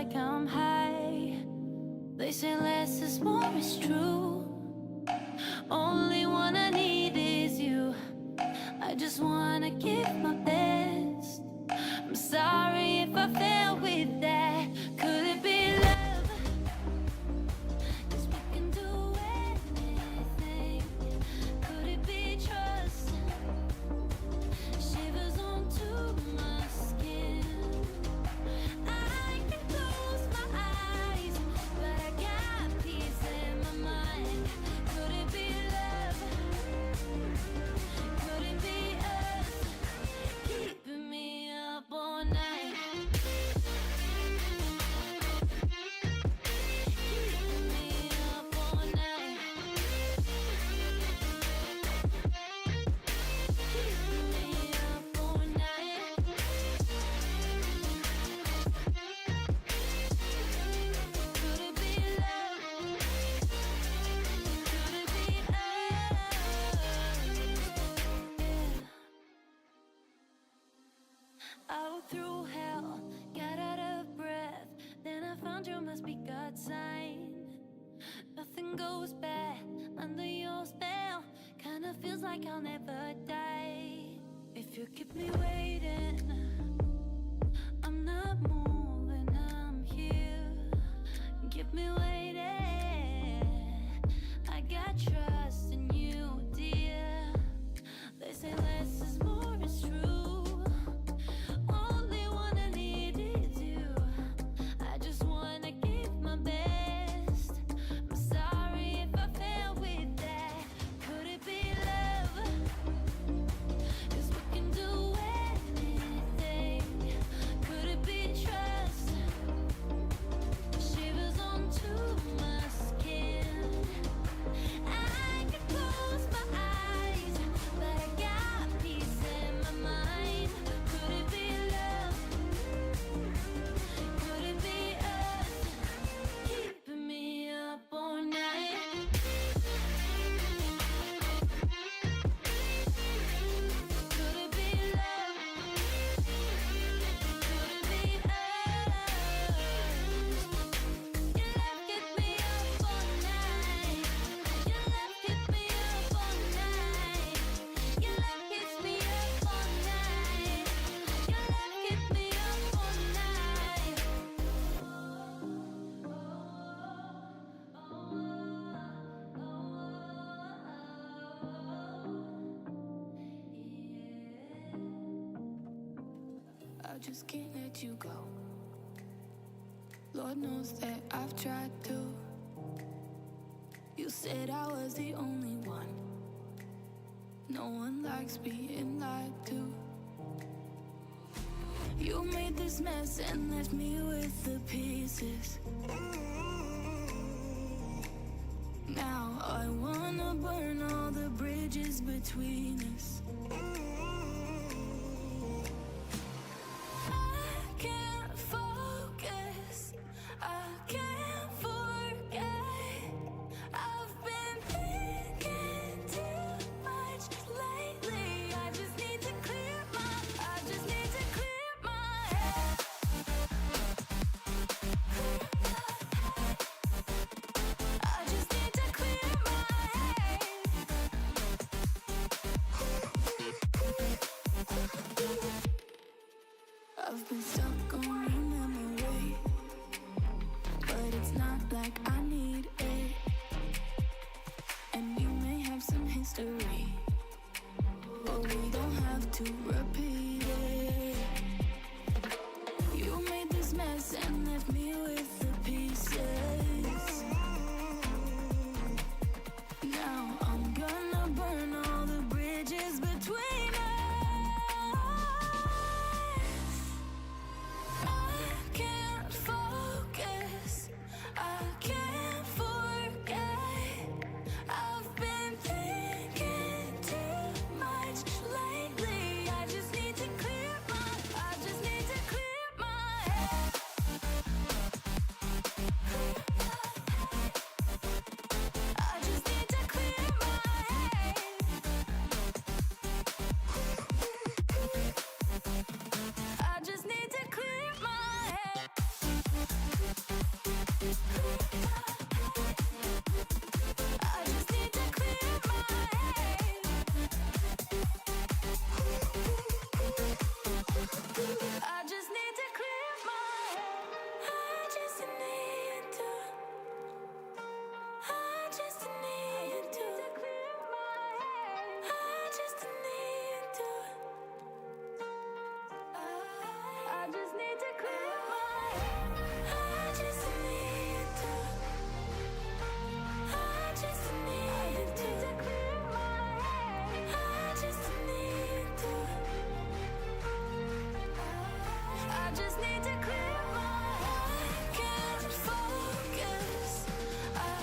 like I'm high. They say less is more, it's true. Only one I need is you. I just wanna give my best. I'm sorry if I fail with that. Could it be love? 'Cause we can do anything. Could it be trust? Shivers onto my skin. I can close my eyes, but I got peace in my mind. Could it be love? Could it be us? Keeping me up all night. Keeping me up all night. Keeping me up all night. Could it be love? Could it be us? Yeah. Out through hell, got out of breath. Then I found you, must be God's sign. Nothing goes bad under your spell. Kinda feels like I'll never die. If you keep me waiting, I'm not moving, I'm here. Keep me waiting. I got trust in you, dear. They say less is more, it's true. Only one I need is you. I just wanna give my best. I'm sorry if I fail with that. Could it be love? 'Cause we can do anything. Could it be trust? Shivers onto my skin. I can close my eyes, but I got peace in my mind. Could it be love? Could it be us? Keeping me up all night. Could it be love? Could it be us? Your love kept me up all night. Your love kept me up all night. Your love keeps me up all night. Your love kept me up all night. I just can't let you go. Lord knows that I've tried to. You said I was the only one. No one likes being lied to. You made this mess and left me with the pieces. Now I wanna burn all the bridges between us. I can't focus, I can't forget. I've been thinking too much lately. I just need to clear my head. I just need to clear my head. I've been stuck on your memory, but it's not like I need it. And we may have some history, but we don't have to repeat it. You made this mess and left me with the pieces. Now I'm gonna burn all the bridges between us. I can't focus, I can't forget.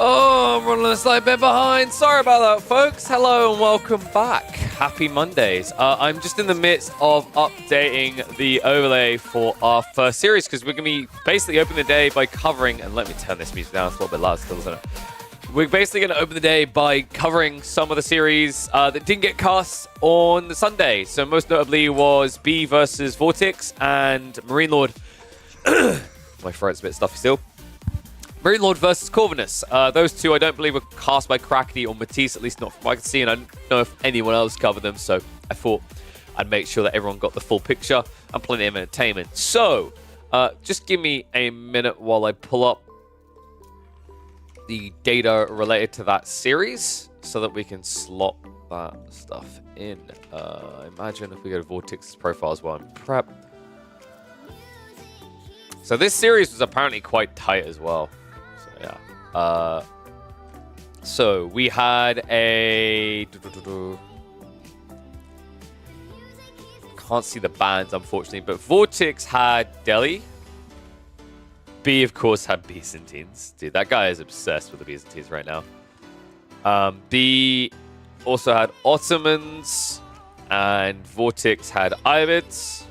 Oh, I'm running a slight bit behind. Sorry about that, folks. Hello and welcome back. Happy Mondays. I'm just in the midst of updating the overlay for our first series because we're going to be basically opening the day by covering, and let me turn this music down, it's a little bit loud still, isn't it? We're basically going to open the day by covering some of the series that didn't get cast on the Sunday. So most notably was B versus Vortex and Marine Lord. My throat's a bit stuffy still. Marine Lord versus Corvinus. Those two I don't believe were cast by Crackety or Matisse, at least not from what I can see, and I don't know if anyone else covered them, so I thought I'd make sure that everyone got the full picture and plenty of entertainment. So, just give me a minute while I pull up the data related to that series so that we can slot that stuff in. Imagine if we go to Vortex's profile as well and prep. So this series was apparently quite tight as well. Yeah. So we had a... Can't see the bands, unfortunately, but Vortex had Delhi. B, of course, had Byzantines. Dude, that guy is obsessed with the Byzantines right now. B also had Ottomans, and Vortex had Ibids.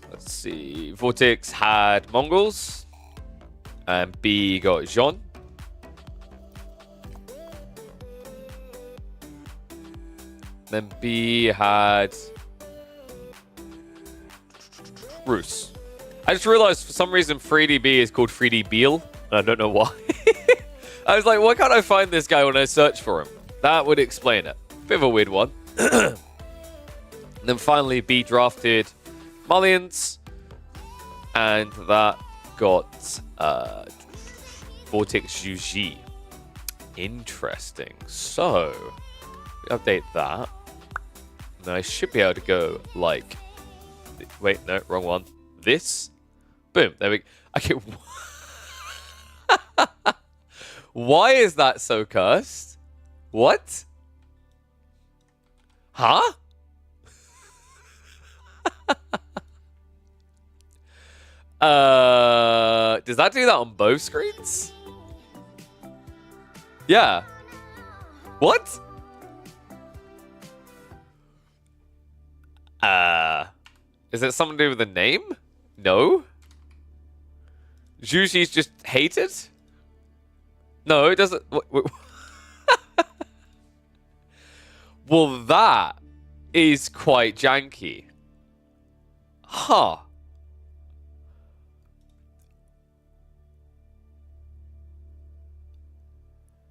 Let's see. Vortex had Mongols. And B got Jean. Then B had Rus. I just realized for some reason 3DB is called 3D Beal. And I don't know why. I was like, why can't I find this guy when I search for him? That would explain it. Bit of a weird one. And then finally B drafted Malians, and that got Vortex Juji. Interesting. So, we update that. Now I should be able to go like... Wait, no, wrong one. This. Boom, there we go. Okay. Why is that so cursed? What? Huh? Does that do that on both screens? Yeah. What? Is it something to do with the name? No. Juji's just hated? No, it doesn't. Well, that is quite janky. Huh.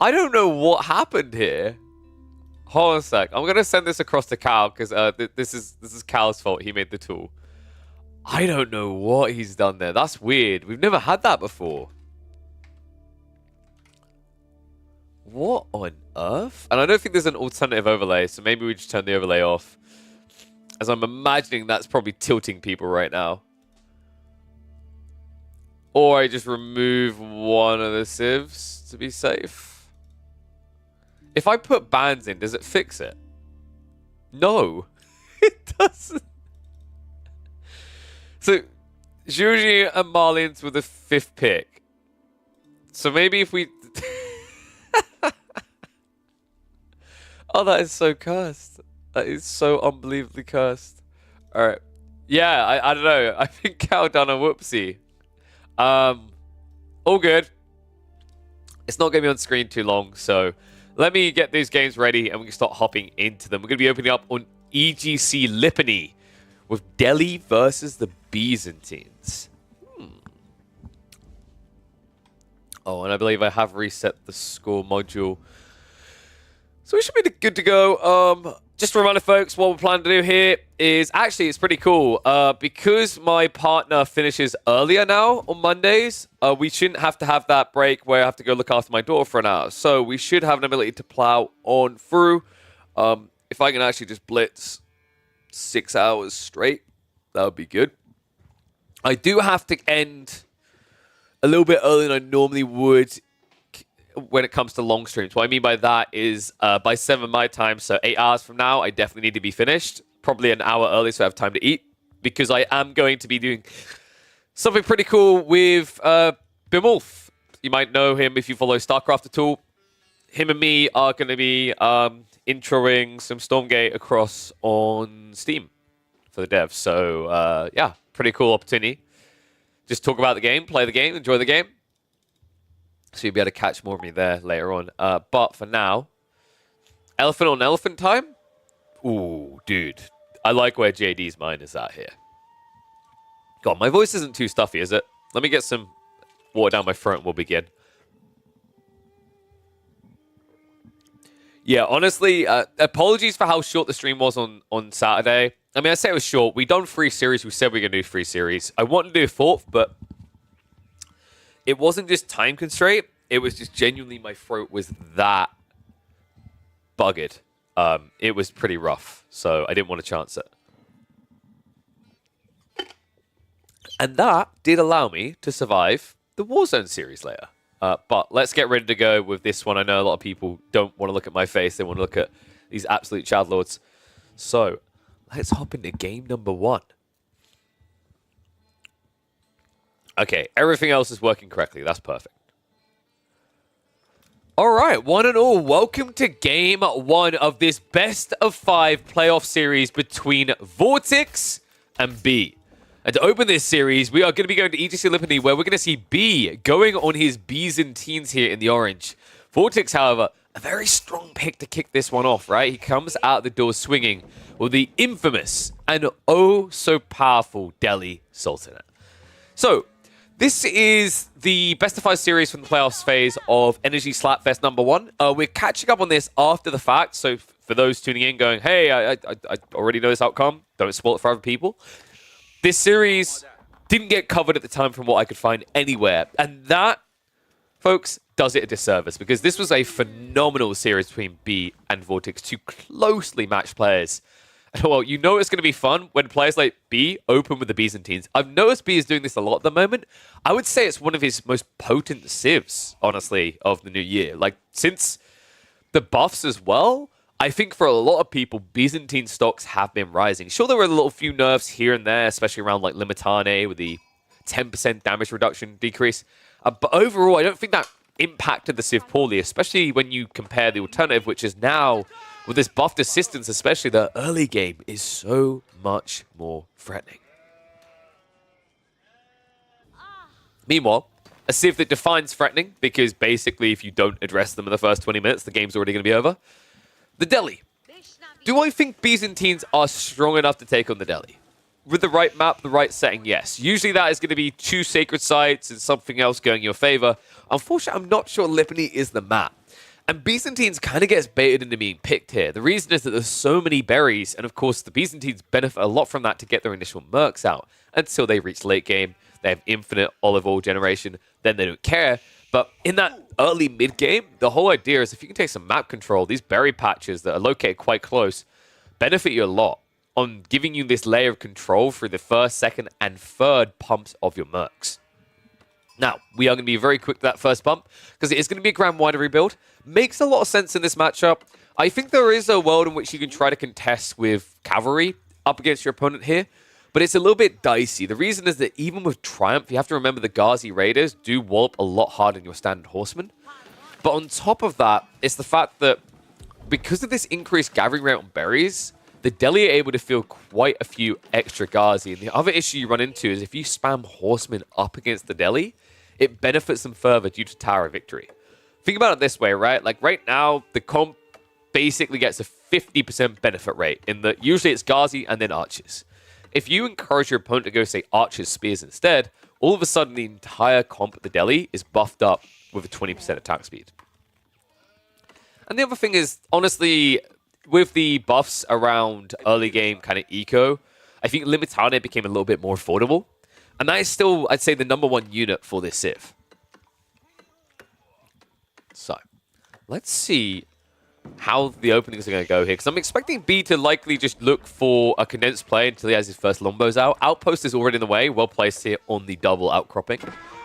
I don't know what happened here. Hold on a sec. I'm gonna send this across to Cal because this is Cal's fault. He made the tool. I don't know what he's done there. That's weird. We've never had that before. What on earth? And I don't think there's an alternative overlay, so maybe we just turn the overlay off. As I'm imagining that's probably tilting people right now. Or I just remove one of the civs to be safe. If I put bands in, does it fix it? No, it doesn't. So, Juji and Marlins were the 5th pick. So maybe if we... Oh, that is so cursed. That is so unbelievably cursed. Alright. Yeah, I don't know. I think Cal done a whoopsie. All good. It's not going to be on screen too long, so... Let me get these games ready and we can start hopping into them. We're going to be opening up on EGC Lipany with Delhi versus the Byzantines. Oh, and I believe I have reset the score module. So we should be good to go. Just a reminder, folks, what we're planning to do here is... Actually, it's pretty cool. Because my partner finishes earlier now on Mondays, we shouldn't have to have that break where I have to go look after my daughter for an hour. So we should have an ability to plow on through. If I can actually just blitz 6 hours straight, that would be good. I do have to end a little bit earlier than I normally would when it comes to long streams. What I mean by that is by 7 my time, so 8 hours from now, I definitely need to be finished. Probably an hour early so I have time to eat. Because I am going to be doing something pretty cool with Bimulf. You might know him if you follow StarCraft at all. Him and me are going to be introing some Stormgate across on Steam for the devs. So, yeah, pretty cool opportunity. Just talk about the game, play the game, enjoy the game. So you'll be able to catch more of me there later on. But for now, elephant on elephant time? Ooh, dude. I like where JD's mind is at here. God, my voice isn't too stuffy, is it? Let me get some water down my throat and we'll begin. Yeah, honestly, apologies for how short the stream was on Saturday. I mean, I say it was short. We done 3 series. We said we were going to do 3 series. I wanted to do a 4th, but it wasn't just time constraint. It was just genuinely my throat was that buggered. It was pretty rough, so I didn't want to chance it. And that did allow me to survive the Warzone series later. But let's get ready to go with this one. I know a lot of people don't want to look at my face. They want to look at these absolute Chad Lords. So let's hop into game number 1. Okay, everything else is working correctly. That's perfect. All right, one and all, welcome to game 1 of this best of 5 playoff series between Vortix and B. And to open this series, we are going to be going to EGC Lippany, where we're going to see B going on his Byzantines here in the orange. Vortix, however, a very strong pick to kick this one off, right? He comes out the door swinging with the infamous and oh so powerful Delhi Sultanate. So, this is the best of 5 series from the playoffs phase of Energy Slapfest number 1. We're catching up on this after the fact, so for those tuning in going, hey, I already know this outcome, don't spoil it for other people. This series didn't get covered at the time from what I could find anywhere. And that, folks, does it a disservice because this was a phenomenal series between B and Vortix, 2 closely matched players. And well, you know it's going to be fun when players like B open with the Byzantines. I've noticed B is doing this a lot at the moment. I would say it's one of his most potent civs, honestly, of the new year. Like, since the buffs as well, I think for a lot of people, Byzantine stocks have been rising. Sure, there were a little few nerfs here and there, especially around like Limitane with the 10% damage reduction decrease. But overall, I don't think that impacted the Civ poorly, especially when you compare the alternative, which is now, with this buffed assistance, especially the early game, is so much more threatening. Meanwhile, a Civ that defines threatening, because basically if you don't address them in the first 20 minutes, the game's already going to be over. The Delhi. Do I think Byzantines are strong enough to take on the Delhi? With the right map, the right setting, yes. Usually that is going to be 2 sacred sites and something else going in your favor. Unfortunately, I'm not sure Lippany is the map. And Byzantines kind of gets baited into being picked here. The reason is that there's so many berries, and of course the Byzantines benefit a lot from that to get their initial mercs out. Until they reach late game, they have infinite olive oil generation, then they don't care. But in that early mid-game, the whole idea is if you can take some map control, these berry patches that are located quite close benefit you a lot on giving you this layer of control through the first, second, and third pumps of your mercs. Now, we are going to be very quick to that first pump, because it is going to be a Grand Wider rebuild. Makes a lot of sense in this matchup. I think there is a world in which you can try to contest with cavalry up against your opponent here, but it's a little bit dicey. The reason is that even with Triumph, you have to remember the Ghazi Raiders do wallop a lot harder than your standard horsemen. But on top of that, it's the fact that because of this increased gathering rate on berries, the Delhi are able to field quite a few extra Ghazi. And the other issue you run into is if you spam horsemen up against the Delhi, it benefits them further due to Tower of Victory. Think about it this way, right? Like right now, the comp basically gets a 50% benefit rate in that usually it's Ghazi and then archers. If you encourage your opponent to go, say, archers, spears instead, all of a sudden the entire comp at the Delhi is buffed up with a 20% attack speed. And the other thing is, honestly, with the buffs around early game kind of eco, I think Limitane became a little bit more affordable. And that is still, I'd say, the #1 unit for this Civ. So, let's see how the openings are going to go here, because I'm expecting B to likely just look for a condensed play until he has his first Lombos out. Outpost is already in the way, well placed here on the double outcropping.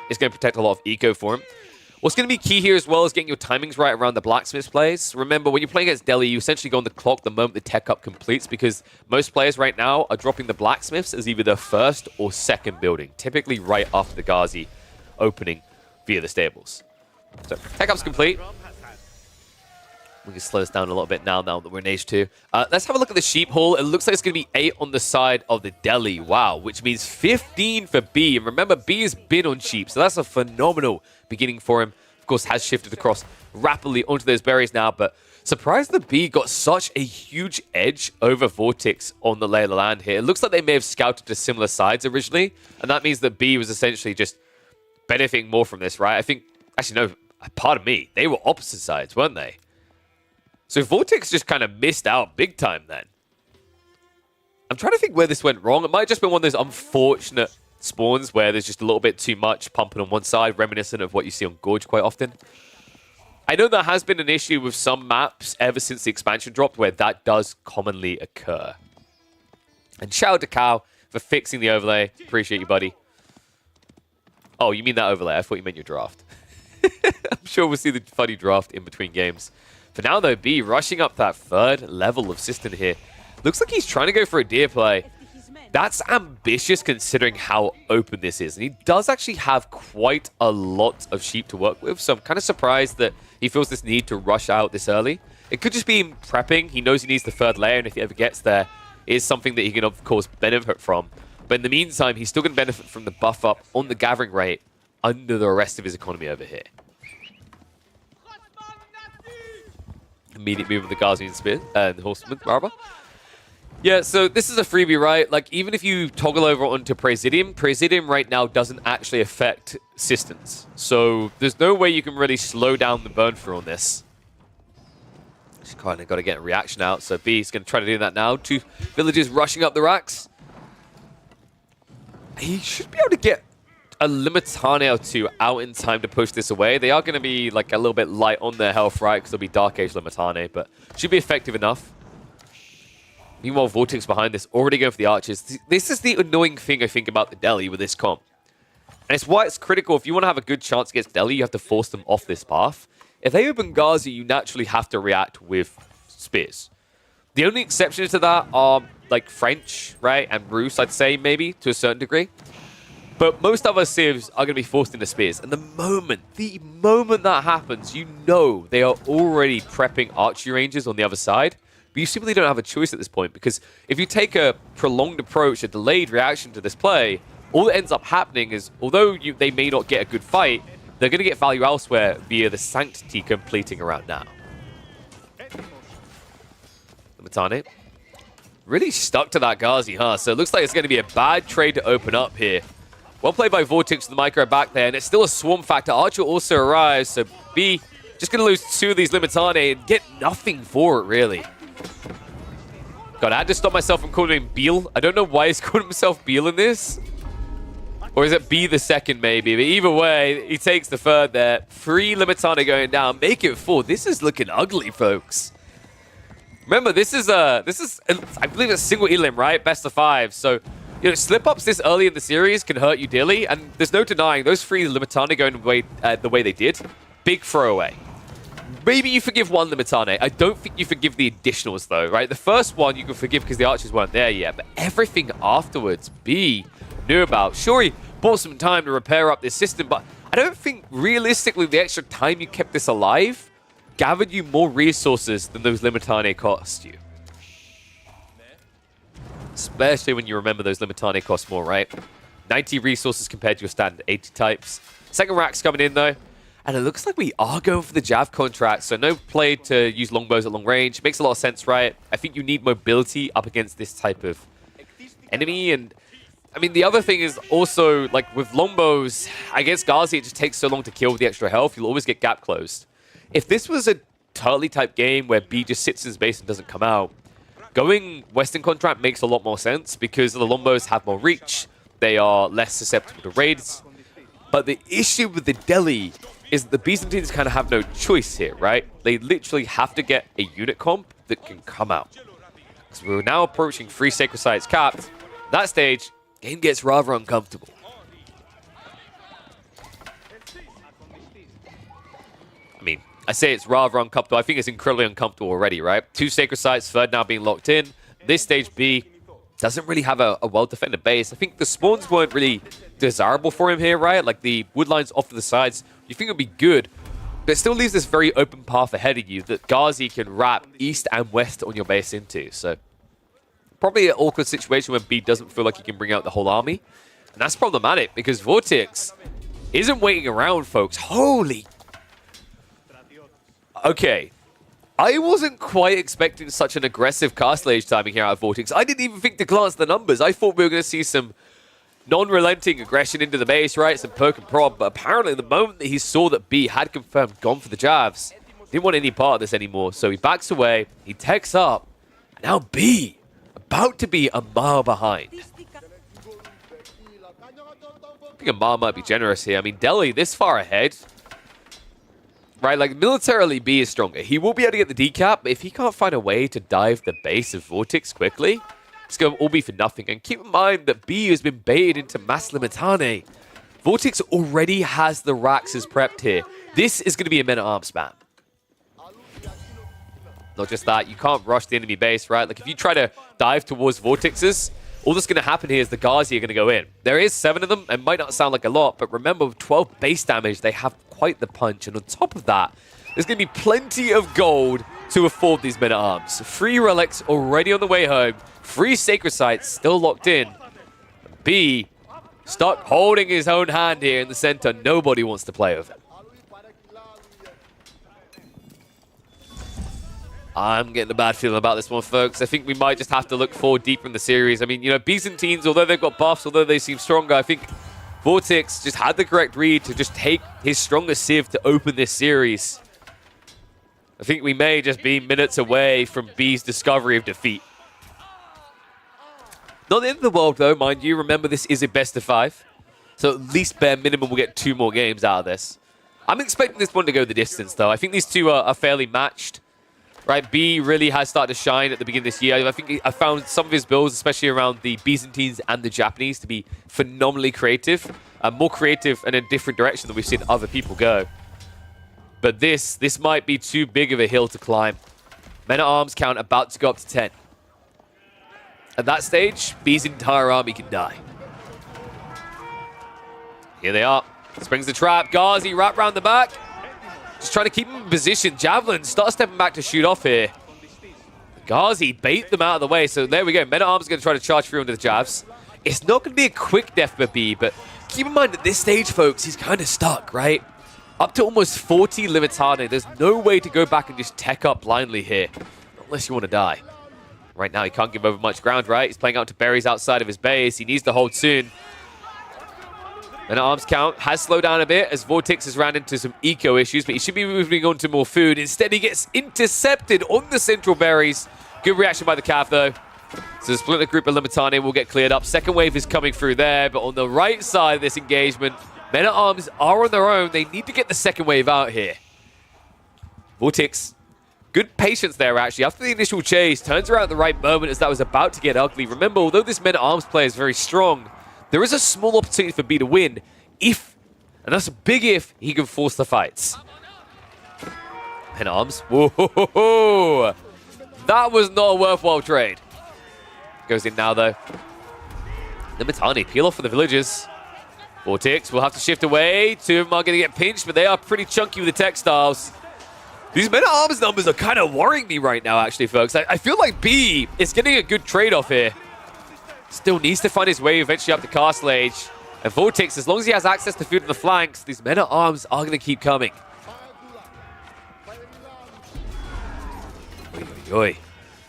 It's going to protect a lot of eco for him. What's going to be key here as well is getting your timings right around the blacksmith's plays. Remember, when you're playing against Delhi, you essentially go on the clock the moment the tech up completes, because most players right now are dropping the blacksmiths as either their first or second building, typically right after the Ghazi opening. via the stables. So, tech up's complete. We can slow this down a little bit now that we're in H2. Let's have a look at the sheep haul. It looks like it's going to be 8 on the side of the deli. Wow, which means 15 for B. And remember, B has been on sheep, so that's a phenomenal beginning for him. Of course, has shifted across rapidly onto those berries now, but surprised that B got such a huge edge over Vortex on the lay of the land here. It looks like they may have scouted to similar sides originally, and that means that B was essentially just benefiting more from this, right? I think, actually, no, pardon me, they were opposite sides, weren't they? So Vortex just kind of missed out big time then. I'm trying to think where this went wrong. It might have just been one of those unfortunate spawns where there's just a little bit too much pumping on one side, reminiscent of what you see on Gorge quite often. I know there has been an issue with some maps ever since the expansion dropped where that does commonly occur. And shout out to Cal for fixing the overlay. Appreciate you, buddy. Oh, you mean that overlay? I thought you meant your draft. I'm sure we'll see the funny draft in between games. For now, though, B rushing up that third level of System here. Looks like he's trying to go for a deer play. That's ambitious considering how open this is. And he does actually have quite a lot of sheep to work with. So I'm kind of surprised that he feels this need to rush out this early. It could just be him prepping. He knows he needs the third layer. And if he ever gets there, it is something that he can, of course, benefit from. But in the meantime, he's still going to benefit from the buff up on the gathering rate under the rest of his economy over here. Immediate move of the Guardian Spear and the Horseman, rather. Yeah, so this is a freebie, right? Like, even if you toggle over onto Presidium right now doesn't actually affect Systems. So there's no way you can really slow down the burn through on this. Just kind of got to get a reaction out. So B is going to try to do that now. 2 villagers rushing up the racks. He should be able to get a Limitane or 2 out in time to push this away. They are going to be like a little bit light on their health, right? Because they'll be Dark Age Limitane, but should be effective enough. Meanwhile, Vortex behind this, already going for the archers. This is the annoying thing, I think, about the Deli with this comp. And it's why it's critical. If you want to have a good chance against Deli, you have to force them off this path. If they open Ghazi, you naturally have to react with spears. The only exceptions to that are like French, right? And Rus, I'd say, maybe, to a certain degree. But most other civs are going to be forced into spears. And the moment that happens, you know they are already prepping archery ranges on the other side. But you simply don't have a choice at this point. Because if you take a prolonged approach, a delayed reaction to this play, all that ends up happening is, although they may not get a good fight, they're going to get value elsewhere via the Sanctity completing around now. Limitane really stuck to that Ghazi, huh? So it looks like it's going to be a bad trade to open up here. Well played by Vortex with the micro back there, and it's still a swarm factor. Archer also arrives, so B just going to lose 2 of these Limitane and get nothing for it, really. God, I had to stop myself from calling him Beal. I don't know why he's calling himself Beal in this. Or is it B the second, maybe? But either way, he takes the third there. 3 Limitane going down. Make it 4. This is looking ugly, folks. Remember, this is I believe it's single elim, right? Best of 5. So, you know, slip-ups this early in the series can hurt you dearly, and there's no denying those 3 Limitane going the way they did. Big throwaway. Maybe you forgive 1 Limitane. I don't think you forgive the additionals, though, right? The first one you can forgive because the archers weren't there yet, but everything afterwards, B knew about. Sure, he bought some time to repair up this system, but I don't think, realistically, the extra time you kept this alive gathered you more resources than those Limitane cost you. Especially when you remember those Limitane cost more, right? 90 resources compared to your standard 80 types. Second rack's coming in, though. And it looks like we are going for the Jav contract. So no play to use longbows at long range. Makes a lot of sense, right? I think you need mobility up against this type of enemy. And, I mean, the other thing is also, like, with longbows, against Ghazi, it just takes so long to kill with the extra health. You'll always get gap closed. If this was a Turtley type game where B just sits in his base and doesn't come out, going Western contract makes a lot more sense because the longbows have more reach. They are less susceptible to raids. But the issue with the Deli is that the Byzantines kind of have no choice here, right? They literally have to get a unit comp that can come out. So we're now approaching 3 Sacred Sites capped. That stage, game gets rather uncomfortable. I mean, I say it's rather uncomfortable. I think it's incredibly uncomfortable already, right? 2 Sacred Sites, third now being locked in. This stage B, doesn't really have a well-defended base. I think the spawns weren't really desirable for him here, right? Like the wood lines off to the sides, you think it would be good, but it still leaves this very open path ahead of you that Ghazi can wrap east and west on your base into. So probably an awkward situation when B doesn't feel like he can bring out the whole army. And that's problematic because Vortex isn't waiting around, folks. Holy... Okay. I wasn't quite expecting such an aggressive castle age timing here out of Vortex. I didn't even think to glance at the numbers. I thought we were going to see some non-relenting aggression into the base, right? Some poke and prod. But apparently the moment that he saw that B had confirmed gone for the Javs, didn't want any part of this anymore. So he backs away. He techs up. And now B, about to be a mile behind. I think a mile might be generous here. I mean, Delhi this far ahead... Right, like, militarily, B is stronger. He will be able to get the decap, but if he can't find a way to dive the base of Vortex quickly, it's going to all be for nothing. And keep in mind that B has been baited into Mass Limitane. Vortex already has the Raxes prepped here. This is going to be a men-at-arms spam. Not just that, you can't rush the enemy base, right? Like, if you try to dive towards Vortexes, all that's going to happen here is the Ghazi are going to go in. There is 7 of them, and might not sound like a lot, but remember, with 12 base damage, they have quite the punch. And on top of that, there's going to be plenty of gold to afford these men-at-arms. Free relics already on the way home. Free sacred sites still locked in. B, stuck holding his own hand here in the center. Nobody wants to play with him. I'm getting a bad feeling about this one, folks. I think we might just have to look forward deeper in the series. I mean, you know, Byzantines, although they've got buffs, although they seem stronger, I think Vortex just had the correct read to just take his strongest Civ to open this series. I think we may just be minutes away from B's discovery of defeat. Not the end of the world, though, mind you. Remember, this is a best of 5. So at least bare minimum, we'll get 2 more games out of this. I'm expecting this one to go the distance, though. I think these two are fairly matched. Right, B really has started to shine at the beginning of this year. I think I found some of his builds, especially around the Byzantines and the Japanese, to be phenomenally creative. More creative and in a different direction than we've seen other people go. But this might be too big of a hill to climb. Men-at-arms count about to go up to 10. At that stage, B's entire army can die. Here they are. Springs the trap. Ghazi wrap around the back. Just trying to keep him in position. Javelin start stepping back to shoot off here. Ghazi bait them out of the way. So there we go. Men-at-arms are going to try to charge through into the Javs. It's not going to be a quick death for B, but keep in mind at this stage, folks, he's kind of stuck, right? Up to almost 40 Limitane. There's no way to go back and just tech up blindly here. Unless you want to die. Right now, he can't give over much ground, right? He's playing out to berries outside of his base. He needs to hold soon. Men-at-arms count has slowed down a bit as Vortex has ran into some eco issues, but he should be moving on to more food. Instead, he gets intercepted on the central berries. Good reaction by the Cav, though. So the splinter group of Limitane will get cleared up. Second wave is coming through there, but on the right side of this engagement, Men-at-arms are on their own. They need to get the second wave out here. Vortex, good patience there, actually. After the initial chase, turns around at the right moment as that was about to get ugly. Remember, although this Men-at-arms player is very strong, there is a small opportunity for B to win if, and that's a big if, he can force the fights. Men-at-arms. Whoa! That was not a worthwhile trade. Goes in now, though. Limitane peel off for the villagers. Vortex will have to shift away. 2 of them are going to get pinched, but they are pretty chunky with the textiles. These Men-at-arms numbers are kind of worrying me right now, actually, folks. I feel like B is getting a good trade-off here. Still needs to find his way eventually up to Castle Age. And Vortex, as long as he has access to food on the flanks, these Men-at-arms are going to keep coming. Oy, oy, oy.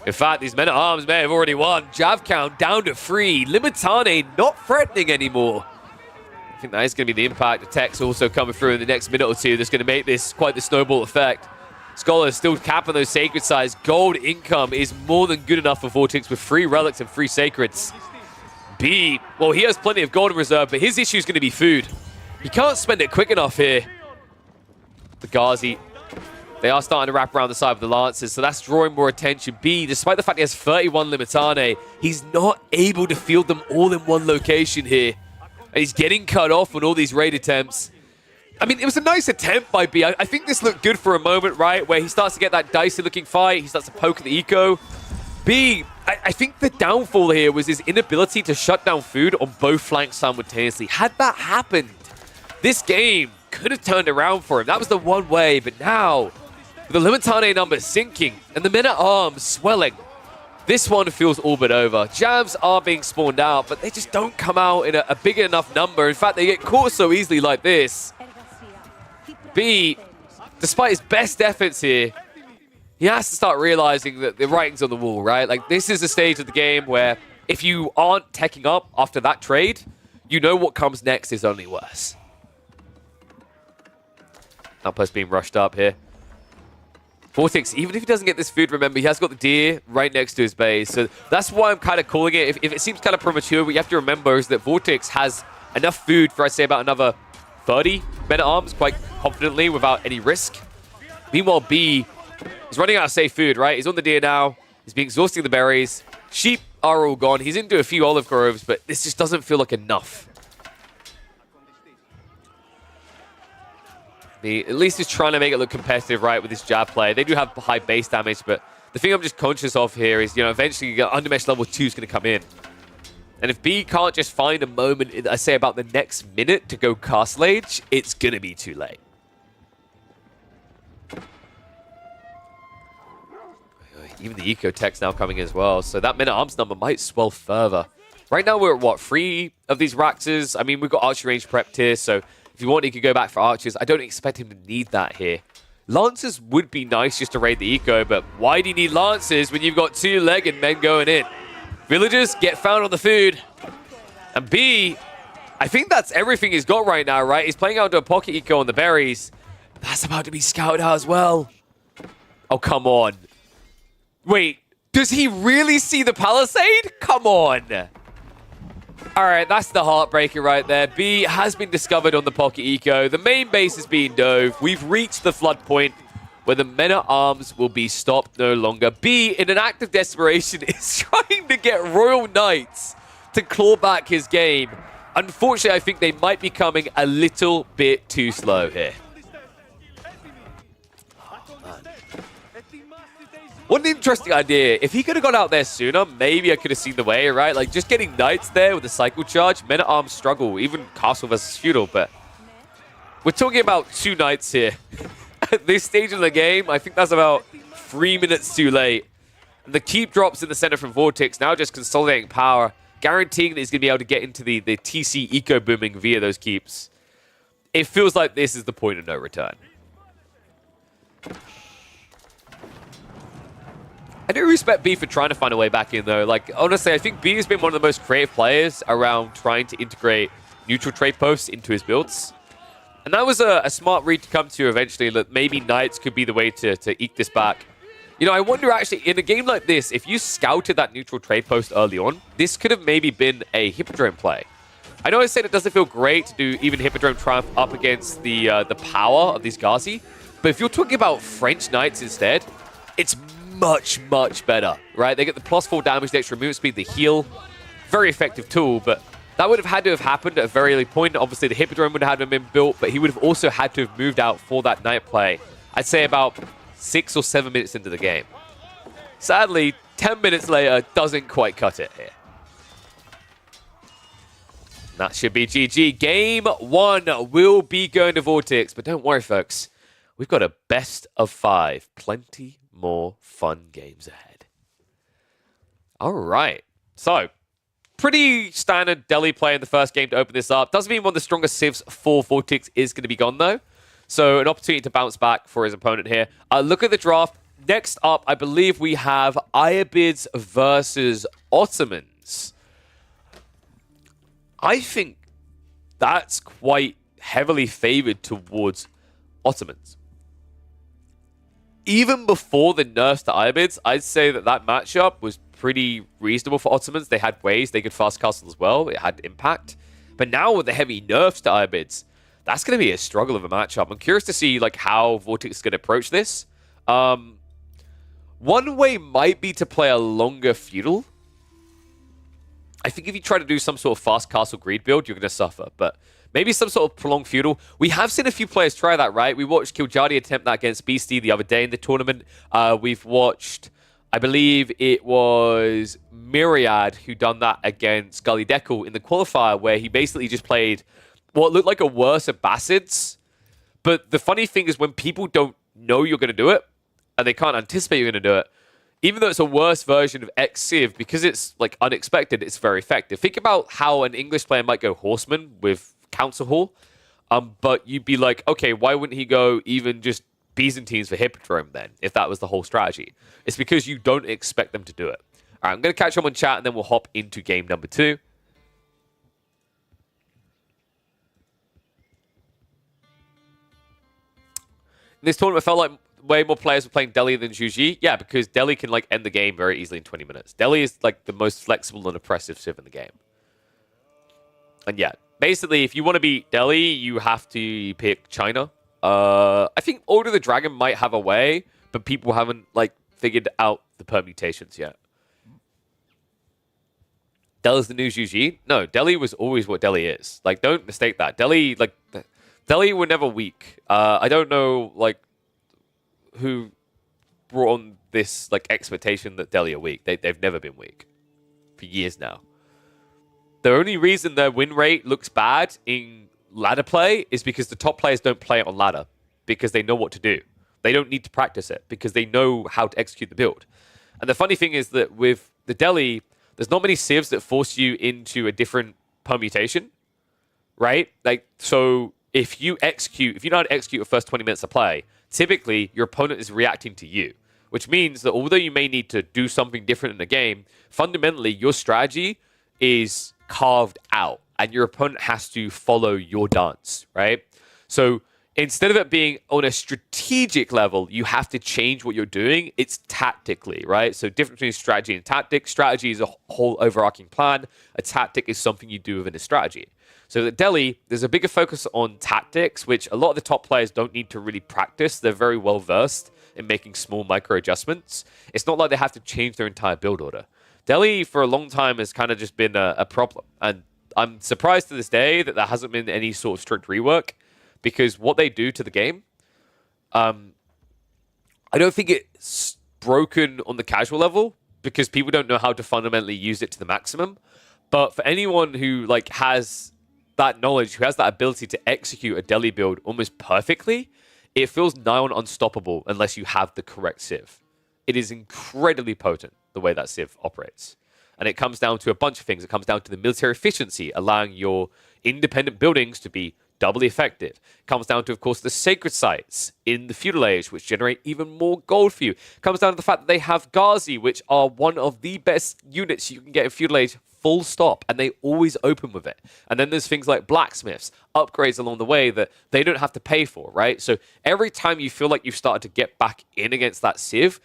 In fact, these Men-at-arms may have already won. Jav count down to 3. Limitane not threatening anymore. I think that is going to be the impact. The tech's also coming through in the next minute or two. That's going to make this quite the snowball effect. Scholar still capping those sacred sides. Gold income is more than good enough for Vortex with 3 relics and 3 sacreds. B, well, he has plenty of gold in reserve, but his issue is going to be food. He can't spend it quick enough here. The Ghazi, they are starting to wrap around the side of the Lancers, so that's drawing more attention. B, despite the fact he has 31 Limitane, he's not able to field them all in one location here. And he's getting cut off on all these raid attempts. I mean, it was a nice attempt by B. I think this looked good for a moment, right? Where he starts to get that dicey-looking fight. He starts to poke at the eco. B, I think the downfall here was his inability to shut down food on both flanks simultaneously. Had that happened, this game could have turned around for him. That was the one way, but now, with the Limitane numbers sinking and the men-at-arms swelling, this one feels all but over. Jabs are being spawned out, but they just don't come out in a big enough number. In fact, they get caught so easily like this. B, despite his best efforts here, he has to start realizing that the writing's on the wall, right? Like, this is a stage of the game where if you aren't teching up after that trade, you know what comes next is only worse. Outpost being rushed up here. Vortex, even if he doesn't get this food, remember, he has got the deer right next to his base. So that's why I'm kind of calling it. If it seems kind of premature, what you have to remember is that Vortex has enough food for, I'd say, about another 30 men-at-arms quite confidently without any risk. Meanwhile, B is running out of safe food, right? He's on the deer now. He's been exhausting the berries. Sheep are all gone. He's into a few olive groves, but this just doesn't feel like enough. At least he's trying to make it look competitive, right, with his jab play. They do have high base damage, but the thing I'm just conscious of here is, you know, eventually Undermesh level 2 is going to come in. And if B can't just find a moment, I say about the next minute to go Castle Age, it's going to be too late. Even the Eco Tech's now coming as well, so that men-at-arms number might swell further. Right now we're at, what, 3 of these Raxes? I mean, we've got archery range prepped here, so if you want, he could go back for archers. I don't expect him to need that here. Lancers would be nice just to raid the eco, but why do you need Lancers when you've got 2-legged men going in? Villagers get found on the food. And B, I think that's everything he's got right now, right? He's playing out to a pocket eco on the berries. That's about to be scouted out as well. Oh, come on. Wait, does he really see the palisade? Come on. All right, that's the heartbreaker right there. B has been discovered on the pocket eco. The main base is being dove. We've reached the flood point where the men-at-arms will be stopped no longer. B, in an act of desperation, is trying to get Royal Knights to claw back his game. Unfortunately, I think they might be coming a little bit too slow here. What an interesting idea. If he could have got out there sooner, maybe I could have seen the way, right? Like, just getting Knights there with the cycle charge, men-at-arms struggle, even Castle versus Feudal, but we're talking about 2 Knights here. At this stage of the game, I think that's about 3 minutes too late. And the keep drops in the center from Vortex, now just consolidating power, guaranteeing that he's going to be able to get into the TC eco booming via those keeps. It feels like this is the point of no return. I do respect B for trying to find a way back in, though. Like, honestly, I think B has been one of the most creative players around trying to integrate neutral trade posts into his builds. And that was a smart read to come to eventually, that maybe Knights could be the way to eke this back. You know, I wonder, actually, in a game like this, if you scouted that neutral trade post early on, this could have maybe been a Hippodrome play. I know I said it doesn't feel great to do even Hippodrome Triumph up against the power of these Ghazi, but if you're talking about French Knights instead, it's much, much better, right? They get the +4 damage, the extra movement speed, the heal. Very effective tool, but that would have had to have happened at a very early point. Obviously, the Hippodrome would have been built, but he would have also had to have moved out for that Knight play. I'd say about 6 or 7 minutes into the game. Sadly, 10 minutes later doesn't quite cut it here. That should be GG. Game 1 will be going to Vortex, but don't worry, folks. We've got a best of 5. Plenty more fun games ahead. All right. So, pretty standard Delhi play in the first game to open this up. Doesn't mean one of the strongest civs for Vortex is going to be gone, though. So, an opportunity to bounce back for his opponent here. Look at the draft. Next up, I believe we have Ayabids versus Ottomans. I think that's quite heavily favored towards Ottomans. Even before the nerfs to Ayabids, I'd say that that matchup was pretty reasonable for Ottomans. They had ways, they could fast castle as well. It had impact. But now with the heavy nerfs to Ayabids, that's going to be a struggle of a matchup. I'm curious to see like how Vortex is going to approach this. One way might be to play a longer feudal. I think if you try to do some sort of fast castle greed build, you're going to suffer. But maybe some sort of prolonged feudal. We have seen a few players try that, right? We watched Kiljadi attempt that against Beastie the other day in the tournament. We've watched I believe it was Myriad who done that against Gully Deckle in the qualifier, where he basically just played what looked like a worse of Bassids. But the funny thing is when people don't know you're going to do it, and they can't anticipate you're going to do it, even though it's a worse version of X-Civ, because it's like unexpected, it's very effective. Think about how an English player might go Horseman with Council Hall, but you'd be like, okay, why wouldn't he go even just Byzantines for Hippodrome then, if that was the whole strategy? It's because you don't expect them to do it. All right, I'm going to catch up on chat, and then we'll hop into game number 2. In this tournament, it felt like way more players were playing Delhi than Zhu. Yeah, because Delhi can like end the game very easily in 20 minutes. Delhi is like the most flexible and oppressive civ in the game. And yeah, basically, if you want to beat Delhi, you have to pick China. I think Order the Dragon might have a way, but people haven't like figured out the permutations yet. Delhi's the new Zhu. No, Delhi was always what Delhi is. Like, don't mistake that. Delhi were never weak. I don't know like who brought on this like expectation that Delhi are weak. They've never been weak for years now. The only reason their win rate looks bad in ladder play is because the top players don't play it on ladder because they know what to do. They don't need to practice it because they know how to execute the build. And the funny thing is that with the Delhi, there's not many civs that force you into a different permutation, right? Like, so if you know how to execute the first 20 minutes of play, typically your opponent is reacting to you, which means that although you may need to do something different in the game, fundamentally your strategy is carved out and your opponent has to follow your dance, right? So instead of it being on a strategic level, you have to change what you're doing. It's tactically, right? So difference between strategy and tactic. Strategy is a whole overarching plan. A tactic is something you do within a strategy. So at Delhi, there's a bigger focus on tactics, which a lot of the top players don't need to really practice. They're very well versed in making small micro adjustments. It's not like they have to change their entire build order. Delhi, for a long time, has kind of just been a problem. And I'm surprised to this day that there hasn't been any sort of strict rework, because what they do to the game, I don't think it's broken on the casual level because people don't know how to fundamentally use it to the maximum. But for anyone who like has that knowledge, who has that ability to execute a Delhi build almost perfectly, it feels nigh on unstoppable unless you have the correct civ. It is incredibly potent the way that civ operates. And it comes down to a bunch of things. It comes down to the military efficiency, allowing your independent buildings to be doubly effective. It comes down to, of course, the sacred sites in the feudal age, which generate even more gold for you. It comes down to the fact that they have Ghazi, which are one of the best units you can get in feudal age, full stop, and they always open with it. And then there's things like blacksmiths, upgrades along the way that they don't have to pay for, right? So every time you feel like you've started to get back in against that civ,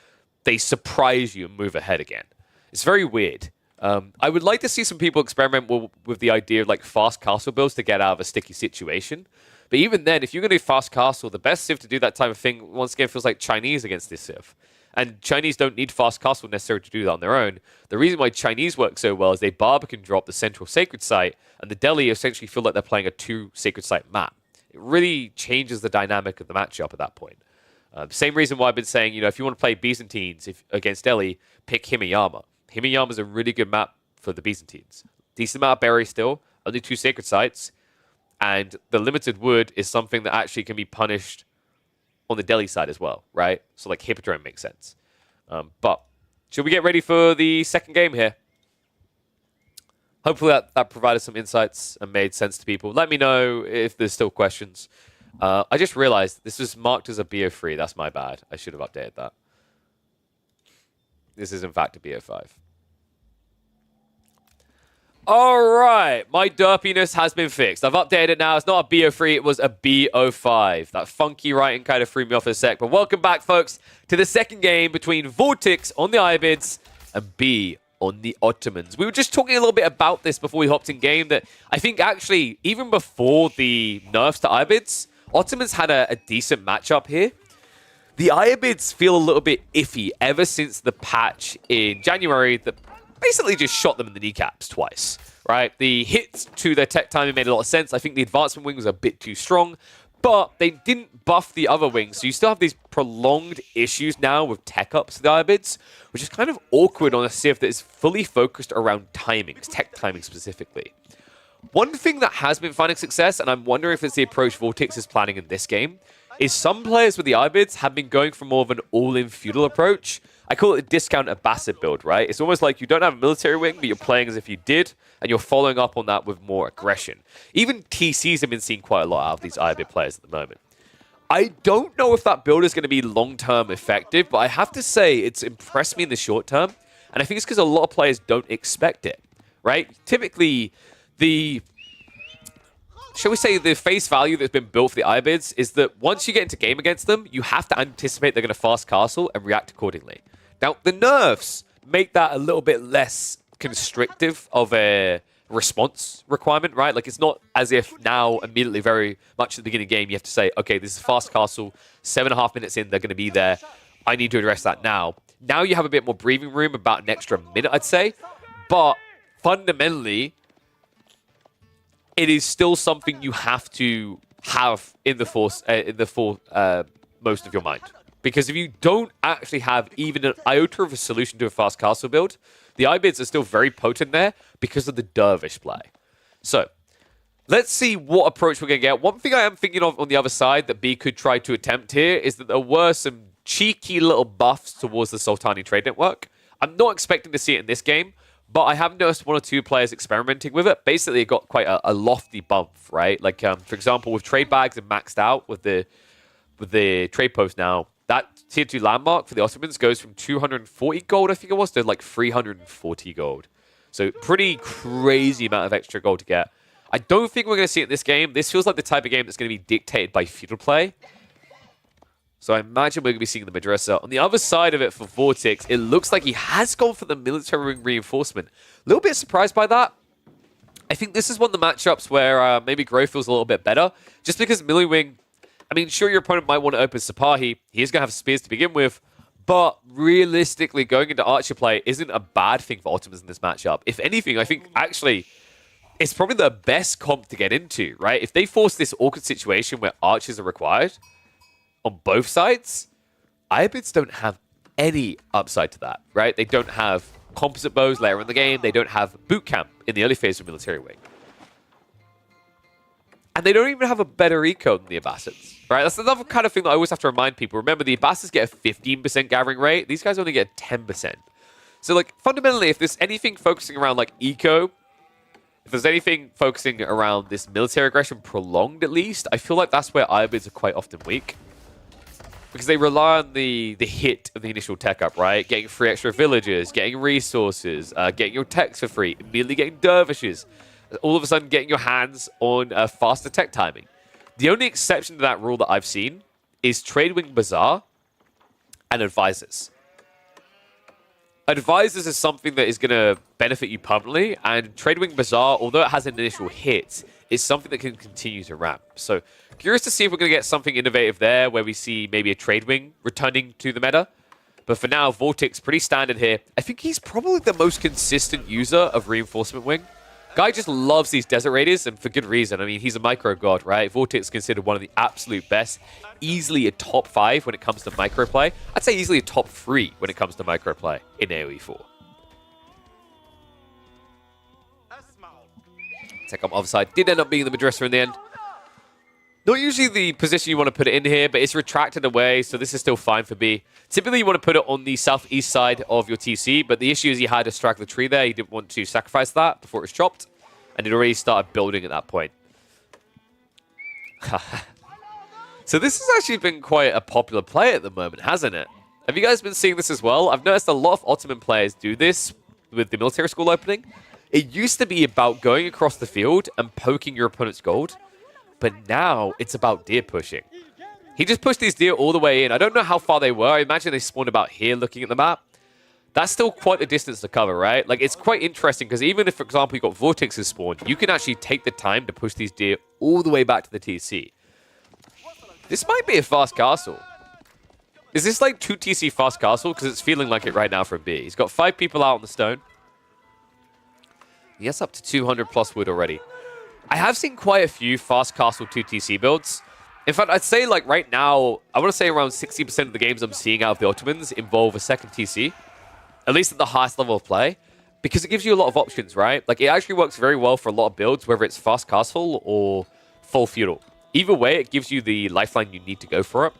they surprise you and move ahead again. It's very weird. I would like to see some people experiment with the idea of like fast castle builds to get out of a sticky situation. But even then, if you're going to do fast castle, the best civ to do that type of thing, once again, feels like Chinese against this civ. And Chinese don't need fast castle necessarily to do that on their own. The reason why Chinese work so well is they Barbican drop the central sacred site, and the Delhi essentially feel like they're playing a 2 sacred site map. It really changes the dynamic of the matchup at that point. Same reason why I've been saying, if you want to play Byzantines against Delhi, pick Himeyama. Himeyama is a really good map for the Byzantines. Decent amount of berry still, only 2 sacred sites, and the limited wood is something that actually can be punished on the Delhi side as well, right? So like Hippodrome makes sense. But should we get ready for the second game here? Hopefully that provided some insights and made sense to people. Let me know if there's still questions. I just realized this was marked as a BO3. That's my bad. I should have updated that. This is in fact a BO5. All right, my derpiness has been fixed. I've updated it now. It's not a BO3, it was a BO5. That funky writing kind of threw me off for a sec. But welcome back, folks, to the second game between Vortix on the Ibids and B on the Ottomans. We were just talking a little bit about this before we hopped in game, that I think actually, even before the nerfs to Ibids, Ottomans had a decent matchup here. The Ibids feel a little bit iffy ever since the patch in January that basically just shot them in the kneecaps twice, right? The hits to their tech timing made a lot of sense. I think the advancement wing was a bit too strong, but they didn't buff the other wings, so you still have these prolonged issues now with tech ups for the Ibids, which is kind of awkward on a Civ that is fully focused around timings, tech timing specifically. One thing that has been finding success, and I'm wondering if it's the approach Vortex is planning in this game, is some players with the Ibids have been going for more of an all-in feudal approach. I call it a discount Abbasid build, right? It's almost like you don't have a military wing, but you're playing as if you did, and you're following up on that with more aggression. Even TCs have been seeing quite a lot out of these Ibid players at the moment. I don't know if that build is going to be long-term effective, but I have to say it's impressed me in the short term, and I think it's because a lot of players don't expect it, right? Typically, shall we say, the face value that's been built for the Ibids is that once you get into game against them, you have to anticipate they're going to fast castle and react accordingly. Now, the nerfs make that a little bit less constrictive of a response requirement, right? Like, it's not as if now, immediately, very much at the beginning of the game, you have to say, okay, this is fast castle, 7.5 minutes in, they're going to be there. I need to address that now. Now you have a bit more breathing room, about an extra minute, I'd say. But fundamentally, it is still something you have to have in the most of your mind. Because if you don't actually have even an iota of a solution to a fast castle build, the Ibids are still very potent there because of the Dervish play. So, let's see what approach we're going to get. One thing I am thinking of on the other side that B could try to attempt here is that there were some cheeky little buffs towards the Sultani trade network. I'm not expecting to see it in this game, but I have noticed one or two players experimenting with it. Basically, it got quite a lofty bump, right? Like, for example, with trade bags and maxed out with the trade post now, that tier 2 landmark for the Ottomans goes from 240 gold, I think it was, to like 340 gold. So pretty crazy amount of extra gold to get. I don't think we're going to see it in this game. This feels like the type of game that's going to be dictated by feudal play. So I imagine we're going to be seeing the Madrasa. On the other side of it for Vortex, it looks like he has gone for the military wing reinforcement. A little bit surprised by that. I think this is one of the matchups where maybe Grove feels a little bit better. Just because Millie Wing, I mean, sure, your opponent might want to open Sipahi. He is going to have spears to begin with. But realistically, going into archer play isn't a bad thing for Ottomans in this matchup. If anything, I think actually it's probably the best comp to get into, right? If they force this awkward situation where archers are required on both sides, Ibids don't have any upside to that, right? They don't have composite bows later in the game. They don't have boot camp in the early phase of military wing. And they don't even have a better eco than the Abbasids, right? That's another kind of thing that I always have to remind people. Remember, the Abbasids get a 15% gathering rate. These guys only get 10%. So, like, fundamentally, if there's anything focusing around, like, eco, if there's anything focusing around this military aggression prolonged, at least, I feel like that's where Ibids are quite often weak. Because they rely on the hit of the initial tech up, right? Getting free extra villagers, getting resources, getting your techs for free, immediately getting dervishes. All of a sudden getting your hands on faster tech timing. The only exception to that rule that I've seen is Tradewing Bazaar and Advisors. Advisors is something that is going to benefit you permanently, and Tradewing Bazaar, although it has an initial hit, is something that can continue to ramp. So, curious to see if we're going to get something innovative there, where we see maybe a Tradewing returning to the meta. But for now, Vortex, pretty standard here. I think he's probably the most consistent user of Reinforcement Wing. Guy just loves these Desert Raiders, and for good reason. I mean, he's a micro god, right? Vortex is considered one of the absolute best. Easily a top 5 when it comes to micro play. I'd say easily a top 3 when it comes to micro play in AoE 4. Tech on the other side. Did end up being the Madrasa in the end. Not usually the position you want to put it in here, but it's retracted away, so this is still fine for B. Typically, you want to put it on the southeast side of your TC, but the issue is he had a straggler tree there. He didn't want to sacrifice that before it was chopped, and it already started building at that point. So this has actually been quite a popular play at the moment, hasn't it? Have you guys been seeing this as well? I've noticed a lot of Ottoman players do this with the military school opening. It used to be about going across the field and poking your opponent's gold. But now it's about deer pushing. He just pushed these deer all the way in. I don't know how far they were. I imagine they spawned about here looking at the map. That's still quite a distance to cover, right? Like, it's quite interesting because even if, for example, you got Vortexes spawned, you can actually take the time to push these deer all the way back to the TC. This might be a fast castle. Is this like 2 TC fast castle? Because it's feeling like it right now from B. He's got 5 people out on the stone. He has up to 200 plus wood already. I have seen quite a few fast castle 2 TC builds. In fact, I'd say like right now, I want to say around 60% of the games I'm seeing out of the Ottomans involve a second TC, at least at the highest level of play, because it gives you a lot of options, right? Like it actually works very well for a lot of builds, whether it's fast castle or full feudal. Either way, it gives you the lifeline you need to go for it.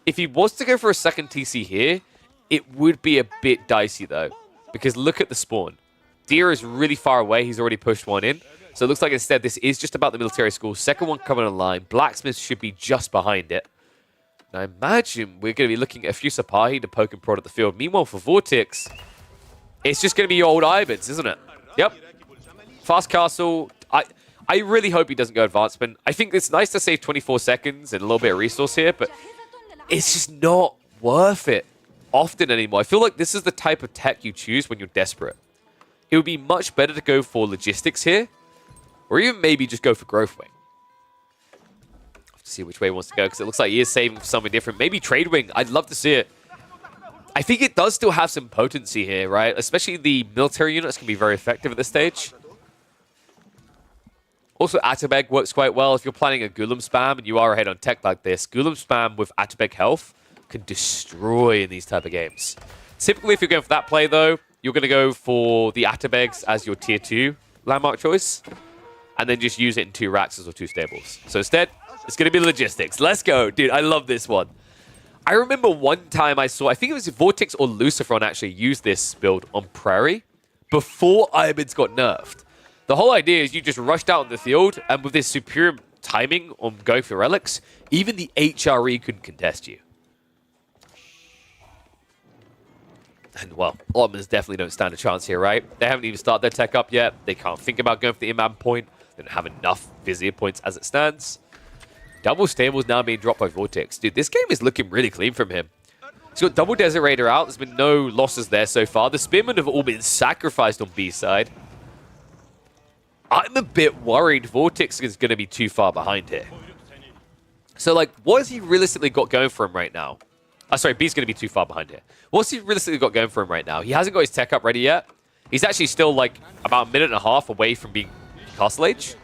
If he was to go for a second TC here, it would be a bit dicey though, because look at the spawn. Deer is really far away. He's already pushed one in. So it looks like instead this is just about the military school. Second one coming online. Blacksmith should be just behind it. And I imagine we're going to be looking at a few Sipahi to poke and prod at the field. Meanwhile, for Vortex, it's just going to be your old Ibids, isn't it? Yep. Fast castle. I really hope he doesn't go advancement. I think it's nice to save 24 seconds and a little bit of resource here, but it's just not worth it often anymore. I feel like this is the type of tech you choose when you're desperate. It would be much better to go for logistics here, or even maybe just go for growth wing. Have to see which way he wants to go, because it looks like he is saving for something different. Maybe trade wing. I'd love to see it. I think it does still have some potency here, right? Especially the military units can be very effective at this stage. Also, Atabeg works quite well. If you're planning a Gulam spam and you are ahead on tech like this, Gulam spam with Atabeg health can destroy in these type of games. Typically, if you're going for that play, though, you're going to go for the Atabegs as your tier 2 landmark choice, and then just use it in 2 Raxes or 2 stables. So instead, it's going to be logistics. Let's go. Dude, I love this one. I remember one time I saw, I think it was Vortex or Lucifron actually used this build on Prairie before Ibids got nerfed. The whole idea is you just rushed out on the field, and with this superior timing on going for relics, even the HRE couldn't contest you. And, well, Ottomans definitely don't stand a chance here, right? They haven't even started their tech up yet. They can't think about going for the Imam point. They don't have enough Vizier points as it stands. Double stables now being dropped by Vortex. Dude, this game is looking really clean from him. He's got double Desert Raider out. There's been no losses there so far. The Spearmen have all been sacrificed on B side. I'm a bit worried Vortex is going to be too far behind here. So, like, what has he realistically got going for him right now? Sorry, B's going to be too far behind here. What's he realistically got going for him right now? He hasn't got his tech up ready yet. He's actually still, like, about a minute and a half away from being Castle Age.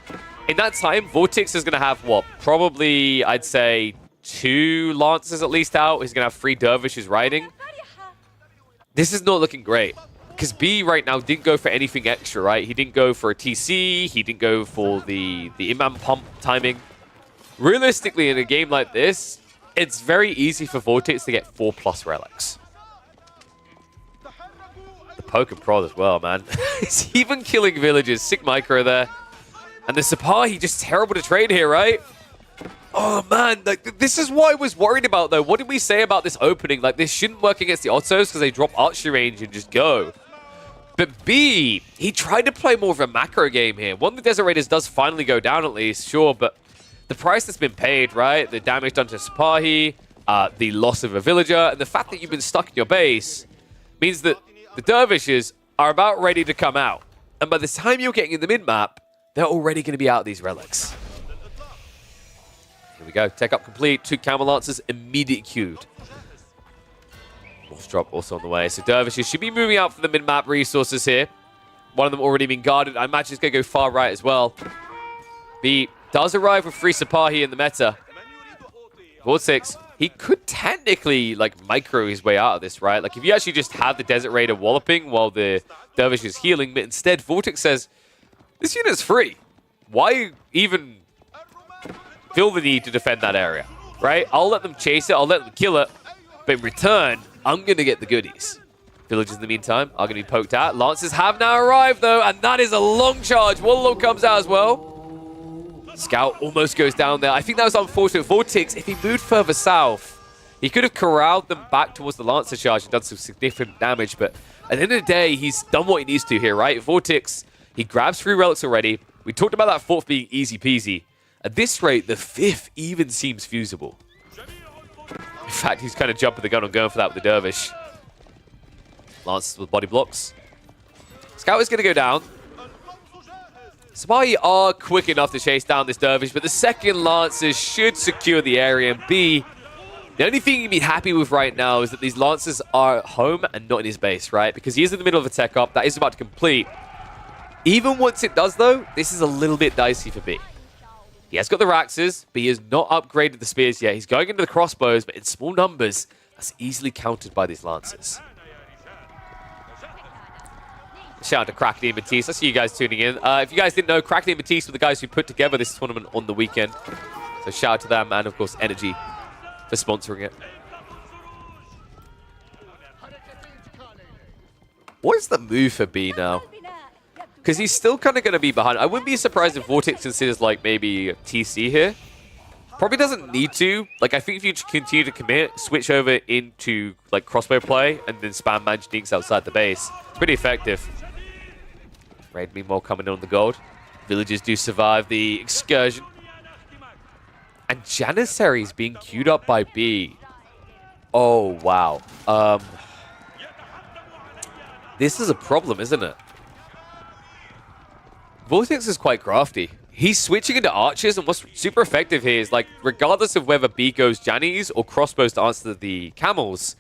In that time, Vortex is going to have, what, probably, I'd say, 2 Lancers at least out. He's going to have 3 Dervishes riding. This is not looking great. Because B right now didn't go for anything extra, right? He didn't go for a TC. He didn't go for the Imam pump timing. Realistically, in a game like this, it's very easy for Vortex to get 4+ relics. The poke and prod as well, man. He's even killing villages. Sick micro there. And the Sipahi just terrible to trade here, right? Oh, man. Like, this is what I was worried about, though. What did we say about this opening? Like, this shouldn't work against the Ottos because they drop archery range and just go. But B, he tried to play more of a macro game here. One of the Desert Raiders does finally go down at least, sure, but the price that's been paid, right? The damage done to Sipahi, the loss of a villager, and the fact that you've been stuck in your base means that the Dervishes are about ready to come out. And by the time you're getting in the mid-map, they're already going to be out of these relics. Here we go. Tech up complete. 2 Camel Lancers immediately queued. Wolf drop also on the way. So Dervishes should be moving out for the mid-map resources here. One of them already been guarded. I imagine it's going to go far right as well. B does arrive with 3 Sipahi in the meta. Vortex, he could technically, like, micro his way out of this, right? Like, if you actually just have the Desert Raider walloping while the Dervish is healing, but instead Vortex says, this unit's free. Why even feel the need to defend that area, right? I'll let them chase it. I'll let them kill it. But in return, I'm going to get the goodies. Villagers in the meantime are going to be poked out. Lancers have now arrived, though, and that is a long charge. Warlord comes out as well. Scout almost goes down there. I think that was unfortunate. Vortex, if he moved further south, he could have corralled them back towards the Lancer charge and done some significant damage. But at the end of the day, he's done what he needs to here, right? Vortex, he grabs 3 relics already. We talked about that 4th being easy peasy. At this rate, the 5th even seems feasible. In fact, he's kind of jumping the gun on going for that with the Dervish. Lancers with body blocks. Scout is going to go down. Sipahi are quick enough to chase down this Dervish, but the second Lancers should secure the area. And B, the only thing you can be happy with right now is that these Lancers are at home and not in his base, right? Because he is in the middle of a tech up. That is about to complete. Even once it does, though, this is a little bit dicey for B. He has got the Raxes, but he has not upgraded the spears yet. He's going into the crossbows, but in small numbers. That's easily countered by these Lancers. Shout out to Kraken and Matisse. I see you guys tuning in. If you guys didn't know, Kraken and Matisse were the guys who put together this tournament on the weekend. So shout out to them and, of course, Energy for sponsoring it. What is the move for B now? Because he's still kind of going to be behind. I wouldn't be surprised if Vortex considers, like, maybe TC here. Probably doesn't need to. Like, I think if you continue to commit, switch over into, like, crossbow play, and then spam Mage Dinks outside the base. It's pretty effective. Raid, meanwhile, coming in on the gold. Villagers do survive the excursion. And Janissaries being queued up by B. Oh, wow. This is a problem, isn't it? Vortex is quite crafty. He's switching into archers, and what's super effective here is, like, regardless of whether B goes Jannies or crossbows to answer the camels,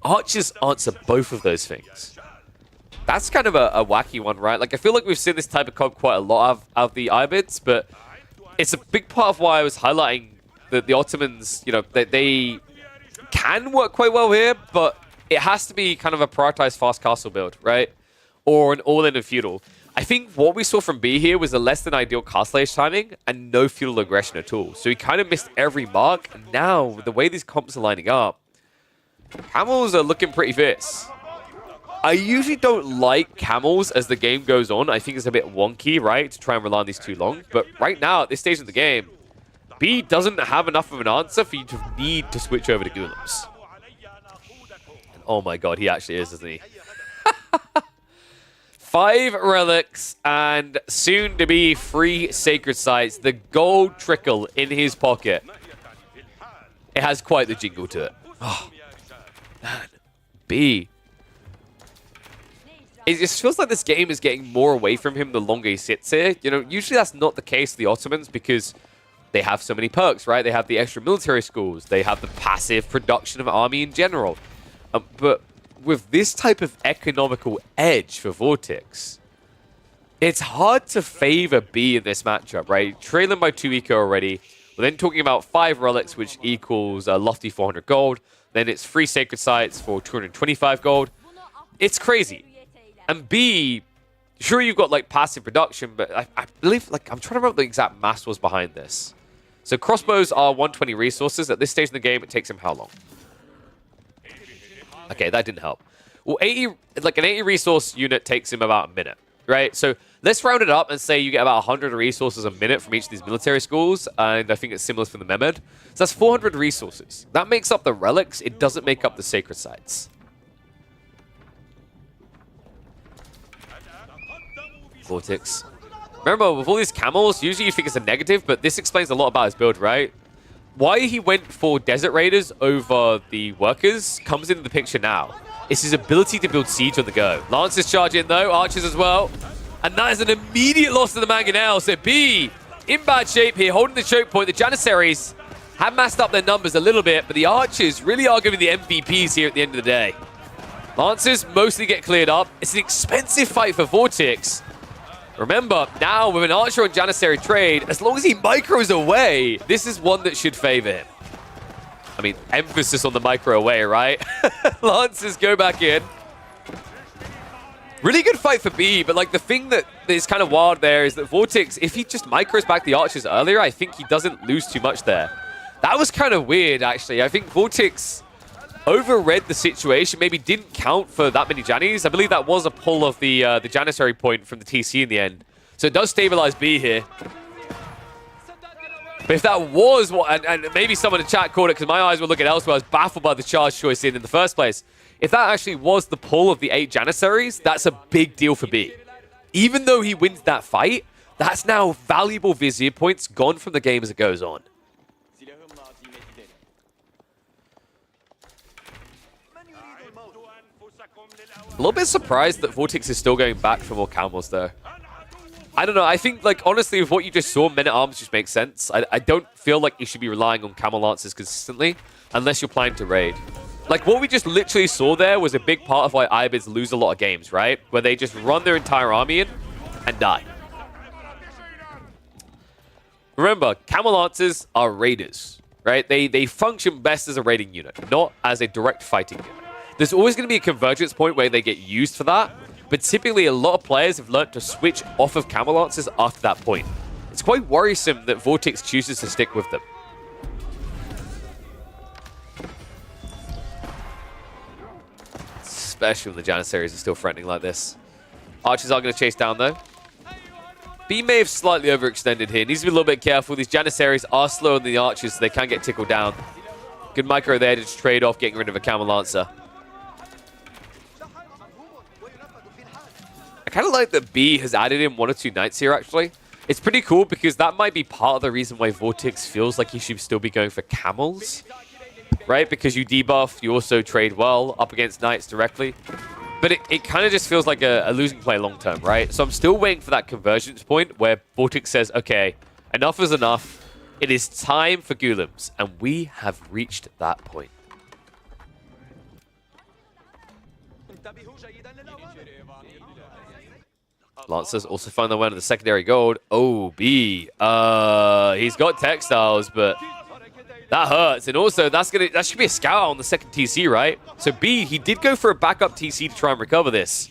archers answer both of those things. That's kind of a wacky one, right? Like, I feel like we've seen this type of comp quite a lot out of the Ibids, but it's a big part of why I was highlighting the Ottomans, you know, that they can work quite well here, but it has to be kind of a prioritized fast castle build, right? Or an all-in and feudal. I think what we saw from B here was a less than ideal castle age timing and no feudal aggression at all. So he kind of missed every mark, and now, with the way these comps are lining up, camels are looking pretty fierce. I usually don't like camels as the game goes on. I think it's a bit wonky, right, to try and rely on these too long. But right now, at this stage of the game, B doesn't have enough of an answer for you to need to switch over to Golems. And oh my god, he actually is, isn't he? 5 relics and soon to be 3 sacred sites. The gold trickle in his pocket. It has quite the jingle to it. Oh, man. B. It just feels like this game is getting more away from him the longer he sits here. You know, usually that's not the case for the Ottomans because they have so many perks, right? They have the extra military schools. They have the passive production of army in general. But with this type of economical edge for Vortex, it's hard to favor B in this matchup, right? Trailing by 2 eco already. We're then talking about 5 relics, which equals a lofty 400 gold. Then it's 3 sacred sites for 225 gold. It's crazy. And B, sure, you've got, like, passive production, but I believe, like, I'm trying to remember what the exact math was behind this. So crossbows are 120 resources. At this stage in the game, it takes him how long? Okay, that didn't help. Well, an 80 resource unit takes him about a minute, right? So let's round it up and say you get about 100 resources a minute from each of these military schools, and I think it's similar from the Mehmed. So that's 400 resources. That makes up the relics. It doesn't make up the sacred sites. Vortex. Remember, with all these camels, usually you think it's a negative, but this explains a lot about his build, right? Why he went for Desert Raiders over the Workers comes into the picture now. It's his ability to build siege on the go. Lancers charge in, though. Archers as well. And that is an immediate loss to the Mangonel. So B, in bad shape here, holding the choke point. The Janissaries have massed up their numbers a little bit, but the Archers really are going to be the MVPs here at the end of the day. Lancers mostly get cleared up. It's an expensive fight for Vortex. Remember, now with an Archer and Janissary trade, as long as he micros away, this is one that should favor him. I mean, emphasis on the micro away, right? Lancers go back in. Really good fight for B, but like the thing that is kind of wild there is that Vortex, if he just micros back the Archers earlier, I think he doesn't lose too much there. That was kind of weird, actually. I think Vortex overread the situation, maybe didn't count for that many Jannies. I believe that was a pull of the Janissary point from the TC in the end. So it does stabilize B here. But if that was what, and maybe someone in chat called it because my eyes were looking elsewhere, I was baffled by the charge choice in the first place. If that actually was the pull of the 8 Janissaries, that's a big deal for B. Even though he wins that fight, that's now valuable Vizier points gone from the game as it goes on. A little bit surprised that Vortex is still going back for more camels, though. I don't know. I think, like, honestly, with what you just saw, Men-at-Arms just makes sense. I don't feel like you should be relying on Camel Lancers consistently unless you're planning to raid. Like, what we just literally saw there was a big part of why Ibids lose a lot of games, right? Where they just run their entire army in and die. Remember, Camel Lancers are raiders, right? They function best as a raiding unit, not as a direct fighting unit. There's always going to be a convergence point where they get used for that, but typically a lot of players have learned to switch off of Camel Lancers after that point. It's quite worrisome that Vortex chooses to stick with them. Especially when the Janissaries are still threatening like this. Archers are going to chase down though. B may have slightly overextended here. Needs to be a little bit careful. These Janissaries are slower than the Archers, so they can get tickled down. Good micro there to just trade off getting rid of a Camel Lancer. I kind of like that B has added in 1 or 2 Knights here, actually. It's pretty cool because that might be part of the reason why Vortex feels like he should still be going for Camels. Right? Because you debuff, you also trade well up against Knights directly. But it kind of just feels like a losing play long term, right? So I'm still waiting for that convergence point where Vortex says, okay, enough is enough. It is time for Golems. And we have reached that point. Lancers also find their way into the secondary gold. Oh, B. He's got textiles, but that hurts. And also, that should be a scout on the second TC, right? So B, he did go for a backup TC to try and recover this.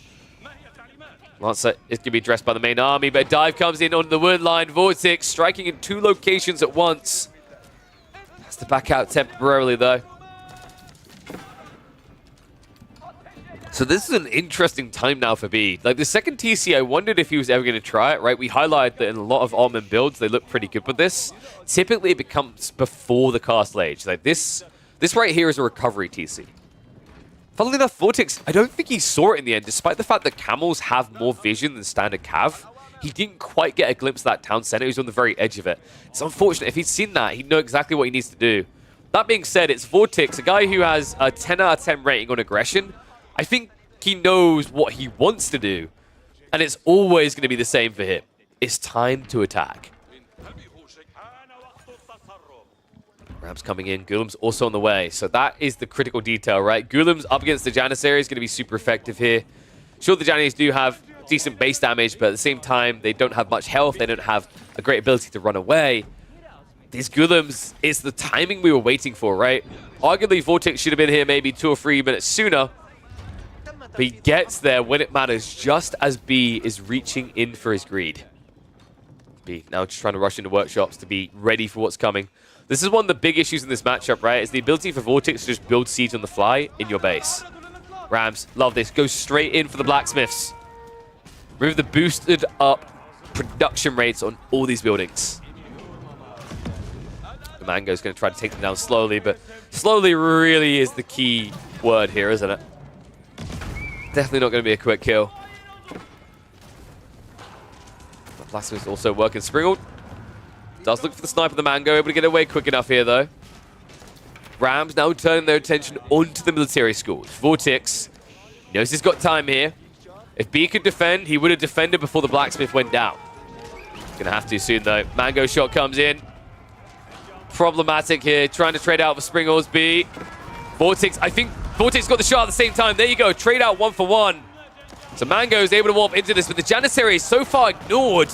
Lancer is going to be addressed by the main army, but dive comes in on the wood line. Vortex striking in 2 locations at once. Has to back out temporarily, though. So this is an interesting time now for B. Like, the second TC, I wondered if he was ever going to try it, right? We highlighted that in a lot of Almond builds, they look pretty good with this. Typically, it becomes before the Castle Age. Like, this right here is a recovery TC. Funnily enough, Vortex, I don't think he saw it in the end, despite the fact that Camels have more vision than standard Cav. He didn't quite get a glimpse of that town center. He was on the very edge of it. It's unfortunate. If he'd seen that, he'd know exactly what he needs to do. That being said, it's Vortex, a guy who has a 10 out of 10 rating on aggression. I think he knows what he wants to do, and it's always going to be the same for him. It's time to attack. Rams coming in. Gulem's also on the way, so that is the critical detail, right? Gulem's up against the Janissaries is going to be super effective here. Sure, the Janissaries do have decent base damage, but at the same time, they don't have much health. They don't have a great ability to run away. These Gulems, it's the timing we were waiting for, right? Arguably, Vortex should have been here maybe 2 or 3 minutes sooner. But he gets there when it matters, just as B is reaching in for his greed. B now just trying to rush into workshops to be ready for what's coming. This is one of the big issues in this matchup, right? Is the ability for Vortex to just build siege on the fly in your base. Rams, love this. Go straight in for the blacksmiths. Remove the boosted up production rates on all these buildings. The Mango's going to try to take them down slowly, but slowly really is the key word here, isn't it? Definitely not going to be a quick kill. Blacksmith's also working. Springald does look for the sniper of the Mango, able to get away quick enough here, though. Rams now turning their attention onto the military schools. Vortex knows he's got time here. If B could defend, he would have defended before the Blacksmith went down. Gonna have to soon, though. Mango shot comes in. Problematic here, trying to trade out for Springald's B. Vortex, I think Vortex got the shot at the same time. There you go, trade out 1 for 1. So Mango is able to warp into this, but the Janissary is so far ignored.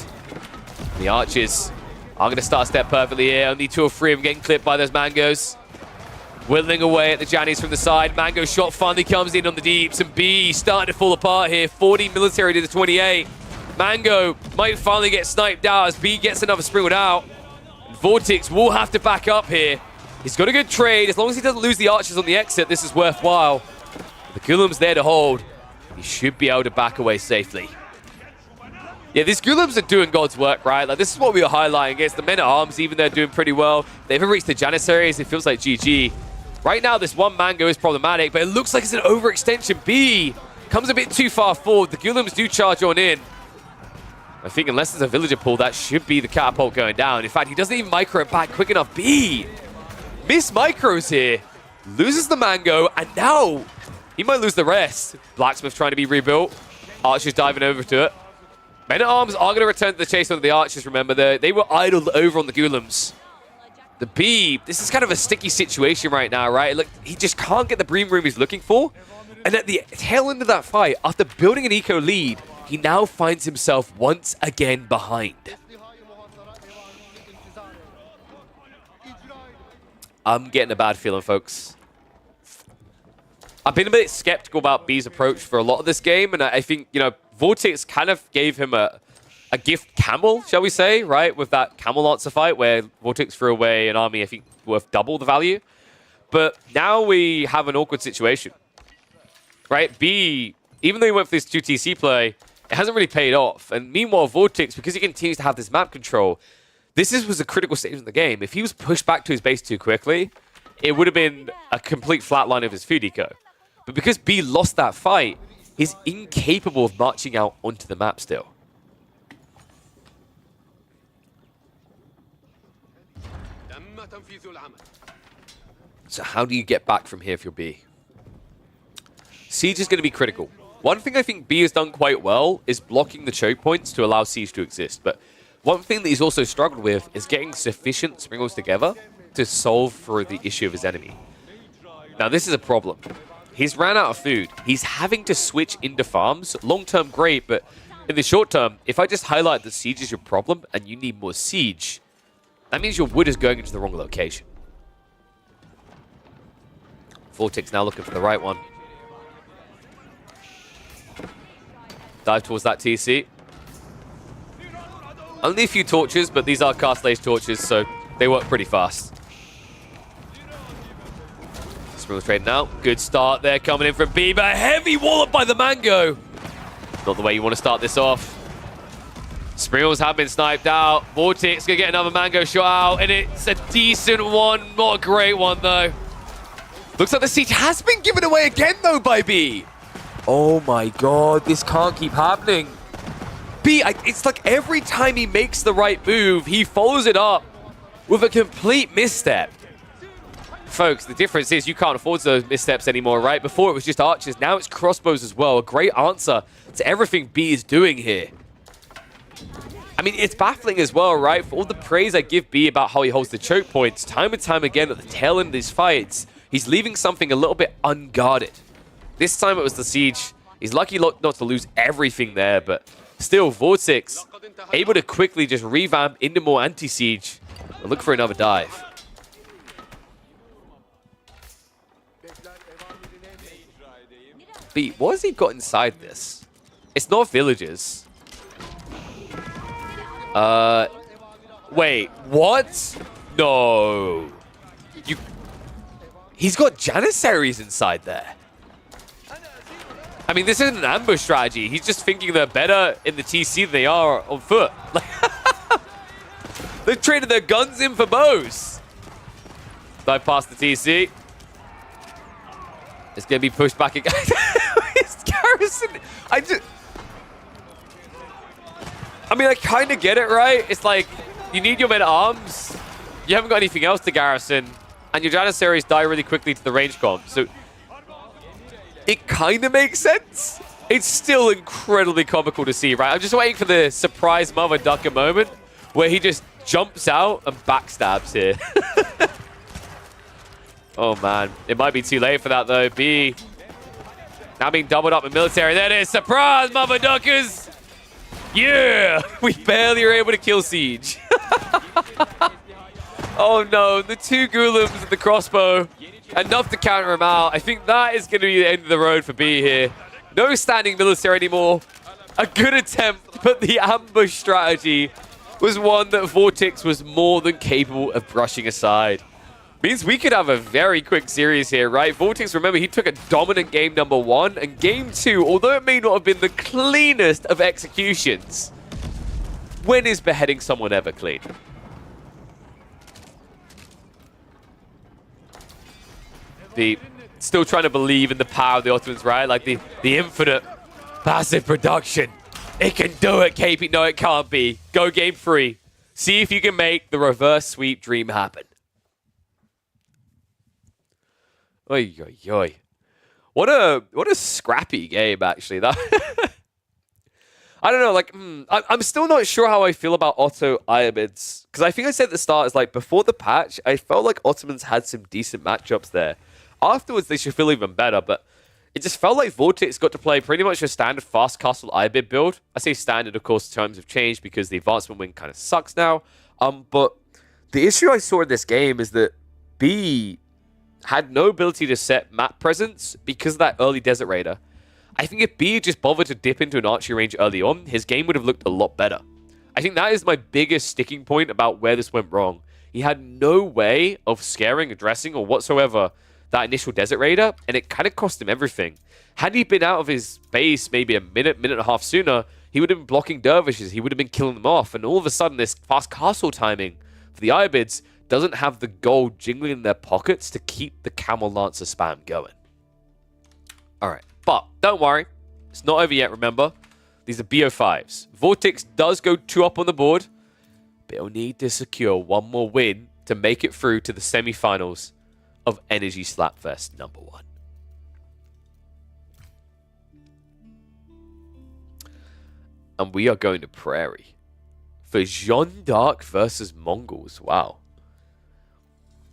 The Archers are going to start step perfectly here. Only 2 or 3 of them getting clipped by those Mangos. Whittling away at the Jannies from the side. Mango shot finally comes in on the deeps, and B starting to fall apart here. 40 military to the 28. Mango might finally get sniped out as B gets another Springald out. And Vortex will have to back up here. He's got a good trade. As long as he doesn't lose the Archers on the exit, this is worthwhile. The Gulem's there to hold. He should be able to back away safely. Yeah, these Gulems are doing God's work, right? Like, this is what we were highlighting against the men-at-arms. Even they're doing pretty well. They haven't reached the Janissaries. It feels like GG. Right now, this one Mango is problematic, but it looks like it's an overextension. B comes a bit too far forward. The Gulems do charge on in. I think unless there's a villager pull, that should be the catapult going down. In fact, he doesn't even micro it back quick enough. B miss micros here. Loses the Mango, and now he might lose the rest. Blacksmith trying to be rebuilt. Archers diving over to it. Men-at-arms are going to return to the chase on the Archers, remember. They were idled over on the Gulems. The B, this is kind of a sticky situation right now, right? Look, he just can't get the bream room he's looking for. And at the tail end of that fight, after building an eco lead, he now finds himself once again behind. I'm getting a bad feeling, folks. I've been a bit skeptical about B's approach for a lot of this game, and I think, you know, Vortex kind of gave him a gift camel, shall we say, right? With that camel Lancer fight where Vortex threw away an army, I think, worth double the value. But now we have an awkward situation, right? B, even though he went for this 2 TC play, it hasn't really paid off. And meanwhile, Vortex, because he continues to have this map control, was a critical stage in the game. If he was pushed back to his base too quickly, it would have been a complete flatline of his food eco. But because B lost that fight, he's incapable of marching out onto the map still. So how do you get back from here if you're B? Siege is going to be critical. One thing I think B has done quite well is blocking the choke points to allow Siege to exist. But one thing that he's also struggled with is getting sufficient Springles together to solve for the issue of his enemy. Now, this is a problem. He's ran out of food. He's having to switch into farms. Long-term, great, but in the short term, if I just highlight that Siege is your problem and you need more Siege, that means your wood is going into the wrong location. Vortex now looking for the right one. Dive towards that TC. Only a few torches, but these are Castle Age torches, so they work pretty fast. Springles trading out. Good start there coming in from B, but a heavy wallop by the Mango. Not the way you want to start this off. Springles have been sniped out. Vortex gonna get another Mango shot out, and it's a decent one. Not a great one, though. Looks like the Siege has been given away again, though, by B. Oh my god, this can't keep happening. B, it's like every time he makes the right move, he follows it up with a complete misstep. Folks, the difference is you can't afford those missteps anymore, right? Before it was just archers, now it's crossbows as well. A great answer to everything B is doing here. I mean, it's baffling as well, right? For all the praise I give B about how he holds the choke points, time and time again at the tail end of these fights, he's leaving something a little bit unguarded. This time it was the Siege. He's lucky not to lose everything there, but still, Vortex able to quickly just revamp into more anti-Siege and look for another dive. B, what has he got inside this? It's not villagers. Wait, what? No. He's got Janissaries inside there. I mean, this isn't an ambush strategy. He's just thinking they're better in the TC than they are on foot. They've traded their guns in for bows. Dive past the TC. It's going to be pushed back again. It's Garrison. I mean, I kind of get it, right? It's like, you need your men at arms. You haven't got anything else to garrison. And your Janissaries die really quickly to the range comp. So it kind of makes sense. It's still incredibly comical to see, right? I'm just waiting for the surprise Mother Ducker moment where he just jumps out and backstabs here. Oh, man. It might be too late for that, though. B now being doubled up in military. There it is. Surprise, Mother Duckers. Yeah. We barely were able to kill Siege. Oh, no. The 2 Ghoulims and the crossbow. Enough to counter him out. I think that is going to be the end of the road for B here. No standing military anymore. A good attempt, but the ambush strategy was one that Vortex was more than capable of brushing aside. Means we could have a very quick series here, right? Vortex, remember, he took a dominant game number 1, and game 2, although it may not have been the cleanest of executions, when is beheading someone ever clean? Still trying to believe in the power of the Ottomans, right? Like the infinite passive production. It can do it, KP. No, it can't be. Go game 3. See if you can make the reverse sweep dream happen. Oy, oy, oy. What a scrappy game, actually. That I don't know, like, I'm still not sure how I feel about Otto Iamids. Because I think I said at the start, is like, before the patch, I felt like Ottomans had some decent matchups there. Afterwards, they should feel even better, but it just felt like Vortex got to play pretty much a standard fast castle Ibid build. I say standard, of course, times have changed because the advancement wing kind of sucks now. But the issue I saw in this game is that B had no ability to set map presence because of that early Desert Raider. I think if B had just bothered to dip into an archery range early on, his game would have looked a lot better. I think that is my biggest sticking point about where this went wrong. He had no way of scaring, addressing, or whatsoever that initial Desert Raider, and it kind of cost him everything. Had he been out of his base maybe a minute and a half sooner, he would have been blocking dervishes, he would have been killing them off, and all of a sudden this fast castle timing for the Ibids doesn't have the gold jingling in their pockets to keep the Camel Lancer spam going. Alright, but don't worry, it's not over yet, remember? These are BO5s. Vortex does go 2 up on the board, but he'll need to secure one more win to make it through to the semi-finals of Energy Slapfest number 1. And we are going to Prairie for Jeanne d'Arc versus Mongols. Wow.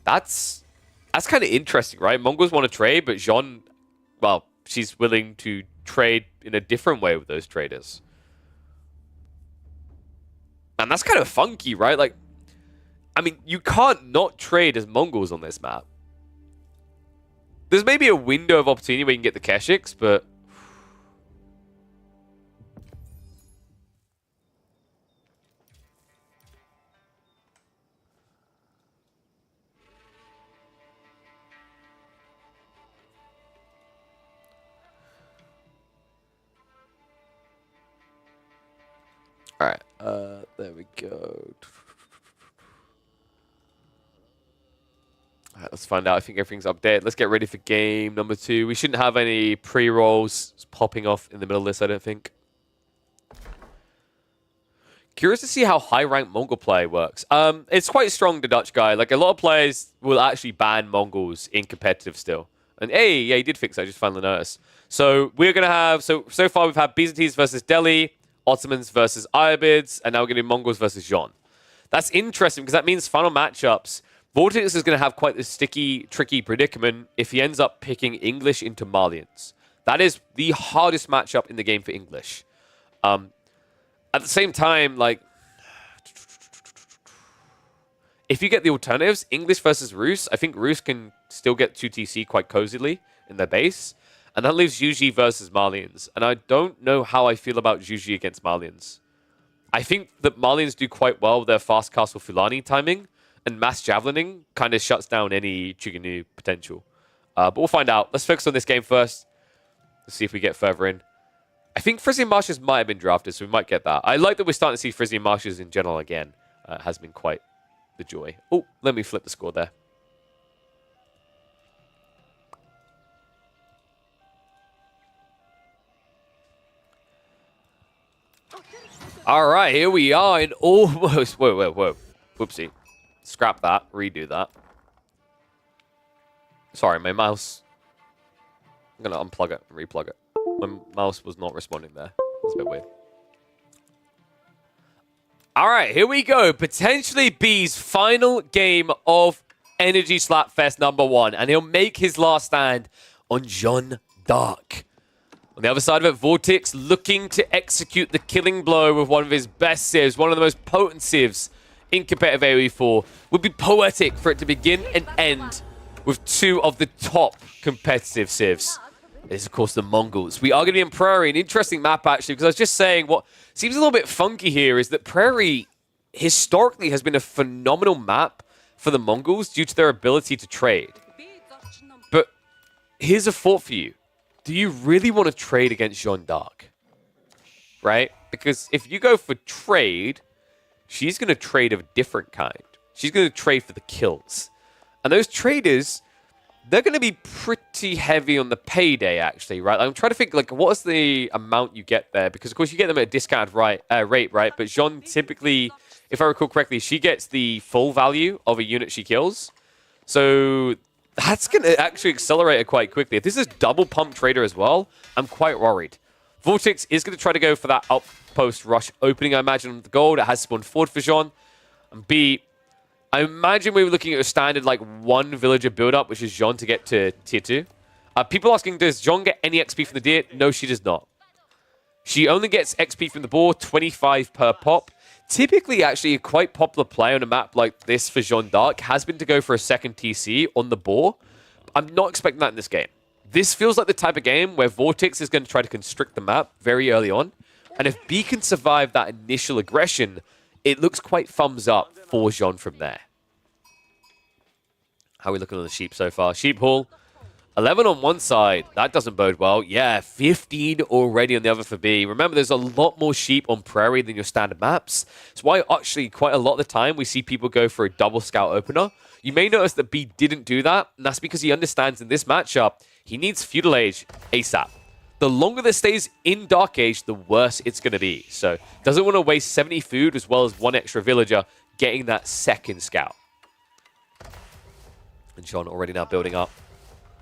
That's kind of interesting, right? Mongols want to trade, but Jeanne, well, she's willing to trade in a different way with those traders. And that's kind of funky, right? Like, I mean, you can't not trade as Mongols on this map. There's maybe a window of opportunity where you can get the Keshiks, but... Alright, there we go. Alright, let's find out. I think everything's updated. Let's get ready for game number 2. We shouldn't have any pre-rolls popping off in the middle of this, I don't think. Curious to see how high-ranked Mongol play works. It's quite strong, the Dutch guy. Like, a lot of players will actually ban Mongols in competitive still. And hey, yeah, he did fix it. I just finally noticed. So, we're going to have... So far, we've had Byzantines versus Delhi, Ottomans versus Ibids, and now we're going to do Mongols versus Jeanne. That's interesting, because that means final matchups... Vortex is going to have quite the sticky, tricky predicament if he ends up picking English into Malians. That is the hardest matchup in the game for English. At the same time, like... If you get the alternatives, English versus Rus, I think Rus can still get 2TC quite cozily in their base. And that leaves Juji versus Malians. And I don't know how I feel about Juji against Malians. I think that Malians do quite well with their fast castle Fulani timing. And mass javelining kind of shuts down any Chiganu potential. But we'll find out. Let's focus on this game first. Let's see if we get further in. I think Frisian Marshes might have been drafted, so we might get that. I like that we're starting to see Frisian Marshes in general again. It has been quite the joy. Oh, let me flip the score there. All right, here we are in almost... Whoa. Whoopsie. Scrap that. Redo that. Sorry, my mouse... I'm going to unplug it and replug it. My mouse was not responding there. It's a bit weird. All right, here we go. Potentially B's final game of Energy Slapfest number 1. And he'll make his last stand on Jeanne d'Arc. On the other side of it, Vortex looking to execute the killing blow with one of his best civs, one of the most potent civs in competitive AoE4. Would be poetic for it to begin and end with 2 of the top competitive civs. It is, of course, the Mongols. We are going to be in Prairie, an interesting map, actually, because I was just saying what seems a little bit funky here is that Prairie historically has been a phenomenal map for the Mongols due to their ability to trade. But here's a thought for you. Do you really want to trade against Jeanne d'Arc? Right? Because if you go for trade, she's going to trade of a different kind. She's going to trade for the kills. And those traders, they're going to be pretty heavy on the payday, actually, right? I'm trying to think, like, what is the amount you get there? Because, of course, you get them at a discounted rate, right? But Jeanne typically, if I recall correctly, she gets the full value of a unit she kills. So that's going to actually accelerate it quite quickly. If this is double pump trader as well, I'm quite worried. Vortex is going to try to go for that outpost rush opening, I imagine, on the gold. It has spawned forward for Jeanne. And B, I imagine we were looking at a standard, like, 1 villager build-up, which is Jeanne to get to tier 2. People asking, does Jeanne get any XP from the deer? No, she does not. She only gets XP from the boar, 25 per pop. Typically, actually, a quite popular play on a map like this for Jeanne d'Arc has been to go for a second TC on the boar. I'm not expecting that in this game. This feels like the type of game where Vortex is going to try to constrict the map very early on. And if B can survive that initial aggression, it looks quite thumbs up for Jeanne from there. How are we looking on the sheep so far? Sheep Hall, 11 on one side. That doesn't bode well. Yeah, 15 already on the other for B. Remember, there's a lot more sheep on Prairie than your standard maps. That's why actually quite a lot of the time we see people go for a double scout opener. You may notice that B didn't do that, and that's because he understands in this matchup, he needs Feudal Age ASAP. The longer this stays in Dark Age, the worse it's going to be. So, doesn't want to waste 70 food as well as one extra villager getting that second scout. And Jeanne already now building up.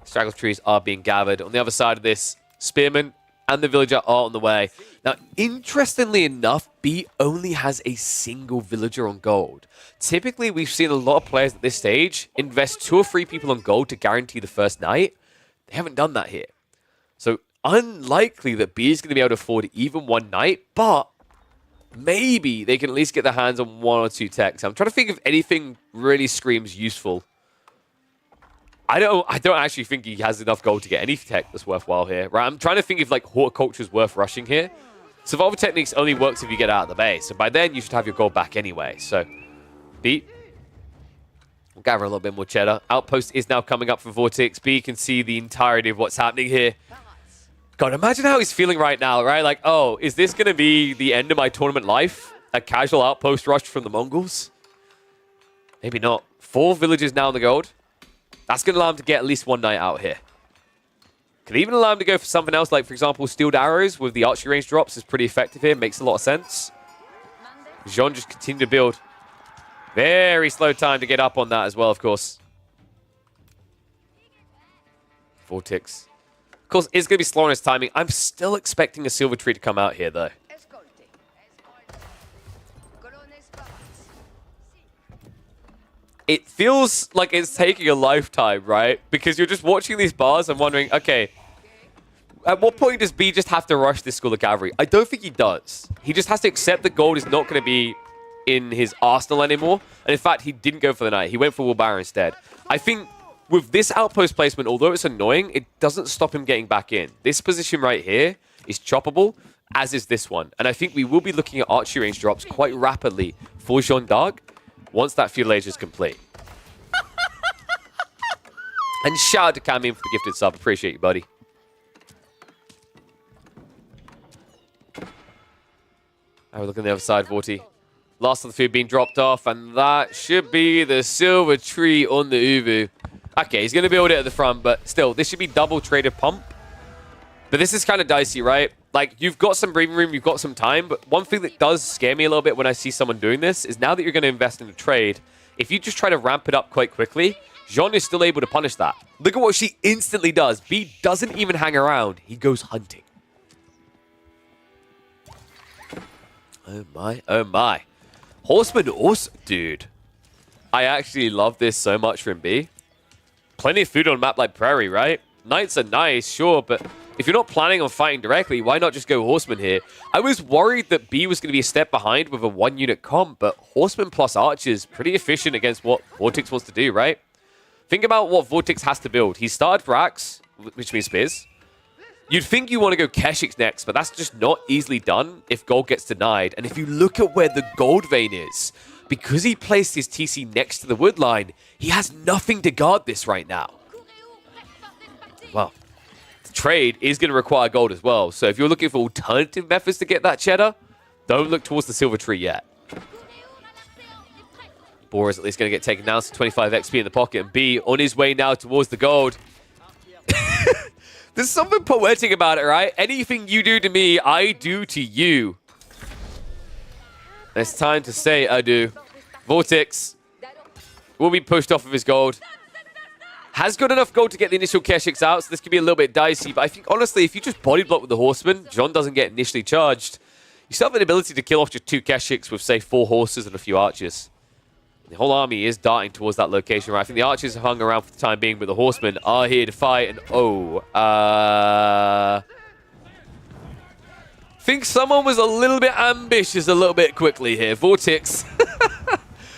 Straggle trees are being gathered. On the other side of this, Spearman and the villager are on the way. Now, interestingly enough, B only has a single villager on gold. Typically, we've seen a lot of players at this stage invest 2 or 3 people on gold to guarantee the first night. They haven't done that here. So, unlikely that B is going to be able to afford even one night, but maybe they can at least get their hands on 1 or 2 techs. I'm trying to think if anything really screams useful. I don't actually think he has enough gold to get any tech that's worthwhile here. Right? I'm trying to think if like horticulture is worth rushing here. Survival techniques only works if you get out of the base, and by then you should have your gold back anyway. So, B, we'll gather a little bit more cheddar. Outpost is now coming up for Vortex. B can see the entirety of what's happening here. God, imagine how he's feeling right now, right? Like, oh, is this going to be the end of my tournament life? A casual outpost rush from the Mongols? Maybe not. 4 villages now on the gold. That's going to allow him to get at least one night out here. Could even allow him to go for something else, like, for example, Steeled Arrows with the archery range drops is pretty effective here. Makes a lot of sense. Jeanne just continue to build. Very slow time to get up on that as well, of course. Vortex. Of course, it's going to be slow on his timing. I'm still expecting a Silver Tree to come out here, though. It feels like it's taking a lifetime, right? Because you're just watching these bars and wondering, okay, at what point does B just have to rush this School of Cavalry? I don't think he does. He just has to accept that gold is not going to be in his arsenal anymore. And in fact, he didn't go for the night. He went for Wilbara instead. I think with this outpost placement, although it's annoying, it doesn't stop him getting back in. This position right here is choppable, as is this one. And I think we will be looking at archery range drops quite rapidly for Jeanne d'Arc once that Feudal Age is complete. And shout out to Camille for the gifted sub. Appreciate you, buddy. Now we're looking at the other side, Vorty. Last of the food being dropped off, and that should be the Silver Tree on the Uvu. Okay, he's going to build it at the front, but still, this should be double traded pump. But this is kind of dicey, right? Like, you've got some breathing room, you've got some time, but one thing that does scare me a little bit when I see someone doing this is now that you're going to invest in a trade, if you just try to ramp it up quite quickly, Jeanne is still able to punish that. Look at what she instantly does. B doesn't even hang around. He goes hunting. Oh my, oh my. Horseman also, dude. I actually love this so much from B. Plenty of food on a map like Prairie, right? Knights are nice, sure, but if you're not planning on fighting directly, why not just go Horseman here? I was worried that B was going to be a step behind with a 1-unit comp, but Horseman plus Archers, pretty efficient against what Vortex wants to do, right? Think about what Vortex has to build. He started for Axe, which means Spears. You'd think you want to go Keshiks next, but that's just not easily done if gold gets denied. And if you look at where the gold vein is, because he placed his TC next to the wood line, he has nothing to guard this right now. Well, the trade is going to require gold as well. So if you're looking for alternative methods to get that cheddar, don't look towards the Silver Tree yet. Boar is at least going to get taken down, so 25 XP in the pocket. And B on his way now towards the gold. There's something poetic about it, right? Anything you do to me, I do to you. It's time to say adieu. Vortex will be pushed off of his gold. Has got enough gold to get the initial Keshiks out, so this could be a little bit dicey. But I think, honestly, if you just body block with the Horseman, Jeanne doesn't get initially charged. You still have an ability to kill off just 2 Keshiks with, say, 4 horses and a few archers. The whole army is darting towards that location, right? I think the archers have hung around for the time being, but the horsemen are here to fight. And Think someone was a little bit ambitious a little bit quickly here. Vortex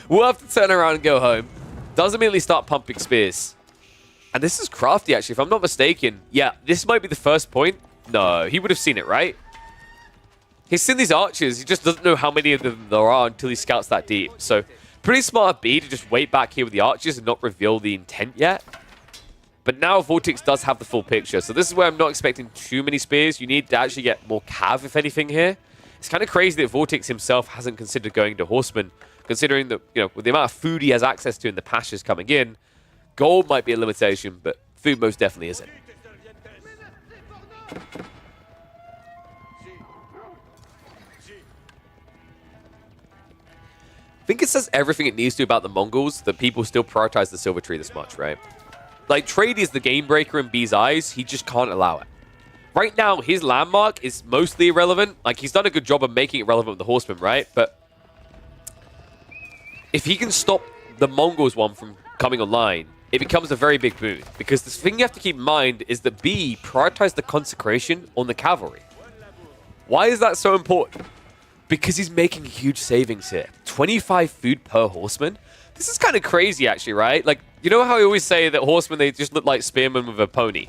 will have to turn around and go home. Does immediately start pumping spears. And this is crafty, actually, if I'm not mistaken. Yeah, this might be the first point. No, he would have seen it, right? He's seen these archers. He just doesn't know how many of them there are until he scouts that deep. So, pretty smart of B to just wait back here with the archers and not reveal the intent yet. But now Vortex does have the full picture. So this is where I'm not expecting too many spears. You need to actually get more cav, if anything, here. It's kind of crazy that Vortex himself hasn't considered going to Horseman, considering that, you know, with the amount of food he has access to and the pastures coming in, gold might be a limitation, but food most definitely isn't. I think it says everything it needs to about the Mongols that people still prioritize the Silver Tree this much, right? Like, trade is the game breaker in B's eyes. He just can't allow it. Right now, his landmark is mostly irrelevant. Like, he's done a good job of making it relevant with the Horsemen, right? But if he can stop the Mongols one from coming online, it becomes a very big boon. Because the thing you have to keep in mind is that B prioritized the consecration on the cavalry. Why is that so important? Because he's making huge savings here. 25 food per horseman. This is kind of crazy, actually, right? Like, you know how I always say that horsemen, they just look like spearmen with a pony?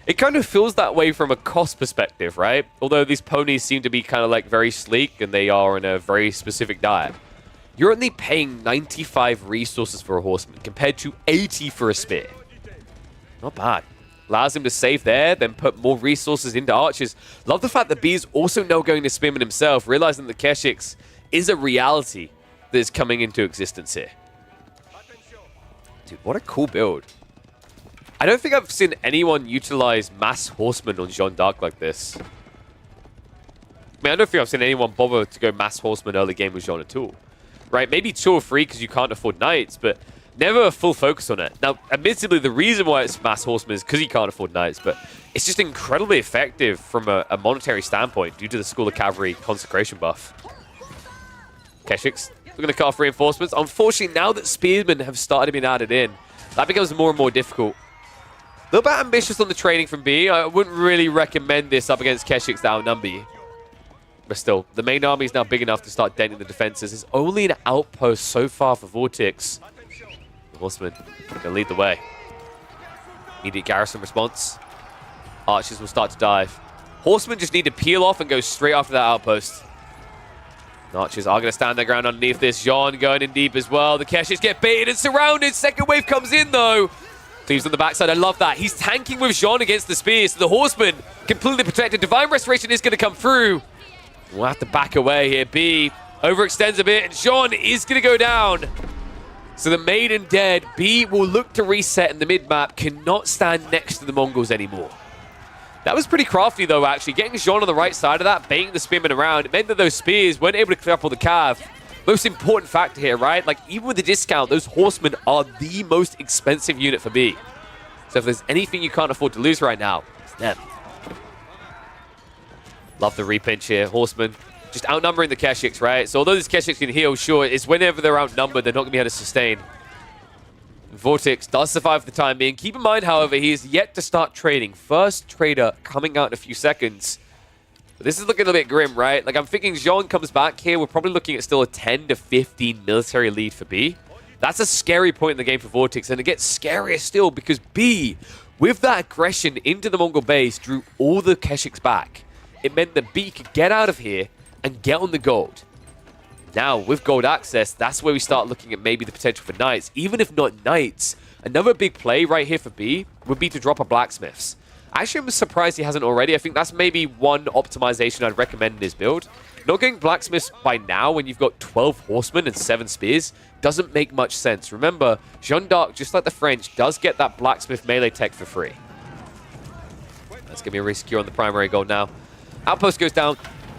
It kind of feels that way from a cost perspective, right? Although these ponies seem to be kind of like very sleek and they are in a very specific diet. You're only paying 95 resources for a horseman compared to 80 for a spear. Not bad. Allows him to save there, then put more resources into archers. Love the fact that B is also now going to spearman himself, realizing that Keshiks is a reality that is coming into existence here. Dude, what a cool build. I don't think I've seen anyone utilize mass horsemen on Jeanne d'Arc like this. I mean, I don't think I've seen anyone bother to go mass horseman early game with Jeanne at all. Right? Maybe 2 or 3 because you can't afford knights, but never a full focus on it. Now, admittedly, the reason why it's mass horsemen is because you can't afford knights, but it's just incredibly effective from a monetary standpoint due to the School of Cavalry consecration buff. Keshiks looking to cut off reinforcements. Unfortunately, now that spearmen have started being added in, that becomes more and more difficult. A little bit ambitious on the training from B. I wouldn't really recommend this up against Keshiks that outnumber you. But still, the main army is now big enough to start denting the defenses. It's only an outpost so far for Vortex. The Horsemen going to lead the way. Immediate garrison response. Archers will start to dive. Horsemen just need to peel off and go straight after that outpost. The Archers are going to stand their ground underneath this. Jean going in deep as well. The Keshiks get baited and surrounded. Second wave comes in, though. Cleaves on the backside. I love that. He's tanking with Jean against the spears. So the Horsemen completely protected. Divine Restoration is going to come through. We'll have to back away here. B overextends a bit, and Jean is going to go down. So the Maiden dead. B will look to reset in the mid-map. Cannot stand next to the Mongols anymore. That was pretty crafty, though, actually. Getting Jean on the right side of that, baiting the spearmen around, it meant that those spears weren't able to clear up all the cav. Most important factor here, right? Like, even with the discount, those horsemen are the most expensive unit for B. So if there's anything you can't afford to lose right now, it's them. Love the repinch here. Horsemen just outnumbering the Keshiks, right? So although these Keshiks can heal, sure, it's whenever they're outnumbered, they're not going to be able to sustain. Vortex does survive for the time being. Keep in mind, however, he is yet to start trading. First trader coming out in a few seconds. But this is looking a bit grim, right? Like, I'm thinking Jean comes back here. We're probably looking at still a 10 to 15 military lead for B. That's a scary point in the game for Vortex. And it gets scarier still because B, with that aggression into the Mongol base, drew all the Keshiks back. It meant that B could get out of here and get on the gold. Now, with gold access, that's where we start looking at maybe the potential for knights. Even if not knights, another big play right here for B would be to drop a blacksmiths. Actually, I'm surprised he hasn't already. I think that's maybe one optimization I'd recommend in his build. Not getting blacksmiths by now when you've got 12 horsemen and 7 spears doesn't make much sense. Remember, Jeanne d'Arc, just like the French, does get that blacksmith melee tech for free. That's going to be a resecure on the primary gold now. Outpost goes down.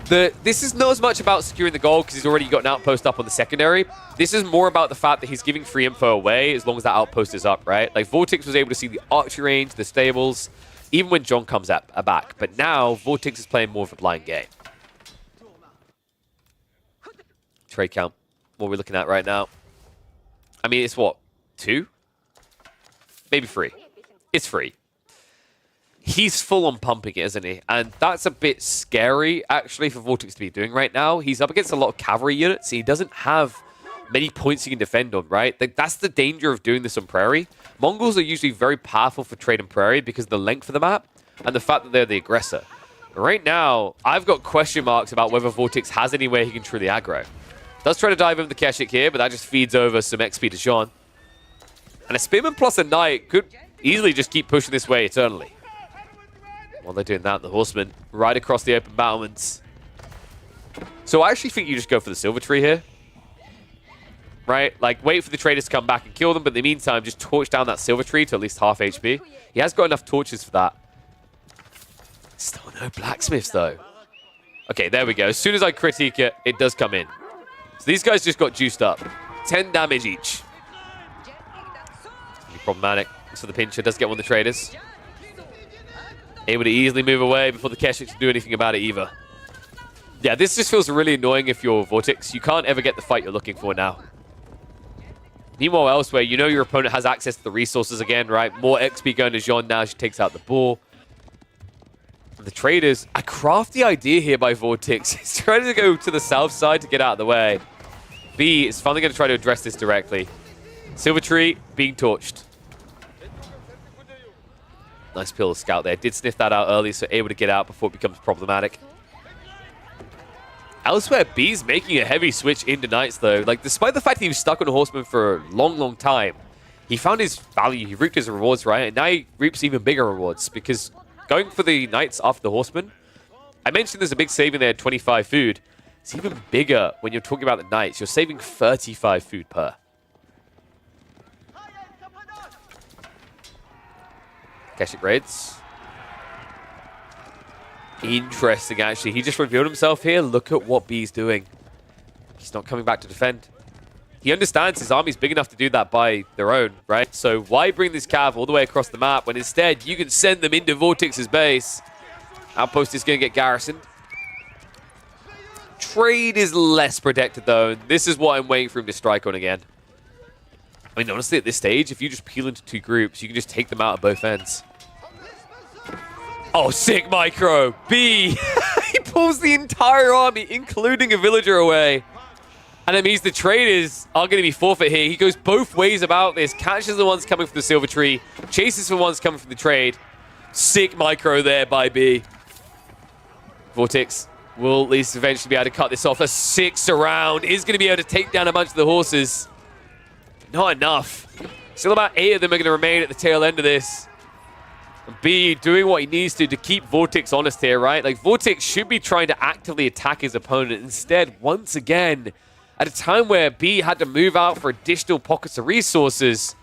This is not as much about securing the gold because he's already got an outpost up on the secondary. This is more about the fact that he's giving free info away as long as that outpost is up, right? Like, Vortex was able to see the archery range, the stables, even when John comes back. But now, Vortex is playing more of a blind game. Trade count. What are we looking at right now? I mean, it's what? 2? Maybe 3. It's 3. he's full on pumping it, isn't he? And that's a bit scary, actually, for Vortex to be doing right now. He's up against a lot of cavalry units. He doesn't have many points he can defend on, right? Like, that's the danger of doing this on Prairie. Mongols are usually very powerful for trade on Prairie because of the length of the map and the fact that they're the aggressor. But right now, I've got question marks about whether Vortex has any way he can truly aggro. Does try to dive in the Keshik here, but that just feeds over some XP to Jean. And a Spearman plus a Knight could easily just keep pushing this way eternally. While they're doing that, the Horsemen right across the open battlements. So I actually think you just go for the Silver Tree here. Right? Like, wait for the traders to come back and kill them, but in the meantime, just torch down that Silver Tree to at least half HP. He has got enough torches for that. Still no blacksmiths, though. Okay, there we go. As soon as I critique it, it does come in. So these guys just got juiced up. 10 damage each. Problematic. So the Pincher does get one of the traders. Able to easily move away before the Keshik can do anything about it either. Yeah, this just feels really annoying if you're Vortex. You can't ever get the fight you're looking for now. Meanwhile, elsewhere, you know your opponent has access to the resources again, right? More XP going to Jean now. She takes out the ball. And the traders, a crafty idea here by Vortex. He's trying to go to the south side to get out of the way. B is finally going to try to address this directly. Silver Tree being torched. Nice pill scout there. Did sniff that out early, so able to get out before it becomes problematic. Elsewhere, B's making a heavy switch into Knights, though. Like, despite the fact that he was stuck on a Horseman for a long, long time, he found his value. He reaped his rewards, right? And now he reaps even bigger rewards, because going for the Knights after the Horseman, I mentioned there's a big saving there, 25 food. It's even bigger when you're talking about the Knights. You're saving 35 food per. Keshik raids. Interesting, actually. He just revealed himself here. Look at what B's doing. He's not coming back to defend. He understands his army's big enough to do that by their own, right? So why bring this cav all the way across the map when instead you can send them into Vortex's base? Outpost is going to get garrisoned. Trade is less protected, though. This is what I'm waiting for him to strike on again. I mean, honestly, at this stage, if you just peel into two groups, you can just take them out at both ends. Oh, sick micro. B. He pulls the entire army, including a villager, away. And it means the traders are going to be forfeit here. He goes both ways about this. Catches the ones coming from the Silver Tree. Chases the ones coming from the trade. Sick micro there by B. Vortex will at least eventually be able to cut this off. A 6 around is going to be able to take down a bunch of the horses. Not enough. Still about 8 of them are going to remain at the tail end of this. And B doing what he needs to keep Vortex honest here, right? Like, Vortex should be trying to actively attack his opponent. Instead, once again, at a time where B had to move out for additional pockets of resources,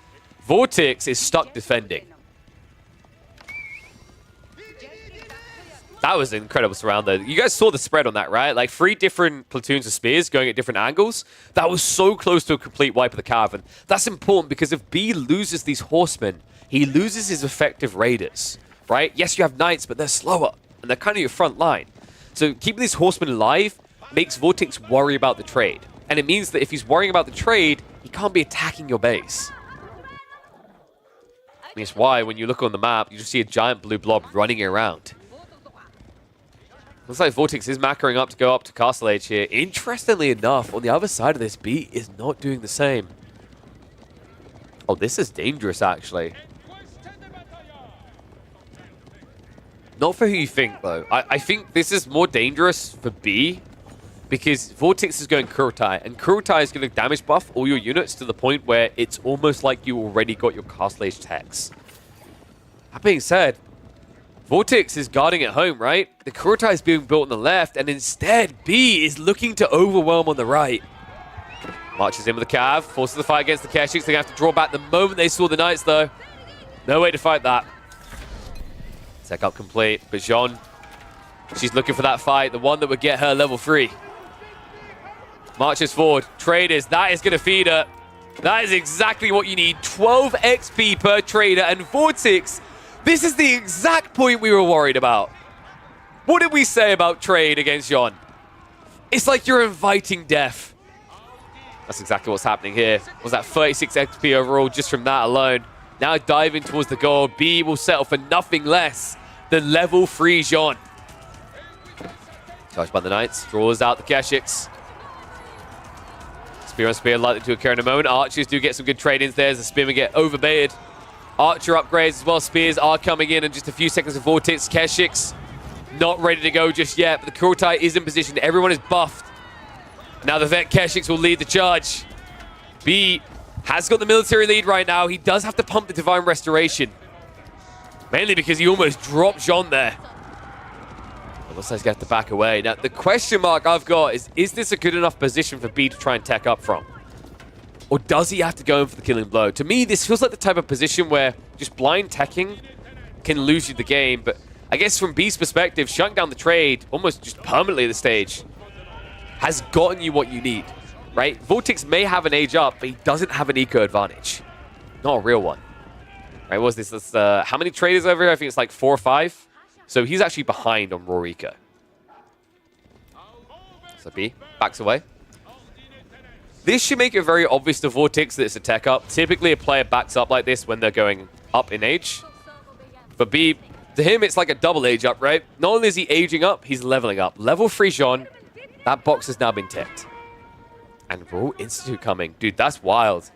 Vortex is stuck defending. That was an incredible surround, though. You guys saw the spread on that, right? Like, 3 different platoons of spears going at different angles. That was so close to a complete wipe of the caravan. That's important because if B loses these horsemen, he loses his effective raiders, right? Yes, you have knights, but they're slower, and they're kind of your front line. So keeping these horsemen alive makes Vortex worry about the trade. And it means that if he's worrying about the trade, he can't be attacking your base. That's why, when you look on the map, you just see a giant blue blob running around. Looks like Vortex is macroing up to go up to Castle Age here. Interestingly enough, on the other side of this, B is not doing the same. Oh, this is dangerous, actually. Not for who you think, though. I think this is more dangerous for B because Vortex is going Kurotai, and Kurotai is going to damage buff all your units to the point where it's almost like you already got your Castle Age techs. That being said, Vortex is guarding at home, right? The Kurotai is being built on the left, and instead, B is looking to overwhelm on the right. Marches in with the Cav, forces the fight against the Keshiks. They're going to have to draw back the moment they saw the Knights, though. No way to fight that. Tech up complete, but Jean, she's looking for that fight, the one that would get her level 3. Marches forward. Traders, that is going to feed her. That is exactly what you need. 12 XP per trader, and Vortex, this is the exact point we were worried about. What did we say about trade against Jean? It's like you're inviting death. That's exactly what's happening here. Was that 36 XP overall just from that alone? Now diving towards the goal. B will settle for nothing less the level 3 Jean. Charged by the Knights. Draws out the Keshiks. Spear on Spear likely to occur in a moment. Archers do get some good trade-ins there as the Spearmen get overbaited. Archer upgrades as well. Spears are coming in just a few seconds of Vortex. Keshiks not ready to go just yet, but the Kurtai is in position. Everyone is buffed. Now the Vet Keshiks will lead the charge. B has got the military lead right now. He does have to pump the Divine Restoration. Mainly because he almost dropped Jean there. It looks like he's going to have to back away. Now, the question mark I've got is this a good enough position for B to try and tech up from? Or does he have to go in for the killing blow? To me, this feels like the type of position where just blind teching can lose you the game. But I guess from B's perspective, shutting down the trade almost just permanently at the stage has gotten you what you need, right? Vortex may have an age up, but he doesn't have an eco advantage. Not a real one. Right, what was this? That's, how many traders over here? I think it's like 4 or 5. So he's actually behind on raw eco. So B backs away. This should make it very obvious to Vortex that it's a tech up. Typically, a player backs up like this when they're going up in age. But B, to him, it's like a double age up, right? Not only is he aging up, he's leveling up. Level 3 Jean, that box has now been ticked. And Raw Institute coming. Dude, that's wild.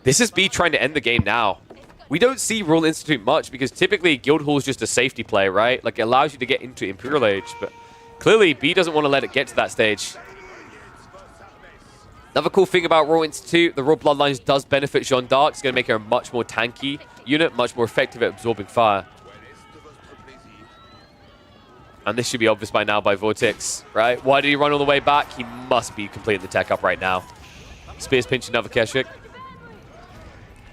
This is B trying to end the game now. We don't see Royal Institute much because typically Guildhall is just a safety play, right? Like, it allows you to get into Imperial Age, but clearly B doesn't want to let it get to that stage. Another cool thing about Royal Institute, the Royal Bloodlines does benefit Jeanne d'Arc. It's going to make her a much more tanky unit, much more effective at absorbing fire. And this should be obvious by now by Vortex, right? Why did he run all the way back? He must be completing the tech up right now. Spears pinch another Keshik.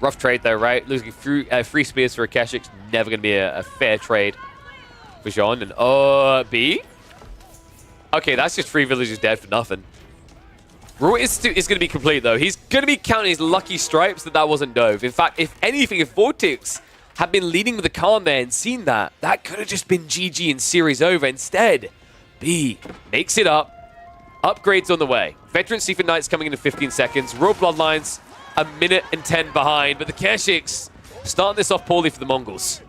Rough trade though, right? Losing 3 spears for a Keshik's never going to be a fair trade for Jean. And B? Okay, that's just 3 villagers dead for nothing. Royal Institute is going to be complete though. He's going to be counting his lucky stripes that wasn't Dove. In fact, if anything, if Vortex had been leading with the Khan there and seen that, that could have just been GG and series over. Instead, B makes it up. Upgrades on the way. Veteran Seafood Knights coming in 15 seconds. Royal Bloodlines a minute and 10 behind, but the Keshiks starting this off poorly for the Mongols.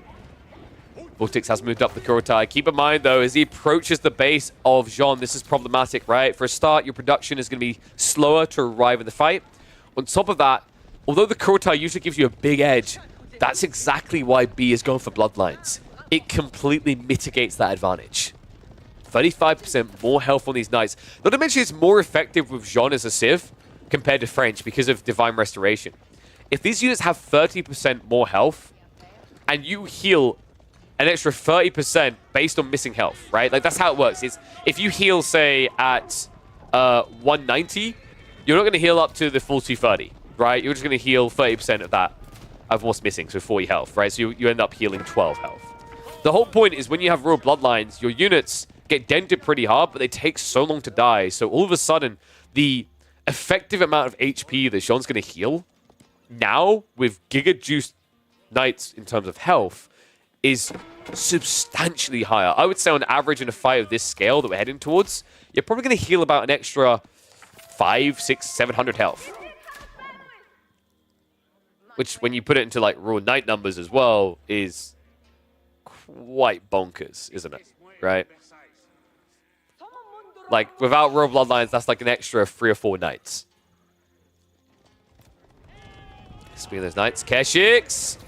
Vortex has moved up the Kurtai. Keep in mind, though, as he approaches the base of Jean, this is problematic, right? For a start, your production is going to be slower to arrive in the fight. On top of that, although the Kurtai usually gives you a big edge, that's exactly why B is going for Bloodlines. It completely mitigates that advantage. 35% more health on these Knights. Not to mention it's more effective with Jean as a Civ compared to French because of Divine Restoration. If these units have 30% more health and you heal an extra 30% based on missing health, right? Like, that's how it works. It's, if you heal, say, at 190, you're not going to heal up to the full 230, right? You're just going to heal 30% of that, of what's missing, so 40 health, right? So you end up healing 12 health. The whole point is when you have Royal Bloodlines, your units get dented pretty hard, but they take so long to die. So all of a sudden, the effective amount of HP that Jean's going to heal now with Giga Juiced Knights in terms of health is substantially higher. I would say on average in a fight of this scale that we're heading towards, you're probably going to heal about an extra 500, 600, 700 health. Which, when you put it into like Raw Knight numbers as well, is quite bonkers, isn't it? Right? Like, without Royal Bloodlines, that's like an extra 3 or 4 Knights. Speaking of those Knights, Keshiks!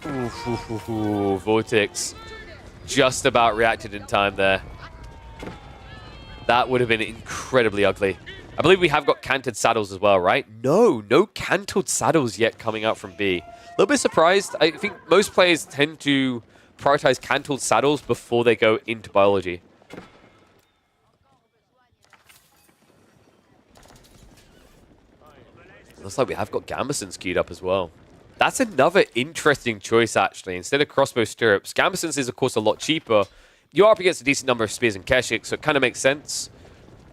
Ooh, Vortex just about reacted in time there. That would have been incredibly ugly. I believe we have got canted saddles as well, right? No canted saddles yet coming out from B. A little bit surprised. I think most players tend to prioritize canted saddles before they go into biology. Looks like we have got Gambesons queued up as well. That's another interesting choice, actually. Instead of crossbow stirrups, Gambesons is, of course, a lot cheaper. You are up against a decent number of spears and Keshik, so it kind of makes sense.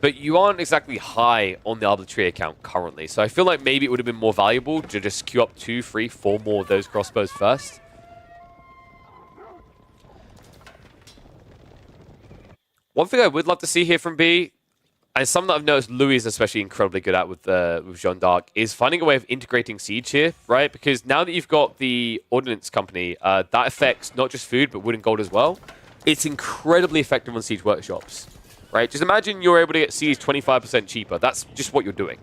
But you aren't exactly high on the arbitrary account currently. So I feel like maybe it would have been more valuable to just queue up 2, 3, 4 more of those crossbows first. One thing I would love to see here from B, and something that I've noticed Louis is especially incredibly good at with Jeanne d'Arc, is finding a way of integrating siege here, right? Because now that you've got the Ordnance Company, that affects not just food, but wood and gold as well. it's incredibly effective on Siege Workshops, right? Just imagine you're able to get Siege 25% cheaper. That's just what you're doing.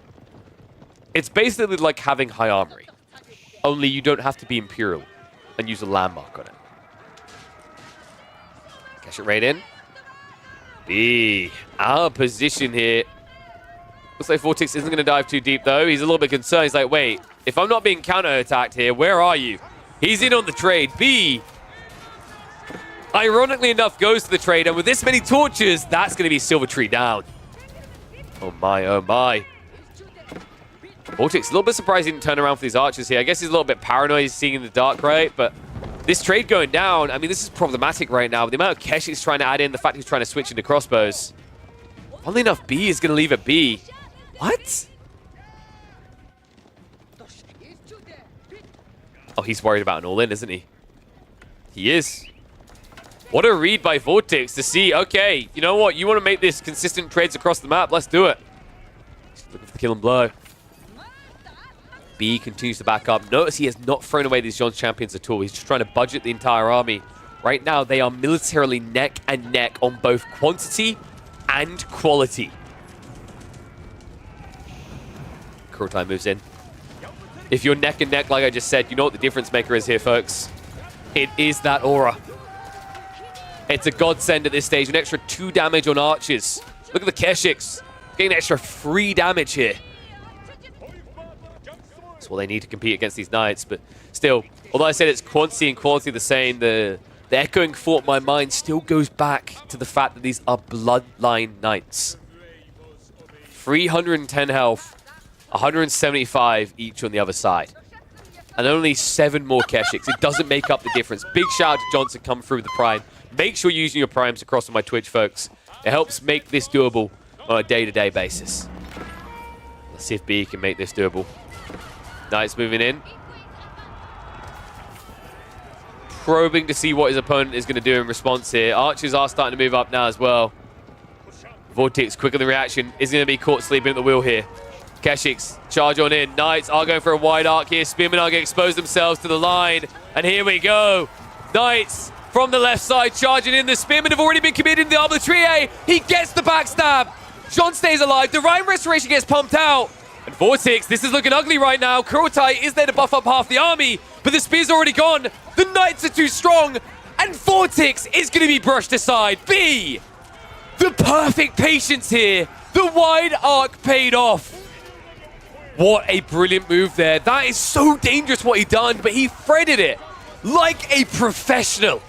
It's basically like having High Armory, only you don't have to be Imperial and use a landmark on it. Cash it right in. B, out of position here. Looks like Vortex isn't going to dive too deep, though. He's a little bit concerned. He's like, wait, if I'm not being counter-attacked here, where are you? He's in on the trade. B, ironically enough, goes to the trade, and with this many torches, that's going to be Silver Tree down. Oh my, oh my. Vortex, a little bit surprised he didn't turn around for these archers here. I guess he's a little bit paranoid, he's seeing in the dark, right? But this trade going down, I mean, this is problematic right now. The amount of Kesh he's trying to add in, the fact he's trying to switch into crossbows. Funnily enough, B is going to leave at B. What? Oh, he's worried about an all-in, isn't he? He is. What a read by Vortex to see, okay, you know what? You want to make this consistent trades across the map? Let's do it. He's looking for the kill and blow. B continues to back up. Notice he has not thrown away these Jean's champions at all. He's just trying to budget the entire army. Right now, they are militarily neck and neck on both quantity and quality. Kurotai moves in. If you're neck and neck, like I just said, you know what the difference maker is here, folks. It is that aura. It's a godsend at this stage. An extra 2 damage on archers. Look at the Keshiks. Getting an extra 3 damage here. That's what they need to compete against these knights. But still, although I said it's quantity and quality the same, the echoing thought in my mind still goes back to the fact that these are bloodline knights. 310 health. 175 each on the other side. And only 7 more Keshiks. It doesn't make up the difference. Big shout out to Johnson coming through with the Prime. Make sure you're using your Primes across on my Twitch, folks. It helps make this doable on a day-to-day basis. Let's see if B can make this doable. Knights moving in. Probing to see what his opponent is going to do in response here. Archers are starting to move up now as well. Vortex, quicker than reaction, is going to be caught sleeping at the wheel here. Keshiks charge on in. Knights are going for a wide arc here. Spearmen are going to expose themselves to the line. And here we go. Knights from the left side charging in. The Spearmen have already been committed in the Arbitrie. He gets the backstab. Jean stays alive. Divine Restoration gets pumped out. And Vortex, this is looking ugly right now. Kurotai is there to buff up half the army. But the spear's already gone. The Knights are too strong. And Vortex is going to be brushed aside. B, the perfect patience here. The wide arc paid off. What a brilliant move there. That is so dangerous what he done, but he threaded it like a professional.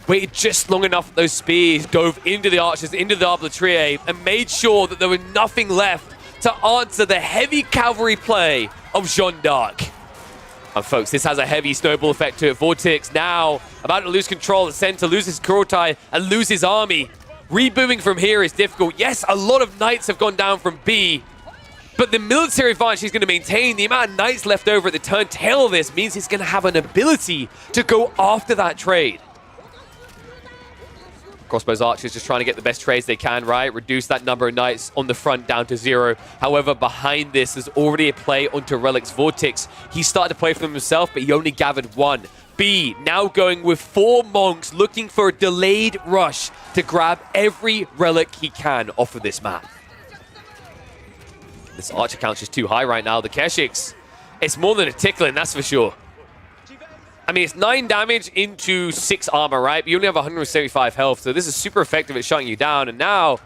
Waited just long enough that those spears dove into the archers, into the Arbitrie, and made sure that there was nothing left to answer the heavy cavalry play of Jeanne d'Arc. And folks, this has a heavy snowball effect to it. Vortex now about to lose control at center, loses Kurotai, and lose his army. Rebooting from here is difficult. Yes, a lot of knights have gone down from B, but the military advantage he's going to maintain, the amount of knights left over at the turn tail of this means he's going to have an ability to go after that trade. Crossbows archers just trying to get the best trades they can, right? Reduce that number of knights on the front down to 0. However, behind this, there's already a play onto Relic's Vortex. He started to play for them himself, but he only gathered 1. B now going with 4 monks, looking for a delayed rush to grab every relic he can off of this map. This archer count's just too high right now. The Keshiks, it's more than a tickling, that's for sure. I mean, it's 9 damage into 6 armor, right? But you only have 175 health, so this is super effective at shutting you down. And now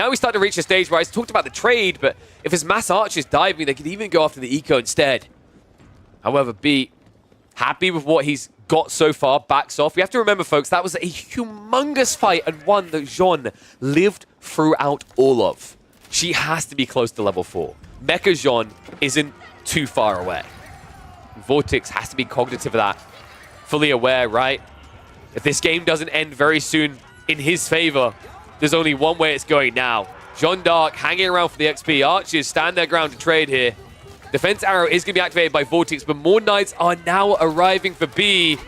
we start to reach a stage where I talked about the trade, but if his mass archers diving, they could even go after the eco instead. However, B, happy with what he's got so far, backs off. We have to remember, folks, that was a humongous fight and one that Jeanne lived throughout all of. She has to be close to level 4. Mecha Jeanne isn't too far away. Vortex has to be cognitive of that. Fully aware, right? If this game doesn't end very soon in his favor, there's only one way it's going now. Jeanne d'Arc hanging around for the XP. Archers stand their ground to trade here. Defense arrow is going to be activated by Vortex, but more knights are now arriving for B.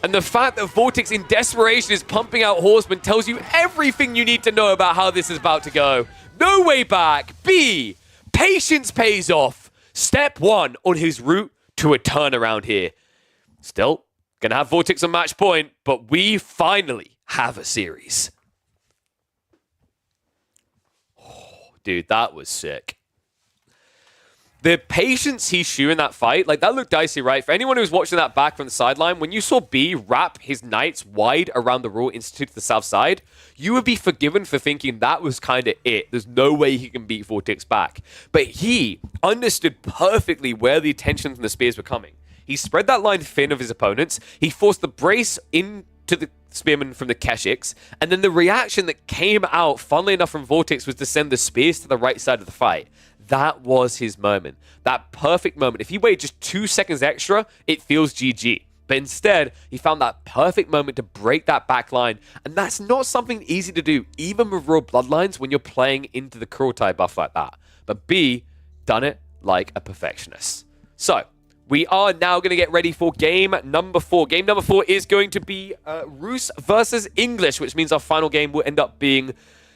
And the fact that Vortex in desperation is pumping out horsemen tells you everything you need to know about how this is about to go. No way back. B, patience pays off. Step 1 on his route to a turnaround here. Still, gonna have Vortex on match point, but we finally have a series. Oh, dude, that was sick. The patience he showed in that fight, like, that looked dicey, right? For anyone who's watching that back from the sideline, when you saw B wrap his knights wide around the Royal Institute to the south side, you would be forgiven for thinking that was kind of it. There's no way he can beat Vortex back. But he understood perfectly where the attention from the spears were coming. He spread that line thin of his opponents. He forced the brace into the spearmen from the Keshiks, and then the reaction that came out, funnily enough, from Vortex was to send the spears to the right side of the fight. That was his moment. That perfect moment. If he waited just 2 seconds extra, it feels GG. But instead, he found that perfect moment to break that back line. And that's not something easy to do, even with Royal Bloodlines, when you're playing into the Kurultai buff like that. But B done it like a perfectionist. So, we are now going to get ready for game number 4. Game number 4 is going to be Rus versus English, which means our final game will end up being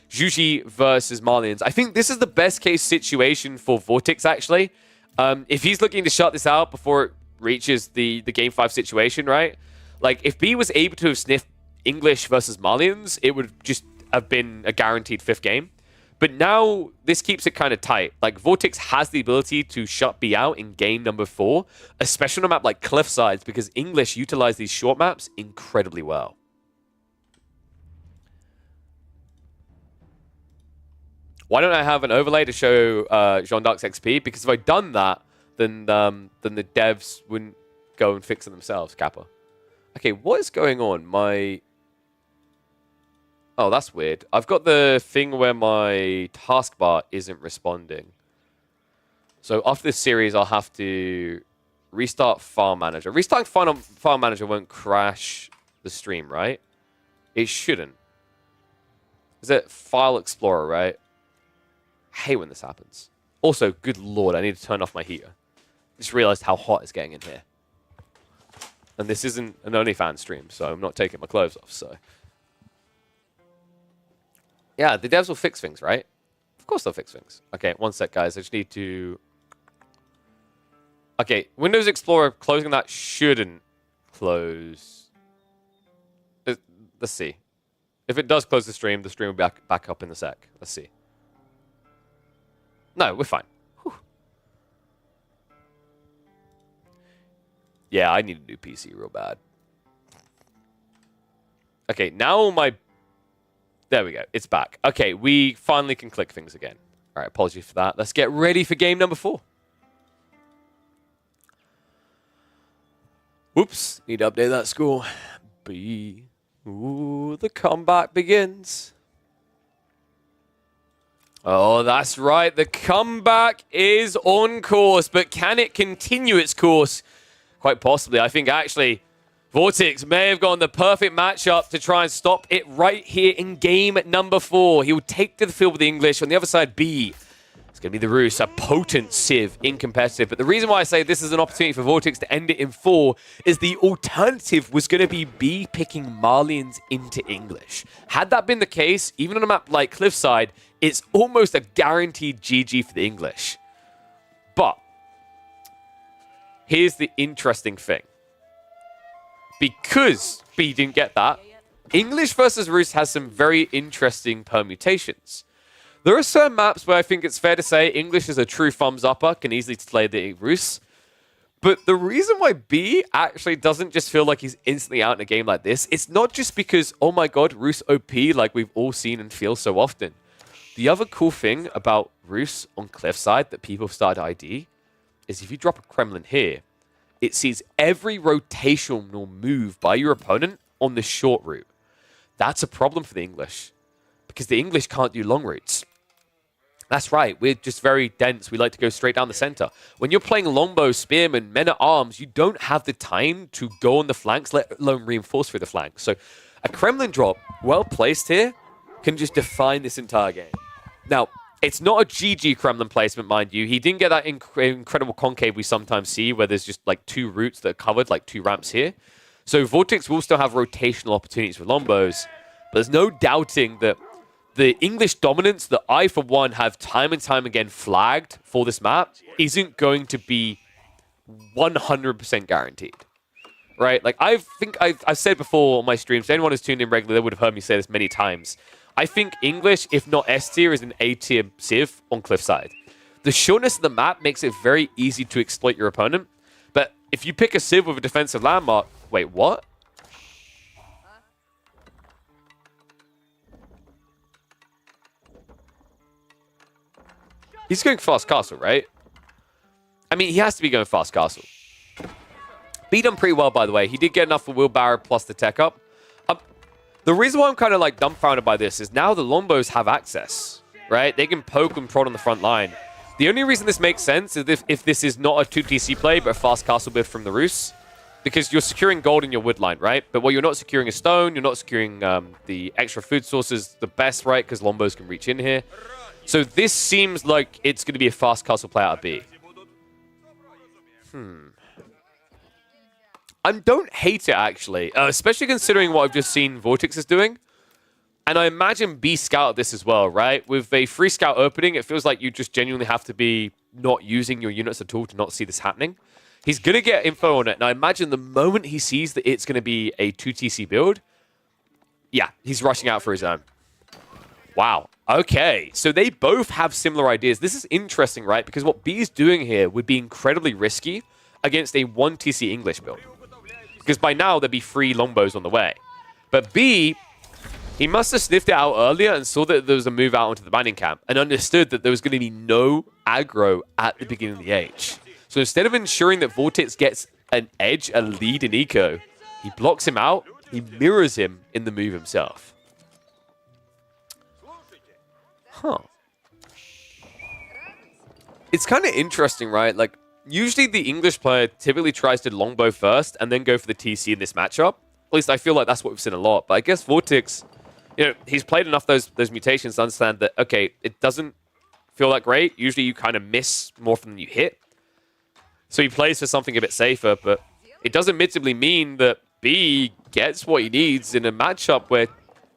Zhuji versus Malians. I think this is the best case situation for Vortex, actually. If he's looking to shut this out before it reaches the Game 5 situation, right? Like, if B was able to have sniffed English versus Malians, it would just have been a guaranteed 5th game. But now, this keeps it kind of tight. Like, Vortex has the ability to shut B out in game number 4, especially on a map like Cliffsides, because English utilize these short maps incredibly well. Why don't I have an overlay to show Jeanne d'Arc's XP? Because if I'd done that, then the devs wouldn't go and fix it themselves, Kappa. Okay, what is going on? Oh, that's weird. I've got the thing where my taskbar isn't responding. So after this series, I'll have to restart File Manager. Restarting File Manager won't crash the stream, right? It shouldn't. Is it File Explorer, right? I hate when this happens. Also, good lord, I need to turn off my heater. Just realized how hot it's getting in here. And this isn't an OnlyFans stream, so I'm not taking my clothes off, so. Yeah, the devs will fix things, right? Of course they'll fix things. Okay, one sec, guys. I just need to... Okay, Windows Explorer closing that shouldn't close. Let's see. If it does close the stream will be back up in a sec. Let's see. No, we're fine. Whew. Yeah, I need a new PC real bad. Okay, now my... There we go. It's back. Okay, we finally can click things again. All right, apologies for that. Let's get ready for game number 4. Whoops. Need to update that score. B. Ooh, the comeback begins. Oh, that's right. The comeback is on course, but can it continue its course? Quite possibly. I think actually Vortex may have gone the perfect matchup to try and stop it right here in game number 4. He will take to the field with the English. On the other side, B. It's going to be the Rus, a potent Civ in competitive. But the reason why I say this is an opportunity for Vortex to end it in 4 is the alternative was going to be B picking Malians into English. Had that been the case, even on a map like Cliffside, it's almost a guaranteed GG for the English. But here's the interesting thing. Because B didn't get that, English versus Rus has some very interesting permutations. There are certain maps where I think it's fair to say English is a true thumbs-upper, can easily slay the Rus. But the reason why B actually doesn't just feel like he's instantly out in a game like this, it's not just because, oh my god, Rus OP like we've all seen and feel so often. The other cool thing about Rus on Cliffside that people have started to ID is if you drop a Kremlin here, it sees every rotational move by your opponent on the short route. That's a problem for the English, because the English can't do long routes. That's right, we're just very dense. We like to go straight down the center. When you're playing longbow, spearmen, men-at-arms, you don't have the time to go on the flanks, let alone reinforce through the flanks. So a Kremlin drop, well placed here, can just define this entire game. Now, it's not a GG Kremlin placement, mind you. He didn't get that incredible concave we sometimes see, where there's just like 2 routes that are covered, like 2 ramps here. So Vortex will still have rotational opportunities with Lombos, but there's no doubting that the English dominance that I, for one, have time and time again flagged for this map isn't going to be 100% guaranteed. right? Like, I think I've said before on my streams, anyone who's tuned in regularly, they would have heard me say this many times. I think English, if not S tier, is an A tier Civ on Cliffside. The shortness of the map makes it very easy to exploit your opponent. But if you pick a Civ with a defensive landmark... Wait, what? He's going fast castle, right? I mean, he has to be going fast castle. B done pretty well, by the way. He did get enough for wheelbarrow plus the tech up. The reason why I'm kind of like dumbfounded by this is now the Lombos have access, right? They can poke and prod on the front line. The only reason this makes sense is if this is not a 2TC play, but a fast castle build from the Rus. Because you're securing gold in your wood line, right? But what you're not securing is stone. You're not securing the extra food sources the best, right? Because Lombos can reach in here. So this seems like it's going to be a fast castle play out of B. I don't hate it, actually. Especially considering what I've just seen Vortex is doing. And I imagine B scouted this as well, right? With a free scout opening, it feels like you just genuinely have to be not using your units at all to not see this happening. He's going to get info on it. And I imagine the moment he sees that it's going to be a 2TC build, yeah, he's rushing out for his own. Wow. Okay. So they both have similar ideas. This is interesting, right? Because what B is doing here would be incredibly risky against a 1TC English build. Because by now, there'd be 3 Lombos on the way. But B, he must have sniffed it out earlier and saw that there was a move out onto the mining camp and understood that there was going to be no aggro at the beginning of the H. So instead of ensuring that Vortex gets an edge, a lead in eco, he blocks him out, he mirrors him in the move himself. Huh. It's kind of interesting, right? Like, usually the English player typically tries to longbow first and then go for the TC in this matchup. At least I feel like that's what we've seen a lot. But I guess Vortex, you know, he's played enough those mutations to understand that, okay, it doesn't feel that great. Usually you kind of miss more than you hit. So he plays for something a bit safer, but it doesn't admittedly mean that B gets what he needs in a matchup where,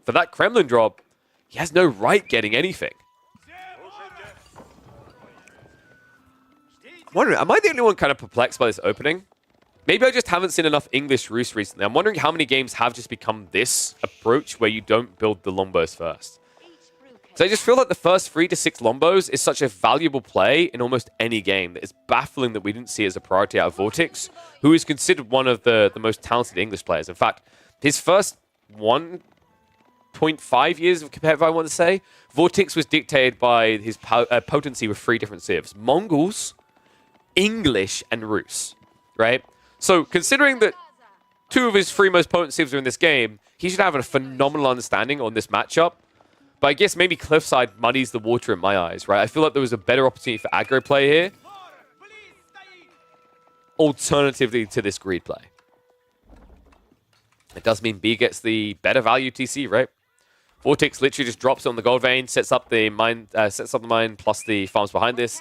for that Kremlin drop, he has no right getting anything. I'm wondering, am I the only one kind of perplexed by this opening? Maybe I just haven't seen enough English Rus recently. I'm wondering how many games have just become this approach where you don't build the Lombos first. So I just feel like the first 3 to 6 Lombos is such a valuable play in almost any game that it's baffling that we didn't see it as a priority out of Vortex, who is considered one of the most talented English players. In fact, his first 1.5 years of competitive, I want to say, Vortex was dictated by his potency with 3 different civs. Mongols, English, and Rus, right? So considering that 2 of his 3 most potent civs are in this game, he should have a phenomenal understanding on this matchup. But I guess maybe Cliffside muddies the water in my eyes, right? I feel like there was a better opportunity for aggro play here. Alternatively to this greed play. It does mean B gets the better value TC, right? Vortex literally just drops it on the gold vein, sets up the mine, plus the farms behind this.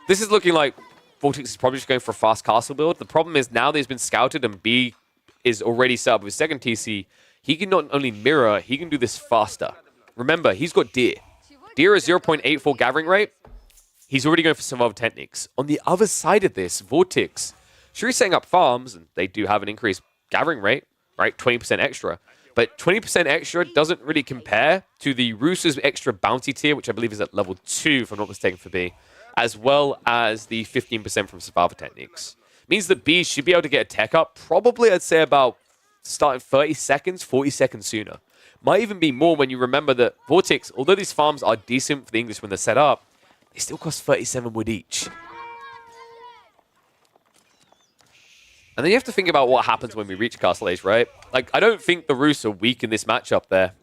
This is looking like Vortex is probably just going for a fast castle build. The problem is now that he's been scouted and B is already set up with his second TC, he can not only mirror, he can do this faster. Remember, he's got Deer. Deer is 0.84 gathering rate. He's already going for survival techniques. On the other side of this, Vortex, sure he's setting up farms, and they do have an increased gathering rate, right? 20% extra. But 20% extra doesn't really compare to the Rus's extra bounty tier, which I believe is at level 2, if I'm not mistaken, for B, as well as the 15% from survival techniques. Means that B should be able to get a tech up, probably I'd say about starting 30 seconds, 40 seconds sooner. Might even be more when you remember that Vortex, although these farms are decent for the English when they're set up, they still cost 37 wood each. And then you have to think about what happens when we reach Castle Age, right? Like, I don't think the Rus are weak in this matchup there.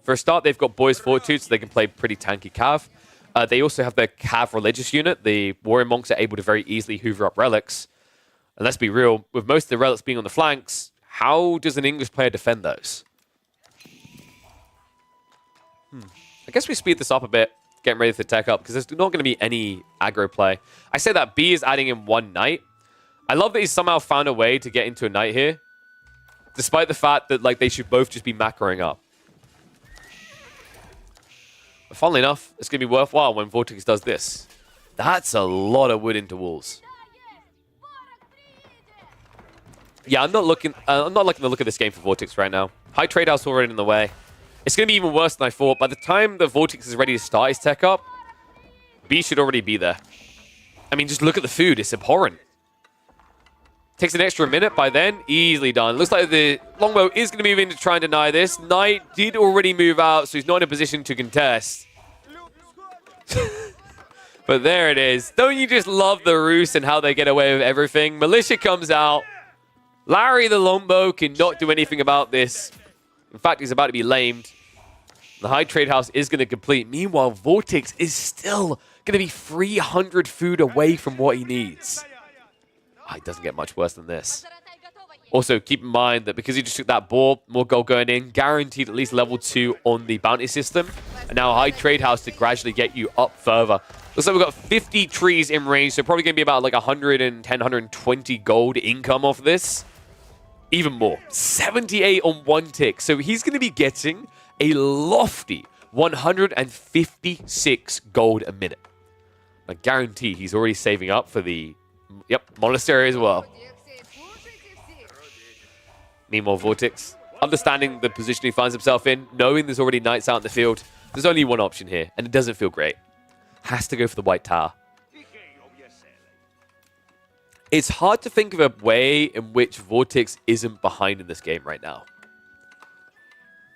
For a start, they've got Boys Fortitude, so they can play pretty tanky Cav. They also have their Cav Religious unit. The Warrior Monks are able to very easily hoover up relics. And let's be real, with most of the relics being on the flanks, how does an English player defend those? I guess we speed this up a bit, getting ready for the tech up, because there's not going to be any aggro play. I say that B is adding in 1 knight. I love that he's somehow found a way to get into a knight here, despite the fact that like they should both just be macroing up. But funnily enough, it's going to be worthwhile when Vortex does this. That's a lot of wood into walls. Yeah, I'm not liking the look of this game for Vortex right now. High Trade House already in the way. It's going to be even worse than I thought. By the time the Vortex is ready to start his tech up, B should already be there. I mean, just look at the food. It's abhorrent. Takes an extra minute. By then, easily done. Looks like the Longbow is going to move in to try and deny this. Knight did already move out, so he's not in a position to contest. But there it is. Don't you just love the Rus and how they get away with everything? Militia comes out. Larry the Longbow cannot do anything about this. In fact, he's about to be lamed. The High Trade House is going to complete. Meanwhile, Vortex is still going to be 300 food away from what he needs. It doesn't get much worse than this. Also, keep in mind that because he just took that ball, more gold going in, guaranteed at least level 2 on the bounty system. And now High Trade House to gradually get you up further. Looks like we've got 50 trees in range, so probably going to be about like 110, 120 gold income off this. Even more. 78 on 1 tick. So he's going to be getting a lofty 156 gold a minute. I guarantee he's already saving up for the monastery as well. Meanwhile, Vortex, understanding the position he finds himself in, knowing there's already knights out in the field, there's only one option here, and it doesn't feel great. Has to go for the White Tower. It's hard to think of a way in which Vortex isn't behind in this game right now.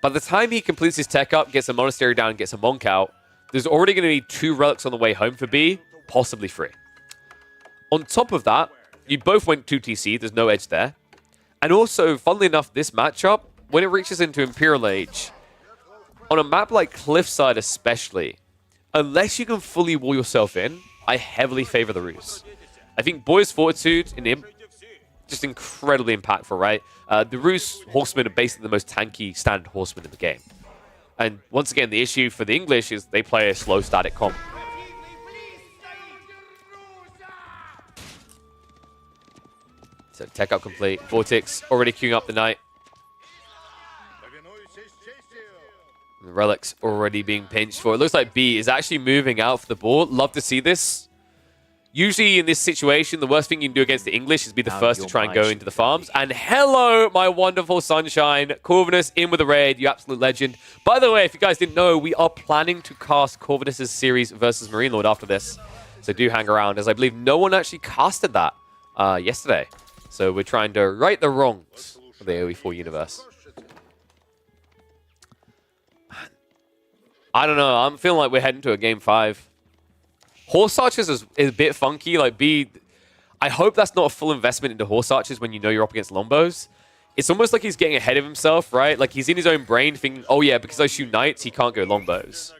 By the time he completes his tech up, gets a monastery down, and gets a monk out, there's already going to be 2 relics on the way home for B, possibly 3. On top of that, you both went 2 TC, there's no edge there. And also, funnily enough, this matchup, when it reaches into Imperial Age, on a map like Cliffside especially, unless you can fully wall yourself in, I heavily favor the Rus. I think Boy's Fortitude and Imp, just incredibly impactful, right? The Rus horsemen are basically the most tanky standard horsemen in the game. And once again, the issue for the English is they play a slow static comp. So tech up complete. Vortex already queuing up the Knight. The relics already being pinched for. It looks like B is actually moving out for the ball. Love to see this. Usually in this situation, the worst thing you can do against the English is be the first to try and go into the farms. And hello, my wonderful sunshine. Corvinus in with a raid. You absolute legend. By the way, if you guys didn't know, we are planning to cast Corvinus' series versus Marine Lord after this. So do hang around, as I believe no one actually casted that yesterday. So we're trying to right the wrongs of the AoE4 universe. I don't know. I'm feeling like we're heading to a game 5. Horse Archers is a bit funky. Like B, I hope that's not a full investment into Horse Archers when you know you're up against Longbows. It's almost like he's getting ahead of himself, right? Like he's in his own brain thinking, oh yeah, because I shoot Knights, he can't go Longbows.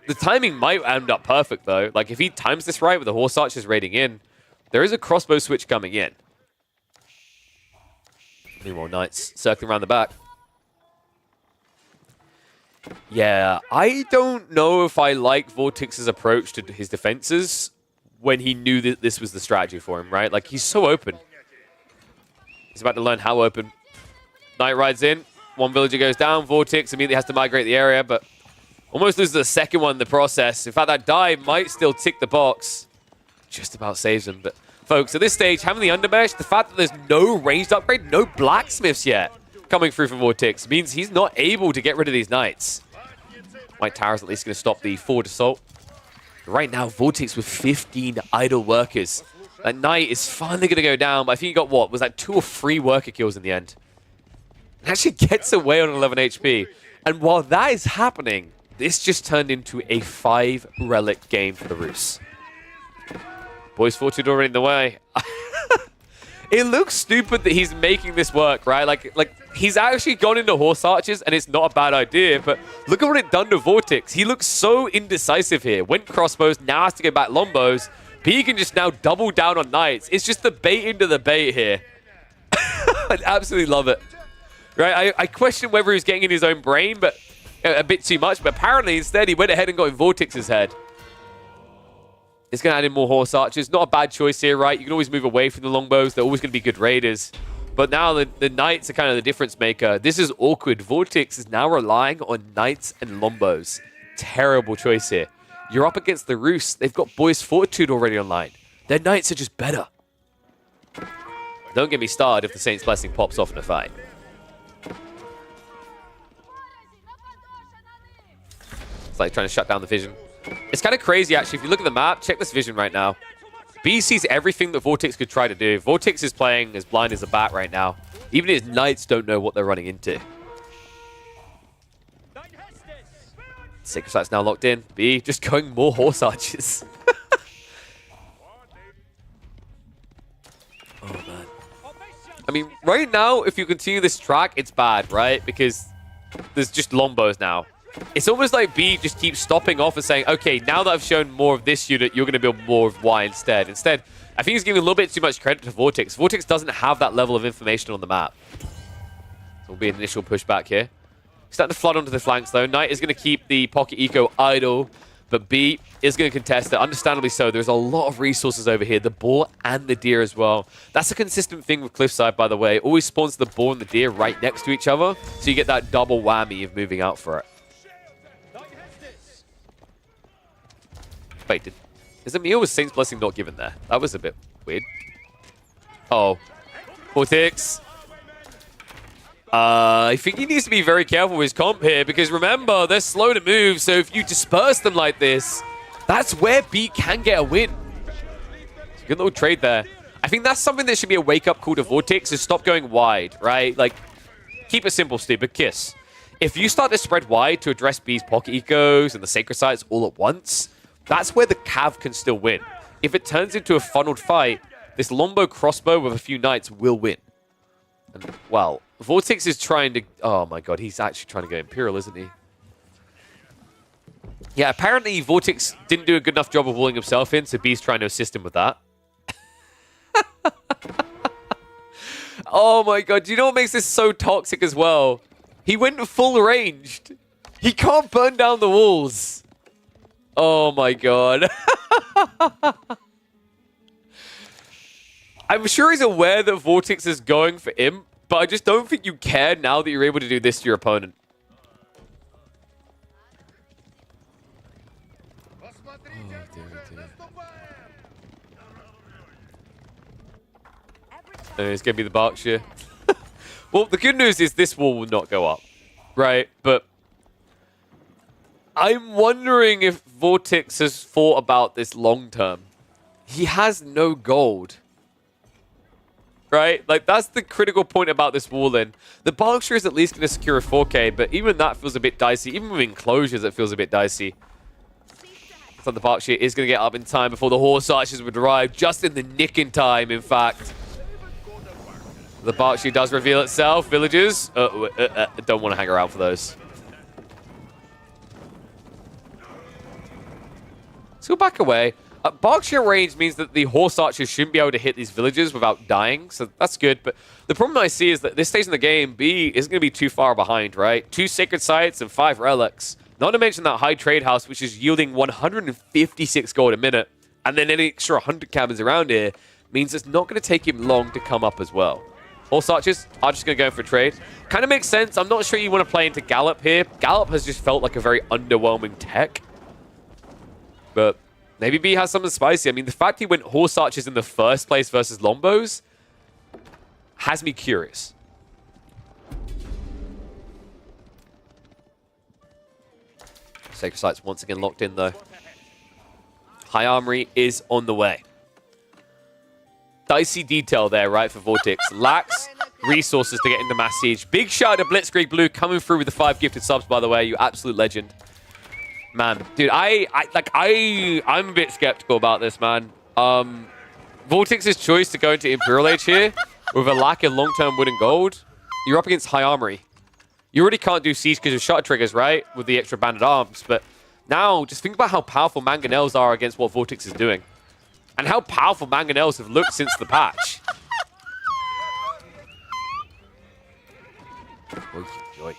The timing might end up perfect though. Like if he times this right with the Horse Archers raiding in, there is a crossbow switch coming in. Meanwhile, Knights circling around the back. Yeah, I don't know if I like Vortex's approach to his defenses when he knew that this was the strategy for him, right? Like, he's so open. He's about to learn how open. Knight rides in. One villager goes down. Vortex immediately has to migrate the area, but almost loses the second one in the process. In fact, that dive might still tick the box. Just about saves him, but folks, at this stage, having the undermesh, the fact that there's no ranged upgrade, no blacksmiths yet coming through from Vortex means he's not able to get rid of these knights. White Tower's at least going to stop the forward assault. Right now, Vortex with 15 idle workers. That knight is finally going to go down, but I think he got, what, was that 2 or 3 worker kills in the end? It actually gets away on 11 HP. And while that is happening, this just turned into a 5 relic game for the Rus. Boy's Fortitude already in the way. It looks stupid that he's making this work, right? Like he's actually gone into Horse Archers, and it's not a bad idea, but look at what it done to Vortex. He looks so indecisive here. Went crossbows, now has to go back longbows. P can just now double down on knights. It's just the bait into the bait here. I absolutely love it. Right? I question whether he's getting in his own brain, but a bit too much, but apparently instead he went ahead and got in Vortex's head. It's going to add in more Horse Archers. Not a bad choice here, right? You can always move away from the longbows. They're always going to be good raiders. But now the Knights are kind of the difference maker. This is awkward. Vortex is now relying on Knights and longbows. Terrible choice here. You're up against the Rus. They've got Boy's Fortitude already online. Their Knights are just better. Don't get me started if the Saint's Blessing pops off in a fight. It's like trying to shut down the vision. It's kind of crazy, actually. If you look at the map, check this vision right now. B sees everything that Vortex could try to do. Vortex is playing as blind as a bat right now. Even his knights don't know what they're running into. Sacred Sight's now locked in. B just going more horse archers. Oh, man. I mean, right now, if you continue this track, it's bad, right? Because there's just Lombos now. It's almost like B just keeps stopping off and saying, okay, now that I've shown more of this unit, you're going to build more of Y instead. Instead, I think he's giving a little bit too much credit to Vortex. Vortex doesn't have that level of information on the map. So will be an initial pushback here. Starting to flood onto the flanks, though. Knight is going to keep the Pocket Eco idle, but B is going to contest it. Understandably so. There's a lot of resources over here. The boar and the deer as well. That's a consistent thing with Cliffside, by the way. It always spawns the boar and the deer right next to each other, so you get that double whammy of moving out for it. Wait, is Emil with Saint's Blessing not given there? That was a bit weird. Oh. Vortex. I think he needs to be very careful with his comp here, because remember, they're slow to move, so if you disperse them like this, that's where B can get a win. It's a good little trade there. I think that's something that should be a wake-up call to Vortex, is stop going wide, right? Like, keep it simple, stupid. Kiss. If you start to spread wide to address B's Pocket Ecos and the Sacred Sites all at once, that's where the Cav can still win. If it turns into a funneled fight, this Lombo crossbow with a few knights will win. And, well, Vortex is trying to... Oh my god, he's actually trying to go Imperial, isn't he? Yeah, apparently Vortex didn't do a good enough job of walling himself in, so B's trying to assist him with that. Oh my god, do you know what makes this so toxic as well? He went full ranged. He can't burn down the walls. Oh my god. I'm sure he's aware that Vortex is going for him, but I just don't think you care now that you're able to do this to your opponent. Oh, dear. It's going to be the Berkshire. Well, the good news is this wall will not go up, right? But I'm wondering if Vortex has thought about this long term. He has no gold. Right? Like, that's the critical point about this wall in. The Berkshire is at least going to secure a 4K, but even that feels a bit dicey. Even with enclosures, it feels a bit dicey. So the Berkshire is going to get up in time before the horse archers would arrive. Just in the nick in time, in fact. The Berkshire does reveal itself. Villagers don't want to hang around for those. Let's go back away. Berkshire range means that the horse archers shouldn't be able to hit these villagers without dying, so that's good. But the problem I see is that this stage in the game, B isn't going to be too far behind, right? 2 Sacred Sites and 5 Relics. Not to mention that high trade house, which is yielding 156 gold a minute. And then any extra 100 cabins around here means it's not going to take him long to come up as well. Horse archers are just going to go for a trade. Kind of makes sense. I'm not sure you want to play into Gallop here. Gallop has just felt like a very underwhelming tech. But maybe B has something spicy. I mean, the fact he went horse archers in the first place versus Lombos has me curious. Sacred Sites once again locked in, though. High Armory is on the way. Dicey detail there, right, for Vortex. Lacks resources to get into Mass Siege. Big shout out to Blitzkrieg Blue coming through with the 5 gifted subs, by the way. You absolute legend. Man, dude, I'm a bit skeptical about this, man. Vortex's choice to go into Imperial Age here with a lack of long-term wood and gold. You're up against High Armory. You already can't do Siege because of shutter triggers, right? With the extra banded arms. But now, just think about how powerful Mangonels are against what Vortex is doing. And how powerful Mangonels have looked since the patch. Oy, oy.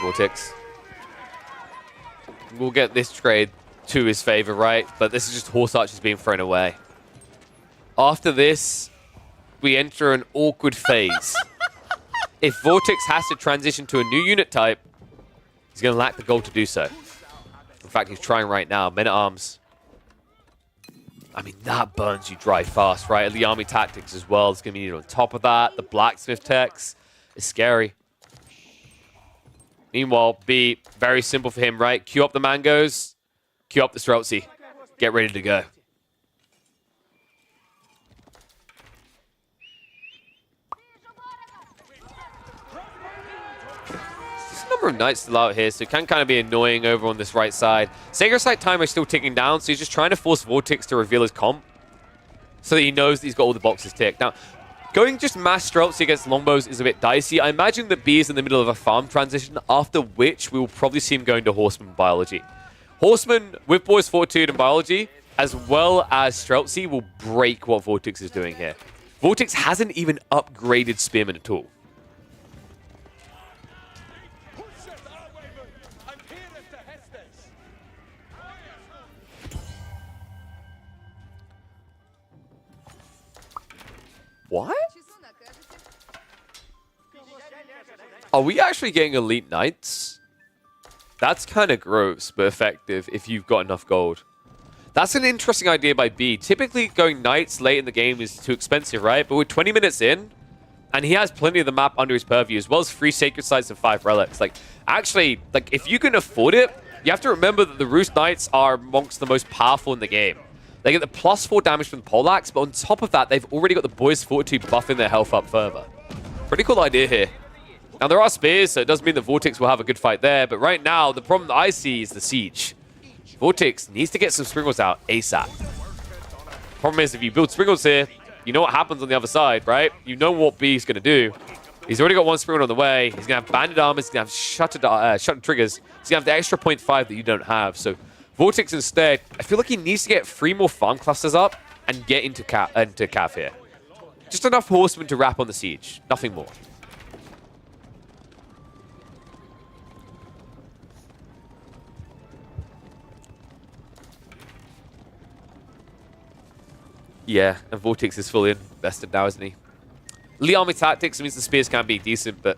Vortex. We'll get this trade to his favor, right? But this is just horse archers being thrown away. After this, we enter an awkward phase. if Vortex has to transition to a new unit type, he's going to lack the gold to do so. In fact, he's trying right now. Men-at-Arms. I mean, that burns you dry fast, right? The army tactics as well. It's going to be needed on top of that. The blacksmith techs is scary. Meanwhile, B, very simple for him, right? Queue up the mangoes, queue up the Streltsy. Get ready to go. There's a number of knights still out here, so it can kind of be annoying over on this right side. Sacred Site timer is still ticking down, so he's just trying to force Vortex to reveal his comp so that he knows that he's got all the boxes ticked. Now, going just mass Streltsy against Longbows is a bit dicey. I imagine that B is in the middle of a farm transition, after which we will probably see him going to Horseman Biology. Horseman with Boys Fortitude and Biology, as well as Streltsy, will break what Vortex is doing here. Vortex hasn't even upgraded Spearman at all. What? Are we actually getting elite knights? That's kind of gross, but effective if you've got enough gold. That's an interesting idea by B. Typically, going knights late in the game is too expensive, right? But we're 20 minutes in, and he has plenty of the map under his purview, as well as 3 sacred sites and 5 relics. Like, actually, like if you can afford it, you have to remember that the Roost Knights are amongst the most powerful in the game. They get the +4 damage from the Poleaxe, but on top of that, they've already got the Boys Fortitude buffing their health up further. Pretty cool idea here. Now, there are spears, so it does mean that Vortex will have a good fight there, but right now, the problem that I see is the siege. Vortex needs to get some Springles out ASAP. Problem is, if you build Springles here, you know what happens on the other side, right? You know what B's going to do. He's already got 1 Springle on the way. He's going to have Banded Armor, he's going to have Shutter Triggers. He's going to have the extra 0.5 that you don't have, so Vortex instead, I feel like he needs to get 3 more farm clusters up and get into Cav here. Just enough horsemen to wrap on the siege. Nothing more. Yeah, and Vortex is fully invested now, isn't he? Elite Army Tactics means the spears can be decent, but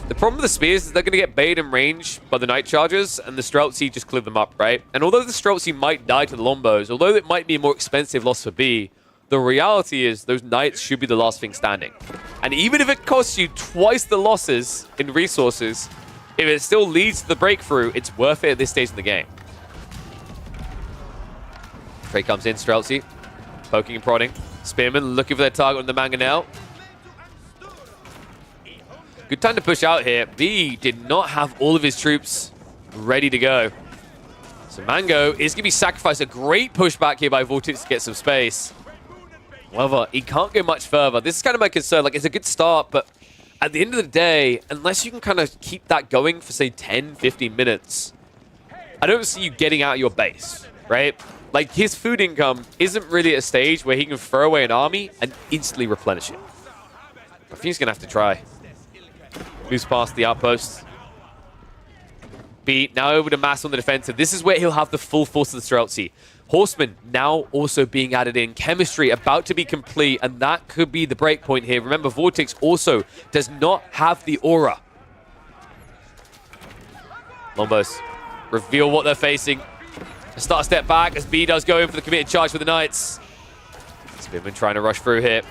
the problem with the spears is they're going to get baited in range by the Night Chargers, and the Streltsy just clear them up, right? And although the Streltsy might die to the Longbows, although it might be a more expensive loss for B, the reality is those Knights should be the last thing standing. And even if it costs you twice the losses in resources, if it still leads to the breakthrough, it's worth it at this stage in the game. Trey comes in, Streltsy, poking and prodding. Spearman looking for their target on the Mangonel. Good time to push out here. B did not have all of his troops ready to go. So Mango is going to be sacrificed. A great pushback here by Vortex to get some space. However, he can't go much further. This is kind of my concern. Like, it's a good start, but at the end of the day, unless you can kind of keep that going for, say, 10, 15 minutes, I don't see you getting out of your base, right? Like, his food income isn't really at a stage where he can throw away an army and instantly replenish it. I think he's going to have to try. Moves past the outpost. B now over to Mass on the defensive. This is where he'll have the full force of the Streltsy. Horseman now also being added in. Chemistry about to be complete, and that could be the break point here. Remember, Vortex also does not have the aura. Longbows reveal what they're facing. Start a step back as B does go in for the committed charge for the Knights. Spearman trying to rush through here.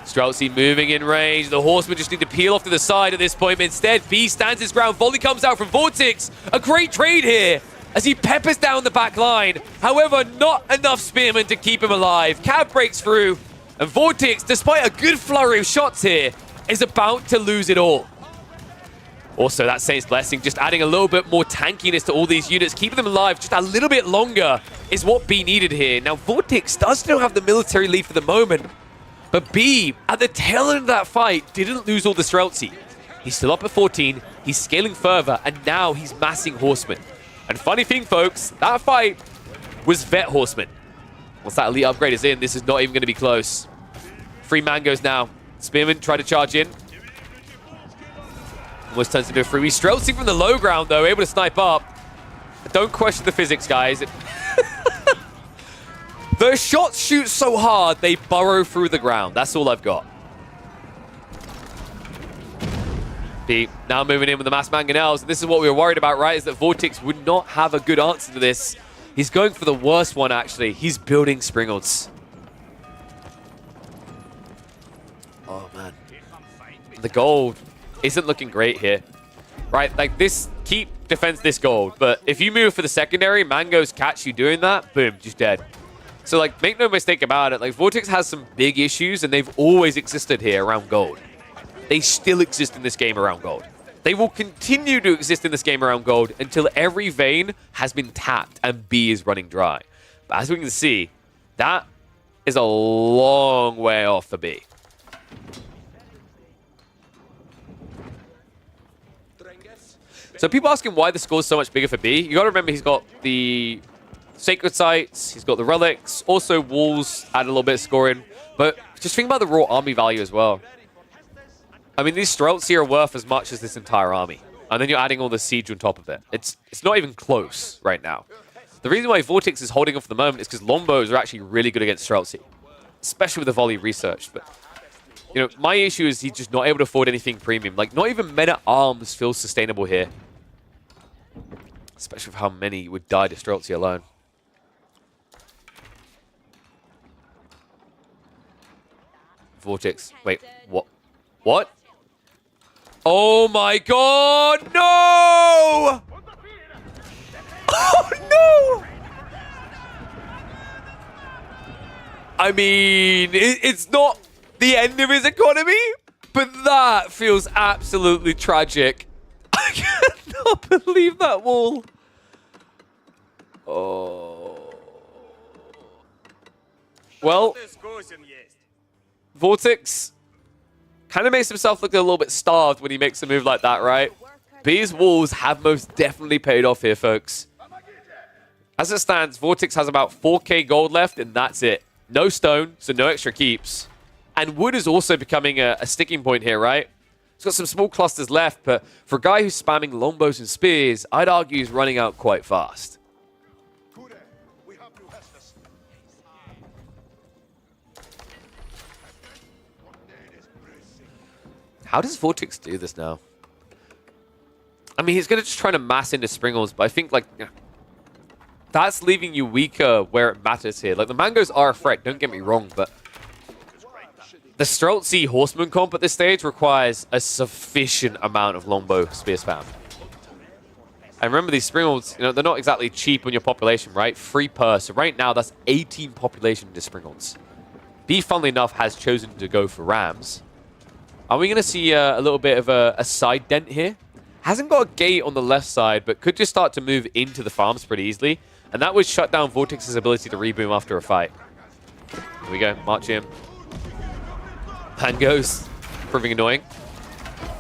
Streltsy moving in range. The Horsemen just need to peel off to the side at this point. But instead, B stands his ground. Volley comes out from Vortex. A great trade here as he peppers down the back line. However, not enough Spearmen to keep him alive. Cav breaks through. And Vortex, despite a good flurry of shots here, is about to lose it all. Also, that Saint's Blessing, just adding a little bit more tankiness to all these units, keeping them alive just a little bit longer is what B needed here. Now, Vortex does still have the military lead for the moment, but B, at the tail end of that fight, didn't lose all the Streltsy. He's still up at 14, he's scaling further, and now he's massing Horsemen. And funny thing, folks, that fight was Vet Horsemen. Once that elite upgrade is in, this is not even going to be close. 3 Mangoes now. Spearman try to charge in. Almost turns into a freebie. Streltsy from the low ground, though, able to snipe up. Don't question the physics, guys. The shots shoot so hard, they burrow through the ground. That's all I've got. B now moving in with the mass mangonels. And this is what we were worried about, right? Is that Vortex would not have a good answer to this. He's going for the worst one, actually. He's building Springles. Oh, man. The gold isn't looking great here. Right? Like, this keep defends this gold. But if you move for the secondary, Mangoes catch you doing that, boom, just dead. So, like, make no mistake about it. Like, Vortex has some big issues, and they've always existed here around gold. They still exist in this game around gold. They will continue to exist in this game around gold until every vein has been tapped and B is running dry. But as we can see, that is a long way off for B. So people asking why the score is so much bigger for B. You got to remember he's got the Sacred Sites, he's got the Relics, also Walls add a little bit of scoring. But just think about the raw army value as well. I mean, these Streltsy are worth as much as this entire army. And then you're adding all the siege on top of it. It's not even close right now. The reason why Vortex is holding off for the moment is because Lombos are actually really good against Streltsy. Especially with the volley research. But, you know, my issue is he's just not able to afford anything premium. Like, not even Men-at-Arms feels sustainable here. Especially with how many would die to Streltsy alone. Vortex. Wait, what? What? Oh my god, no! Oh no! I mean, it's not the end of his economy, but that feels absolutely tragic. I cannot believe that wall. Oh. Well, Vortex kind of makes himself look a little bit starved when he makes a move like that, right? B's walls have most definitely paid off here, folks. As it stands, Vortex has about 4k gold left, and that's it. No stone, so no extra keeps. And wood is also becoming a sticking point here, right? He's got some small clusters left, but for a guy who's spamming longbows and spears, I'd argue he's running out quite fast. How does Vortex do this now? I mean, he's going to just try to mass into Springles, but I think, like, that's leaving you weaker where it matters here. Like, the Mangoes are a threat, don't get me wrong, but the Streltsy Horseman comp at this stage requires a sufficient amount of longbow spear spam. And remember, these Springles, you know, they're not exactly cheap on your population, right? 3 per. So right now, that's 18 population to Springles. B, funnily enough, has chosen to go for Rams. Are we going to see a little bit of a side dent here? Hasn't got a gate on the left side, but could just start to move into the farms pretty easily. And that would shut down Vortex's ability to reboom after a fight. Here we go. March in. Mangoes. Proving annoying.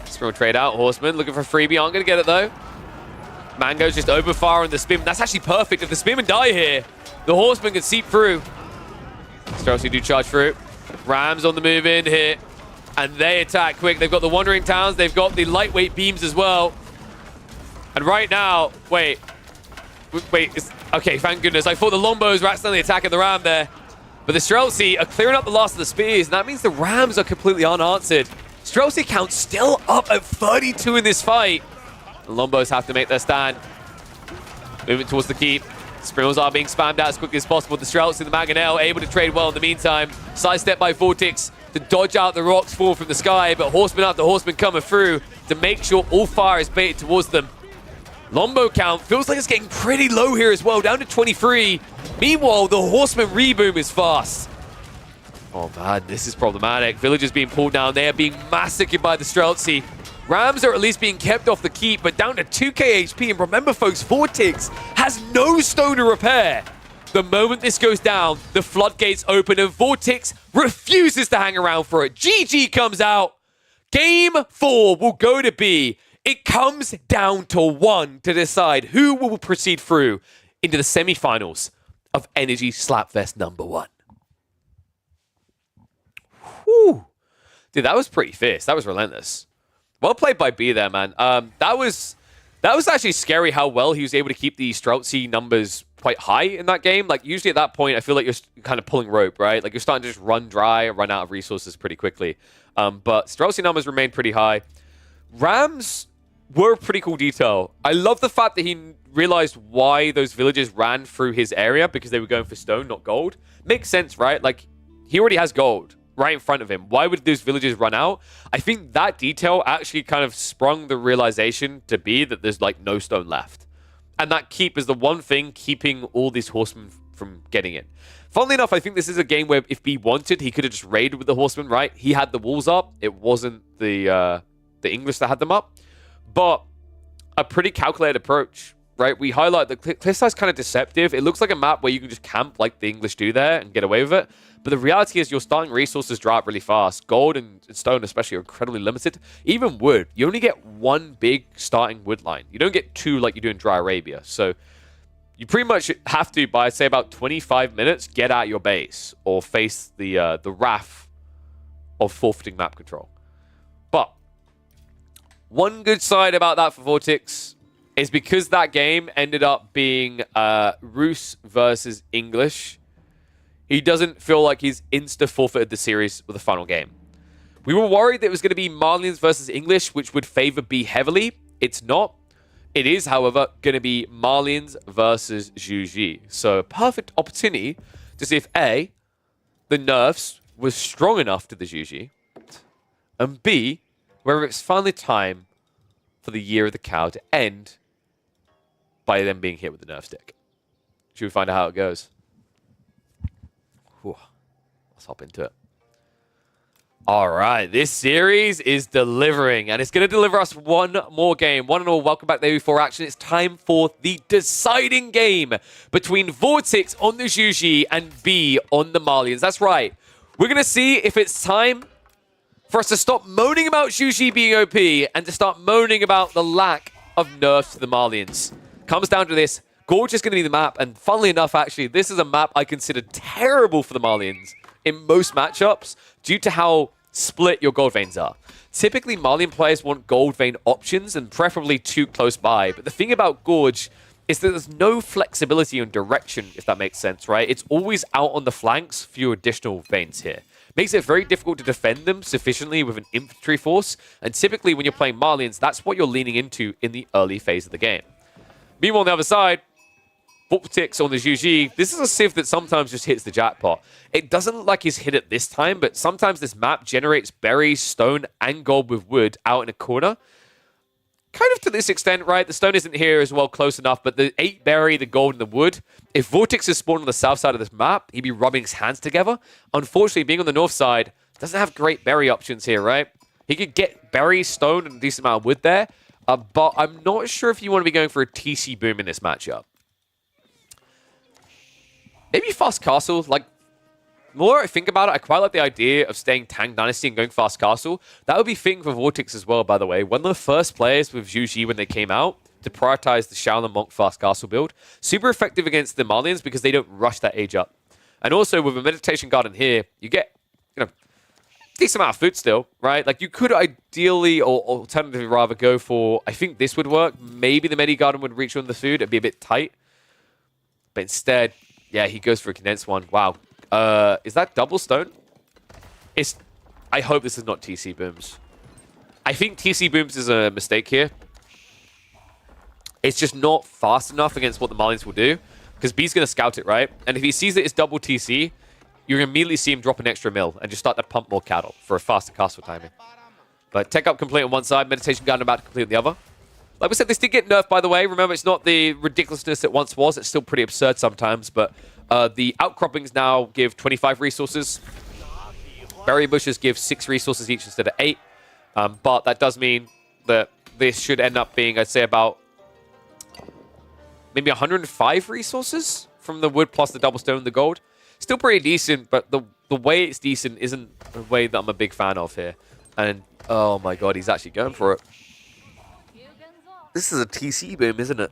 Spring trade out. Horseman looking for a freebie. Aren't going to get it, though. Mangoes just overfire on the spin. That's actually perfect. If the Spearmen die here, the Horseman can seep through. Streltsy do charge through. Rams on the move in here. And they attack quick. They've got the Wandering Towns. They've got the lightweight beams as well. And right now, wait. Okay, thank goodness. I thought the Lombos were accidentally attacking the Ram there. But the Streltsy are clearing up the last of the spears. And that means the Rams are completely unanswered. Streltsy count still up at 32 in this fight. The Lombos have to make their stand. Moving towards the keep. Springles are being spammed out as quickly as possible. The Streltsy and the Mangonel able to trade well in the meantime. Sidestep by Vortex to dodge out the rocks fall from the sky, but Horseman after Horseman coming through to make sure all fire is baited towards them. Lombo count feels like it's getting pretty low here as well, down to 23. Meanwhile, the Horseman reboom is fast. Oh man, this is problematic. Villagers being pulled down. They are being massacred by the Streltsy. Rams are at least being kept off the keep, but down to 2k HP. And remember, folks, Vortex has no stone to repair. The moment this goes down, the floodgates open and Vortex refuses to hang around for it. GG comes out. Game 4 will go to B. It comes down to 1 to decide who will proceed through into the semifinals of Energy Slapfest #1. Whew. Dude, that was pretty fierce. That was relentless. Well played by B there, man. That was actually scary how well he was able to keep the Streltsy numbers quite high in that game. Like, usually at that point, I feel like you're kind of pulling rope, right? Like, you're starting to just run dry, run out of resources pretty quickly. But Streltsy numbers remain pretty high. Rams were a pretty cool detail. I love the fact that he realized why those villagers ran through his area because they were going for stone, not gold. Makes sense, right? Like, he already has gold right in front of him. Why would those villagers run out? I think that detail actually kind of sprung the realization to be that there's like no stone left. And that keep is the one thing keeping all these horsemen from getting in. Funnily enough, I think this is a game where if B wanted, he could have just raided with the horsemen, right? He had the walls up. It wasn't the English that had them up. But a pretty calculated approach, right? We highlight the cliffside is kind of deceptive. It looks like a map where you can just camp like the English do there and get away with it. But the reality is your starting resources dry up really fast. Gold and stone especially are incredibly limited. Even wood. You only get one big starting wood line. You don't get two like you do in Dry Arabia. So you pretty much have to, by say about 25 minutes, get out your base or face the wrath of forfeiting map control. But one good side about that for Vortex is because that game ended up being Rus versus English, he doesn't feel like he's insta-forfeited the series with the final game. We were worried that it was going to be Malians versus English, which would favor B heavily. It's not. It is, however, going to be Malians versus Zhu Ji. So, perfect opportunity to see if A, the nerfs was strong enough to the Zhu Ji, and B, whether it's finally time for the Year of the Cow to end by them being hit with the nerf stick. Should we find out how it goes? Whew. Let's hop into it. All right, this series is delivering, and it's going to deliver us one more game. One and all, welcome back to AOE4 Action. It's time for the deciding game between Vortex on the Zhu Ji and B on the Malians. That's right. We're going to see if it's time for us to stop moaning about Zhu Ji being OP and to start moaning about the lack of nerfs to the Malians. Comes down to this. Gorge is going to be the map, and funnily enough, actually, this is a map I consider terrible for the Malians in most matchups due to how split your gold veins are. Typically, Malian players want gold vein options and preferably too close by, but the thing about Gorge is that there's no flexibility on direction, if that makes sense, right? It's always out on the flanks for your additional veins here. Makes it very difficult to defend them sufficiently with an infantry force, and typically when you're playing Malians, that's what you're leaning into in the early phase of the game. Meanwhile, on the other side, Vortex on the Zhu Ji, this is a Civ that sometimes just hits the jackpot. It doesn't look like he's hit it this time, but sometimes this map generates berries, stone, and gold with wood out in a corner. Kind of to this extent, right? The stone isn't here as well close enough, but the 8 berry, the gold, and the wood, if Vortex is spawned on the south side of this map, he'd be rubbing his hands together. Unfortunately, being on the north side, doesn't have great berry options here, right? He could get berries, stone, and a decent amount of wood there, but I'm not sure if you want to be going for a TC boom in this matchup. Maybe Fast Castle. Like, the more I think about it, I quite like the idea of staying Tang Dynasty and going Fast Castle. That would be fitting for Vortex as well, by the way. One of the first players with Zhu Ji when they came out to prioritize the Shaolin Monk Fast Castle build. Super effective against the Malians because they don't rush that age up. And also, with a Meditation Garden here, you get, decent amount of food still, right? Like, you could ideally, or alternatively rather, go for, I think this would work. Maybe the Medi Garden would reach on the food. It'd be a bit tight. But instead, yeah, he goes for a condensed one. Wow. Is that double stone? I hope this is not TC booms. I think TC booms is a mistake here. It's just not fast enough against what the Malians will do. Because B's going to scout it, right? And if he sees that it's double TC, you're going to immediately see him drop an extra mill and just start to pump more cattle for a faster castle timing. But tech up complete on one side, Meditation Garden about to complete on the other. Like we said, this did get nerfed, by the way. Remember, it's not the ridiculousness it once was. It's still pretty absurd sometimes, but the outcroppings now give 25 resources. Berry bushes give 6 resources each instead of 8. But that does mean that this should end up being, I'd say, about maybe 105 resources from the wood plus the double stone and the gold. Still pretty decent, but the way it's decent isn't the way that I'm a big fan of here. And, oh my god, he's actually going for it. This is a TC boom, isn't it?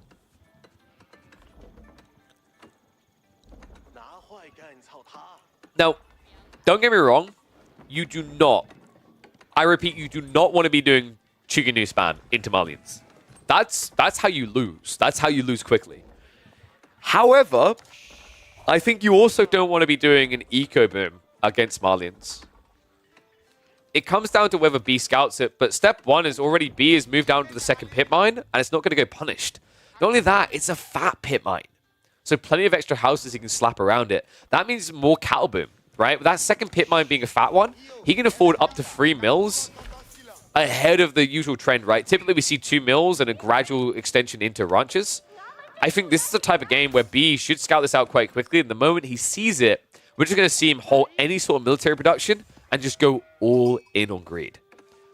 Now, don't get me wrong. You do not, I repeat, you do not want to be doing Chuganu span into Malians. That's how you lose. That's how you lose quickly. However, I think you also don't want to be doing an eco boom against Malians. it comes down to whether B scouts it, but step one is already B is moved down to the second pit mine, and it's not going to go punished. Not only that, it's a fat pit mine. So plenty of extra houses he can slap around it. That means more cattle boom, right? With that second pit mine being a fat one, he can afford up to 3 mills ahead of the usual trend, right? Typically, we see 2 mills and a gradual extension into ranches. I think this is the type of game where B should scout this out quite quickly. And the moment he sees it, we're just going to see him hold any sort of military production and just go all in on greed.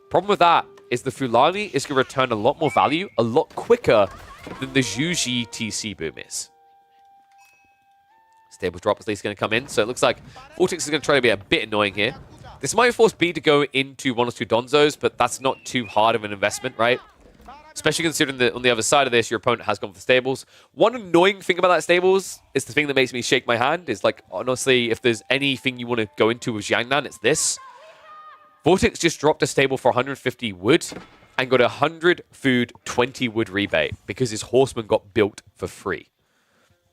Problem with that is the Fulani is going to return a lot more value a lot quicker than the Zhuji TC boom is. Stable drop is at least going to come in. So it looks like Vortex is going to try to be a bit annoying here. This might force B to go into 1 or 2 Donzos, but that's not too hard of an investment, right? Especially considering that on the other side of this, your opponent has gone for the stables. One annoying thing about that stables is the thing that makes me shake my hand is, like, honestly, if there's anything you want to go into with Jiangnan, it's this. Vortex just dropped a stable for 150 wood and got 100 food, 20 wood rebate because his horseman got built for free.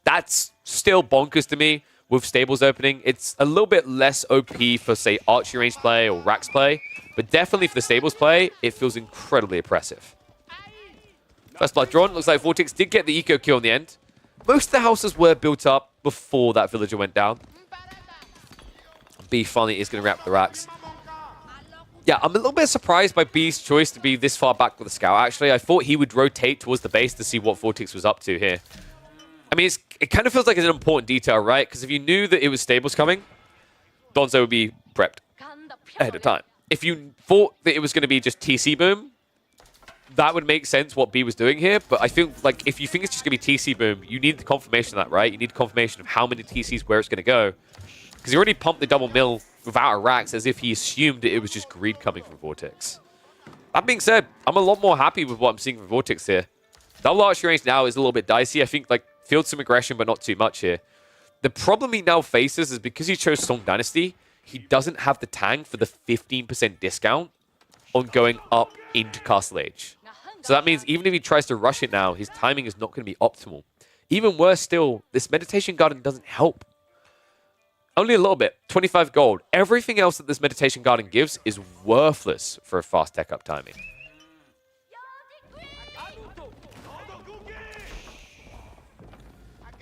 That's still bonkers to me with stables opening. It's a little bit less OP for, say, archery range play or Rax play, but definitely for the stables play, it feels incredibly oppressive. First blood drawn. Looks like Vortex did get the eco kill in the end. Most of the houses were built up before that villager went down. B finally is going to wrap the racks. Yeah, I'm a little bit surprised by B's choice to be this far back with the scout, actually. I thought he would rotate towards the base to see what Vortex was up to here. I mean, it kind of feels like it's an important detail, right? Because if you knew that it was stables coming, Donzo would be prepped ahead of time. If you thought that it was going to be just TC boom, that would make sense what B was doing here, but I feel like if you think it's just going to be TC boom, you need the confirmation of that, right? You need confirmation of how many TCs, where it's going to go. Because he already pumped the double mill without a Rax as if he assumed that it was just greed coming from Vortex. That being said, I'm a lot more happy with what I'm seeing from Vortex here. Double archery range now is a little bit dicey. I think, like, field some aggression, but not too much here. The problem he now faces is because he chose Song Dynasty, he doesn't have the tank for the 15% discount on going up into Castle Age. So that means even if he tries to rush it now, his timing is not going to be optimal. Even worse still, this Meditation Garden doesn't help. Only a little bit. 25 gold. Everything else that this Meditation Garden gives is worthless for a fast tech up timing.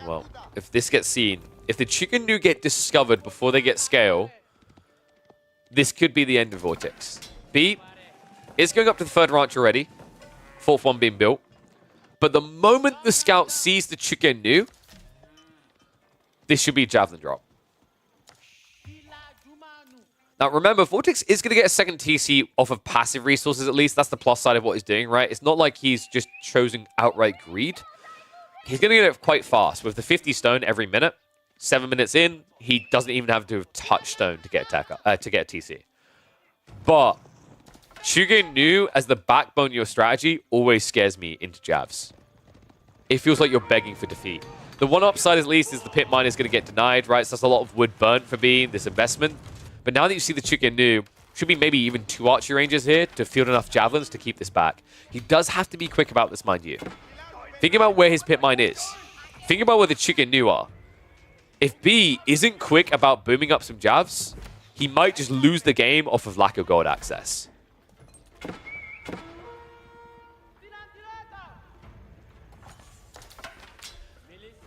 Well, if this gets seen, if the Chicken Do get discovered before they get scale, this could be the end of Vortex. B is going up to the 3rd ranch already. 4th one being built. But the moment the scout sees the Chicken Do, this should be a Javelin drop. Now remember, Vortex is going to get a second TC off of passive resources at least. That's the plus side of what he's doing, right? It's not like he's just chosen outright greed. He's going to get it quite fast with the 50 stone every minute. 7 minutes in, he doesn't even have to touch stone to get a TC. But Shugen Nu as the backbone of your strategy always scares me into Javs. It feels like you're begging for defeat. The one upside at least is the pit mine is going to get denied, right? So that's a lot of wood burnt for being this investment. But now that you see the Chicken Nu, should be maybe even 2 archery ranges here to field enough javelins to keep this back. He does have to be quick about this, mind you. Think about where his pit mine is. Think about where the Chicken Nu are. If B isn't quick about booming up some javs, he might just lose the game off of lack of gold access.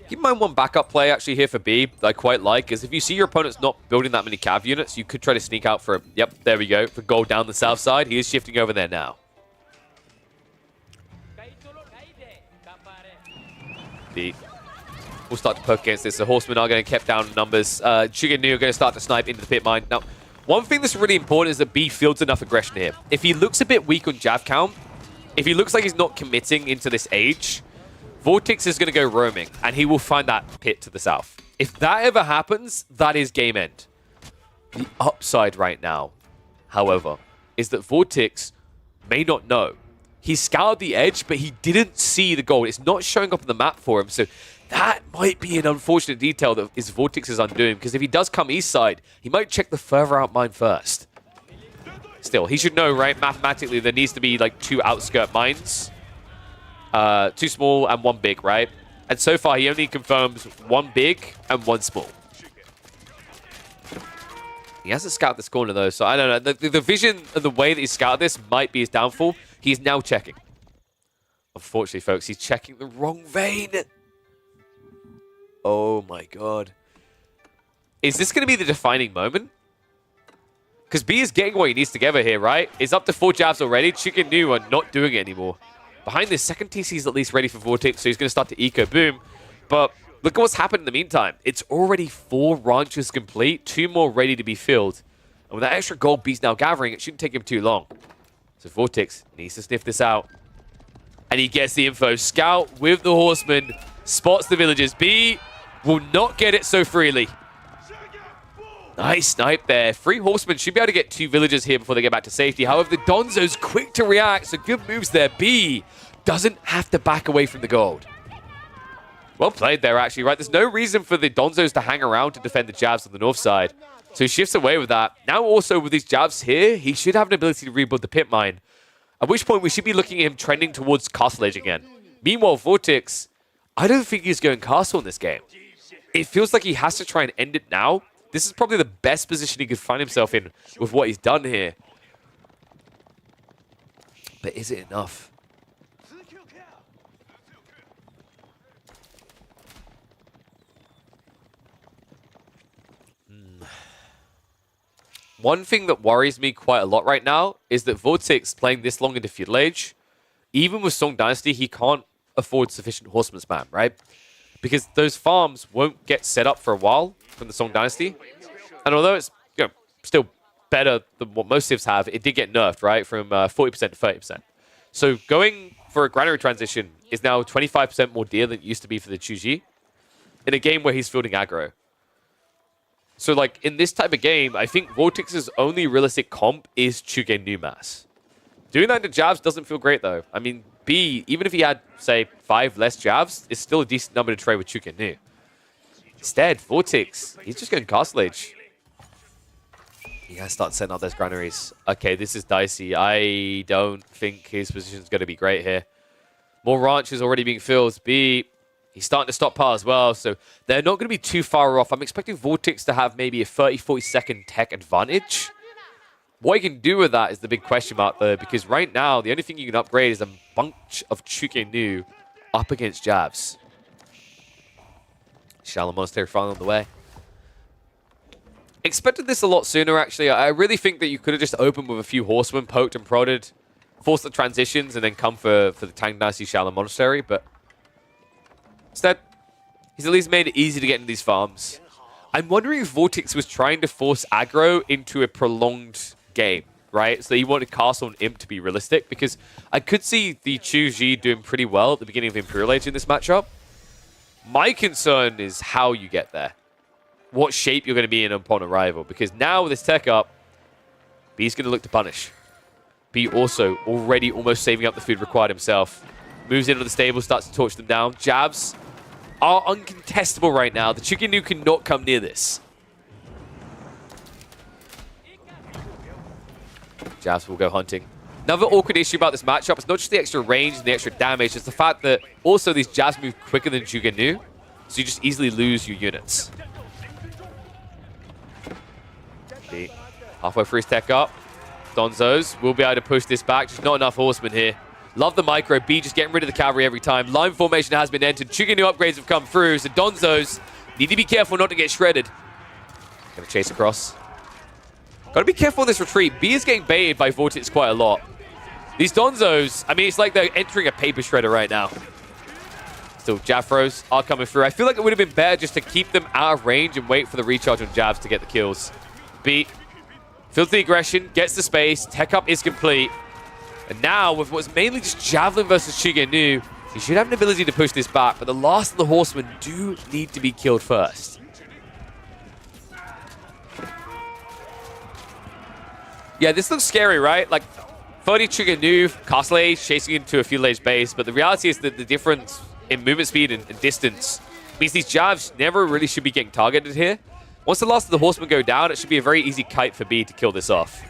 Keep in mind one backup play actually here for B that I quite like is if you see your opponent's not building that many cav units, you could try to sneak out for, yep, there we go, for gold down the south side. He is shifting over there now. B will start to poke against this. The horsemen are going to keep down numbers. Chicken Nu are going to start to snipe into the pit mine. Now, one thing that's really important is that B fields enough aggression here. If he looks a bit weak on Jav count, if he looks like he's not committing into this age, Vortex is going to go roaming, and he will find that pit to the south. If that ever happens, that is game end. The upside right now, however, is that Vortex may not know. He scoured the edge, but he didn't see the gold. It's not showing up on the map for him, so that might be an unfortunate detail that is Vortex's undoing, because if he does come east side, he might check the further out mine first. Still, he should know, right? Mathematically, there needs to be like 2 outskirt mines. 2 small and 1 big, right? And so far, he only confirms 1 big and 1 small. He hasn't scouted this corner, though, so I don't know. The vision and the way that he scouted this might be his downfall. He's now checking. Unfortunately, folks, he's checking the wrong vein. Oh, my God. Is this going to be the defining moment? Because B is getting what he needs together here, right? It's up to 4 jabs already. Chicken Nu are not doing it anymore. Behind this, second TC is at least ready for Vortex, so he's going to start to eco boom. But look at what's happened in the meantime. It's already 4 ranches complete, 2 more ready to be filled. And with that extra gold B's now gathering, it shouldn't take him too long. So Vortex needs to sniff this out. And he gets the info. Scout with the horseman spots the villagers. B will not get it so freely. Nice snipe there. 3 horsemen should be able to get 2 villagers here before they get back to safety. However, the Donzo's quick to react, so good moves there. B doesn't have to back away from the gold. Well played there, actually, right? There's no reason for the Donzos to hang around to defend the jabs on the north side. So he shifts away with that. Now also with these jabs here, he should have an ability to rebuild the pit mine. At which point we should be looking at him trending towards Castle Edge again. Meanwhile, Vortex, I don't think he's going Castle in this game. It feels like he has to try and end it now. This is probably the best position he could find himself in with what he's done here. But is it enough? One thing that worries me quite a lot right now is that Vortex playing this long into Feudal Age, even with Song Dynasty, he can't afford sufficient horseman spam, right? Because those farms won't get set up for a while from the Song Dynasty. And although it's still better than what most civs have, it did get nerfed, right? From 40% to 30%. So going for a granary transition is now 25% more dear than it used to be for the Chuji in a game where he's fielding aggro. So like in this type of game, I think Vortex's only realistic comp is Chugen Numas. Doing that to jabs doesn't feel great though. I mean, B, even if he had, say, 5 less jabs, it's still a decent number to trade with Chugen Nu. Instead, Vortex, he's just going Castle Age. You guys start setting up those granaries. Okay, this is dicey. I don't think his position's going to be great here. More ranches already being filled. B, he's starting to stockpile as well, so they're not going to be too far off. I'm expecting Vortex to have maybe a 30-40 second tech advantage. What he can do with that is the big question mark, though, because right now, the only thing you can upgrade is a bunch of Chugen Nu up against jabs. Shallow Monastery finally on the way. Expected this a lot sooner, actually. I really think that you could have just opened with a few horsemen, poked and prodded, forced the transitions, and then come for the Tang Dynasty Shallow Monastery, but instead, he's at least made it easy to get into these farms. I'm wondering if Vortex was trying to force aggro into a prolonged game, right? So he wanted Castle and Imp to be realistic, because I could see the Chu Ji doing pretty well at the beginning of Imperial Age in this matchup. My concern is how you get there. What shape you're going to be in upon arrival, because now with this tech up, B's going to look to punish. B also already almost saving up the food required himself. Moves into the stable, starts to torch them down. Jabs are uncontestable right now. The Chugen Nu cannot come near this. Jabs will go hunting. Another awkward issue about this matchup is not just the extra range and the extra damage, it's the fact that also these jabs move quicker than Chugen Nu, so you just easily lose your units. B, halfway through his tech up. Donzos will be able to push this back, just not enough horsemen here. Love the micro. B just getting rid of the cavalry every time. Line formation has been entered. Chugen Nu upgrades have come through, so Donzos need to be careful not to get shredded. Gonna chase across. Gotta be careful on this retreat. B is getting baited by Vortex quite a lot. These Donzos, I mean, it's like they're entering a paper shredder right now. Still, Jaffros are coming through. I feel like it would have been better just to keep them out of range and wait for the recharge on jabs to get the kills. B feels the aggression, gets the space, tech up is complete. And now, with what's mainly just Javelin versus Chugen Nu, he should have an ability to push this back, but the last of the horsemen do need to be killed first. Yeah, this looks scary, right? Like, 30 Chugen Nu, Castle Age, chasing into a Feudal Age base, but the reality is that the difference in movement speed and distance means these jabs never really should be getting targeted here. Once the last of the horsemen go down, it should be a very easy kite for B to kill this off.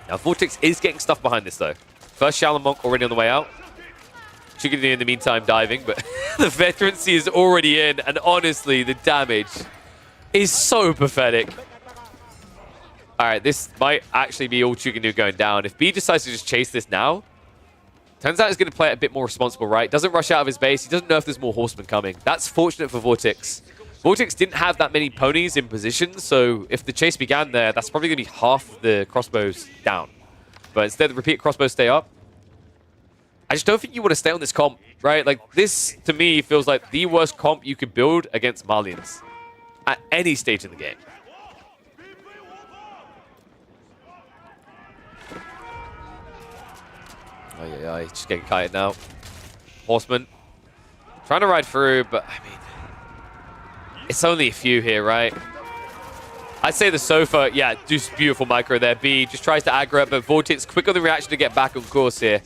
Now, Vortex is getting stuff behind this, though. First Shallow Monk already on the way out. Chugen Nu in the meantime diving, but the veterancy is already in, and honestly, the damage is so pathetic. All right, this might actually be all Chuganu going down. If B decides to just chase this now, turns out he's going to play it a bit more responsible, right? Doesn't rush out of his base. He doesn't know if there's more horsemen coming. That's fortunate for Vortex. Vortex didn't have that many ponies in position, so if the chase began there, that's probably going to be half the crossbows down. But instead, the repeat crossbows stay up. I just don't think you want to stay on this comp, right? Like, this, to me, feels like the worst comp you could build against Malians at any stage in the game. Oh, yeah, just getting kited now. Horseman. Trying to ride through, but, I mean, it's only a few here, right? I'd say the Sofa, yeah, just beautiful micro there. B just tries to aggro it, but Vortex quick on the reaction to get back on course here.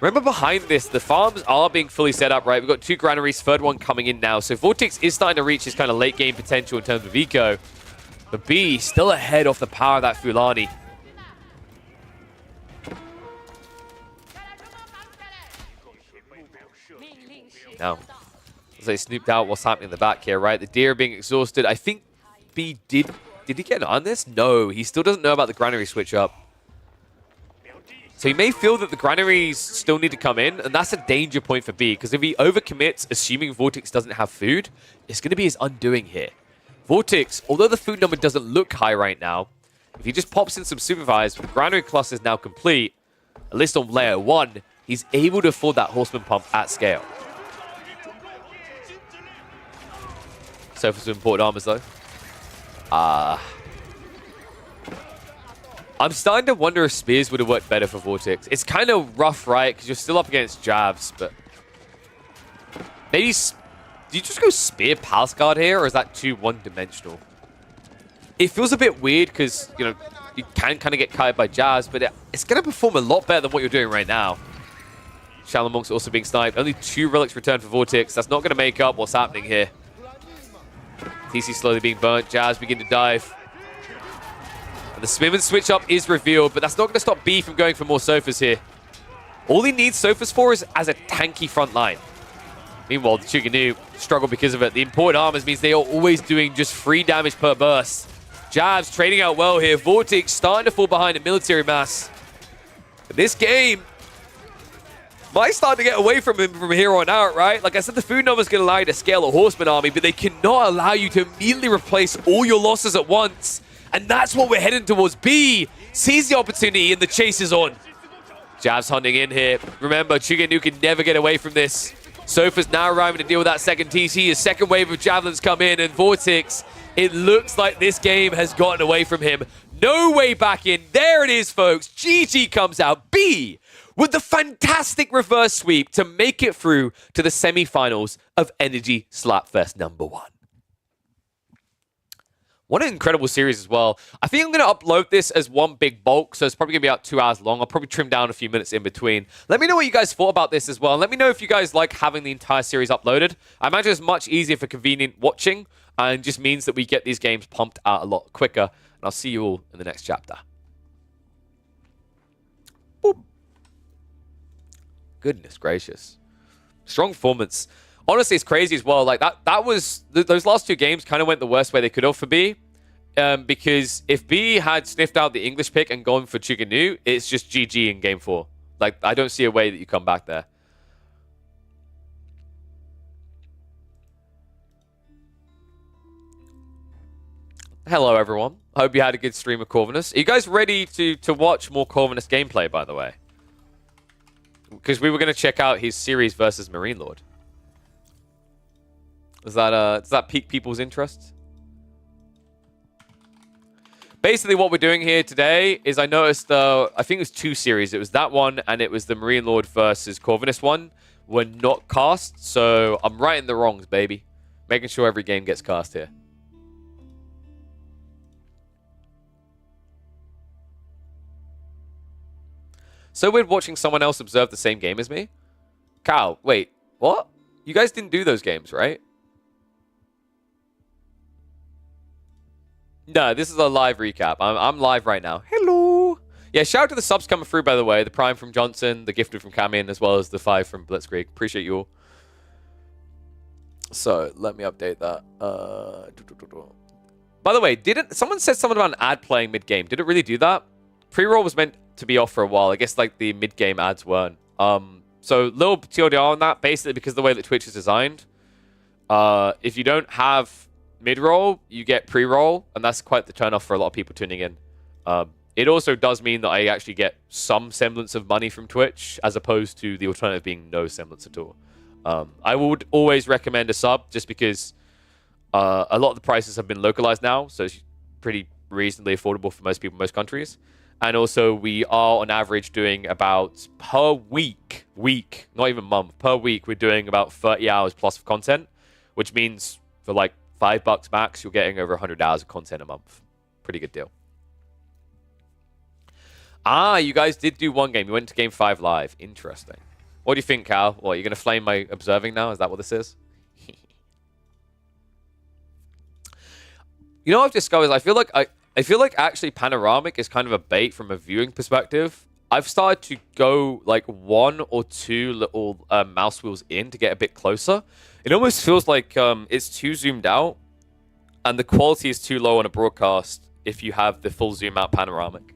Remember behind this, the farms are being fully set up, right? We've got 2 granaries, third one coming in now. So Vortex is starting to reach his kind of late game potential in terms of eco. But B still ahead off the power of that Fulani. Now, as they snooped out what's happening in the back here, right? The deer being exhausted. I think B did he get on this? No, he still doesn't know about the granary switch up. So he may feel that the granaries still need to come in, and that's a danger point for B, because if he overcommits, assuming Vortex doesn't have food, it's going to be his undoing here. Vortex, although the food number doesn't look high right now, if he just pops in some supervise, with the granary cluster is now complete, at least on layer 1, he's able to afford that horseman pump at scale. So for some imported armors, though. I'm starting to wonder if spears would have worked better for Vortex. It's kind of rough, right? Because you're still up against jabs, but maybe do you just go spear palace guard here, or is that too one-dimensional? It feels a bit weird because, you know, you can kind of get kited by jabs, but it's going to perform a lot better than what you're doing right now. Shaolin Monk's also being sniped. Only 2 relics returned for Vortex. That's not going to make up what's happening here. TC slowly being burnt. Jabs begin to dive. And the swim and switch up is revealed, but that's not going to stop B from going for more Sofas here. All he needs Sofas for is as a tanky front line. Meanwhile, the Chuganu struggle because of it. The imported armors means they are always doing just 3 damage per burst. Jabs trading out well here. Vortex starting to fall behind in military mass. But this game might start to get away from him from here on out, right? Like I said, the food number's going to allow you to scale a horseman army, but they cannot allow you to immediately replace all your losses at once. And that's what we're heading towards. B sees the opportunity and the chase is on. Jabs hunting in here. Remember, Chuganu can never get away from this. Sofa's now arriving to deal with that second TC. A second wave of javelins come in, and Vortex, it looks like this game has gotten away from him. No way back in. There it is, folks. GG comes out. B with the fantastic reverse sweep to make it through to the semi-finals of Energy Slapfest #1. What an incredible series as well. I think I'm going to upload this as one big bulk, so it's probably going to be about 2 hours long. I'll probably trim down a few minutes in between. Let me know what you guys thought about this as well. Let me know if you guys like having the entire series uploaded. I imagine it's much easier for convenient watching, and just means that we get these games pumped out a lot quicker. And I'll see you all in the next chapter. Boop. Goodness gracious. Strong performance. Honestly, it's crazy as well. Like that was those last 2 games kind of went the worst way they could have for B, because if B had sniffed out the English pick and gone for Chuganu, it's just GG in game 4. Like I don't see a way that you come back there. Hello, everyone. I hope you had a good stream of Corvinus. Are you guys ready to watch more Corvinus gameplay? By the way, because we were going to check out his series versus Marine Lord. Does that pique people's interest? Basically, what we're doing here today is I noticed, I think it was 2 series. It was that one, and it was the Marine Lord versus Corvinus one. Were not cast, so I'm righting the wrongs, baby. Making sure every game gets cast here. So weird watching someone else observe the same game as me. Cal, wait, what? You guys didn't do those games, right? No, this is a live recap. I'm live right now. Hello. Yeah, shout out to the subs coming through, by the way. The Prime from Johnson, the Gifted from Camin, as well as the 5 from Blitzkrieg. Appreciate you all. So let me update that. By the way, didn't someone said something about an ad playing mid game? Did it really do that? Pre-roll was meant to be off for a while. I guess like the mid game ads weren't. So little TLDR on that. Basically, because of the way that Twitch is designed, if you don't have mid-roll, you get pre-roll, and that's quite the turn-off for a lot of people tuning in. It also does mean that I actually get some semblance of money from Twitch, as opposed to the alternative being no semblance at all. I would always recommend a sub, just because a lot of the prices have been localized now, so it's pretty reasonably affordable for most people in most countries. And also, we are on average doing about per week, not even month, per week, we're doing about 30 hours plus of content, which means for like $5 max, you're getting over 100 hours of content a month. Pretty good deal. You guys did do one game. You went to Game 5 live. Interesting. What do you think, Cal? What, you're going to flame my observing now? Is that what this is? You know what I've discovered? I feel like actually panoramic is kind of a bait from a viewing perspective. I've started to go like 1 or 2 little mouse wheels in to get a bit closer. It almost feels like it's too zoomed out, and the quality is too low on a broadcast if you have the full zoom out panoramic.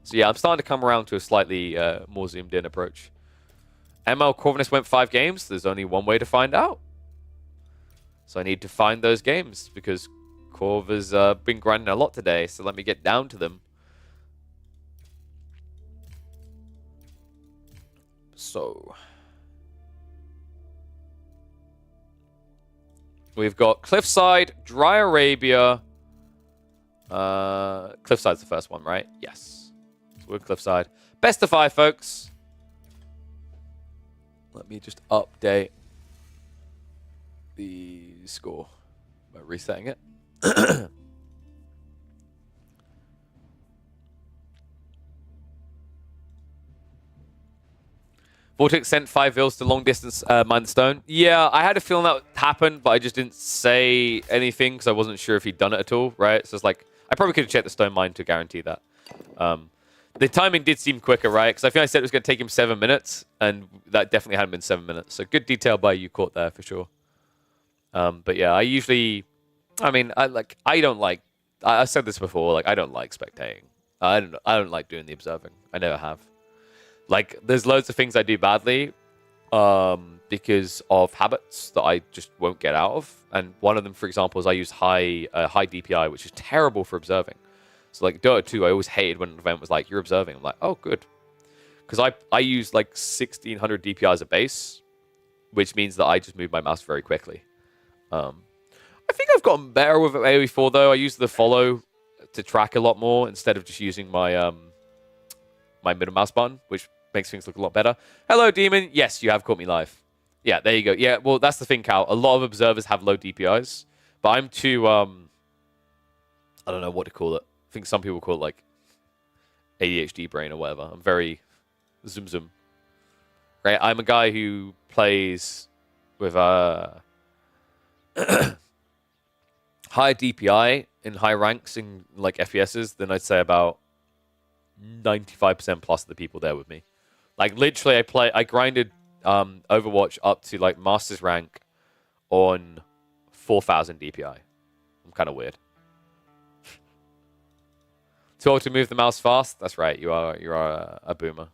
So yeah, I'm starting to come around to a slightly more zoomed in approach. ML Corvinus went 5 games. There's only one way to find out. So I need to find those games because Corv has been grinding a lot today. So let me get down to them. So we've got Cliffside, Dry Arabia. Cliffside's the first one, right? Yes. We're Cliffside. Best of 5, folks. Let me just update the score by resetting it. Vortex sent 5 vills to long distance mine the stone. Yeah, I had a feeling that would happen, but I just didn't say anything because I wasn't sure if he'd done it at all, right? So it's like, I probably could have checked the stone mine to guarantee that. The timing did seem quicker, right? Because I think I said it was going to take him 7 minutes, and that definitely hadn't been 7 minutes. So good detail by you caught there for sure. But yeah, I usually, I said this before, like I don't like spectating. I don't like doing the observing. I never have. Like there's loads of things I do badly, because of habits that I just won't get out of. And one of them, for example, is I use high DPI, which is terrible for observing. So like Dota 2, I always hated when an event was like, you're observing. I'm like, oh, good. Because I use like 1600 DPI as a base, which means that I just move my mouse very quickly. I think I've gotten better with AoE4 though. I use the follow to track a lot more instead of just using my my middle mouse button, which makes things look a lot better. Hello, Demon. Yes, you have caught me live. Yeah, there you go. Yeah, well, that's the thing, Cal. A lot of observers have low DPIs, but I'm too, I don't know what to call it. I think some people call it like ADHD brain or whatever. I'm very zoom. Right? I'm a guy who plays with high DPI in high ranks in like FPSs than I'd say about 95% plus of the people there with me. Like literally I grinded Overwatch up to like Masters rank on 4,000 DPI. I'm kind of weird. Too old to move the mouse fast? That's right, you are a boomer.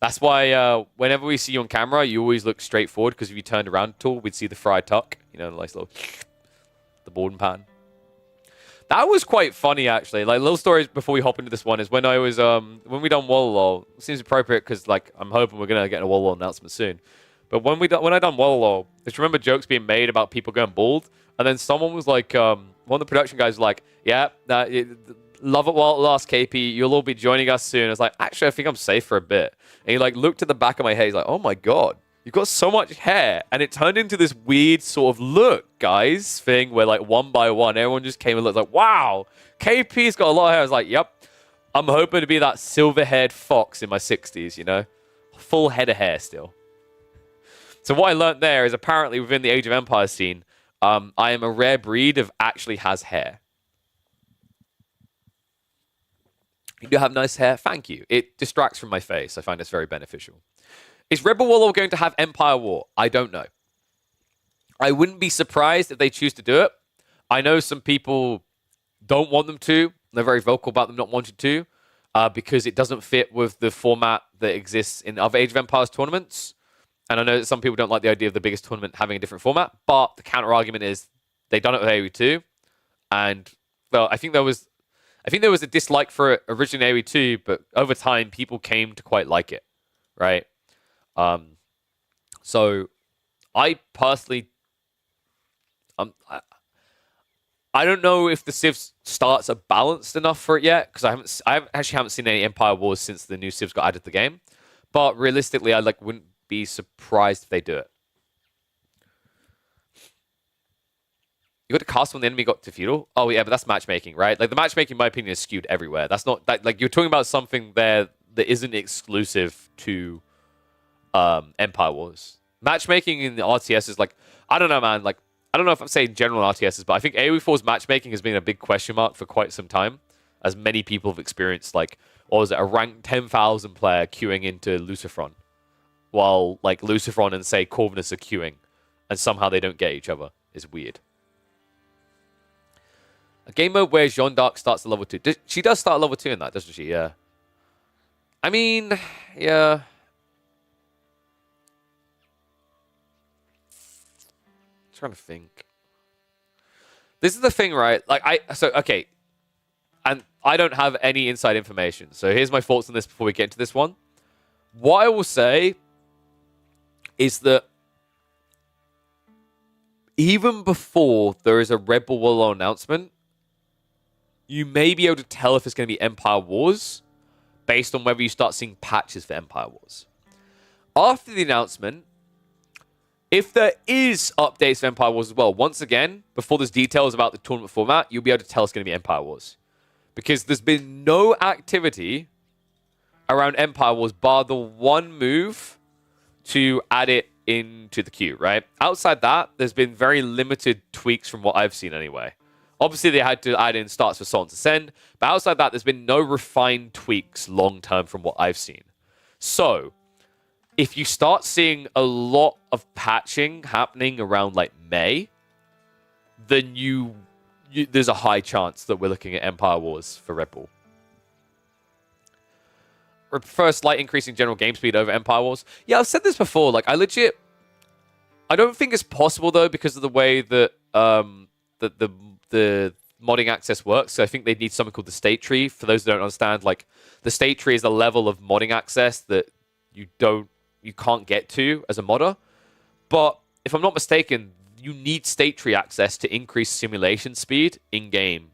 That's why whenever we see you on camera, you always look straight forward, because if you turned around at all, we'd see the fried tuck. You know, the nice little the Borden pattern. That was quite funny, actually. Like, little stories before we hop into this one is when I was, when we done Wallalow, it seems appropriate because, like, I'm hoping we're going to get a Wallalow announcement soon. But when I done Wallalow, I just remember jokes being made about people going bald. And then someone was like, one of the production guys was like, yeah, love it while it lasts, KP. You'll all be joining us soon. I was like, actually, I think I'm safe for a bit. And he, like, looked at the back of my head. He's like, oh, my God. You've got so much hair. And it turned into this weird sort of look, guys, thing where, like, one by one, everyone just came and looked like, wow, KP's got a lot of hair. I was like, yep. I'm hoping to be that silver-haired fox in my 60s, you know? Full head of hair still. So what I learned there is apparently within the Age of Empires scene, I am a rare breed of actually has hair. You do have nice hair. Thank you. It distracts from my face. I find this very beneficial. Is Rebel Warlord going to have Empire War? I don't know. I wouldn't be surprised if they choose to do it. I know some people don't want them to. They're very vocal about them not wanting to because it doesn't fit with the format that exists in other Age of Empires tournaments. And I know that some people don't like the idea of the biggest tournament having a different format, but the counter argument is they've done it with AoE 2, and well, I think there was a dislike for it originally in AoE 2, but over time people came to quite like it, right? So I personally, I don't know if the Civs starts are balanced enough for it yet, because I actually haven't seen any Empire Wars since the new Civs got added to the game. But realistically, I wouldn't be surprised if they do it. You got to cast when the enemy got to feudal. Oh yeah, but that's matchmaking, right? Like the matchmaking, in my opinion, is skewed everywhere. That's not that like you're talking about something there that isn't exclusive to Empire Wars. Matchmaking in the RTS is like, I don't know, man. Like I don't know if I'm saying general RTSs, but I think AoE 4's matchmaking has been a big question mark for quite some time, as many people have experienced like, or was it a ranked 10,000 player queuing into Lucifron, while like Lucifron and say Corvinus are queuing, and somehow they don't get each other is weird. A game mode where Jeanne d'Arc starts at level 2. She does start at level 2 in that, doesn't she? Yeah. I mean, yeah. I'm trying to think. This is the thing, right? Okay. And I don't have any inside information. So here's my thoughts on this before we get into this one. What I will say is that even before there is a Red Bull Willow announcement, you may be able to tell if it's going to be Empire Wars based on whether you start seeing patches for Empire Wars. After the announcement, if there is updates for Empire Wars as well, once again, before there's details about the tournament format, you'll be able to tell it's going to be Empire Wars. Because there's been no activity around Empire Wars bar the one move to add it into the queue, right? Outside that, there's been very limited tweaks from what I've seen anyway. Obviously, they had to add in starts for Salt and Ascend, but outside that, there's been no refined tweaks long-term from what I've seen. So, if you start seeing a lot of patching happening around, like, May, then there's a high chance that we're looking at Empire Wars for Red Bull. I prefer a slight increase in general game speed over Empire Wars. Yeah, I've said this before. Like, I don't think it's possible, though, because of the way that the modding access works. So I think they need something called the state tree. For those who don't understand, like the state tree is a level of modding access that you can't get to as a modder. But if I'm not mistaken, you need state tree access to increase simulation speed in game.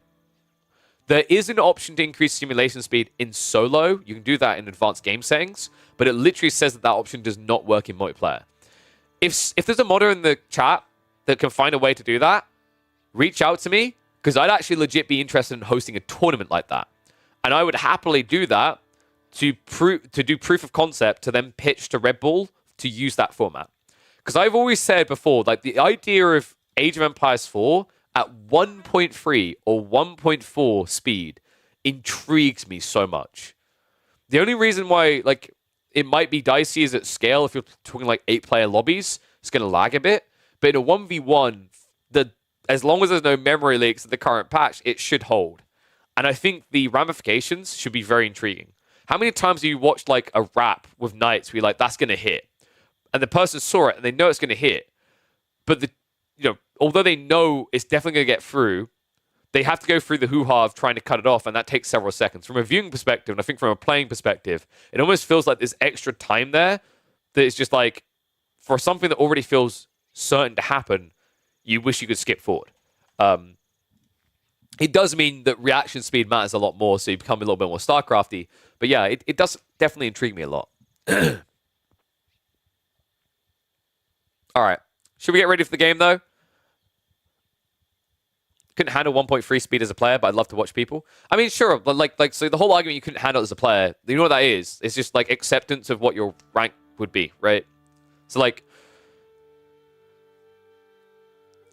There is an option to increase simulation speed in solo. You can do that in advanced game settings, but it literally says that option does not work in multiplayer. If there's a modder in the chat that can find a way to do that, reach out to me, because I'd actually legit be interested in hosting a tournament like that. And I would happily do that to do proof of concept to then pitch to Red Bull to use that format. Because I've always said before, like the idea of Age of Empires 4 at 1.3 or 1.4 speed intrigues me so much. The only reason why like it might be dicey is at scale. If you're talking like 8-player lobbies, it's going to lag a bit. But in a 1v1, as long as there's no memory leaks in the current patch, it should hold. And I think the ramifications should be very intriguing. How many times have you watched like a rap with Knights where you're like, that's going to hit? And the person saw it and they know it's going to hit. But although they know it's definitely going to get through, they have to go through the hoo-ha of trying to cut it off, and that takes several seconds. From a viewing perspective, and I think from a playing perspective, it almost feels like there's extra time there that it's just like, for something that already feels certain to happen, you wish you could skip forward. It does mean that reaction speed matters a lot more, so you become a little bit more StarCrafty. But yeah, it does definitely intrigue me a lot. All right. Should we get ready for the game, though? Couldn't handle 1.3 speed as a player, but I'd love to watch people. I mean, sure, but like so the whole argument you couldn't handle it as a player, you know what that is? It's just like acceptance of what your rank would be, right? So like,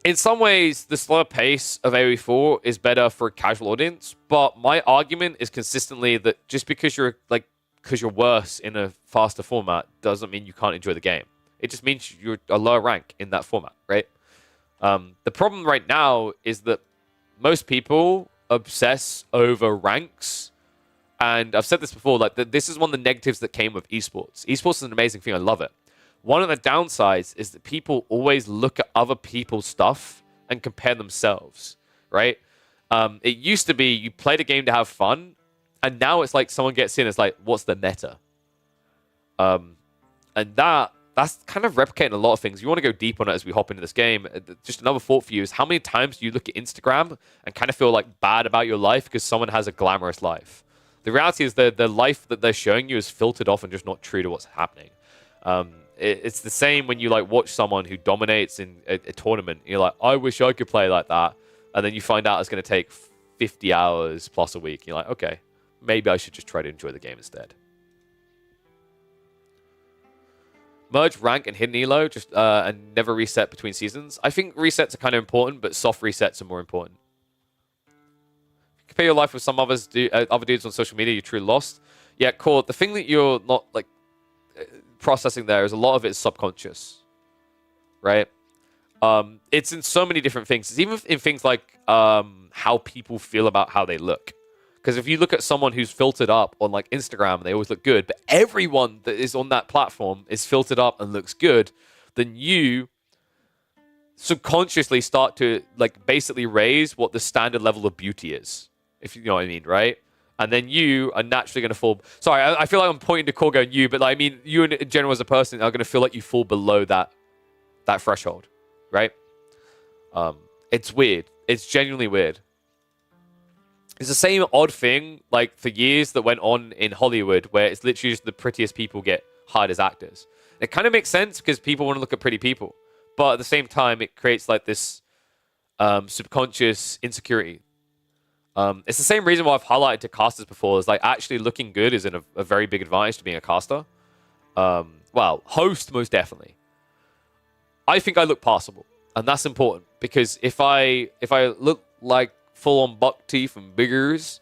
in some ways, the slower pace of AoE 4 is better for a casual audience, but my argument is consistently that just because you're worse in a faster format doesn't mean you can't enjoy the game. It just means you're a lower rank in that format, right? The problem right now is that most people obsess over ranks. And I've said this before, like this is one of the negatives that came with esports. Esports is an amazing thing. I love it. One of the downsides is that people always look at other people's stuff and compare themselves, right? It used to be you played a game to have fun, and now it's like someone gets in, it's like, what's the meta? And that's kind of replicating a lot of things. You want to go deep on it as we hop into this game. Just another thought for you is how many times do you look at Instagram and kind of feel like bad about your life because someone has a glamorous life? The reality is that the life that they're showing you is filtered off and just not true to what's happening. It's the same when you like watch someone who dominates in a tournament. You're like, I wish I could play like that. And then you find out it's going to take 50 hours plus a week. You're like, okay, maybe I should just try to enjoy the game instead. Merge rank and hidden elo just and never reset between seasons. I think resets are kind of important, but soft resets are more important. Compare your life with some other dudes on social media, you're truly lost. Yeah, cool. The thing that you're not like processing there is a lot of it is subconscious, right? It's in so many different things. It's even in things like how people feel about how they look. Because if you look at someone who's filtered up on like Instagram, they always look good, but everyone that is on that platform is filtered up and looks good, then you subconsciously start to like basically raise what the standard level of beauty is, if you know what I mean, right? And then you are naturally going to fall. Sorry, I feel like I'm pointing to Korgo and you, but like, I mean, you in general as a person are going to feel like you fall below that threshold, right? It's weird. It's genuinely weird. It's the same odd thing, like, for years that went on in Hollywood, where it's literally just the prettiest people get hired as actors. It kind of makes sense because people want to look at pretty people. But at the same time, it creates, like, this subconscious insecurity. It's the same reason why I've highlighted to casters before, is, like, actually looking good is a very big advantage to being a caster. Well, host, most definitely. I think I look passable. And that's important, because if I look like full-on buck teeth and biggers,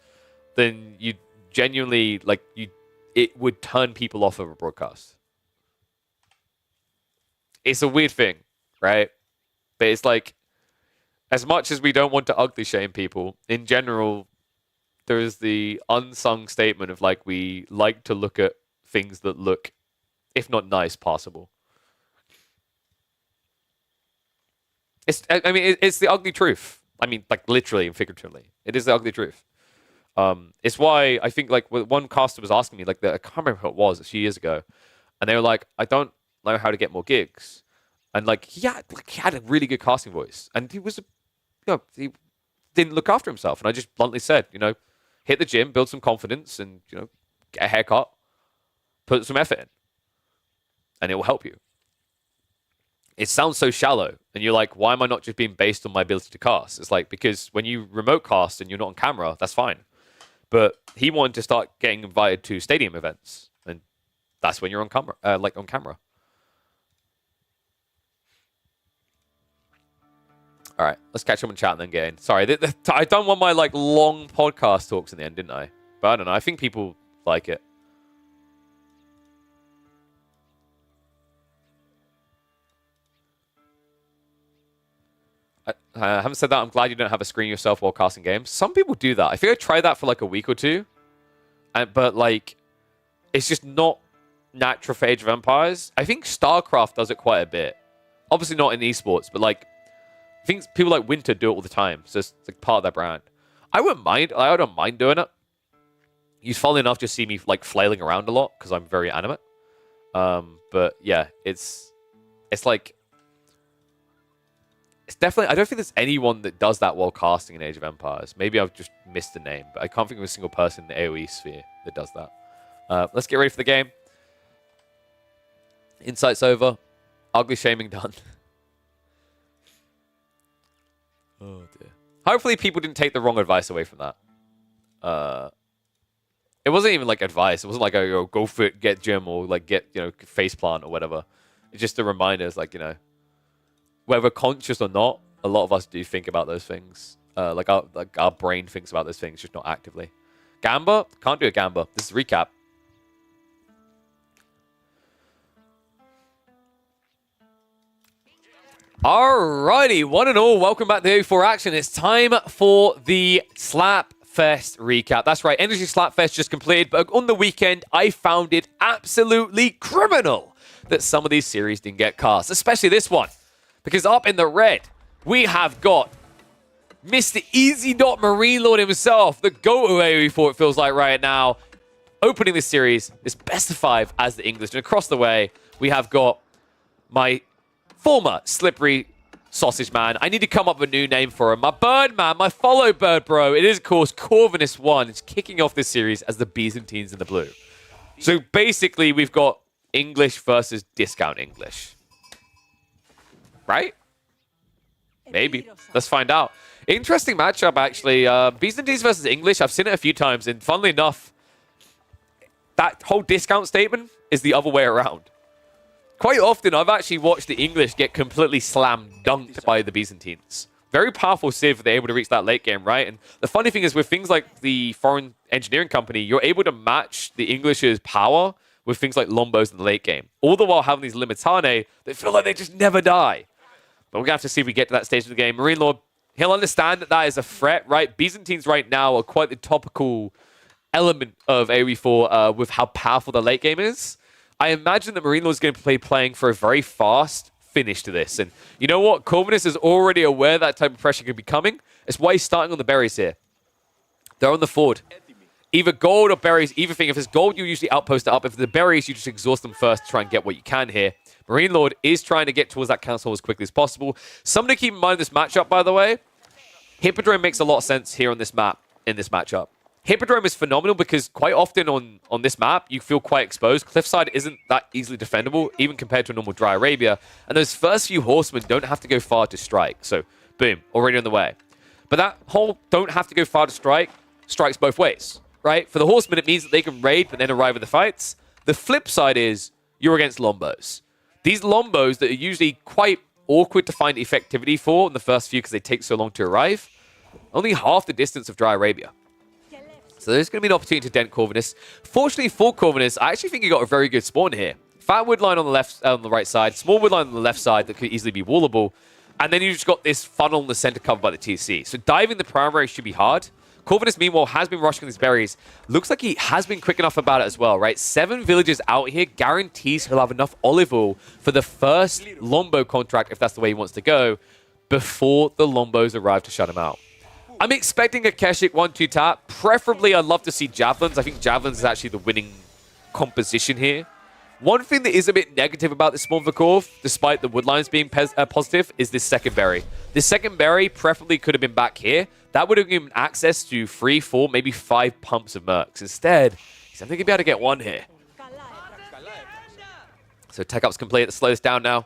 then you genuinely, like, it would turn people off of a broadcast. It's a weird thing, right? But it's like, as much as we don't want to ugly shame people, in general, there is the unsung statement of, like, we like to look at things that look, if not nice, passable. It's the ugly truth. I mean, like, literally and figuratively. It is the ugly truth. It's why I think, like, one caster was asking me, like, I can't remember who it was a few years ago, and they were like, I don't know how to get more gigs. And, like, he had a really good casting voice, and he was, he didn't look after himself. And I just bluntly said, hit the gym, build some confidence, and, get a haircut, put some effort in, and it will help you. It sounds so shallow, and you're like, why am I not just being based on my ability to cast? It's like, because when you remote cast and you're not on camera, that's fine. But he wanted to start getting invited to stadium events, and that's when you're on camera, on camera. All right, let's catch up and chat and then get in. Sorry, I done one of my like long podcast talks in the end, didn't I? But I don't know. I think people like it. I haven't said that. I'm glad you don't have a screen yourself while casting games. Some people do that. I think I tried that for like a week or two. But like, it's just not natural for Age of Empires. I think StarCraft does it quite a bit. Obviously not in esports, but like, I think people like Winter do it all the time. So it's like part of their brand. I wouldn't mind. I don't mind doing it. You funnily enough just see me like flailing around a lot because I'm very animate. But yeah, it's like, it's definitely, I don't think there's anyone that does that while casting in Age of Empires. Maybe I've just missed the name, but I can't think of a single person in the AoE sphere that does that. Let's get ready for the game. Insight's over. Ugly shaming done. Oh dear. Hopefully people didn't take the wrong advice away from that. It wasn't even like advice. It wasn't like, go for it, get gym, or like get, face plant or whatever. It's just a reminder. It's like, whether conscious or not, a lot of us do think about those things. Like our brain thinks about those things, just not actively. Gamba? Can't do a Gamba. This is recap. Alrighty, one and all, welcome back to AOE4 Action. It's time for the Slapfest recap. That's right, Energy Slapfest just completed, but on the weekend, I found it absolutely criminal that some of these series didn't get cast, especially this one. Because up in the red, we have got Mr. Easy Dot Marine Lord himself, the go-to AOE4, it feels like right now, opening this series, this best of 5 as the English. And across the way, we have got my former Slippery Sausage Man. I need to come up with a new name for him. My bird man, my follow bird bro. It is, of course, Corvinus1. It's kicking off this series as the Byzantines in the blue. So basically, we've got English versus discount English. Right? Maybe. Let's find out. Interesting matchup, actually. Byzantines versus English. I've seen it a few times, and funnily enough, that whole discount statement is the other way around. Quite often, I've actually watched the English get completely slam dunked by the Byzantines. Very powerful civ, they're able to reach that late game, right? And the funny thing is, with things like the Foreign Engineering Company, you're able to match the English's power with things like Lombos in the late game. All the while having these Limitane that feel like they just never die. But we're going to have to see if we get to that stage of the game. Marine Lord, he'll understand that that is a threat, right? Byzantines right now are quite the topical element of AOE4 with how powerful the late game is. I imagine that Marine Lord is going to be playing for a very fast finish to this. And you know what? Corvinus is already aware that type of pressure could be coming. That's why he's starting on the berries here. They're on the ford. Either gold or berries, either thing. If there's gold, you usually outpost it up. If the berries, you just exhaust them first to try and get what you can here. Marine Lord is trying to get towards that council as quickly as possible. Something to keep in mind in this matchup, by the way. Hippodrome makes a lot of sense here on this map, in this matchup. Hippodrome is phenomenal because quite often on this map, you feel quite exposed. Cliffside isn't that easily defendable, even compared to a normal Dry Arabia. And those first few horsemen don't have to go far to strike. So, boom, already on the way. But that whole don't have to go far to strike strikes both ways, right? For the horsemen, it means that they can raid but then arrive at the fights. The flip side is you're against Lombos. These Lombos that are usually quite awkward to find effectivity for in the first few because they take so long to arrive, only half the distance of Dry Arabia. So there's going to be an opportunity to dent Corvinus. Fortunately for Corvinus, I actually think he got a very good spawn here. Fat wood line on the left, on the right side, small wood line on the left side that could easily be wallable, and then you just got this funnel in the center covered by the TC. So diving the primary should be hard. Corvinus, meanwhile, has been rushing these berries. Looks like he has been quick enough about it as well, right? 7 villages out here guarantees he'll have enough olive oil for the first Lombo contract, if that's the way he wants to go, before the Lombos arrive to shut him out. I'm expecting a Keshik 1-2 tap. Preferably, I'd love to see Javelins. I think Javelins is actually the winning composition here. One thing that is a bit negative about this Spawn Vakov, despite the woodlines being positive, is this second berry. This second berry preferably could have been back here. That would have given access to 3, 4, maybe 5 pumps of mercs. Instead, he's only going to be able to get 1 here. So tech up's complete. Let's slow this down now.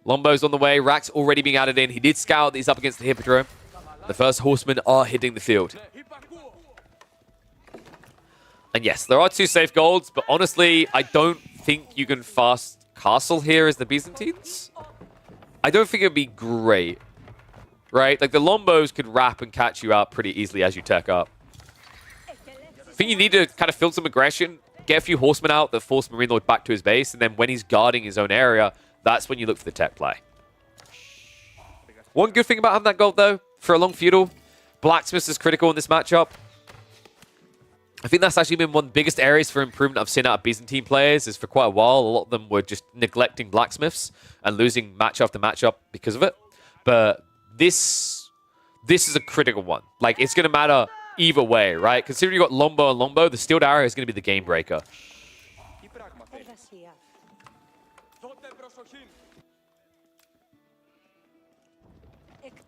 Lombo's on the way. Rack's already being added in. He did scout that he's up against the Hippodrome. The first horsemen are hitting the field. And yes, there are 2 safe golds, but honestly, I don't think you can fast castle here as the Byzantines. I don't think it would be great, right? Like, the Lombos could wrap and catch you out pretty easily as you tech up. I think you need to kind of fill some aggression, get a few horsemen out that force Marine Lord back to his base, and then when he's guarding his own area, that's when you look for the tech play. One good thing about having that gold, though, for a long feudal, Blacksmiths is critical in this matchup. I think that's actually been one of the biggest areas for improvement I've seen out of Byzantine players, is for quite a while, a lot of them were just neglecting Blacksmiths and losing match after matchup because of it. But this is a critical one. Like, it's going to matter either way, right? Considering you've got Lombo and Lombo, the Steeled Arrow is going to be the game breaker.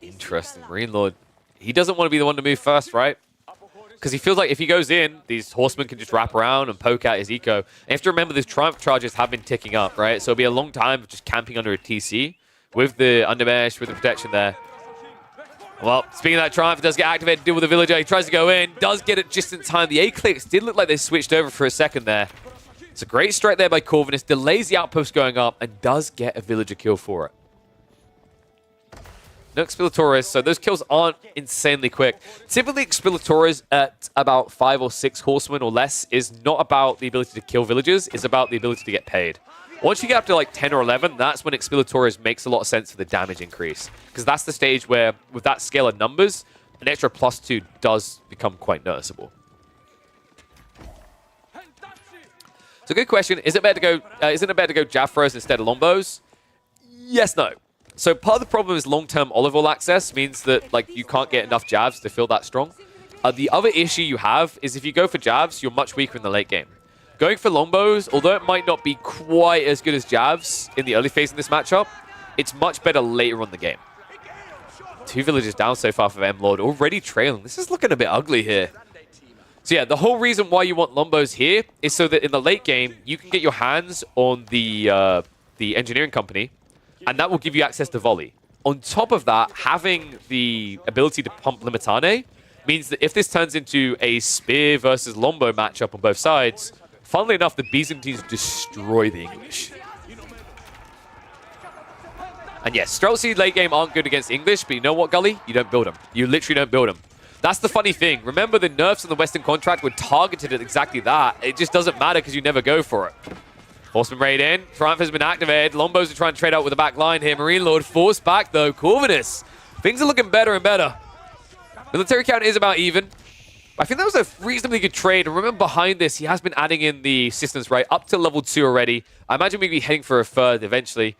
Interesting. Marine Lord, he doesn't want to be the one to move first, right? Because he feels like if he goes in, these horsemen can just wrap around and poke out his eco. And you have to remember these Triumph charges have been ticking up, right? So it'll be a long time of just camping under a TC with the undermesh, with the protection there. Well, speaking of that, Triumph does get activated to deal with the villager. He tries to go in, does get it just in time. The A-clicks did look like they switched over for a second there. It's a great strike there by Corvinus, delays the outpost going up, and does get a villager kill for it. No Expillatores, so those kills aren't insanely quick. Typically, Expillatores at about 5 or 6 horsemen or less is not about the ability to kill villagers, it's about the ability to get paid. Once you get up to like 10 or 11, that's when Exploratorius makes a lot of sense for the damage increase. Because that's the stage where, with that scale of numbers, an extra +2 does become quite noticeable. So good question. Isn't it better to go Jaffros instead of Lombos? Yes, no. So part of the problem is long-term olive oil access means that like you can't get enough jabs to feel that strong. The other issue you have is if you go for jabs, you're much weaker in the late game. Going for Lombos, although it might not be quite as good as jabs in the early phase in this matchup, it's much better later on in the game. 2 villages down so far for M-Lord, already trailing. This is looking a bit ugly here. So yeah, the whole reason why you want Lombos here is so that in the late game, you can get your hands on the engineering company, and that will give you access to volley. On top of that, having the ability to pump Limitane means that if this turns into a spear versus Lombo matchup on both sides, funnily enough, the Byzantines destroy the English. And yes, Streltsy late game aren't good against English, but you know what, Gully? You don't build them. You literally don't build them. That's the funny thing. Remember, the nerfs on the Western contract were targeted at exactly that. It just doesn't matter because you never go for it. Horseman raid in. Triumph has been activated. Lombos are trying to trade out with the back line here. Marine Lord forced back, though. Corvinus. Things are looking better and better. Military count is about even. I think that was a reasonably good trade. And remember, behind this, he has been adding in the systems, right? Up to level 2 already. I imagine we'd be heading for a third eventually.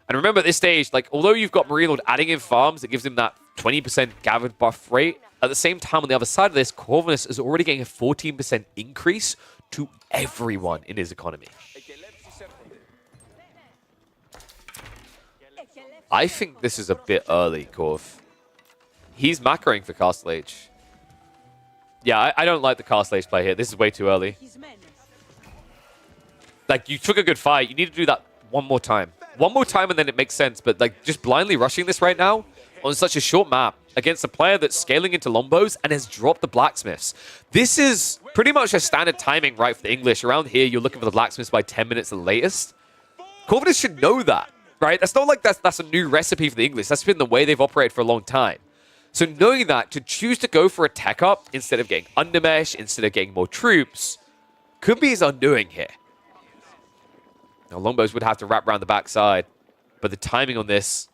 And remember, at this stage, like, although you've got Marine Lord adding in farms, it gives him that 20% gathered buff rate. At the same time, on the other side of this, Corvinus is already getting a 14% increase to everyone in his economy. I think this is a bit early, Corv. He's macroing for Castle Age. Yeah, I don't like the Castle Age play here. This is way too early. Like, you took a good fight. You need to do that one more time. One more time and then it makes sense. But, like, just blindly rushing this right now on such a short map against a player that's scaling into Lombos and has dropped the Blacksmiths. This is pretty much a standard timing, right, for the English. Around here, you're looking for the Blacksmiths by 10 minutes at the latest. Corvinus should know that, right? That's not like that's a new recipe for the English. That's been the way they've operated for a long time. So knowing that, to choose to go for a tech up instead of getting undermesh, instead of getting more troops, could be his undoing here. Now, Lombos would have to wrap around the backside, but the timing on this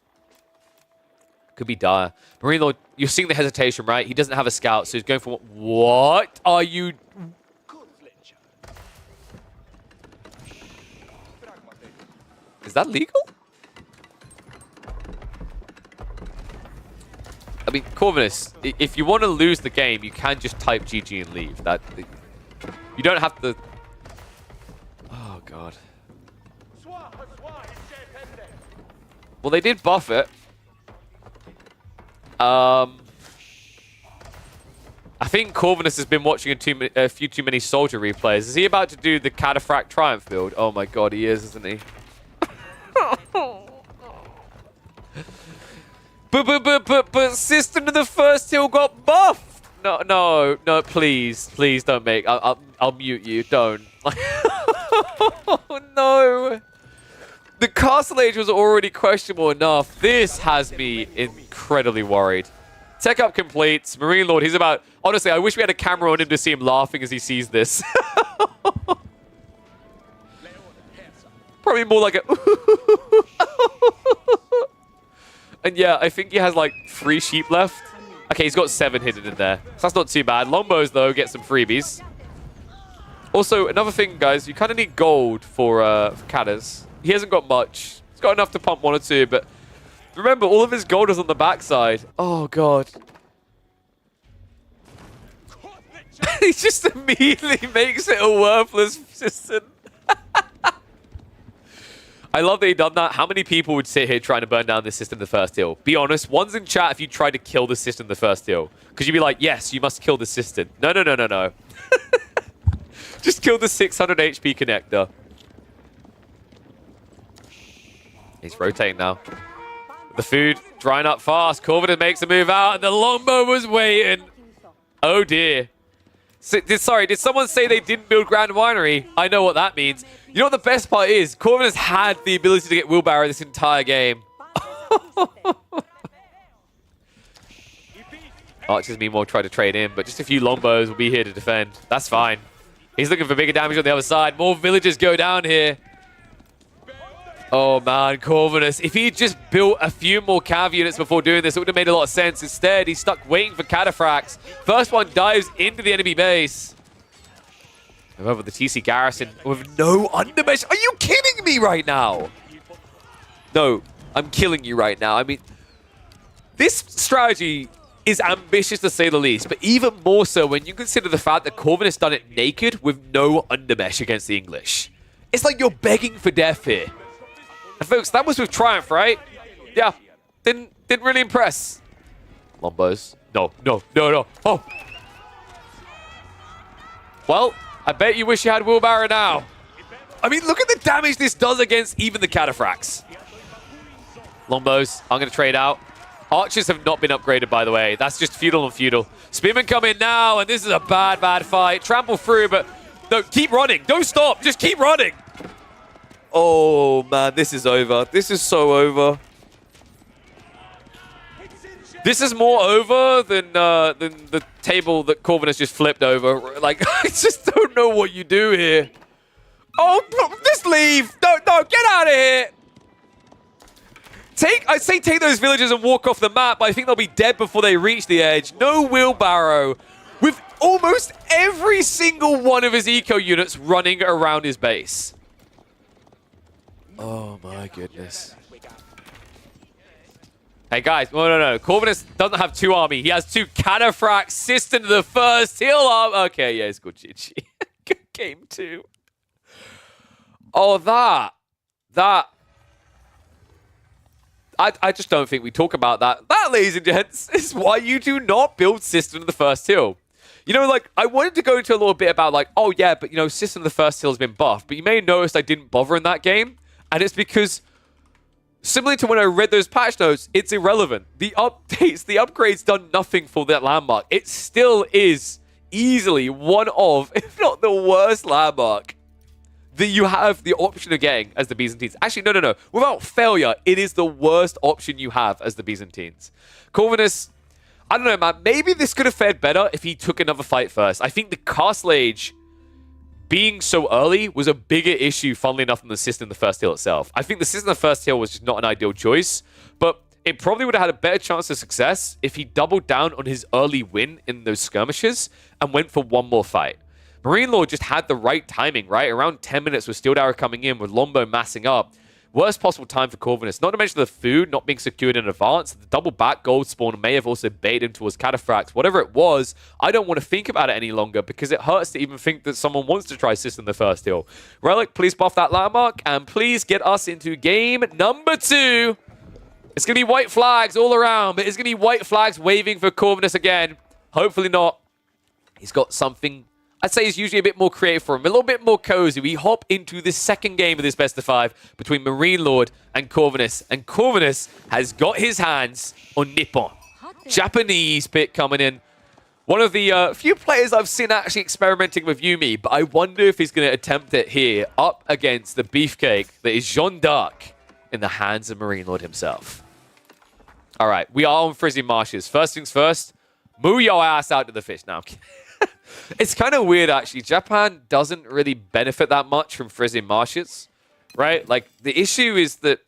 could be dire. Marine Lord, you're seeing the hesitation, right? He doesn't have a scout, so he's going for what are you? Is that legal? I mean, Corvinus, if you want to lose the game, you can just type GG and leave. That you don't have to. Oh god. Well, they did buff it. I think Corvinus has been watching a few too many soldier replays. Is he about to do the Cataphract Triumph build? Oh my god, he is, isn't he? But System to the first hill got buffed. No, please don't make. I'll mute you. Don't. Oh no. The Castle Age was already questionable enough. This has me incredibly worried. Tech up completes. Marine Lord, he's about... Honestly, I wish we had a camera on him to see him laughing as he sees this. Probably more like a... And yeah, I think he has like 3 sheep left. Okay, he's got 7 hidden in there. So that's not too bad. Lombos, though, get some freebies. Also, another thing, guys, you kind of need gold for Cadders. He hasn't got much. He's got enough to pump 1 or 2, but remember, all of his gold is on the backside. Oh, God. He just immediately makes it a worthless system. I love that he done that. How many people would sit here trying to burn down this system in the first hill? Be honest, one's in chat if you tried to kill the system in the first hill. Because you'd be like, yes, you must kill the system. No. Just kill the 600 HP connector. He's rotating now. The food drying up fast. Corvinus makes a move out, and the Lombo was waiting. Oh dear. Sorry, did someone say they didn't build Grand Winery? I know what that means. You know what the best part is? Corvinus had the ability to get Wheelbarrow this entire game. Archers, meanwhile, try to trade in, but just a few Lombos will be here to defend. That's fine. He's looking for bigger damage on the other side. More villagers go down here. Oh man, Corvinus. If he just built a few more cav units before doing this, it would have made a lot of sense. Instead, he's stuck waiting for cataphracts. First one dives into the enemy base. However, the TC Garrison with no undermesh. Are you kidding me right now? No, I'm killing you right now. I mean, this strategy is ambitious to say the least, but even more so when you consider the fact that Corvinus done it naked with no undermesh against the English. It's like you're begging for death here. And folks, that was with Triumph, right? Yeah, didn't really impress. Lombos. No. Oh. Well, I bet you wish you had Wheelbarrow now. I mean, look at the damage this does against even the cataphracts. Lombos, I'm going to trade out. Archers have not been upgraded, by the way. That's just feudal and feudal. Spearmen come in now, and this is a bad fight. Trample through, but no, keep running. Don't stop. Just keep running. Oh, man, this is over. This is so over. This is more over than the table that Corvinus just flipped over. Like, I just don't know what you do here. Oh, just leave. No, get out of here. I'd say take those villagers and walk off the map, but I think they'll be dead before they reach the edge. No Wheelbarrow. With almost every single one of his eco units running around his base. Oh my goodness. Hey guys, no. Corvinus doesn't have 2 army. He has 2 cataphracts, system to the first, heal up. Okay, yeah, it's good, GG. Good game 2. Oh, that. I just don't think we talk about that. That, ladies and gents, is why you do not build system to the first hill. You know, like, I wanted to go into a little bit about, like, oh yeah, but, you know, system to the first hill has been buffed. But you may have noticed I didn't bother in that game. And it's because, similar to when I read those patch notes, it's irrelevant. The updates, the upgrades done nothing for that landmark. It still is easily one of, if not the worst landmark that you have the option of getting as the Byzantines. Actually, no. Without failure, it is the worst option you have as the Byzantines. Corvinus, I don't know, man. Maybe this could have fared better if he took another fight first. I think the Castle Age being so early was a bigger issue, funnily enough, than the system in the first hill itself. I think the system in the first hill was just not an ideal choice, but it probably would have had a better chance of success if he doubled down on his early win in those skirmishes and went for one more fight. Marine Lord just had the right timing, right? Around 10 minutes with Steel Arrow coming in, with Lombo massing up. Worst possible time for Corvinus. Not to mention the food not being secured in advance. The double back gold spawn may have also baited him towards cataphracts. Whatever it was, I don't want to think about it any longer because it hurts to even think that someone wants to try system the first hill. Relic, please buff that landmark and please get us into game number 2. It's going to be white flags all around, but it's going to be white flags waving for Corvinus again. Hopefully not. He's got something, I'd say, is usually a bit more creative for him, a little bit more cozy. We hop into the second game of this best of 5 between Marine Lord and Corvinus. And Corvinus has got his hands on Nippon. Japanese pick coming in. One of the few players I've seen actually experimenting with Yuumi, but I wonder if he's going to attempt it here up against the beefcake that is Jeanne d'Arc in the hands of Marine Lord himself. All right, we are on Frizzy Marshes. First things first, move your ass out to the fish now. It's kind of weird, actually. Japan doesn't really benefit that much from Frizzy Marshes, right? Like, the issue is that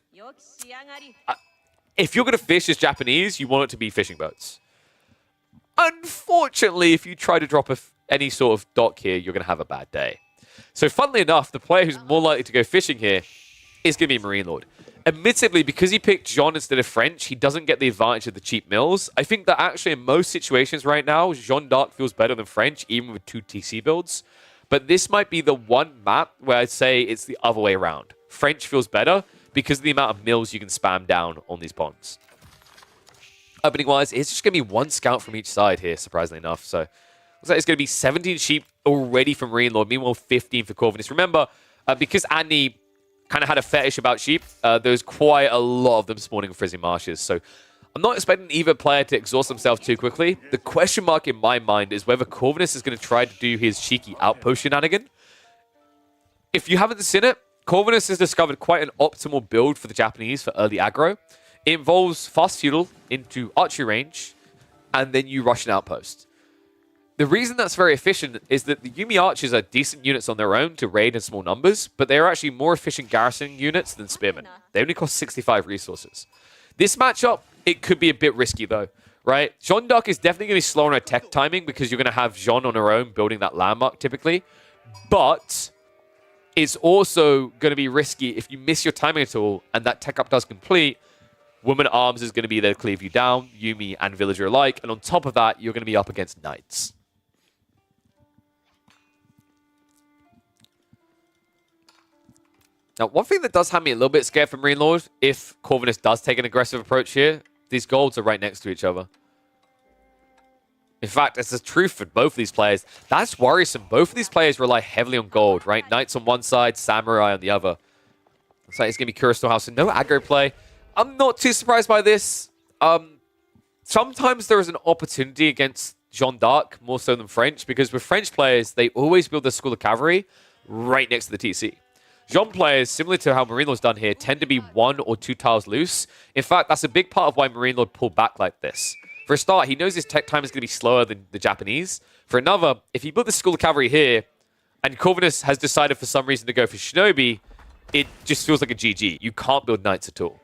if you're going to fish as Japanese, you want it to be fishing boats. Unfortunately, if you try to drop any sort of dock here, you're going to have a bad day. So, funnily enough, the player who's more likely to go fishing here is going to be Marine Lord. Admittedly, because he picked Jean instead of French, he doesn't get the advantage of the cheap mills. I think that actually in most situations right now, Jeanne d'Arc feels better than French, even with 2 TC builds. But this might be the one map where I'd say it's the other way around. French feels better because of the amount of mills you can spam down on these ponds. Opening-wise, it's just going to be 1 scout from each side here, surprisingly enough. So looks like it's going to be 17 sheep already from Marine Lord, meanwhile 15 for Corvinus. Remember, because Annie kind of had a fetish about sheep, there's quite a lot of them spawning in Frizzy Marshes. So I'm not expecting either player to exhaust themselves too quickly. The question mark in my mind is whether Corvinus is going to try to do his cheeky outpost shenanigan. If you haven't seen it, Corvinus has discovered quite an optimal build for the Japanese for early aggro. It involves fast feudal into archery range, and then you rush an outpost. The reason that's very efficient is that the Yuumi archers are decent units on their own to raid in small numbers, but they are actually more efficient garrisoning units than spearmen. They only cost 65 resources. This matchup, it could be a bit risky though, right? Jeanne d'Arc is definitely going to be slow on her tech timing because you're going to have Jeanne on her own building that landmark typically, but it's also going to be risky if you miss your timing at all and that tech up does complete. Woman at Arms is going to be there to cleave you down, Yuumi and Villager alike, and on top of that, you're going to be up against Knights. Now, one thing that does have me a little bit scared for Marine Lord, if Corvinus does take an aggressive approach here, these golds are right next to each other. In fact, it's the truth for both of these players. That's worrisome. Both of these players rely heavily on gold, right? Knights on one side, Samurai on the other. Looks like it's going to be Cura House and no aggro play. I'm not too surprised by this. Sometimes there is an opportunity against Jeanne d'Arc, more so than French, because with French players, they always build their School of Cavalry right next to the TC. Jeanne players, similar to how Marine Lord's done here, tend to be 1 or 2 tiles loose. In fact, that's a big part of why Marine Lord pulled back like this. For a start, he knows his tech time is going to be slower than the Japanese. For another, if he built the School of Cavalry here, and Corvinus has decided for some reason to go for Shinobi, it just feels like a GG. You can't build Knights at all.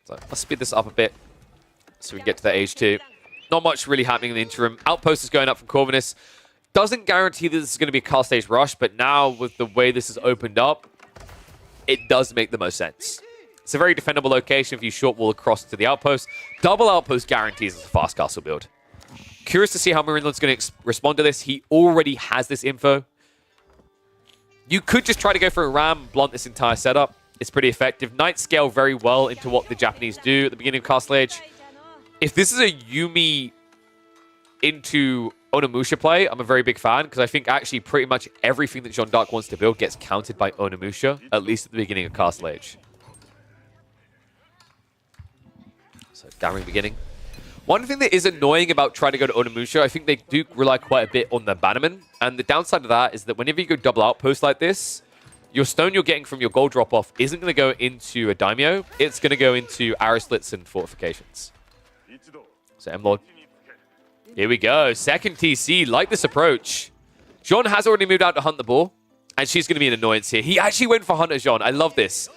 So let's speed this up a bit so we can get to that age 2. Not much really happening in the interim. Outpost is going up from Corvinus. Doesn't guarantee that this is going to be a cast stage rush, but now with the way this has opened up, it does make the most sense. It's a very defendable location if you short wall across to the outpost. Double outpost guarantees it's a fast castle build. Curious to see how Marine Lord's going to respond to this. He already has this info. You could just try to go for a ram, blunt this entire setup. It's pretty effective. Knights scale very well into what the Japanese do at the beginning of Castle Age. If this is a Yuumi into Onimusha play, I'm a very big fan because I think actually pretty much everything that Jeanne d'Arc wants to build gets countered by Onimusha, at least at the beginning of Castle Age. So, gathering beginning. One thing that is annoying about trying to go to Onimusha, I think they do rely quite a bit on the Bannerman. And the downside of that is that whenever you go double outpost like this, your stone you're getting from your gold drop-off isn't going to go into a daimyo. It's going to go into arrow slits and fortifications. So, M-Lord. Here we go. Second TC. Like this approach. Jeanne has already moved out to hunt the boar. And she's going to be an annoyance here. He actually went for Hunter Jeanne. I love this.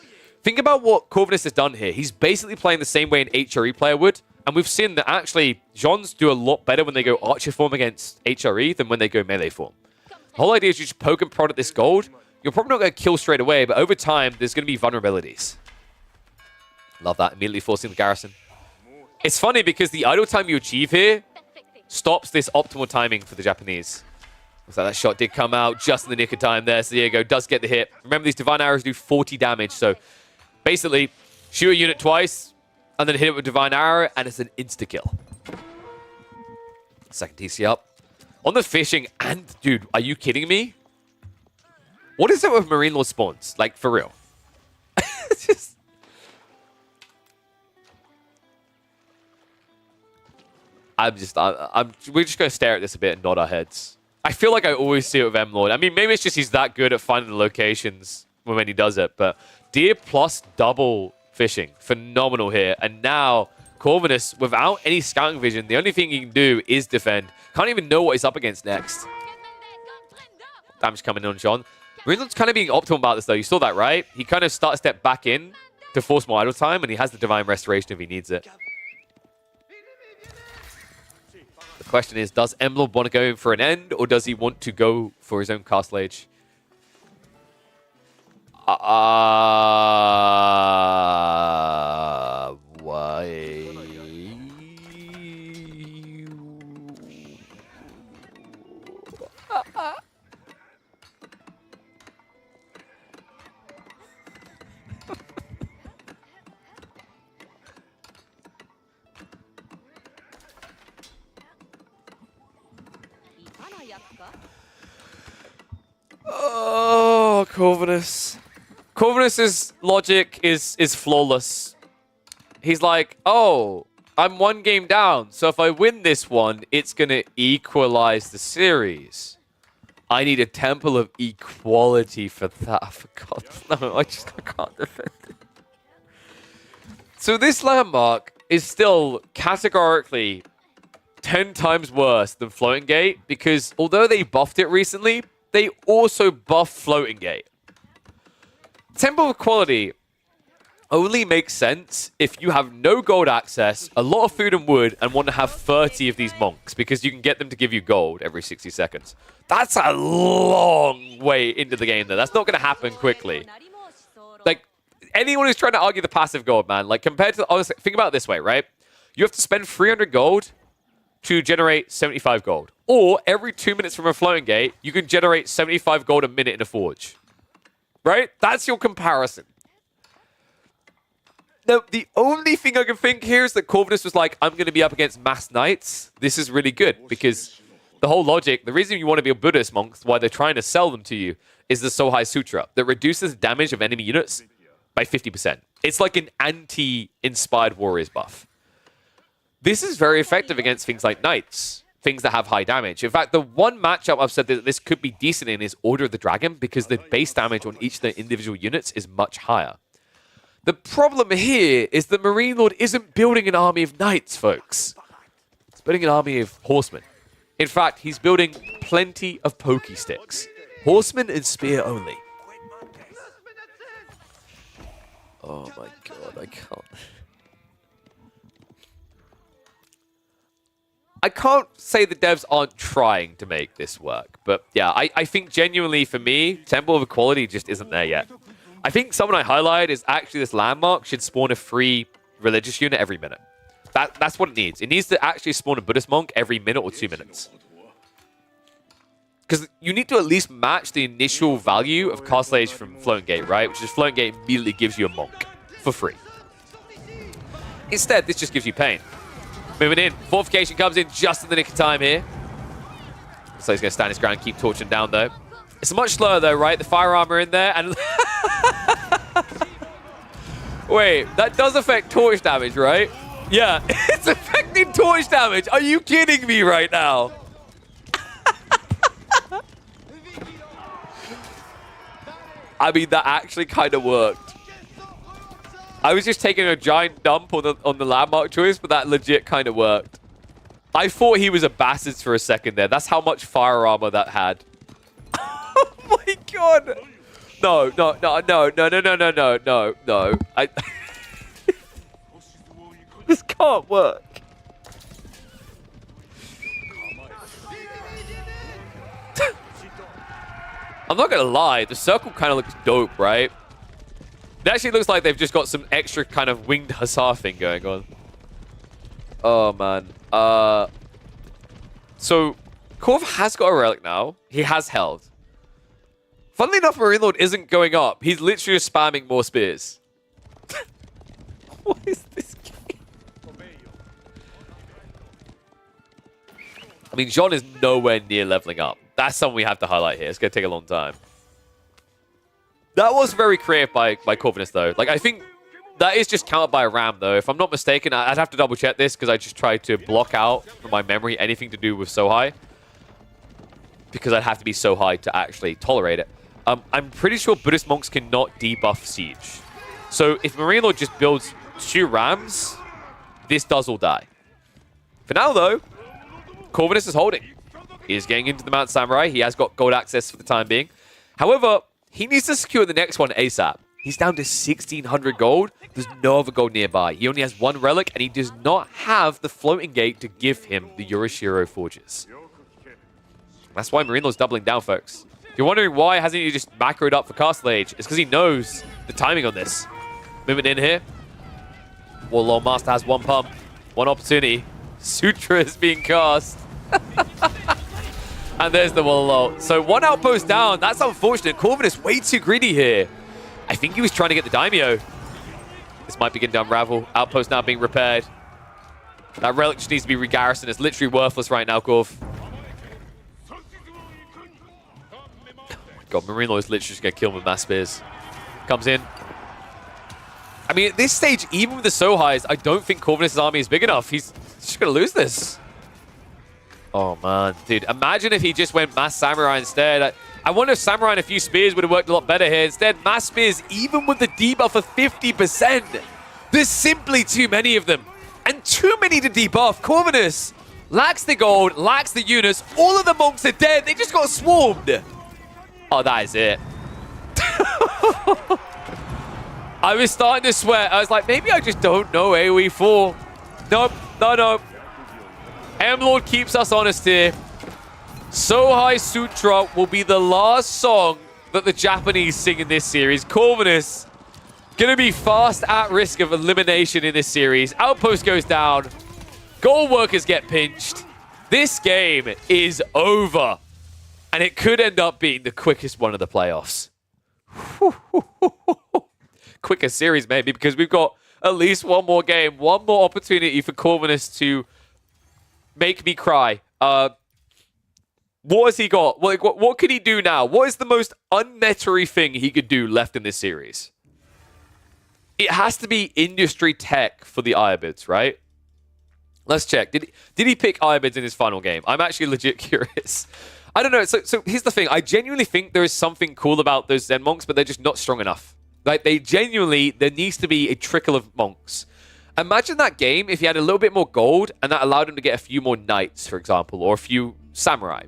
Think about what Corvinus has done here. He's basically playing the same way an HRE player would. And we've seen that actually Jeannes do a lot better when they go archer form against HRE than when they go melee form. The whole idea is you just poke and prod at this gold. You're probably not going to kill straight away, but over time, there's going to be vulnerabilities. Love that. Immediately forcing the garrison. It's funny because the idle time you achieve here stops this optimal timing for the Japanese. So that shot did come out just in the nick of time there. So Diego does get the hit. Remember, these Divine Arrows do 40 damage. So basically, shoot a unit twice and then hit it with Divine Arrow, and it's an insta-kill. Second TC up. On the fishing, and dude, are you kidding me? What is it with Marine Lord spawns? Like, for real. It's just... we're just going to stare at this a bit and nod our heads. I feel like I always see it with M-Lord. I mean, maybe it's just he's that good at finding the locations when he does it, but deer plus double fishing. Phenomenal here. And now, Corvinus, without any scouting vision, the only thing he can do is defend. Can't even know what he's up against next. Damage coming in on Jeanne. Marine Lord's kind of being optimal about this, though. You saw that, right? He kind of starts a step back in to force more idle time, and he has the Divine Restoration if he needs it. The question is, does M-Lord want to go in for an end, or does he want to go for his own Castle Age? Why? Oh, Corvinus. Corvinus's logic is flawless. He's like, oh, I'm 1 game down, so if I win this one, it's going to equalize the series. I need a Temple of Equality for that. For God, no, I can't defend it. So this landmark is still categorically 10 times worse than Floating Gate, because although they buffed it recently, they also buffed Floating Gate. Temple of Quality only makes sense if you have no gold access, a lot of food and wood, and want to have 30 of these monks, because you can get them to give you gold every 60 seconds. That's a long way into the game, though. That's not going to happen quickly. Like, anyone who's trying to argue the passive gold, man, like, compared to... Honestly, think about it this way, right? You have to spend 300 gold to generate 75 gold. Or, every 2 minutes from a Floating Gate, you can generate 75 gold a minute in a forge. Right? That's your comparison. Now, the only thing I can think here is that Corvinus was like, I'm going to be up against mass knights. This is really good, because the whole logic, the reason you want to be a Buddhist monk, why they're trying to sell them to you, is the Sohai Sutra that reduces damage of enemy units by 50%. It's like an anti-inspired warriors buff. This is very effective against things like knights, things that have high damage. In fact, the one matchup I've said that this could be decent in is Order of the Dragon, because the base damage on each of the individual units is much higher. The problem here is that Marine Lord isn't building an army of knights, folks. He's building an army of horsemen. In fact, he's building plenty of pokey sticks. Horsemen and spear only. Oh my god, I can't. I can't say the devs aren't trying to make this work, but yeah, I think genuinely for me, Temple of Equality just isn't there yet. I think someone I highlighted is actually this landmark should spawn a free religious unit every minute. That's what it needs. It needs to actually spawn a Buddhist monk every minute or 2 minutes. Because you need to at least match the initial value of Castle Age from Floating Gate, right? Which is Floating Gate immediately gives you a monk for free. Instead, this just gives you pain. Moving in. Fortification comes in just in the nick of time here. So he's going to stand his ground and keep torching down, though. It's much slower, though, right? The fire armor in there. And wait, that does affect torch damage, right? Yeah, it's affecting torch damage. Are you kidding me right now? I mean, that actually kind of worked. I was just taking a giant dump on the landmark choice, but that legit kind of worked. I thought he was a bastard for a second there. That's how much fire armor that had. Oh my god! No. This can't work. I'm not gonna lie, the circle kind of looks dope, right? It actually looks like they've just got some extra kind of winged hussar thing going on. Oh man. So Corv has got a relic now. He has held. Funnily enough, Marine Lord isn't going up. He's literally just spamming more spears. What is this game? I mean, Jean is nowhere near leveling up. That's something we have to highlight here. It's going to take a long time. That was very creative by Corvinus, though. Like, I think that is just countered by a ram, though. If I'm not mistaken, I'd have to double-check this because I just tried to block out from my memory anything to do with Sohai. Because I'd have to be so high to actually tolerate it. I'm pretty sure Buddhist monks cannot debuff Siege. So if Marine Lord just builds 2 rams, this does all die. For now, though, Corvinus is holding. He is getting into the Mount Samurai. He has got gold access for the time being. However, he needs to secure the next one ASAP. He's down to 1,600 gold. There's no other gold nearby. He only has 1 relic, and he does not have the Floating Gate to give him the Yorishiro Forges. That's why Marine Lord's doubling down, folks. If you're wondering why hasn't he just macroed up for Castle Age, it's because he knows the timing on this. Moving in here. Warlord Master has 1 pump, 1 opportunity. Sutra is being cast. And there's the Warlord. So 1 outpost down. That's unfortunate. Corvinus way too greedy here. I think he was trying to get the Daimyo. This might begin to unravel. Outpost now being repaired. That relic just needs to be regarrisoned. It's literally worthless right now, Corv. God, Marine Lord is literally just going to kill him with mass spears. Comes in. I mean, at this stage, even with the Sohais, I don't think Corvinus' army is big enough. He's just going to lose this. Oh, man. Dude, imagine if he just went Mass Samurai instead. I wonder if Samurai and a few spears would have worked a lot better here. Instead, Mass Spears, even with the debuff of 50%. There's simply too many of them. and too many to debuff. Corvinus lacks the gold, lacks the units. All of the monks are dead. They just got swarmed. Oh, that is it. I was starting to sweat. I was like, maybe I just don't know AoE 4. Nope, no. M-Lord keeps us honest here. Sohai Sutra will be the last song that the Japanese sing in this series. Corvinus gonna be fast at risk of elimination in this series. Outpost goes down. Gold workers get pinched. This game is over. And it could end up being the quickest one of the playoffs. Quicker series, maybe, because we've got at least one more game, one more opportunity for Corvinus to make me cry. What has he got? What can he do now? What is the most unmetary thing he could do left in this series? It has to be industry tech for the Irobids, right? Let's check. Did he pick Irobids in his final game? I'm actually legit curious. I don't know. So here's the thing. I genuinely think there is something cool about those Zen monks, but they're just not strong enough. Like, there needs to be a trickle of monks. Imagine that game if he had a little bit more gold and that allowed him to get a few more knights, for example, or a few samurai.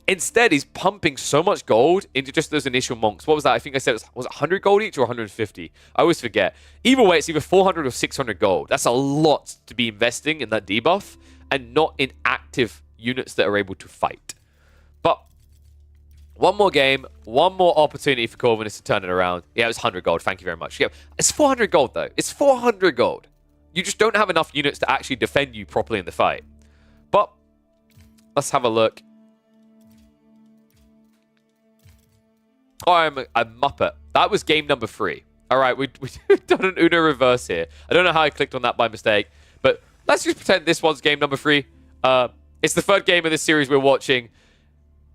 Instead, he's pumping so much gold into just those initial monks. What was that? I think I said was it 100 gold each or 150? I always forget. Either way, it's either 400 or 600 gold. That's a lot to be investing in that debuff and not in active units that are able to fight. But one more game, one more opportunity for Corvinus to turn it around. Yeah, it was 100 gold. Thank you very much. Yeah, it's 400 gold, though. It's 400 gold. You just don't have enough units to actually defend you properly in the fight. But let's have a look. Oh, I'm a muppet. That was game number 3. All right, we've done an Uno reverse here. I don't know how I clicked on that by mistake, but let's just pretend this one's game number 3. It's the third game of this series we're watching.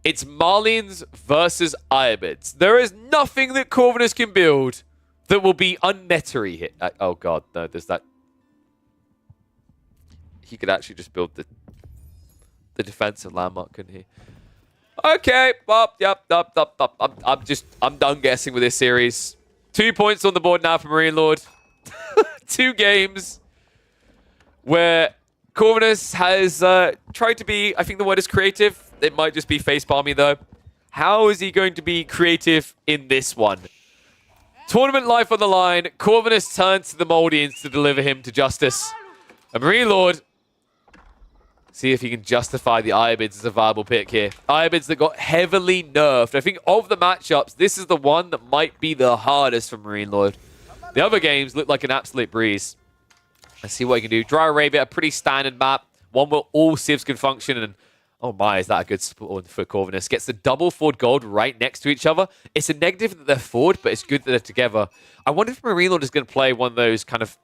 It's Marlians versus Irobids. There is nothing that Corvinus can build that will be unmetary here. Oh, God, no, there's that. He could actually just build the defensive landmark, couldn't he? Okay, well, yep. I'm done guessing with this series. 2 points on the board now for Marine Lord. 2 games where Corvinus has tried to be, I think the word is creative. It might just be facepalmy, though. How is he going to be creative in this one? Tournament life on the line. Corvinus turns to the Moldians to deliver him to justice. And Marine Lord, see if he can justify the Irobids as a viable pick here. Irobids that got heavily nerfed. I think of the matchups, this is the one that might be the hardest for Marine Lord. The other games look like an absolute breeze. Let's see what he can do. Dry Arabia, a pretty standard map. One where all civs can function. And oh my, is that a good spawn for Corvinus. Gets the double forward gold right next to each other. It's a negative that they're forward, but it's good that they're together. I wonder if Marine Lord is going to play one of those kind of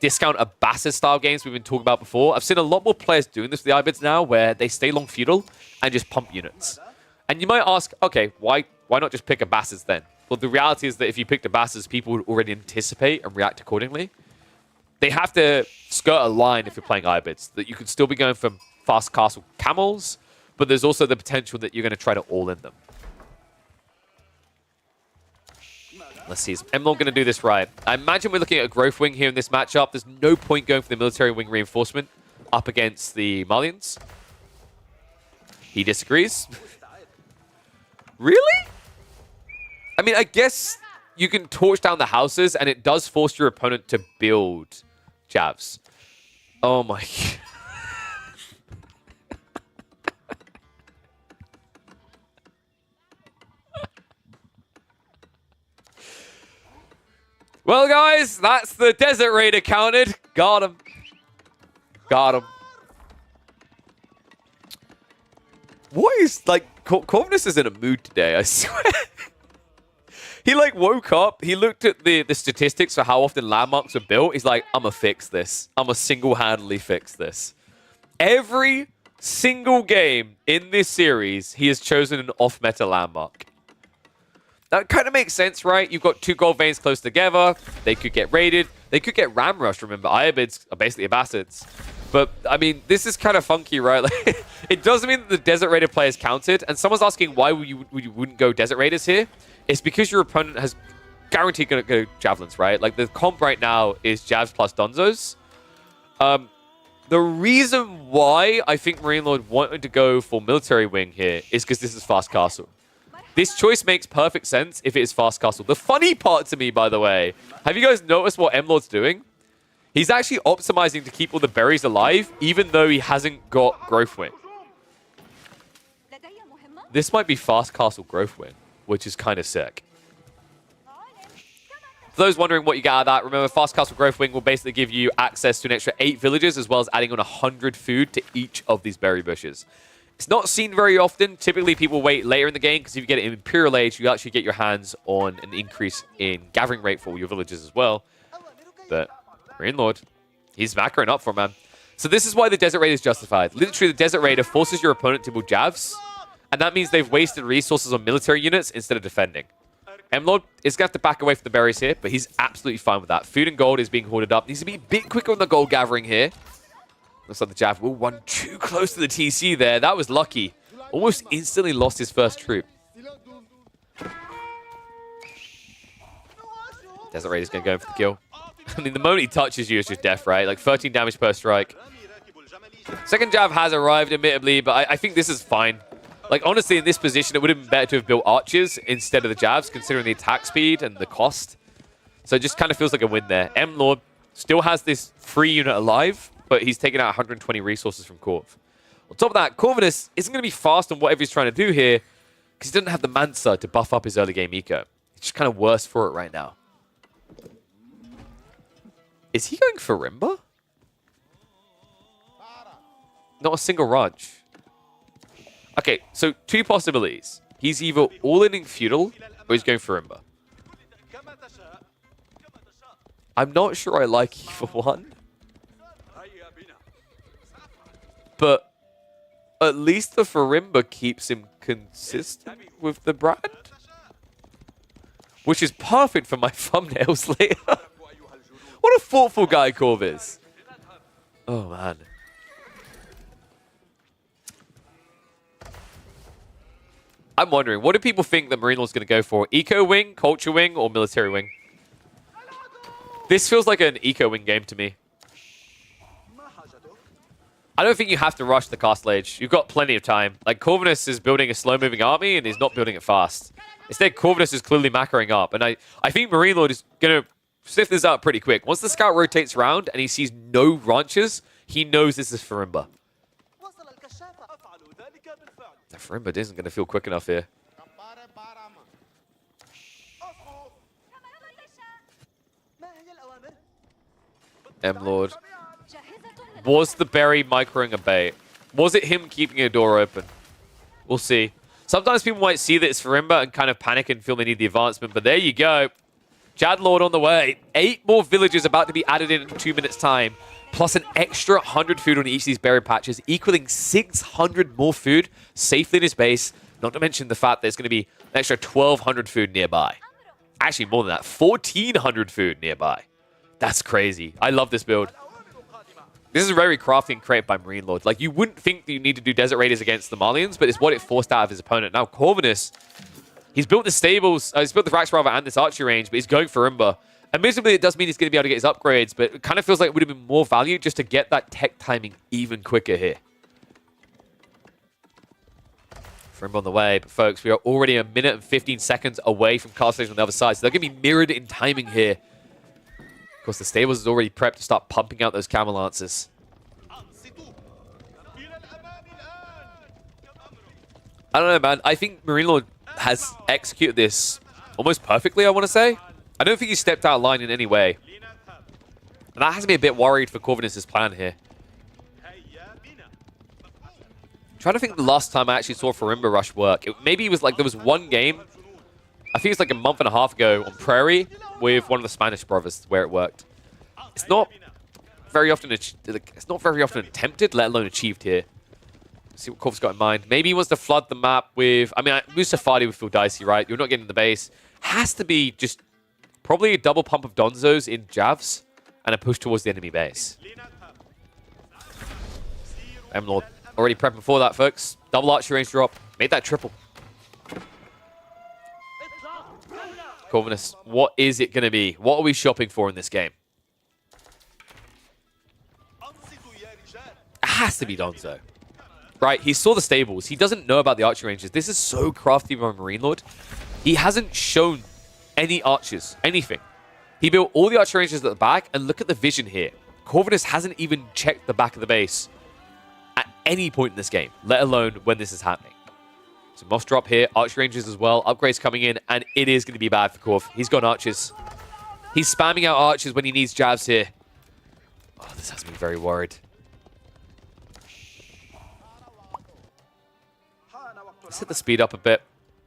discount Abbasid style games we've been talking about before. I've seen a lot more players doing this with the Irobids now, where they stay long feudal and just pump units. And you might ask, okay, why not just pick Abbasids then? Well, the reality is that if you picked Abbasids, people would already anticipate and react accordingly. They have to skirt a line if you're playing Irobids, that you could still be going from fast castle camels, but there's also the potential that you're going to try to all in them. Let's see, is M-Lord going to do this right? I imagine we're looking at a growth wing here in this matchup. There's no point going for the military wing reinforcement up against the Marlians. He disagrees. Really? I mean, I guess you can torch down the houses, and it does force your opponent to build Javs. Oh my God. Well, guys, that's the Desert Raider counted. Got him. Got him. What is, like, Corvinus is in a mood today, I swear. He, like, woke up. He looked at the statistics for how often landmarks are built. He's like, I'm going to fix this. I'm going to single-handedly fix this. Every single game in this series, he has chosen an off-meta landmark. That kind of makes sense, right? You've got 2 gold veins close together. They could get raided. They could get ram rushed, remember. Irobids are basically Abbasids. But, I mean, this is kind of funky, right? Like, it doesn't mean that the Desert Raider players counted. And someone's asking why you wouldn't go Desert Raiders here. It's because your opponent has guaranteed going to go Javelins, right? Like, the comp right now is Javs plus Donzos. The reason why I think Marine Lord wanted to go for military wing here is because this is fast castle. This choice makes perfect sense if it is fast castle. The funny part to me, by the way, have you guys noticed what M Lord's doing? He's actually optimizing to keep all the berries alive, even though he hasn't got growth wing. This might be fast castle growth wing, which is kind of sick. For those wondering what you get out of that, remember Fast Castle Growth Wing will basically give you access to an extra 8 villages as well as adding on 100 food to each of these berry bushes. It's not seen very often. Typically, people wait later in the game because if you get it in Imperial Age, you actually get your hands on an increase in gathering rate for your villages as well. But Marine Lord, he's macroing up for man. So this is why the Desert Raider is justified. Literally, the Desert Raider forces your opponent to build Javs, and that means they've wasted resources on military units instead of defending. M-Lord is going to have to back away from the berries here, but he's absolutely fine with that. Food and gold is being hoarded up. Needs to be a bit quicker on the gold gathering here. Looks like the Jav will run too close to the TC there. That was lucky. Almost instantly lost his first troop. Desert Raider's going to go in for the kill. I mean, the moment he touches you, it's just death, right? Like 13 damage per strike. Second Jav has arrived, admittedly, but I think this is fine. Like, honestly, in this position, it would have been better to have built archers instead of the Javs, considering the attack speed and the cost. So it just kind of feels like a win there. M-Lord still has this free unit alive, but he's taken out 120 resources from Corv. On top of that, Corvinus isn't going to be fast on whatever he's trying to do here, because he doesn't have the Mansa to buff up his early game eco. It's just kind of worse for it right now. Is he going for Rimba? Not a single ranch. Okay, so two possibilities. He's either all-in feudal, or he's going for Rimba. I'm not sure I like either one. But at least the Farimba keeps him consistent with the brand. Which is perfect for my thumbnails later. What a thoughtful guy Corv is. Oh, man. I'm wondering, what do people think that Marine Lord's going to go for? Eco wing, culture wing, or military wing? This feels like an eco wing game to me. I don't think you have to rush the Castle Age. You've got plenty of time. Like, Corvinus is building a slow-moving army, and he's not building it fast. Instead, Corvinus is clearly macroing up. And I think Marine Lord is going to sniff this out pretty quick. Once the scout rotates around and he sees no ranches, he knows this is Farimba. The Farimba isn't going to feel quick enough here. M-Lord. Was the berry microing a bait? Was it him keeping a door open? We'll see. Sometimes people might see that it's Farimba and kind of panic and feel they need the advancement, but there you go. Jad Lord on the way. 8 more villages about to be added in 2 minutes' time, plus an extra 100 food on each of these berry patches, equaling 600 more food safely in his base, not to mention the fact that there's going to be an extra 1,200 food nearby. Actually, more than that, 1,400 food nearby. That's crazy. I love this build. This is very crafty and created by Marine Lord. Like, you wouldn't think that you need to do Desert Raiders against the Malians, but it's what it forced out of his opponent. Now, Corvinus, he's built the stables, he's built the racks rather, and this archery range, but he's going for Rimba. Admittedly, it does mean he's going to be able to get his upgrades, but it kind of feels like it would have been more value just to get that tech timing even quicker here. Rimba on the way, but folks, we are already a minute and 15 seconds away from Castle Age on the other side, so they're going to be mirrored in timing here. Of course, the stables is already prepped to start pumping out those camel lances. I don't know, man. I think Marine Lord has executed this almost perfectly, I want to say. I don't think he stepped out of line in any way. And that has me a bit worried for Corvinus' plan here. I'm trying to think the last time I actually saw Farimba Rush work. Maybe it was like there was one game, I think it's like a month and a half ago on Prairie with one of the Spanish brothers where it worked. It's not very often attempted, let alone achieved here. Let's see what Corv's got in mind. Maybe he wants to flood the map with... I mean, Musafadi would feel dicey, right? You're not getting the base. Has to be just probably a double pump of Donzos in Javs and a push towards the enemy base. M-Lord already prepping for that, folks. Double archery range drop. Made that triple. Corvinus, what is it going to be? What are we shopping for in this game? has to be Donzo. Right? He saw the stables. He doesn't know about the archer ranges. This is so crafty by Marine Lord. He hasn't shown any archers, anything. He built all the archer ranges at the back, and look at the vision here. Corvinus hasn't even checked the back of the base at any point in this game, let alone when this is happening. So Moss drop here, archer ranges as well, upgrades coming in, and it is going to be bad for Corv. He's got archers. He's spamming out archers when he needs jabs here. Oh, this has me very worried. Let's hit the speed up a bit.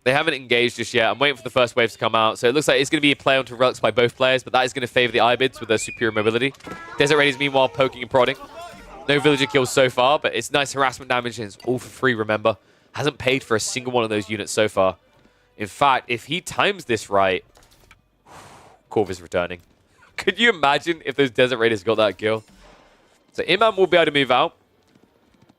They haven't engaged just yet. I'm waiting for the first waves to come out. So it looks like it's going to be a play onto relics by both players, but that is going to favor the Ibids with their superior mobility. Desert Raiders, meanwhile, poking and prodding. No villager kills so far, but it's nice harassment damage, and it's all for free, remember. Hasn't paid for a single one of those units so far. In fact, if he times this right, Corv is returning. Could you imagine if those Desert Raiders got that kill? So Imam will be able to move out.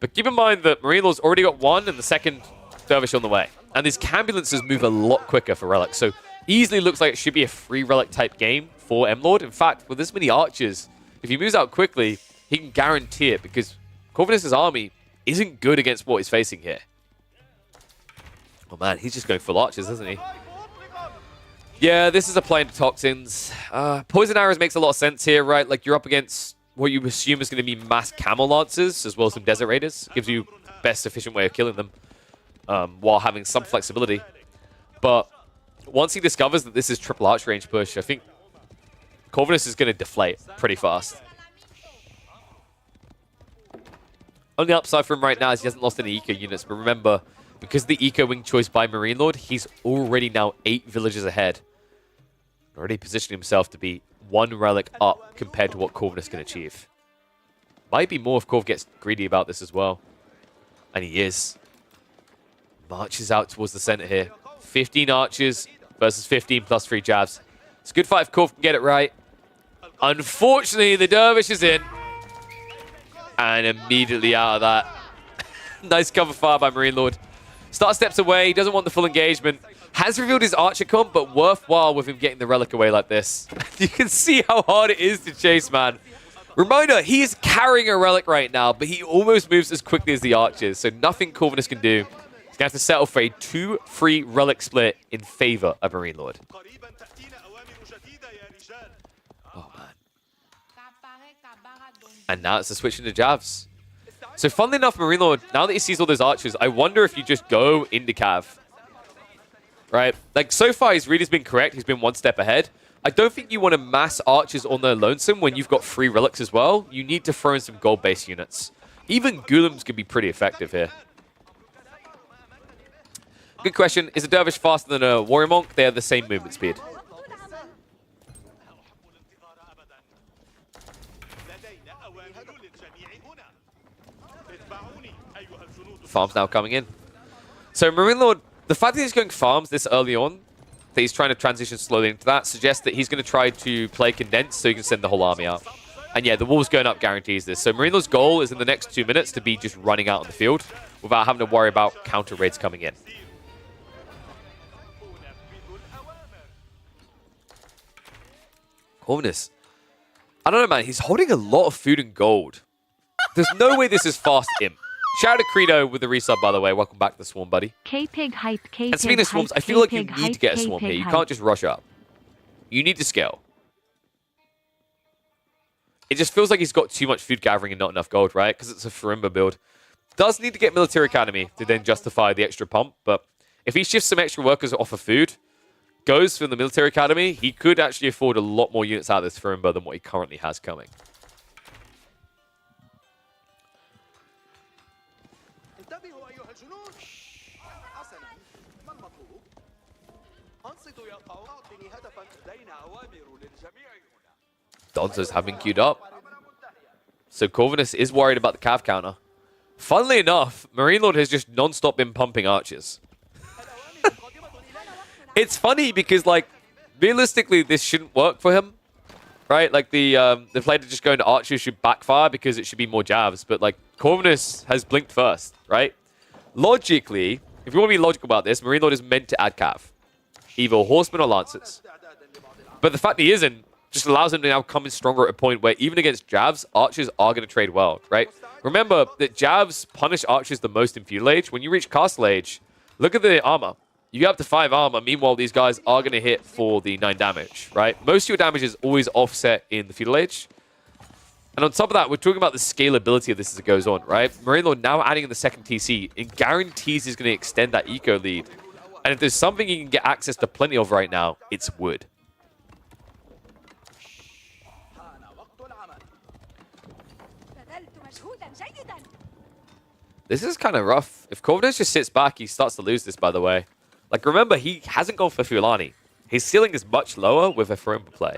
But keep in mind that Marine Lord's already got one, and the second Dervish on the way. And these Cambulances move a lot quicker for Relics. So easily looks like it should be a free Relic type game for M-Lord. In fact, with this many archers, if he moves out quickly, he can guarantee it because Corvinus' army isn't good against what he's facing here. Oh man, he's just going full archers, isn't he? Yeah, this is a play into Toxins. Poison Arrows makes a lot of sense here, right? Like you're up against what you assume is going to be mass Camel Lancers as well as some Desert Raiders. Gives you best efficient way of killing them. While having some flexibility. But once he discovers that this is triple arch range push, I think Corvinus is going to deflate pretty fast. Only upside for him right now is he hasn't lost any eco units, but remember, because of the eco wing choice by Marine Lord, he's already now 8 villages ahead. Already positioning himself to be 1 relic up compared to what Corvinus can achieve. Might be more if Corv gets greedy about this as well. And he is. Marches out towards the center here. 15 archers versus 15 plus 3 jabs. It's a good fight if Corv can get it right. Unfortunately, the Dervish is in. And immediately out of that. Nice cover fire by Marine Lord. Start steps away. He doesn't want the full engagement. Has revealed his archer comp, but worthwhile with him getting the relic away like this. You can see how hard it is to chase, man. Reminder, he is carrying a relic right now, but he almost moves as quickly as the archers. So nothing Corvinus can do. He's going to have to settle for a 2-free relic split in favor of Marine Lord. Oh, man. And now it's a switch into Javs. So funnily enough, Marine Lord, now that he sees all those archers, I wonder if you just go into Cav. Right? Like, so far, he's really been correct. He's been 1 step ahead. I don't think you want to mass archers on their lonesome when you've got 3 relics as well. You need to throw in some gold-based units. Even Golems could be pretty effective here. Good question. Is a Dervish faster than a Warrior Monk? They have the same movement speed. Farms now coming in. So Marine Lord, the fact that he's going farms this early on, that he's trying to transition slowly into that, suggests that he's going to try to play condensed so he can send the whole army out. And yeah, the walls going up guarantees this. So Marine Lord's goal is in the next 2 minutes to be just running out on the field without having to worry about counter raids coming in. Corvinus. I don't know, man. He's holding a lot of food and gold. There's no way this is fast imp. Shout out to Credo with the resub, by the way. Welcome back to the Swarm, buddy. K-Pig hype, K-Pig and speaking of swarms, I feel like you need to get a swarm here. You can't just rush up. You need to scale. It just feels like he's got too much food gathering and not enough gold, right? Because it's a Farimba build. Does need to get Military Academy to then justify the extra pump, but if he shifts some extra workers off of food, goes from the Military Academy, he could actually afford a lot more units out of this Farimba than what he currently has coming. Donzos have been queued up. So Corvinus is worried about the Cav counter. Funnily enough, Marine Lord has just non-stop been pumping archers. It's funny because, like, realistically, this shouldn't work for him, right? Like, the play to just go into archers should backfire because it should be more jabs. But, like, Corvinus has blinked first, right? Logically, if you want to be logical about this, Marine Lord is meant to add Cav. Either Horsemen or Lancers. But the fact he isn't just allows him to now come in stronger at a point where even against jabs, archers are going to trade well, right? Remember that jabs punish archers the most in Feudal Age. When you reach Castle Age, look at the armor. You get up to 5 armor. Meanwhile, these guys are going to hit for the 9 damage, right? Most of your damage is always offset in the Feudal Age. And on top of that, we're talking about the scalability of this as it goes on, right? Marine Lord now adding in the second TC, it guarantees he's going to extend that eco lead. And if there's something you can get access to plenty of right now, it's wood. This is kind of rough. If Corvinus just sits back, he starts to lose this, by the way. Like, remember, he hasn't gone for Fulani. His ceiling is much lower with a Farimba play.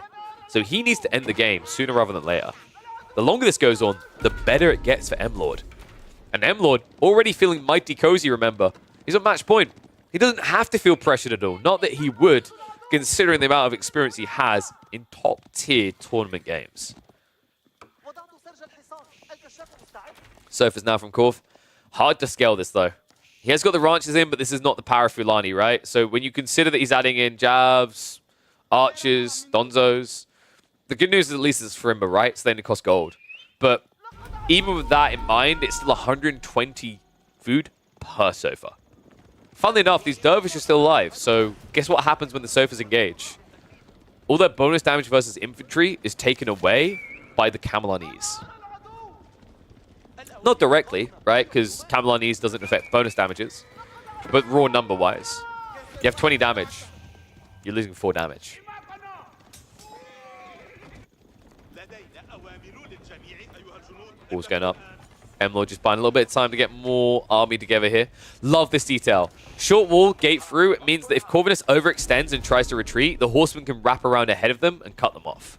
So he needs to end the game sooner rather than later. The longer this goes on, the better it gets for M-Lord. And M-Lord, already feeling mighty cozy, remember. He's on match point. He doesn't have to feel pressured at all. Not that he would, considering the amount of experience he has in top-tier tournament games. Surface now from Korv. Hard to scale this, though. He has got the ranches in, but this is not the power of Fulani, right? So when you consider that he's adding in jabs, archers, donzos, the good news is at least it's Farimba, right? So they only cost gold. But even with that in mind, it's still 120 food per sofa. Funnily enough, these dervishes are still alive. So guess what happens when the sofas engage? All that bonus damage versus infantry is taken away by the Camelanese. Not directly, right? Because Camelanese doesn't affect bonus damages. But raw number-wise. You have 20 damage. You're losing 4 damage. Wall's going up. M-Lord just buying a little bit of time to get more army together here. Love this detail. Short wall, gate through. It means that if Corvinus overextends and tries to retreat, the horseman can wrap around ahead of them and cut them off.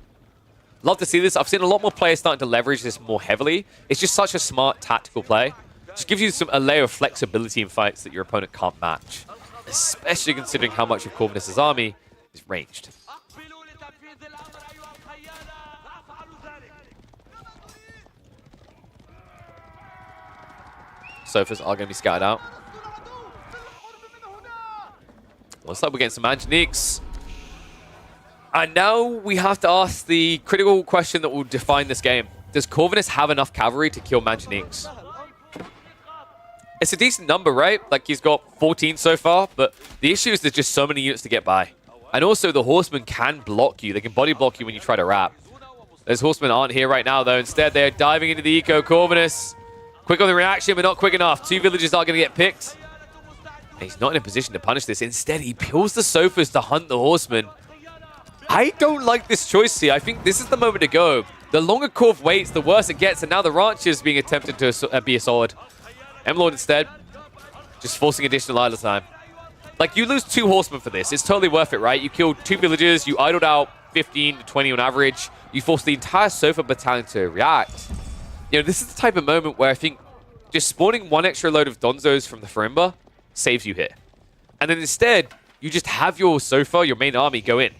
Love to see this. I've seen a lot more players starting to leverage this more heavily. It's just such a smart tactical play. Just gives you a layer of flexibility in fights that your opponent can't match. Especially considering how much of Corvinus' army is ranged. Sofas are going to be scattered out. Looks like we're getting some Manjaniques. And now we have to ask the critical question that will define this game. Does Corvinus have enough cavalry to kill Manjaniques? It's a decent number, right? Like, he's got 14 so far, but the issue is there's just so many units to get by. And also, the horsemen can block you. They can body block you when you try to wrap. Those horsemen aren't here right now, though. Instead, they're diving into the eco. Corvinus, quick on the reaction, but not quick enough. 2 villages are going to get picked. And he's not in a position to punish this. Instead, he peels the sofas to hunt the horsemen. I don't like this choice here. I think this is the moment to go. The longer Korv waits, the worse it gets. And now the ranch is being attempted to be a sword. M-Lord instead, just forcing additional idle time. Like, you lose 2 horsemen for this. It's totally worth it, right? You killed 2 villages. You idled out 15 to 20 on average. You forced the entire Sofa battalion to react. You know, this is the type of moment where I think just spawning 1 extra load of Donzos from the Farimba saves you here. And then instead, you just have your Sofa, your main army, go in.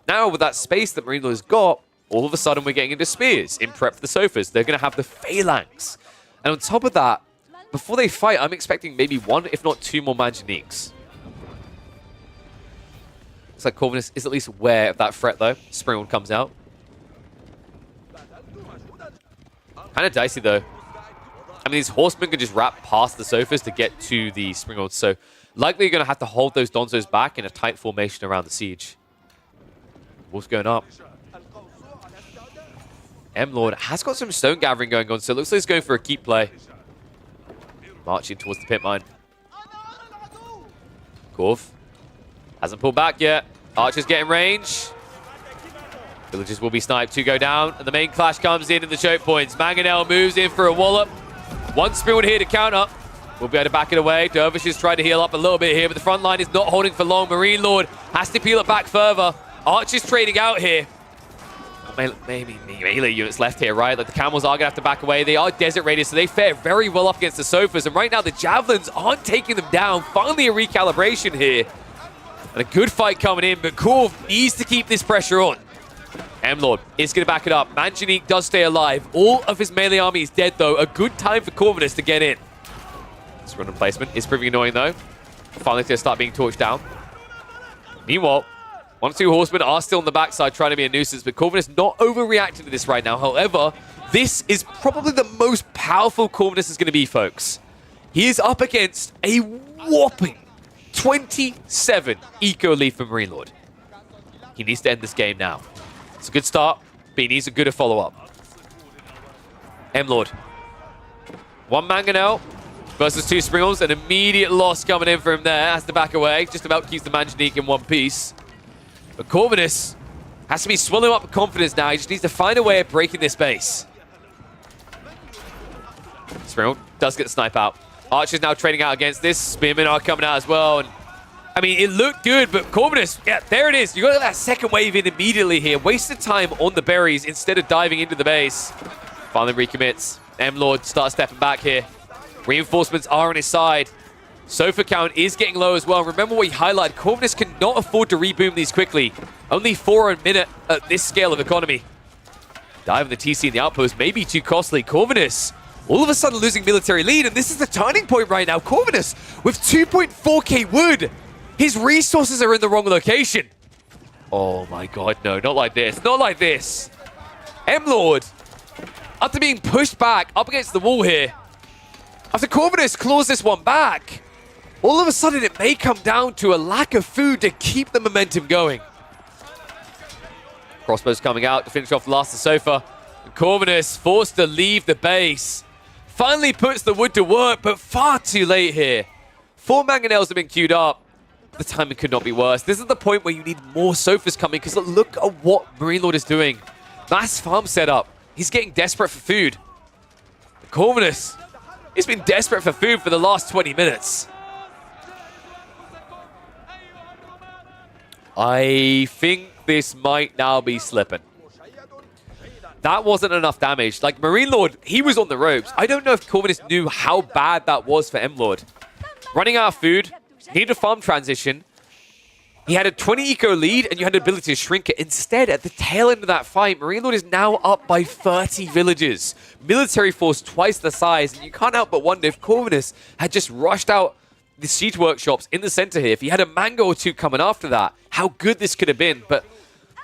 Now, with that space that Marine Lord has got, all of a sudden we're getting into spears in prep for the Sofas. They're going to have the phalanx. And on top of that, before they fight, I'm expecting maybe 1, if not 2 more Manjaniques. Looks like Corvinus is at least aware of that threat, though. Springald comes out. Kind of dicey, though. I mean, these horsemen can just wrap past the Sofas to get to the Springald. So likely you're going to have to hold those Donzos back in a tight formation around the siege. Wolf's going up. M-Lord has got some stone gathering going on, so it looks like he's going for a keep play. Marching towards the pit mine. Korv hasn't pulled back yet. Archer's getting range. Villagers will be sniped. 2 go down, and the main clash comes in the choke points. Mangonel moves in for a wallop. 1 Springald here to counter. We'll be able to back it away. Dervishes try to heal up a little bit here, but the front line is not holding for long. Marine Lord has to peel it back further. Archer's trading out here. Maybe melee units left here, right? Like, the camels are going to have to back away. They are desert raiders, so they fare very well up against the Sofas. And right now, the javelins aren't taking them down. Finally, a recalibration here. And a good fight coming in, but Korv needs to keep this pressure on. M-Lord is going to back it up. Manjanique does stay alive. All of his melee army is dead, though. A good time for Corvinus to get in. This run placement is proving annoying, though. Finally, going to start being torched down. Meanwhile, 1 or 2 horsemen are still on the backside trying to be a nuisance, but Corvinus not overreacting to this right now. However, this is probably the most powerful Corvinus is going to be, folks. He is up against a whopping 27 eco lead from Marine Lord. He needs to end this game now. It's a good start, but he needs a good follow-up. M-Lord. 1 Mangonel versus 2 Springles. An immediate loss coming in for him there. Has to back away. Just about keeps the Manjanique in one piece. But Corvinus has to be swelling up with confidence now. He just needs to find a way of breaking this base. Springle does get the snipe out. Archer's now trading out against this. Spearmen are coming out as well. And I mean, it looked good, but Corvinus, yeah, there it is. You got that second wave in immediately here. Wasted time on the berries instead of diving into the base. Finally recommits. M-Lord starts stepping back here. Reinforcements are on his side. Sofa count is getting low as well. Remember what he highlighted. Corvinus cannot afford to reboom these quickly. Only 4 a minute at this scale of economy. Diving the TC in the outpost may be too costly. Corvinus all of a sudden losing military lead, and this is the turning point right now. Corvinus with 2.4k wood. His resources are in the wrong location. Oh my god, no, not like this. Not like this. M-Lord, after being pushed back up against the wall here, after Corvinus claws this one back, all of a sudden it may come down to a lack of food to keep the momentum going. Crossbows coming out to finish off the last of Sofa. Corvinus forced to leave the base. Finally puts the wood to work, but far too late here. 4 Mangonels have been queued up. The timing could not be worse. This is the point where you need more Sofas coming, because look at what Marine Lord is doing. Nice farm setup. He's getting desperate for food. Corvinus, he's been desperate for food for the last 20 minutes. I think this might now be slipping. That wasn't enough damage. Like, Marine Lord, he was on the ropes. I don't know if Corvinus knew how bad that was for M-Lord. Running out of food, needed a farm transition. He had a 20 eco lead, and you had the ability to shrink it. Instead, at the tail end of that fight, Marine Lord is now up by 30 villages. Military force twice the size, and you can't help but wonder if Corvinus had just rushed out the siege workshops in the center here. If he had a mango or 2 coming after that, how good this could have been. But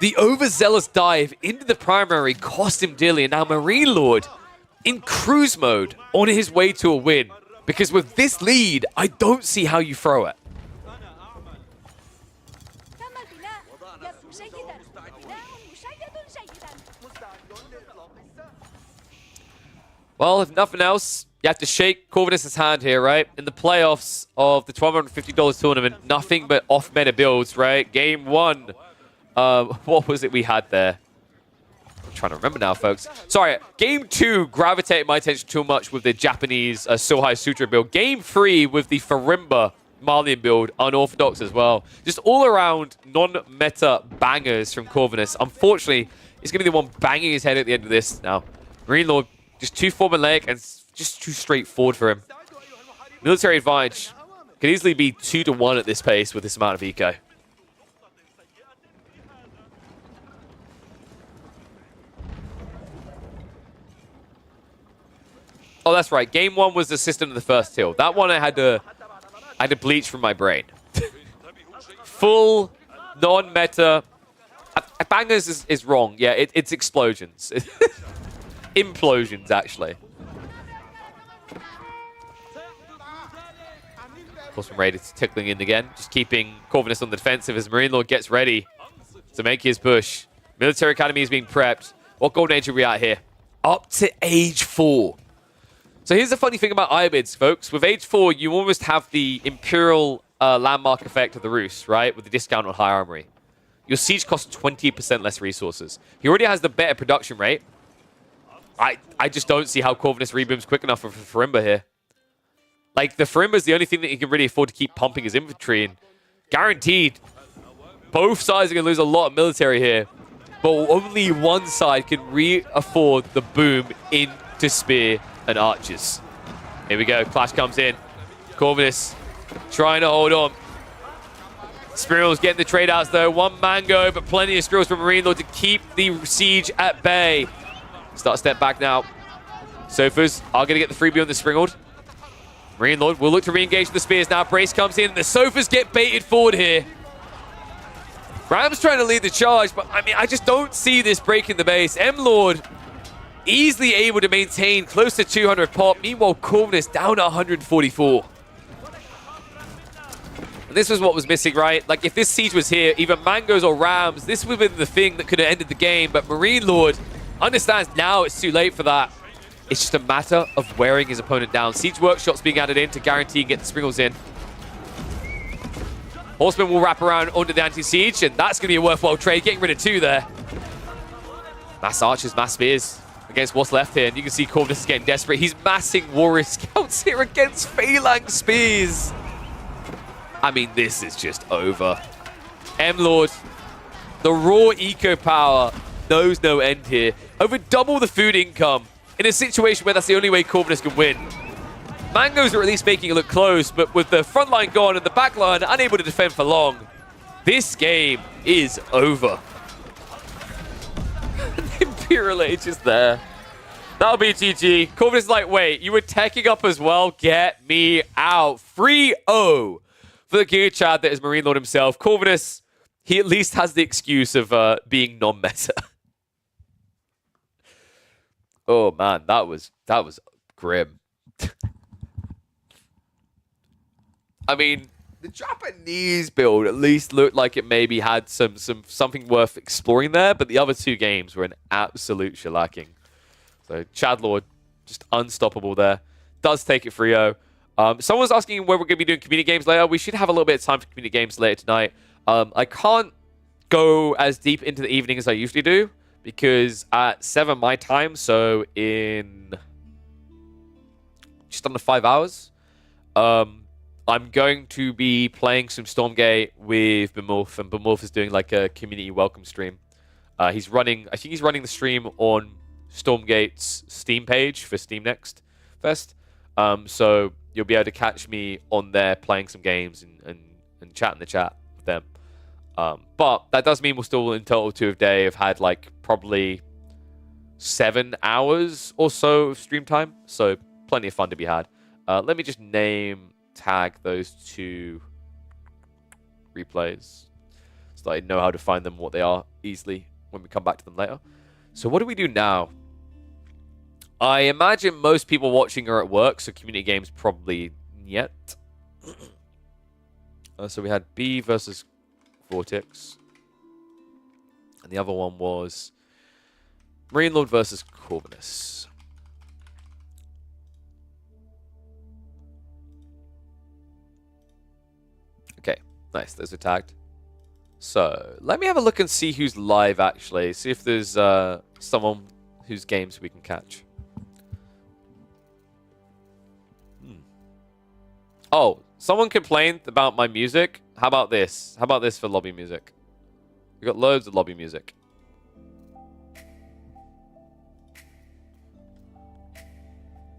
the overzealous dive into the primary cost him dearly, and now Marine Lord in cruise mode on his way to a win. Because with this lead, I don't see how you throw it. Well, if nothing else, you have to shake Corvinus' hand here, right? In the playoffs of the $1,250 tournament, nothing but off-meta builds, right? Game 1. What was it we had there? I'm trying to remember now, folks. Sorry, Game 2 gravitated my attention too much with the Japanese Sohai Sutra build. Game 3 with the Farimba Malian build, unorthodox as well. Just all around non-meta bangers from Corvinus. Unfortunately, he's going to be the one banging his head at the end of this now. Marine Lord, just too formulaic and just too straightforward for him. Military advantage could easily be 2-1 at this pace with this amount of eco. Oh, that's right. Game 1 was the system of the first hill. That one I had to bleach from my brain. Full non-meta. Bangers is wrong. Yeah, it's explosions. Implosions, actually. Horseman Raid is tickling in again. Just keeping Corvinus on the defensive as Marine Lord gets ready to make his push. Military Academy is being prepped. What golden age are we at here? Up to age 4. So here's the funny thing about Iobids, folks. With age 4, you almost have the Imperial landmark effect of the Rus, right? With the discount on high armory. Your siege costs 20% less resources. He already has the better production rate. I just don't see how Corvinus rebooms quick enough for Farimba here. Like, the Farimba is the only thing that he can really afford to keep pumping his infantry, and guaranteed, both sides are going to lose a lot of military here, but only one side can afford the boom into spear and archers. Here we go, Clash comes in. Corvinus trying to hold on. Spirals getting the trade outs though. 1 mango, but plenty of Spirals from Marine Lord to keep the siege at bay. Start step back now. Sofas are going to get the freebie on the Springald. Marine Lord will look to re-engage the spears now. Brace comes in. The Sofas get baited forward here. Ram's trying to lead the charge, but I mean, I just don't see this breaking the base. M-Lord easily able to maintain close to 200 pop. Meanwhile, Corvus down at 144. And this was what was missing, right? Like, if this siege was here, either Mangoes or Rams, this would have been the thing that could have ended the game. But Marine Lord understands now it's too late for that. It's just a matter of wearing his opponent down. Siege Workshop's being added in to guarantee and get the Springles in. Horseman will wrap around onto the anti-siege, and that's going to be a worthwhile trade. Getting rid of 2 there. Mass Archers, Mass Spears against what's left here. And you can see Corvus is getting desperate. He's massing Warrior Scouts here against Phalanx Spears. I mean, this is just over. M-Lord, the raw eco power knows no end here. Over double the food income in a situation where that's the only way Corvus can win. Mangoes are at least making it look close, but with the front line gone and the back line unable to defend for long, this game is over. Imperial Age is there. That'll be GG. Corvus is like, wait, you were teching up as well? Get me out. 3-0 for the King of Chad that is Marine Lord himself. Corvus, he at least has the excuse of being non-meta. Oh man, that was grim. I mean, the Japanese build at least looked like it maybe had something worth exploring there, but the other 2 games were an absolute shellacking. So Chad Lord, just unstoppable there. Does take it 3-0. Someone's asking where we're going to be doing community games later. We should have a little bit of time for community games later tonight. I can't go as deep into the evening as I usually do, because at 7 my time, so in just under 5 hours, I'm going to be playing some Stormgate with Bemorph, and Bemorph is doing like a community welcome stream. I think he's running the stream on Stormgate's Steam page for Steam Next Fest. So you'll be able to catch me on there playing some games and chat in the chat with them. But that does mean we're still in total to a day. I've had like probably 7 hours or so of stream time, so plenty of fun to be had. Let me just tag those 2 replays so that I know how to find them, what they are easily when we come back to them later. So what do we do now? I imagine most people watching are at work, so community games probably yet. So we had B versus Vortex, and the other one was Marine Lord versus Corvinus. Okay, nice. Those are tagged. So let me have a look and see who's live, actually. See if there's someone whose games we can catch. Oh, someone complained about my music. How about this? How about this for lobby music? We got loads of lobby music.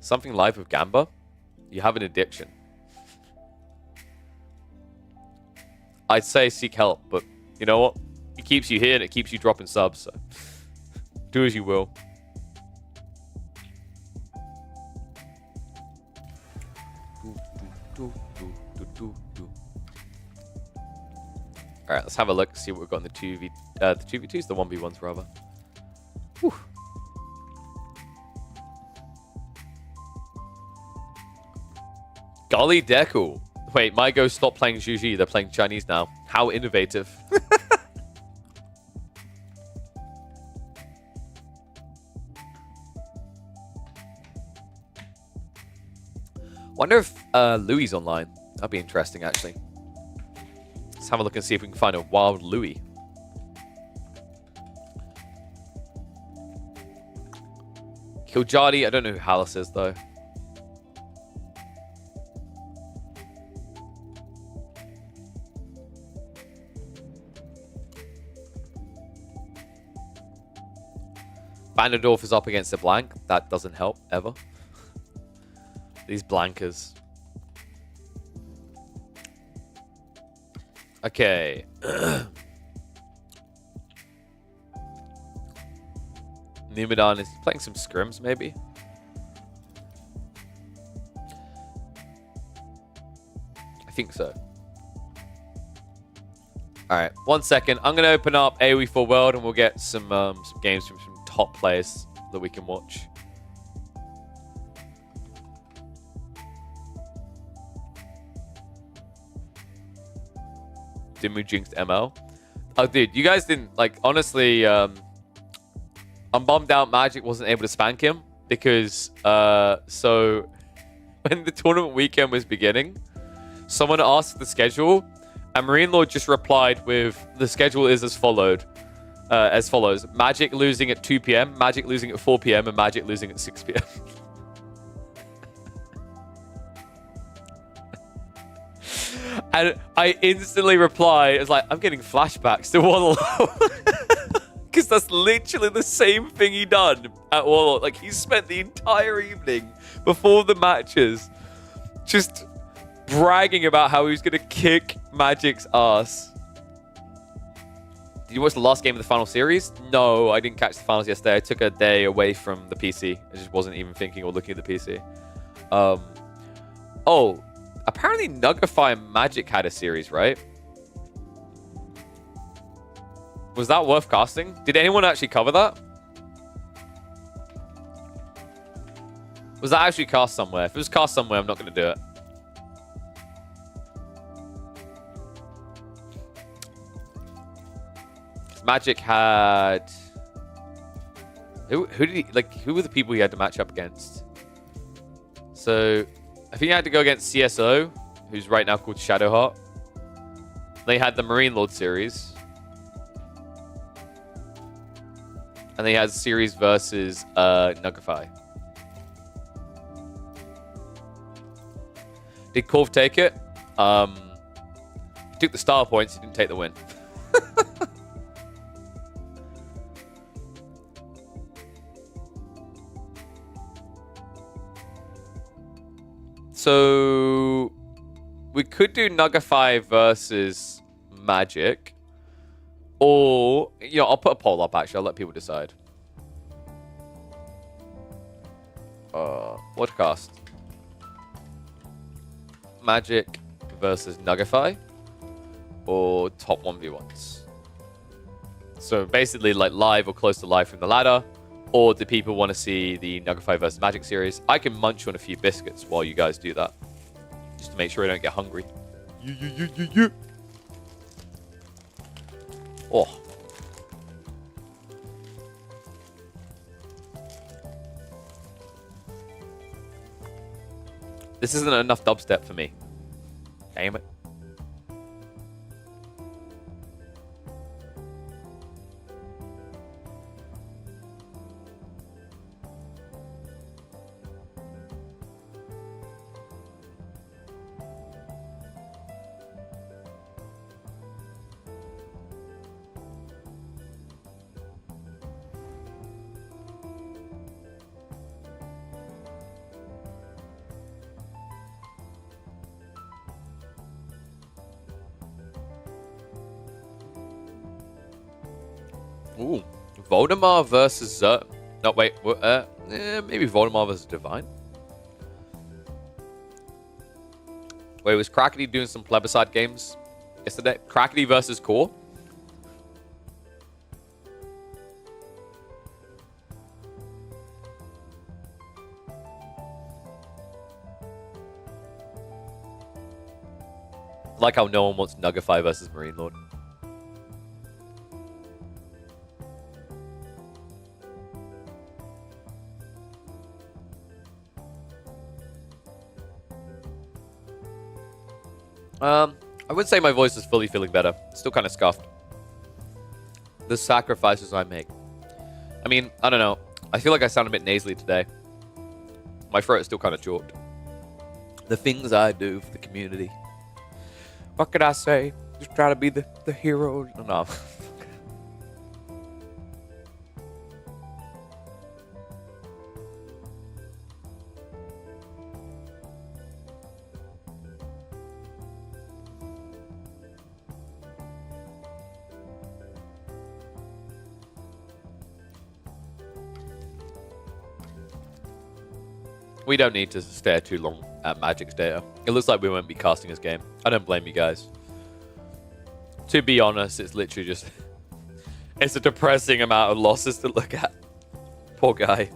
Something live with Gamba? You have an addiction. I'd say seek help, but you know what? It keeps you here and it keeps you dropping subs, so do as you will. Alright, let's have a look, see what we've got in the 2v2s, the 1v1s rather. Whew. Golly Deku. Wait, my go stop playing Juji. They're playing Chinese now. How innovative. Wonder if Louis online. That'd be interesting, actually. Let's have a look and see if we can find a wild Louis. Kiljadi, I don't know who Hallis is, though. Vanderdorf is up against a blank. That doesn't help, ever. These blankers. Okay. Numidan is playing some scrims, maybe? I think so. All right, 1 second. I'm gonna open up AoE Full World, and we'll get some games from some top players that we can watch. Dimmu jinxed ML. Oh, dude, you guys didn't like. Honestly, I'm bummed out. Magic wasn't able to spank him because so when the tournament weekend was beginning, someone asked the schedule, and Marine Lord just replied with the schedule is as follows: Magic losing at 2 p.m., Magic losing at 4 p.m., and Magic losing at 6 p.m. And I instantly replied, it's like, I'm getting flashbacks to Warlord. Because that's literally the same thing he done at Warlord. Like, he spent the entire evening before the matches just bragging about how he was going to kick Magic's ass. Did you watch the last game of the final series? No, I didn't catch the finals yesterday. I took a day away from the PC. I just wasn't even thinking or looking at the PC. Oh, apparently Nugify and Magic had a series, right? Was that worth casting? Did anyone actually cover that? Was that actually cast somewhere? If it was cast somewhere, I'm not going to do it. Magic had... Who did he... Like, who were the people he had to match up against? So... I think he had to go against CSO, who's right now called Shadowheart. They had the Marine Lord series. And they had a series versus Nugify. Did Corv take it? He took the star points, he didn't take the win. So we could do Nugify versus Magic, or I'll put a poll up. Actually, I'll let people decide. What cast? Magic versus Nugify, or top 1v1s. So basically, like live or close to live from the ladder. Or do people want to see the Nugify versus Magic series? I can munch on a few biscuits while you guys do that. Just to make sure I don't get hungry. Oh. This isn't enough dubstep for me. Damn it. Ooh, Voldemar versus no, wait, maybe Voldemar versus Divine. Wait, was Crackety doing some plebiscite games yesterday? Crackety versus Core? Like how no one wants Nugify versus Marine Lord. I would say my voice is fully feeling better. Still kind of scuffed. The sacrifices I make. I mean, I don't know. I feel like I sound a bit nasally today. My throat is still kind of chalked. The things I do for the community. What could I say? Just try to be the hero. No. We don't need to stare too long at Magic's data. It looks like we won't be casting his game. I don't blame you guys. To be honest, it's literally just... It's a depressing amount of losses to look at. Poor guy.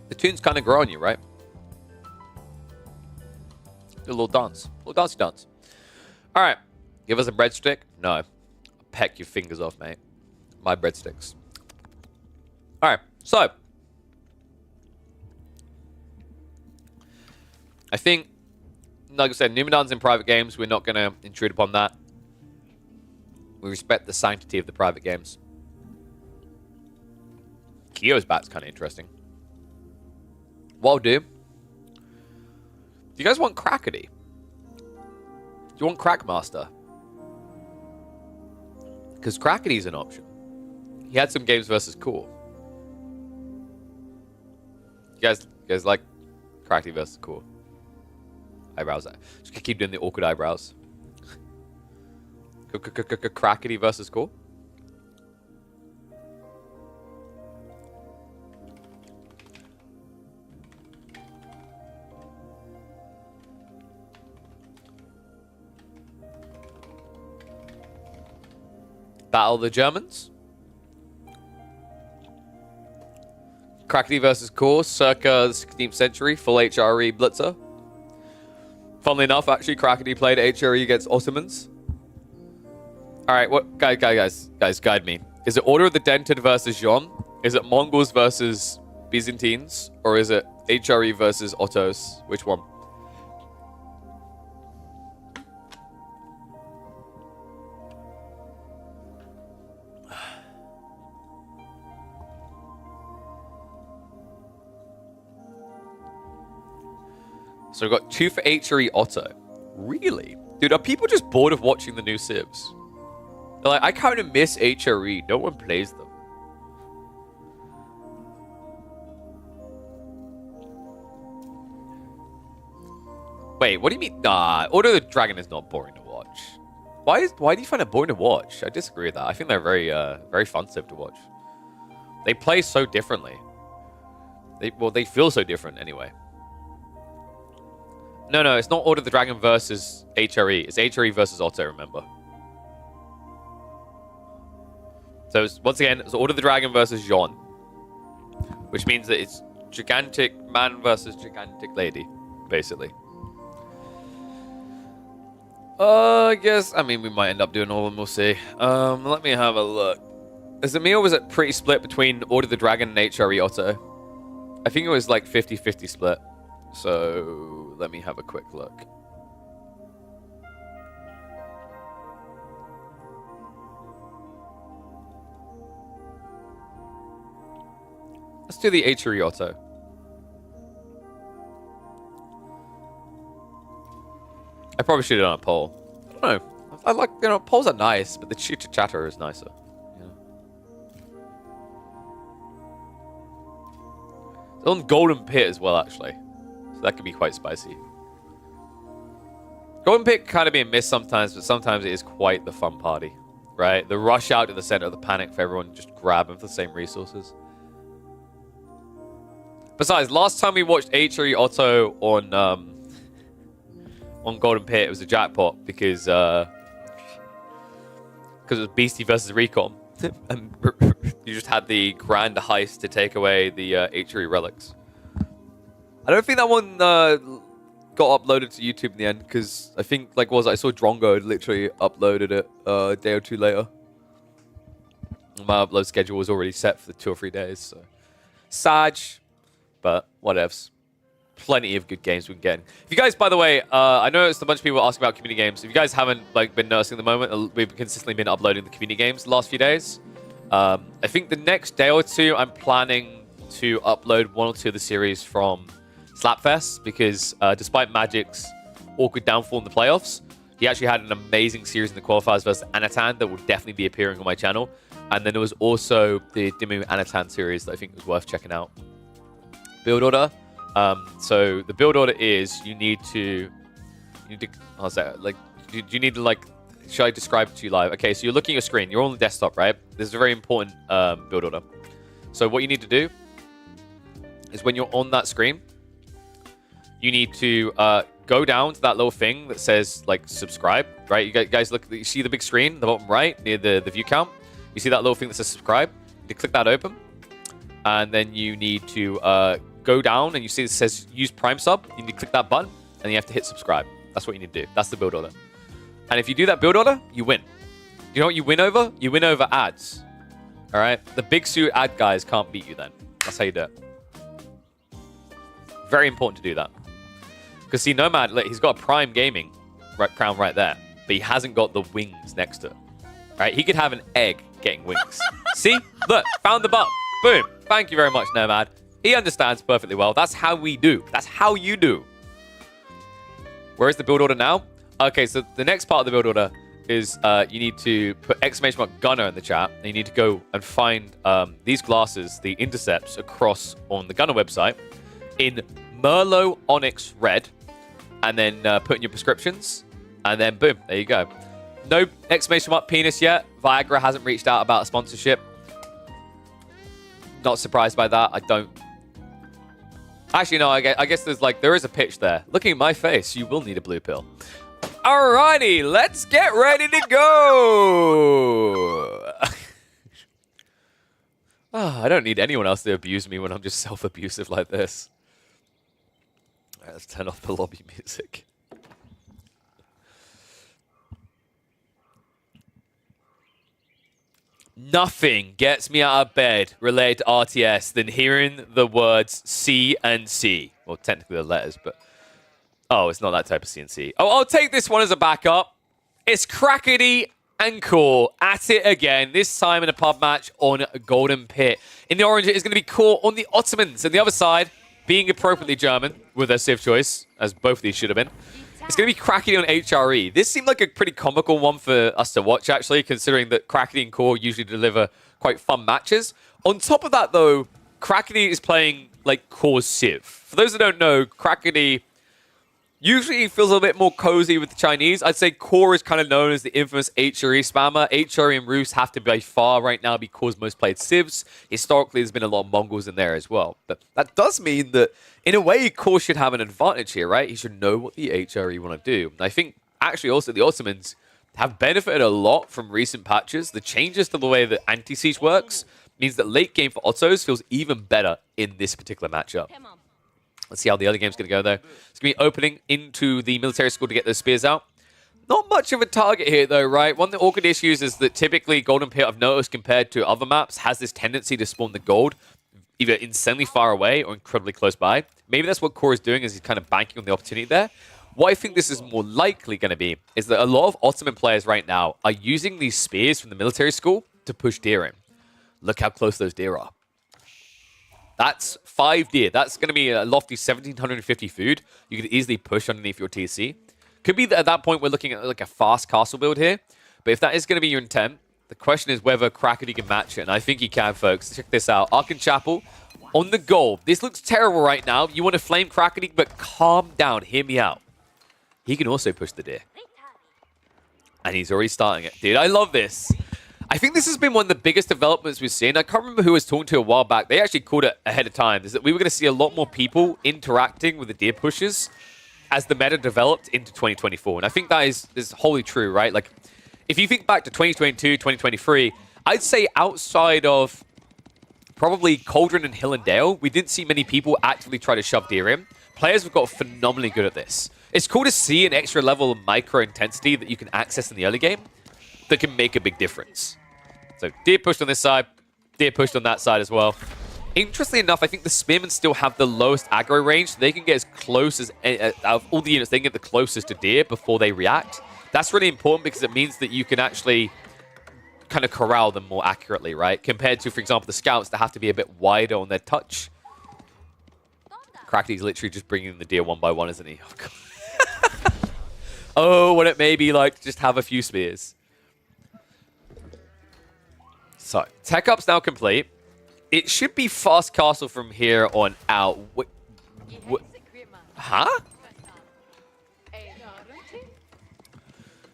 The tunes kind of grow on you, right? Do a little dance. A little dancey dance. All right. Give us a breadstick? No. I'll peck your fingers off, mate. My breadsticks. All right. So. I think, like I said, Numenon's in private games. We're not going to intrude upon that. We respect the sanctity of the private games. Kyo's bat's kind of interesting. What I'll do... Do you guys want Crackety? Do you want Crackmaster? Because Crackety's an option. He had some games versus Core. You guys like Crackety versus Core? Eyebrows. Just keep doing the awkward eyebrows. Crackety versus Core? Battle of the Germans. Crackety versus Core, circa the 16th century, full HRE blitzer. Funnily enough, actually, Crackety played HRE against Ottomans. Alright, what guys, guide me. Is it Order of the Dented versus Jean? Is it Mongols versus Byzantines? Or is it HRE versus Ottos? Which one? So we've got 2 for HRE Otto. Really? Dude, are people just bored of watching the new Civs? They're like, I kind of miss HRE. No one plays them. Wait, what do you mean? Nah, Order of the Dragon is not boring to watch. Why do you find it boring to watch? I disagree with that. I think they're very fun Civ to watch. They play so differently. They feel so different anyway. No, it's not Order of the Dragon versus HRE. It's HRE versus Otto, remember. So, once again, it's Order of the Dragon versus Jean. Which means that it's gigantic man versus gigantic lady, basically. I guess, I mean, we might end up doing all of them, we'll see. Let me have a look. Is it me or was it pretty split between Order of the Dragon and HRE Otto? I think it was like 50-50 split. So, let me have a quick look. Let's do the HRE Otto. I probably should have done a poll. I don't know. I like, polls are nice, but the chitter chatter is nicer. It's on Golden Pit as well, actually. So that could be quite spicy. Golden Pit kind of being missed sometimes, but sometimes it is quite the fun party, right? The rush out to the center of the panic for everyone just grabbing for the same resources. Besides, last time we watched HRE Otto on Golden Pit, it was a jackpot because it was Beastie versus Recon. And you just had the grand heist to take away the HRE relics. I don't think that one got uploaded to YouTube in the end because I think, I saw Drongo had literally uploaded it a day or two later. My upload schedule was already set for the 2 or 3 days, so sad, but whatevs. Plenty of good games we can get in. If you guys, by the way, I noticed a bunch of people asking about community games. If you guys haven't been noticing at the moment, we've consistently been uploading the community games the last few days. I think the next day or two, I'm planning to upload 1 or 2 of the series from Slapfest because despite Magic's awkward downfall in the playoffs, He actually had an amazing series in the qualifiers versus Anatan that will definitely be appearing on my channel. And then there was also the Dimmu Anatan series that I think was worth checking out. Build order. So the build order is you need to how's that? Like, do you need to, like, should I describe it to you live? Okay, so you're looking at your screen. You're on the desktop, right? This is a very important build order. So what you need to do is when you're on that screen, you need to go down to that little thing that says, like, subscribe, right? You guys look, you see the big screen, the bottom right, near the view count? You see that little thing that says subscribe? You click that open. And then you need to go down and you see it says use Prime Sub. You need to click that button and you have to hit subscribe. That's what you need to do. That's the build order. And if you do that build order, you win. You know what you win over? You win over ads. All right? The big suit ad guys can't beat you then. That's how you do it. Very important to do that. Because see, Nomad, look, he's got a Prime Gaming crown right there. But he hasn't got the wings next to it. Right? He could have an egg getting wings. See? Look, found the button. Boom. Thank you very much, Nomad. He understands perfectly well. That's how we do. That's how you do. Where is the build order now? Okay, so the next part of the build order is you need to put !Gunner in the chat. And you need to go and find these glasses, the intercepts, across on the Gunner website in Merlot Onyx Red. And then put in your prescriptions. And then boom, there you go. No !Penis yet. Viagra hasn't reached out about a sponsorship. Not surprised by that. I don't. Actually, no, I guess there is a pitch there. Looking at my face, you will need a blue pill. Alrighty, let's get ready to go. I don't need anyone else to abuse me when I'm just self-abusive like this. All right, let's turn off the lobby music. Nothing gets me out of bed related to RTS than hearing the words C and C. Well, technically the letters, but... Oh, it's not that type of C and C. Oh, I'll take this one as a backup. It's Crackity and Core at it again, this time in a pub match on Golden Pit. In the orange, it is going to be Core on the Ottomans. And the other side, being appropriately German, with their Civ choice, as both of these should have been. It's going to be Crackity on HRE. This seemed like a pretty comical one for us to watch, actually, considering that Crackity and Core usually deliver quite fun matches. On top of that, though, Crackity is playing, like, Core's Civ. For those that don't know, Crackity usually feels a little bit more cozy with the Chinese. I'd say Core is kind of known as the infamous HRE spammer. HRE and Roos have to by far right now be Core's most played Civs. Historically, there's been a lot of Mongols in there as well. But that does mean that, in a way, Core should have an advantage here, right? He should know what the HRE want to do. And I think, actually, also, the Ottomans have benefited a lot from recent patches. The changes to the way that anti-siege works means that late game for Ottos feels even better in this particular matchup. Let's see how the other game's going to go, though. It's going to be opening into the military school to get those spears out. Not much of a target here, though, right? One of the awkward issues is that typically Golden Pit, I've noticed, compared to other maps, has this tendency to spawn the gold either insanely far away or incredibly close by. Maybe that's what Core is doing, is he's kind of banking on the opportunity there. What I think this is more likely going to be is that a lot of Ottoman players right now are using these spears from the military school to push deer in. Look how close those deer are. That's 5 deer. That's going to be a lofty 1,750 food. You could easily push underneath your TC. Could be that at that point we're looking at like a fast castle build here. But if that is going to be your intent, the question is whether Crackity can match it. And I think he can, folks. Check this out. Arkan Chapel on the goal. This looks terrible right now. You want to flame Crackity, but calm down. Hear me out. He can also push the deer. And he's already starting it. Dude, I love this. I think this has been one of the biggest developments we've seen. I can't remember who I was talking to a while back. They actually called it ahead of time. Is that we were going to see a lot more people interacting with the deer pushers as the meta developed into 2024. And I think that is wholly true, right? Like, if you think back to 2022, 2023, I'd say outside of probably Cauldron and Hill and Dale, we didn't see many people actively try to shove deer in. Players have got phenomenally good at this. It's cool to see an extra level of micro intensity that you can access in the early game that can make a big difference. So deer pushed on this side, deer pushed on that side as well. Interestingly enough, I think the Spearmen still have the lowest aggro range, so they can get as close as, out of all the units, they can get the closest to deer before they react. That's really important because it means that you can actually kind of corral them more accurately, right? Compared to, for example, the scouts that have to be a bit wider on their touch. Crackity's literally just bringing the deer one by one, isn't he? Oh, God. Oh, what it may be like to just have a few spears. So, tech up's now complete. It should be fast castle from here on out. Huh?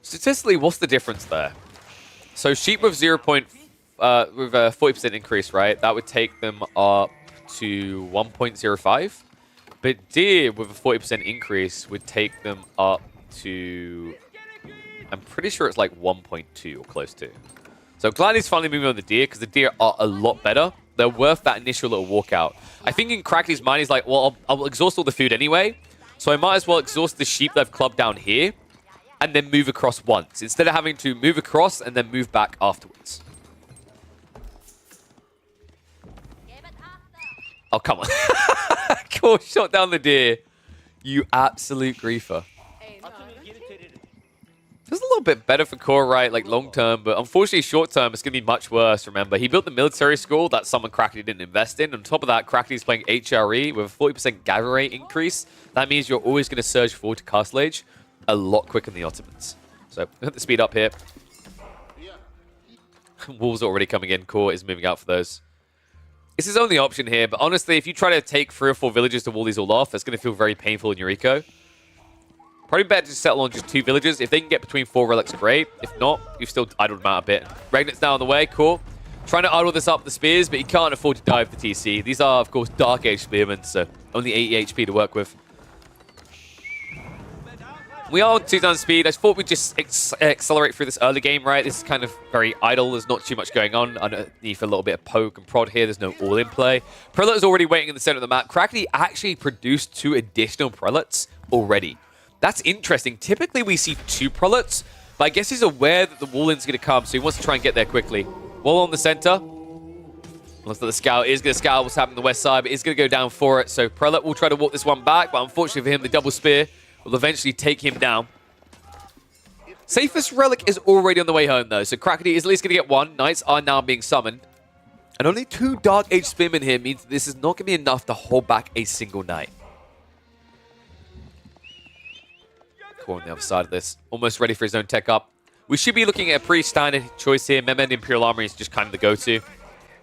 Statistically, what's the difference there? So sheep with with a 40% increase, right? That would take them up to 1.05. But deer with a 40% increase would take them up to, I'm pretty sure it's like 1.2 or close to. So glad he's finally moving on the deer because the deer are a lot better. They're worth that initial little walkout. I think in Crackley's mind, he's like, well, I'll exhaust all the food anyway. So I might as well exhaust the sheep that I've clubbed down here and then move across once instead of having to move across and then move back afterwards. Oh, come on. Cool, shot down the deer. You absolute griefer. Feels a little bit better for Core, right? Like long term, but unfortunately short term, it's going to be much worse. Remember, he built the military school that someone Crackly didn't invest in. On top of that, Crackly's playing HRE with a 40% gather rate increase. That means you're always going to surge forward to Castle Age a lot quicker than the Ottomans. So, hit the speed up here. Wolves are already coming in. Core is moving out for those. It's his only option here, but honestly, if you try to take 3 or 4 villages to wall these all off, it's going to feel very painful in your eco. Probably better to settle on just 2 villages. If they can get between 4 relics, great. If not, you've still idled them out a bit. Regnant's now on the way, cool. Trying to idle this up the spears, but he can't afford to dive the TC. These are, of course, Dark Age spearmen, so only 80 HP to work with. We are on 2 times speed. I thought we'd just accelerate through this early game, right? This is kind of very idle. There's not too much going on. Underneath a little bit of poke and prod here. There's no all-in play. Prelate is already waiting in the center of the map. Crackly actually produced 2 additional prelates already. That's interesting. Typically, we see 2 prelates, but I guess he's aware that the wall-in's going to come, so he wants to try and get there quickly. Wall on the center. Looks like the scout is going to scout what's happening on the west side, but he's going to go down for it. So Prelate will try to walk this one back, but unfortunately for him, the double spear will eventually take him down. Safest relic is already on the way home, though, so Crackety is at least going to get 1. Knights are now being summoned. And only 2 Dark Age Spearmen here means that this is not going to be enough to hold back a single knight. Core on the other side of this. Almost ready for his own tech up. We should be looking at a pretty standard choice here. Mehmed Imperial Armory is just kind of the go-to.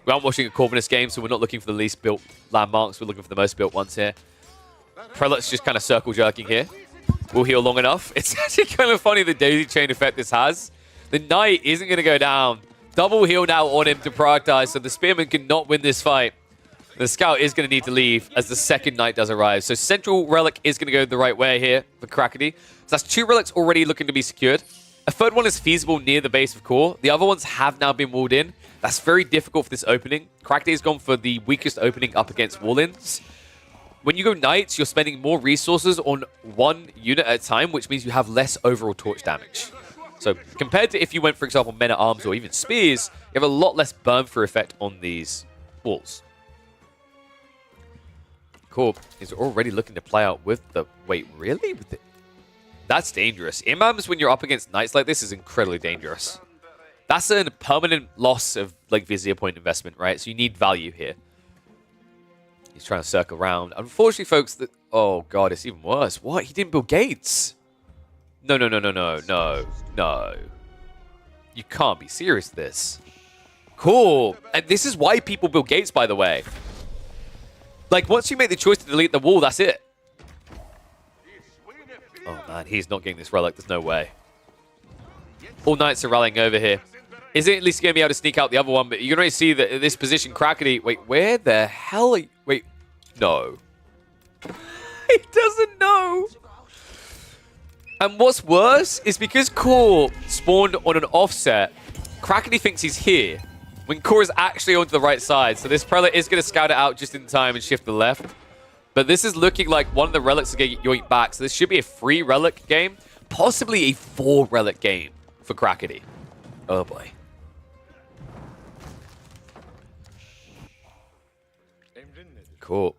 We aren't watching a Corvinus game, so we're not looking for the least built landmarks. We're looking for the most built ones here. Prelate's just kind of circle jerking here. Will heal long enough. It's actually kind of funny the daisy chain effect this has. The knight isn't going to go down. Double heal now on him to prioritize, so the spearman cannot win this fight. The scout is going to need to leave as the second knight does arrive. So central relic is going to go the right way here for Crackety. So that's 2 relics already looking to be secured. A third one is feasible near the base of Core. The other ones have now been walled in. That's very difficult for this opening. Crackety has gone for the weakest opening up against wall-ins. When you go knights, you're spending more resources on 1 unit at a time, which means you have less overall torch damage. So compared to if you went, for example, men-at-arms or even spears, you have a lot less burn-through effect on these walls. Cool. He's already looking to play out with the... Wait, really? That's dangerous. Imams, when you're up against knights like this, is incredibly dangerous. That's a permanent loss of like Vizier point investment, right? So you need value here. He's trying to circle around. Unfortunately, folks, that... Oh, God, it's even worse. What? He didn't build gates? No. You can't be serious with this. Cool. And this is why people build gates, by the way. Like, once you make the choice to delete the wall, that's it. Oh, man, he's not getting this relic. There's no way. All knights are rallying over here. Is it at least going to be able to sneak out the other one? But you can already see that in this position, Crackety... Wait, where the hell are you... Wait, no. He doesn't know. And what's worse is because Core spawned on an offset, Crackety thinks he's here, when Core is actually onto the right side. So this Prelate is going to scout it out just in time and shift to the left. But this is looking like one of the relics to get yoinked back. So this should be a 3 relic game, possibly a 4 relic game for Crackety. Oh boy. Cool.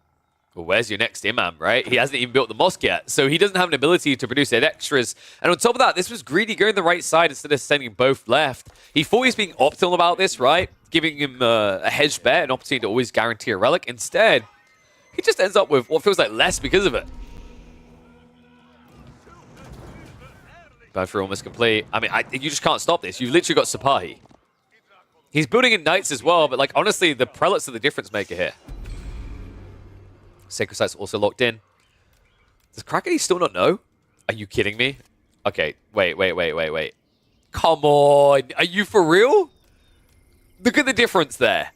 Well, where's your next Imam, right? He hasn't even built the mosque yet, so he doesn't have an ability to produce extras. And on top of that, this was greedy going the right side instead of sending both left. He thought he was being optimal about this, right? Giving him a hedge bet, an opportunity to always guarantee a relic. Instead, he just ends up with what feels like less because of it. Burn through almost complete. I mean, you just can't stop this. You've literally got Sipahi. He's building in Knights as well, but like honestly, the Prelates are the difference maker here. Sacred Sight's also locked in. Does Krakeny still not know? Are you kidding me? Okay, wait. Come on. Are you for real? Look at the difference there.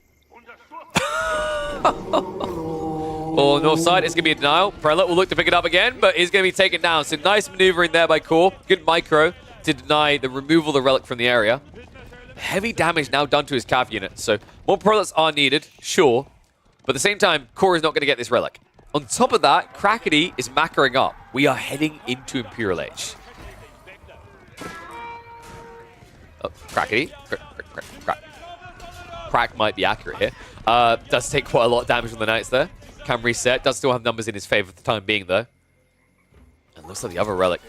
Oh, north side, it's going to be a denial. Prelate will look to pick it up again, but is going to be taken down. So nice maneuvering there by Core. Good micro to deny the removal of the relic from the area. Heavy damage now done to his cav unit. So more Prelates are needed, sure. But at the same time, Core is not going to get this relic. On top of that, Krakeny is macroing up. We are heading into Imperial Age. Oh, Krakeny. Crack might be accurate here. Does take quite a lot of damage from the Knights there. Can reset. Does still have numbers in his favor for the time being, though. And looks like the other relic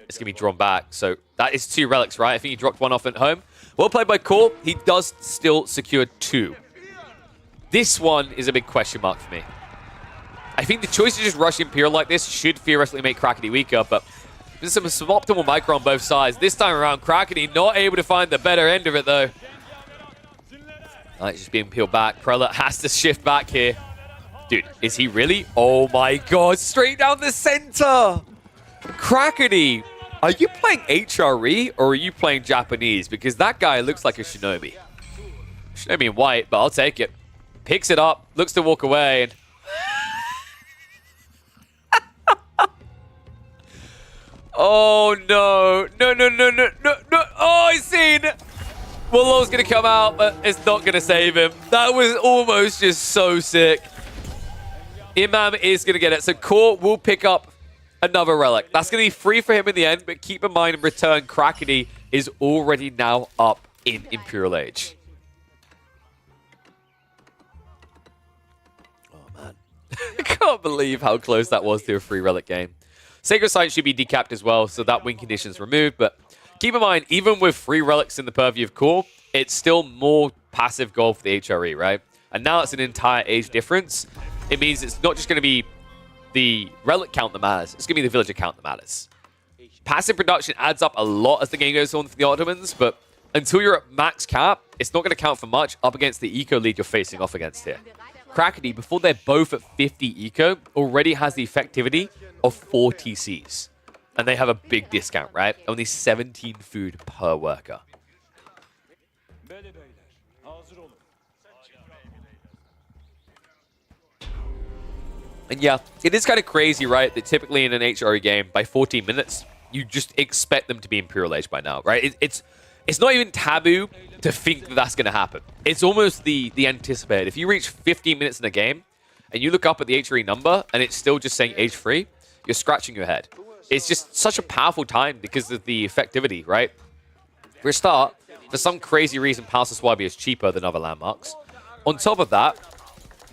is going to be drawn back. So that is 2 relics, right? I think he dropped one off at home. Well played by Core. He does still secure 2. This one is a big question mark for me. I think the choice to just rush Imperial like this should theoretically make Krakeny weaker, but there's some suboptimal micro on both sides. This time around, Krakeny not able to find the better end of it, though. It's just being peeled back. Prelate has to shift back here. Dude, is he really? Oh my god, straight down the center! Krakeny, are you playing HRE or are you playing Japanese? Because that guy looks like a Shinobi. Shinobi in white, but I'll take it. Picks it up, looks to walk away, and... Oh no. No. Oh, he's seen! Willow's gonna come out, but it's not gonna save him. That was almost just so sick. Imam is gonna get it. So Core will pick up another relic. That's gonna be free for him in the end, but keep in mind in return, Krakeny is already now up in Imperial Age. Oh man. I can't believe how close that was to a free relic game. Sacred Sight should be decapped as well, so that win condition is removed, but keep in mind, even with 3 relics in the purview of Core, it's still more passive goal for the HRE, right? And now it's an entire age difference. It means it's not just going to be the relic count that matters, it's going to be the villager count that matters. Passive production adds up a lot as the game goes on for the Ottomans, but until you're at max cap, it's not going to count for much up against the eco lead you're facing off against here. Krakeny, before they're both at 50 eco, already has the effectivity of 4 TCs. And they have a big discount, right? Only 17 food per worker. And yeah, it is kind of crazy, right? That typically in an HRE game, by 14 minutes, you just expect them to be Imperial Age by now, right? It's not even taboo to think that that's going to happen. It's almost the anticipated. If you reach 15 minutes in a game, and you look up at the HRE number, and it's still just saying age 3, you're scratching your head. It's just such a powerful time because of the effectivity, right? For a start, for some crazy reason, Palace of Swabi is cheaper than other landmarks. On top of that,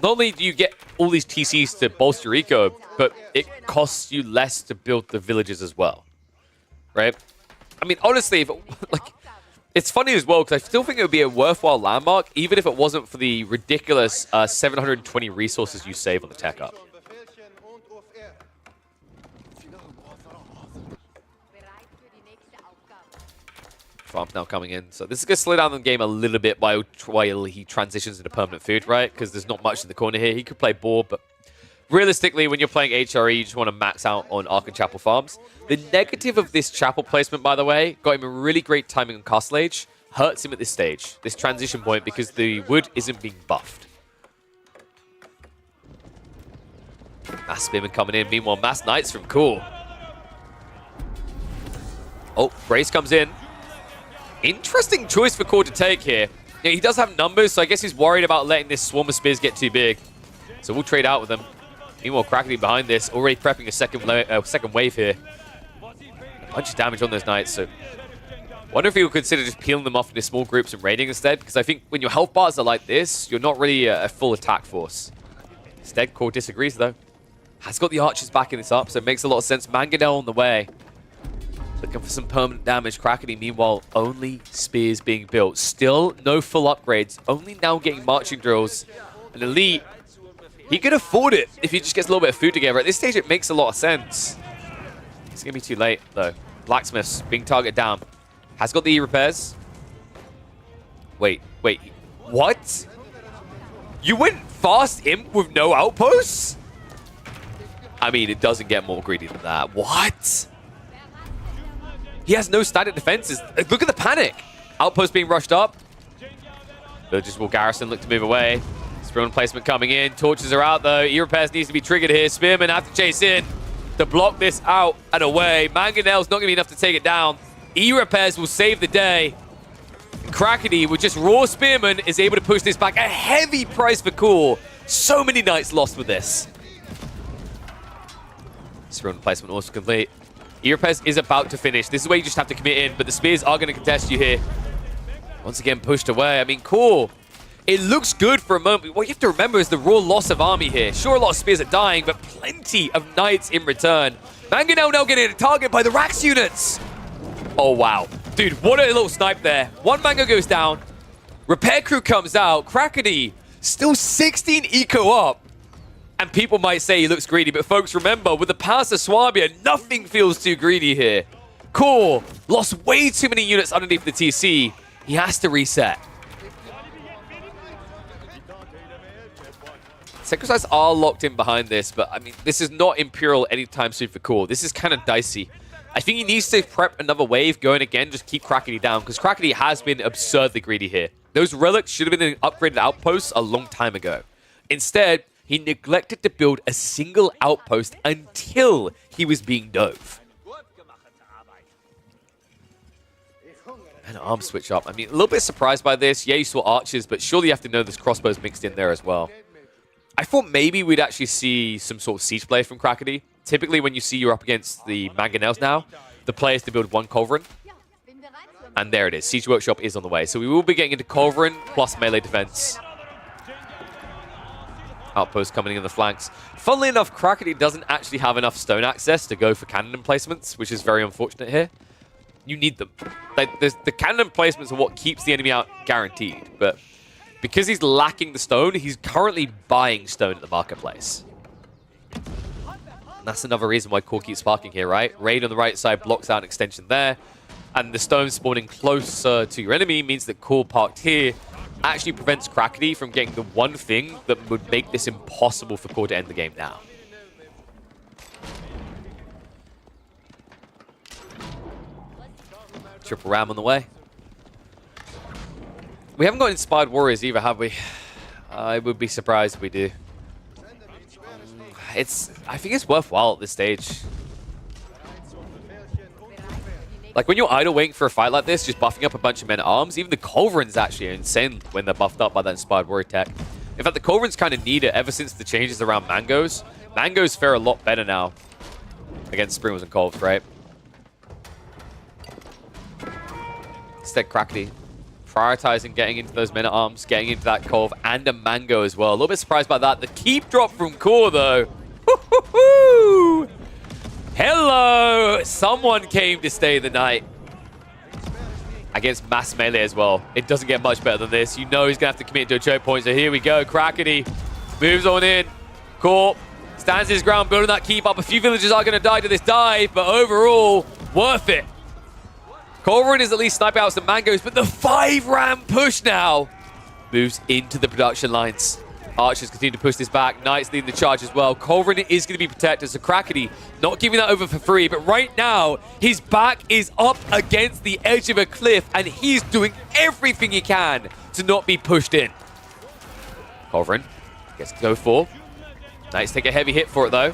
not only do you get all these TCs to bolster your eco, but it costs you less to build the villages as well, right? I mean, honestly, if it's funny as well because I still think it would be a worthwhile landmark, even if it wasn't for the ridiculous 720 resources you save on the tech up. Farm's now coming in. So this is going to slow down the game a little bit while he transitions into permanent food, right? Because there's not much in the corner here. He could play board, but realistically, when you're playing HRE, you just want to max out on Ark and Chapel farms. The negative of this Chapel placement, by the way, got him a really great timing on Castle Age. Hurts him at this stage, this transition point, because the wood isn't being buffed. Mass Spearman coming in. Meanwhile, Mass Knights from Cool. Oh, Brace comes in. Interesting choice for Core to take here. Yeah, he does have numbers, so I guess he's worried about letting this swarm of spears get too big. So we'll trade out with him. Meanwhile, Krakeny behind this, already prepping a second wave here. A bunch of damage on those Knights, so... wonder if he would consider just peeling them off into small groups and raiding instead, because I think when your health bars are like this, you're not really a full attack force. Instead, Core disagrees, though. Has got the archers backing this up, so it makes a lot of sense. Mangonel on the way. Looking for some permanent damage. Krakeny, meanwhile, only spears being built. Still no full upgrades. Only now getting marching drills. An elite. He could afford it if he just gets a little bit of food together. At this stage, it makes a lot of sense. It's going to be too late, though. Blacksmiths being targeted down. Has got the E-repairs. Wait. What? You went fast in with no outposts? I mean, it doesn't get more greedy than that. What? He has no static defenses. Look at the panic. Outpost being rushed up. Villagers will garrison, look to move away. Spearman placement coming in. Torches are out, though. E-repairs needs to be triggered here. Spearman have to chase in to block this out and away. Mangonel's not going to be enough to take it down. E-repairs will save the day. Crackety, with just raw Spearman, is able to push this back. A heavy price for Core. So many knights lost with this. Spearman placement also complete. E-repairs is about to finish. This is where you just have to commit in, but the spears are going to contest you here. Once again, pushed away. I mean, Core, it looks good for a moment. What you have to remember is the raw loss of army here. Sure, a lot of spears are dying, but plenty of knights in return. Mangonel now getting a target by the Rax units. Oh, wow. Dude, what a little snipe there. One Mango goes down. Repair crew comes out. Crackety still 16 eco up. And people might say he looks greedy, but folks, remember, with the Palace of Swabia, nothing feels too greedy here. Core lost way too many units underneath the TC. He has to reset. Sacrifice are locked in behind this, but I mean, this is not Imperial anytime soon for Core. This is kind of dicey. I think he needs to prep another wave going again, just keep Crackety down, because Crackety has been absurdly greedy here. Those relics should have been an upgraded outpost a long time ago. Instead, he neglected to build a single outpost until he was being dove. And arm switch up. I mean, a little bit surprised by this. Yeah, you saw archers, but surely you have to know there's crossbows mixed in there as well. I thought maybe we'd actually see some sort of siege play from Crackety. Typically, when you see you're up against the Mangonels now, the play is to build one Culverin. And there it is. Siege Workshop is on the way. So we will be getting into Culverin plus melee defense. Outpost coming in the flanks. Funnily enough, Crackety doesn't actually have enough stone access to go for cannon emplacements, which is very unfortunate here. You need them. The cannon emplacements are what keeps the enemy out guaranteed. But because he's lacking the stone, he's currently buying stone at the marketplace. And that's another reason why Core keeps sparking here, right? Raid on the right side blocks out an extension there. And the stone spawning closer to your enemy means that Core parked here actually prevents Crackety from getting the one thing that would make this impossible for Core to end the game now. Triple ram on the way. We haven't got Inspired Warriors either, have we? I would be surprised if we do. I think it's worthwhile at this stage. Like, when you're idle waiting for a fight like this, just buffing up a bunch of men-at-arms, even the Culverins actually are insane when they're buffed up by that Inspired Warrior tech. In fact, the Culverins kind of need it ever since the changes around Mangoes. Mangoes fare a lot better now against Springwheels and Culves, right? Instead, Crackety prioritizing getting into those men-at-arms, getting into that Culve and a Mango as well. A little bit surprised by that. The keep drop from Core, though. Woo-hoo-hoo! Hello! Someone came to stay the night. Against mass melee as well. It doesn't get much better than this. You know he's going to have to commit to a choke point. So here we go. Crackety moves on in. Core stands his ground, building that keep up. A few villagers are going to die to this dive, but overall, worth it. Culverin is at least sniping out some Mangoes, but the 5-ram push now moves into the production lines. Archers continue to push this back. Knights leading the charge as well. Culverin is going to be protected. So Crackety not giving that over for free. But right now, his back is up against the edge of a cliff. And he's doing everything he can to not be pushed in. Culverin gets to go for. Knights take a heavy hit for it, though.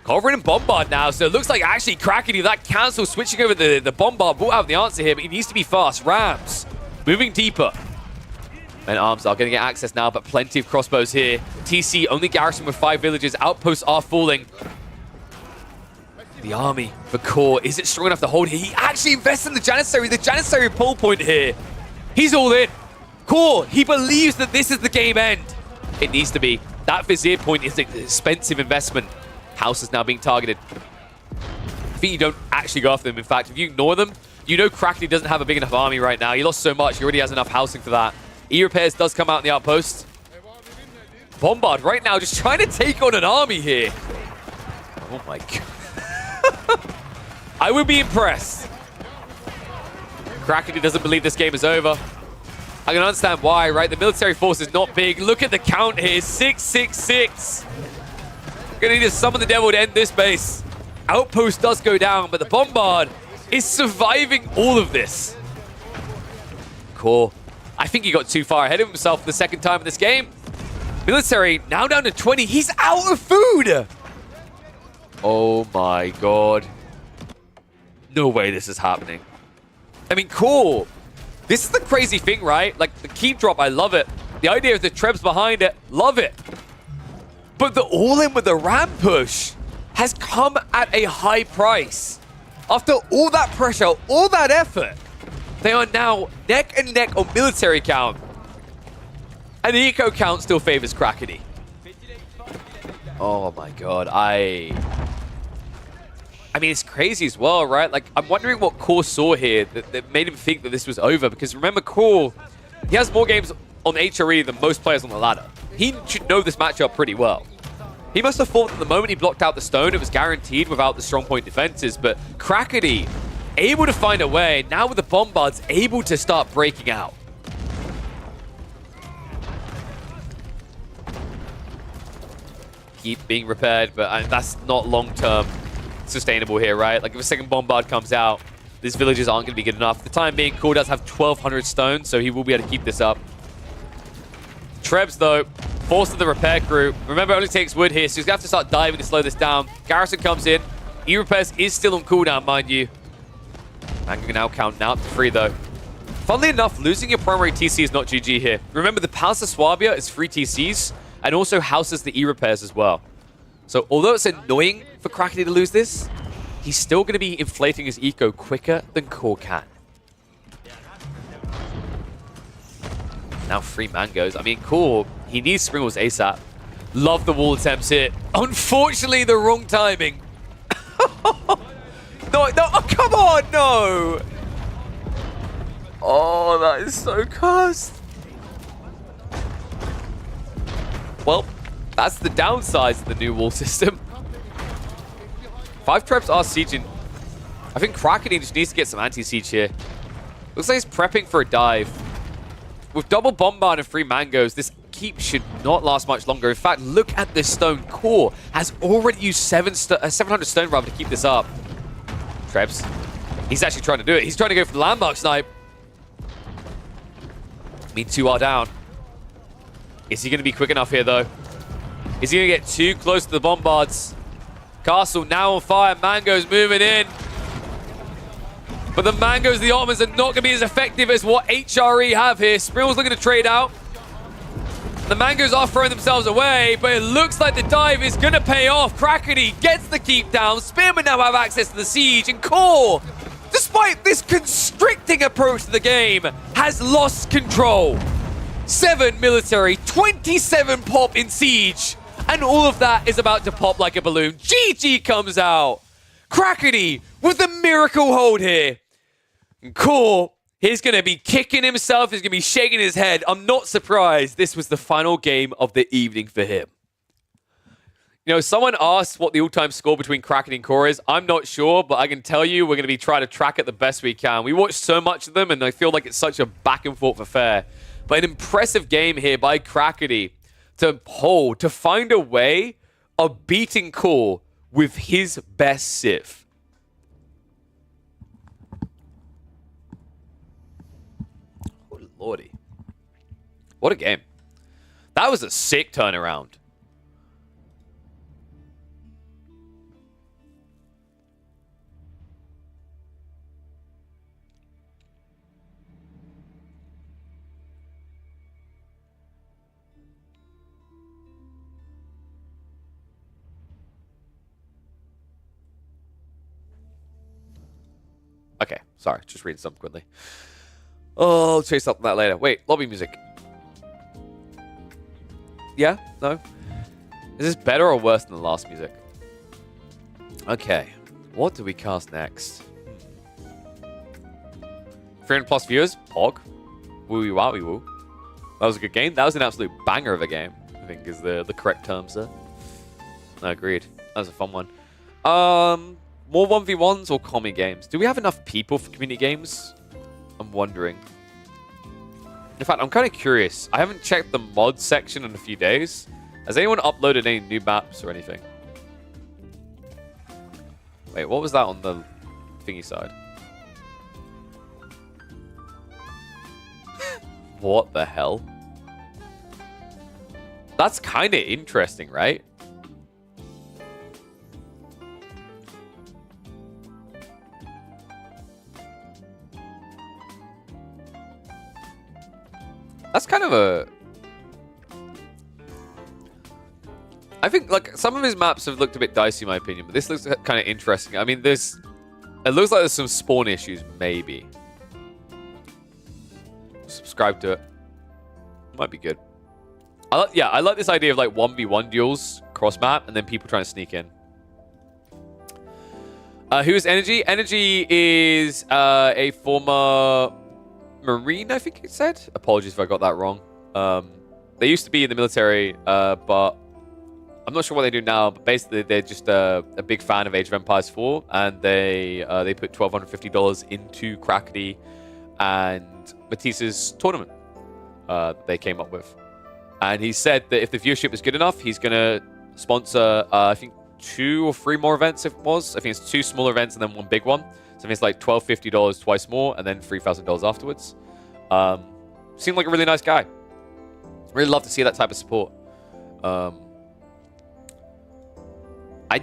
Culverin and Bombard now. So it looks like actually Crackety, that cancel, switching over the Bombard, will have the answer here. But he needs to be fast. Rams moving deeper. Men arms are going to get access now, but plenty of crossbows here. TC only garrison with 5 villages. Outposts are falling. The army for Core, is it strong enough to hold here? He actually invests in the Janissary. The Janissary pull point here. He's all in. Core, he believes that this is the game end. It needs to be. That Vizier point is an expensive investment. House is now being targeted. I think you don't actually go after them. In fact, if you ignore them, you know Crackety doesn't have a big enough army right now. He lost so much, he already has enough housing for that. E-repairs does come out in the outpost. Bombard right now just trying to take on an army here. Oh my god. I would be impressed. Krakeny doesn't believe this game is over. I can understand why, right? The military force is not big. Look at the count here. 666. Gonna need to summon the devil to end this base. Outpost does go down, but the Bombard is surviving all of this. Core. I think he got too far ahead of himself for the second time in this game. Military now down to 20. He's out of food. Oh my god. No way this is happening. I mean, Core. This is the crazy thing, right? Like, the keep drop, I love it. The idea of the Trebs behind it, love it. But the all-in with the ram push has come at a high price. After all that pressure, all that effort, they are now neck and neck on military count. And the eco count still favors Krakeny. Oh my god, I mean, it's crazy as well, right? Like, I'm wondering what Core saw here that made him think that this was over. Because remember, Core, he has more games on HRE than most players on the ladder. He should know this matchup pretty well. He must have thought that the moment he blocked out the stone, it was guaranteed without the strong point defenses. But Krakeny, able to find a way, now with the Bombards, able to start breaking out. Keep being repaired, but that's not long-term sustainable here, right? Like, if a second Bombard comes out, these villages aren't going to be good enough. For the time being, Core does have 1,200 stone, so he will be able to keep this up. Trebs, though, forced to the repair crew. Remember, it only takes wood here, so he's going to have to start diving to slow this down. Garrison comes in. E-repairs is still on cooldown, mind you. Mango can now count now up to 3, though. Funnily enough, losing your primary TC is not GG here. Remember, the Palace of Swabia is free TCs, and also houses the E-repairs as well. So, although it's annoying for Krakeny to lose this, he's still going to be inflating his eco quicker than Core can. Now 3 mangoes. I mean, Core, he needs Springles ASAP. Love the wall attempts here. Unfortunately, the wrong timing. No, oh, come on, no! Oh, that is so cursed. Well, that's the downsides of the new wall system. 5 Trebs are sieging. I think Krakeny just needs to get some anti-siege here. Looks like he's prepping for a dive. With double Bombard and 3 mangoes, this keep should not last much longer. In fact, look at this stone. Core has already used 700 stone rather to keep this up. Trebs. He's actually trying to do it. He's trying to go for the landmark snipe. I mean, 2 are down. Is he going to be quick enough here, though? Is he going to get too close to the Bombards? Castle now on fire. Mango's moving in. But the Mangoes, the Ottomans, are not going to be as effective as what HRE have here. Sprill's looking to trade out. The Mangoes are throwing themselves away, but it looks like the dive is going to pay off. Krakeny gets the keep down. Spearmen now have access to the siege. And Core, despite this constricting approach to the game, has lost control. 7 military, 27 pop in siege. And all of that is about to pop like a balloon. GG comes out. Krakeny with the miracle hold here. And Core, he's going to be kicking himself. He's going to be shaking his head. I'm not surprised. This was the final game of the evening for him. You know, someone asked what the all-time score between Krakeny and Core is. I'm not sure, but I can tell you we're going to be trying to track it the best we can. We watched so much of them, and I feel like it's such a back and forth affair. But an impressive game here by Krakeny to hold, to find a way of beating Core with his best Civ. Oh, lordy. What a game. That was a sick turnaround. Okay, sorry, just reading something quickly. Oh, I'll chase up on that later. Wait, lobby music. Yeah? No? Is this better or worse than the last music? Okay, what do we cast next? 300 plus viewers? Pog. Woo wowie woo. That was a good game. That was an absolute banger of a game, I think is the correct term, sir. No, agreed. That was a fun one. more 1v1s or commie games? Do we have enough people for community games? I'm wondering. In fact, I'm kind of curious. I haven't checked the mod section in a few days. Has anyone uploaded any new maps or anything? Wait, what was that on the thingy side? What the hell? That's kind of interesting, right? That's kind of a... I think, like, some of his maps have looked a bit dicey, in my opinion, but this looks kind of interesting. I mean, there's... It looks like there's some spawn issues, maybe. Subscribe to it. Might be good. I like this idea of, like, 1v1 duels, cross-map, and then people trying to sneak in. Who is Energy? Energy is a former... Marine, I think it said. Apologies if I got that wrong. They used to be in the military, but I'm not sure what they do now. But basically, they're just a big fan of Age of Empires 4, and they put $1,250 into Crackety and Matisse's tournament they came up with. And he said that if the viewership is good enough, he's going to sponsor, I think, 2 or 3 more events, if it was. I think it's 2 smaller events and then 1 big one. So I think it's like $1,250 twice more and then $3,000 afterwards. Seemed like a really nice guy. Really love to see that type of support. I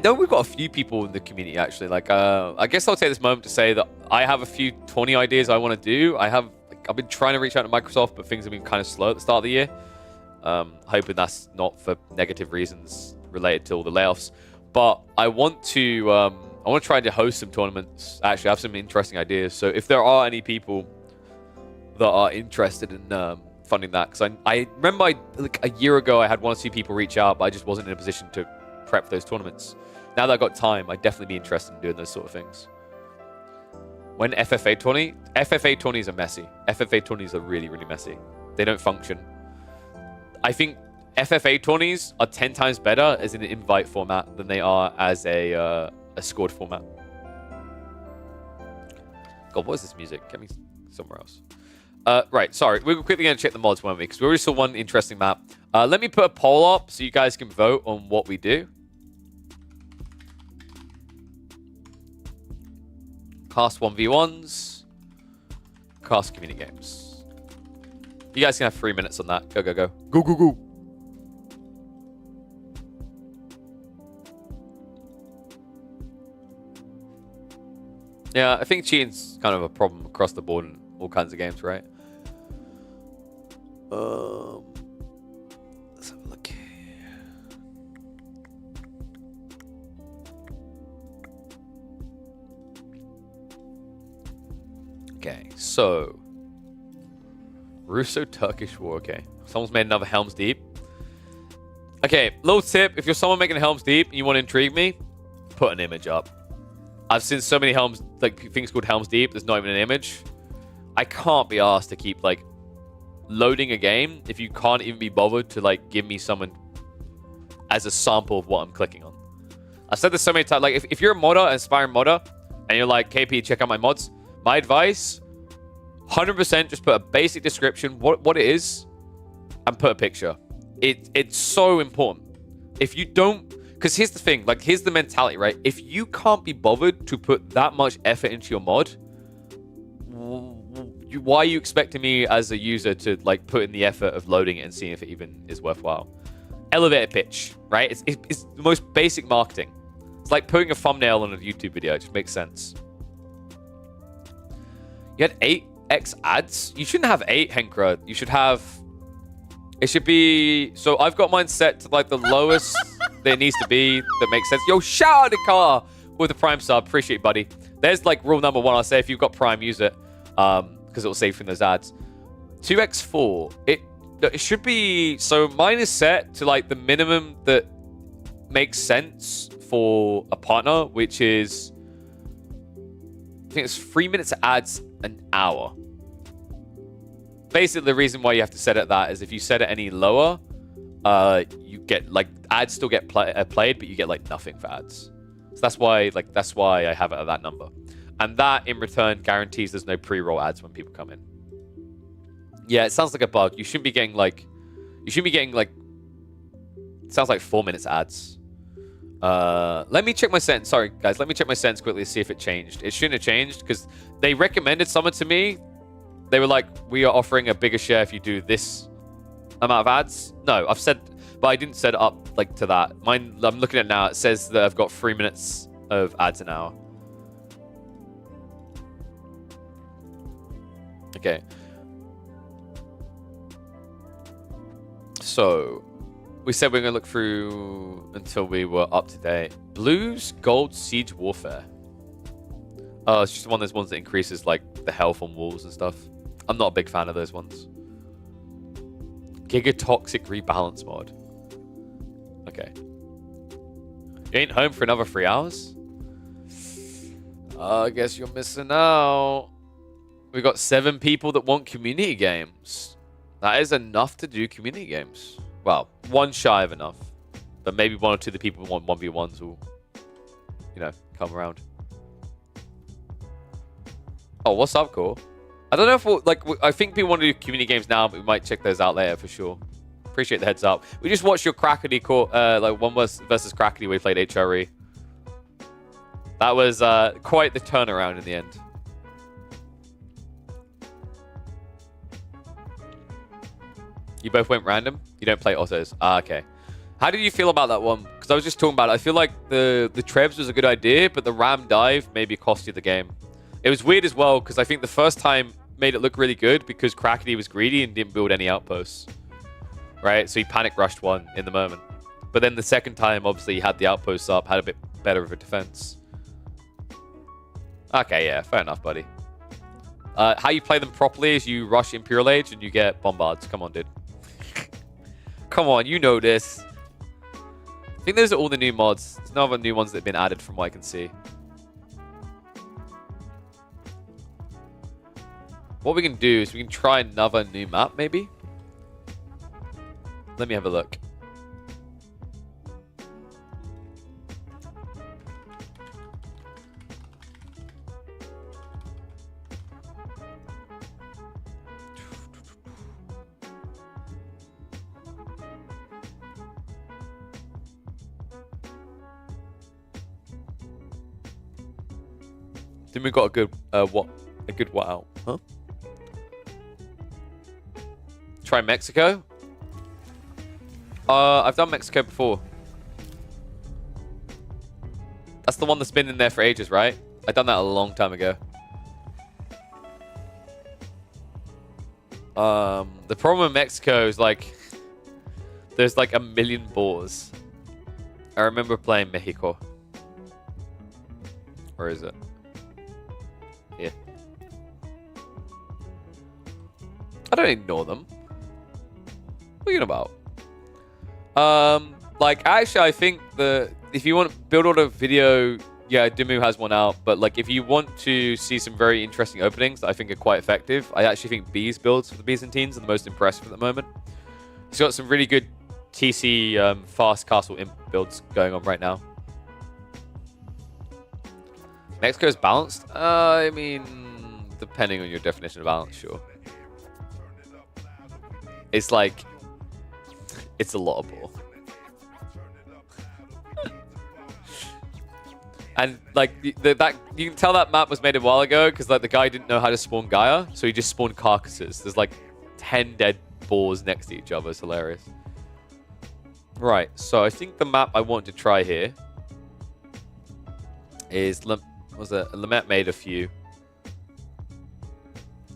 know we've got a few people in the community, actually. Like, I guess I'll take this moment to say that I have a few tourney ideas I want to do. I've been trying to reach out to Microsoft, but things have been kind of slow at the start of the year. Hoping that's not for negative reasons related to all the layoffs. But I want to try to host some tournaments. Actually, I have some interesting ideas. So if there are any people that are interested in funding that, because I remember like a year ago I had 1 or 2 people reach out, but I just wasn't in a position to prep for those tournaments. Now that I've got time, I'd definitely be interested in doing those sort of things. When FFA tourneys are messy. FFA tourneys are really, really messy. They don't function. I think FFA tourneys are 10 times better as an invite format than they are as a scored format. God, what is this music? Get me somewhere else. Right, sorry. We're quickly going to check the mods, won't we? Because we already saw one interesting map. Let me put a poll up so you guys can vote on what we do. Cast 1v1s. Cast community games. You guys can have 3 minutes on that. Go, go, go. Go, go, go. Yeah, I think cheating's kind of a problem across the board in all kinds of games, right? Let's have a look here. Okay, so Russo-Turkish War. Okay, someone's made another Helm's Deep. Okay, little tip: if you're someone making Helm's Deep and you want to intrigue me, put an image up. I've seen so many things called Helm's Deep. There's not even an image. I can't be asked to keep loading a game if you can't even be bothered to give me someone as a sample of what I'm clicking on. I've said this so many times. If you're a modder, an aspiring modder, and you're like, KP, check out my mods. My advice, 100% just put a basic description, what it is, and put a picture. It's so important. If you don't, because here's the thing, here's the mentality, right? If you can't be bothered to put that much effort into your mod, why are you expecting me as a user to put in the effort of loading it and seeing if it even is worthwhile? Elevator pitch, right? It's the most basic marketing. It's like putting a thumbnail on a YouTube video. It just makes sense. You had 8x ads? You shouldn't have 8, Henkra. You should have... It should be... So I've got mine set to the lowest that it needs to be that makes sense. Yo, shout out to Car with the Prime sub. Appreciate it, buddy. There's rule number 1. I'll say if you've got Prime, use it. Because it will save from those ads. 2x4. It should be... So mine is set to the minimum that makes sense for a partner, which is... I think it's 3 minutes of ads an hour. Basically, the reason why you have to set it at that is if you set it any lower, you get ads still get played, but you get nothing for ads. So that's why I have it at that number. And that in return guarantees there's no pre-roll ads when people come in. Yeah, it sounds like a bug. You shouldn't be getting like it sounds like 4 minutes ads. Let me check my sentence. Sorry guys, let me check my sentence quickly to see if it changed. It shouldn't have changed because they recommended someone to me. They were like, we are offering a bigger share if you do this amount of ads. No, I've said, but I didn't set it up like to that. Mine, I'm looking at it now. It says that I've got 3 minutes of ads an hour. Okay. So we said we are going to look through until we were up to date. Blues Gold Siege Warfare. Oh, it's just one of those ones that increases like the health on walls and stuff. I'm not a big fan of those ones. Giga Toxic Rebalance mod. Okay. You ain't home for another 3 hours? I guess you're missing out. We got 7 people that want community games. That is enough to do community games. Well, one shy of enough. But maybe 1 or 2 of the people who want 1v1s will, you know, come around. Oh, what's up, Core? I don't know if we'll, I think people want to do community games now, but we might check those out later for sure. Appreciate the heads up. We just watched your Crackety Core, like 1 versus Crackety where we played HRE. That was quite the turnaround in the end. You both went random? You don't play autos? Ah, okay. How did you feel about that one? Because I was just talking about it. I feel like the Trebs was a good idea, but the Ram dive maybe cost you the game. It was weird as well, because I think the first time made it look really good because Crackety was greedy and didn't build any outposts. Right? So he panic rushed one in the moment. But then the second time, obviously, he had the outposts up, had a bit better of a defense. Okay, yeah, fair enough, buddy. How you play them properly is you rush Imperial Age and you get bombards. Come on, dude. Come on, you know this. I think those are all the new mods. There's no other new ones that have been added from what I can see. What we can do is we can try another new map, maybe? Let me have a look. Then we got a good what out, huh? Try Mexico. I've done Mexico before. That's the one that's been in there for ages, right? I've done that a long time ago. The problem with Mexico is like there's like a million boars. I remember playing Mexico. Where is it? Here. I don't ignore them. What are you about? Like actually I think if you want to build order video, yeah, Dimu has one out, but like if you want to see some very interesting openings that I think are quite effective, I actually think B's builds for the Byzantines are the most impressive at the moment. He's got some really good TC fast castle imp builds going on right now. Mexico's balanced? I mean, depending on your definition of balance, sure. It's like, it's a lot of ball. And like that, you can tell that map was made a while ago because like the guy didn't know how to spawn Gaia, so he just spawned carcasses. There's like 10 dead boars next to each other. It's hilarious. Right, so I think the map I want to try here is Lament made a few.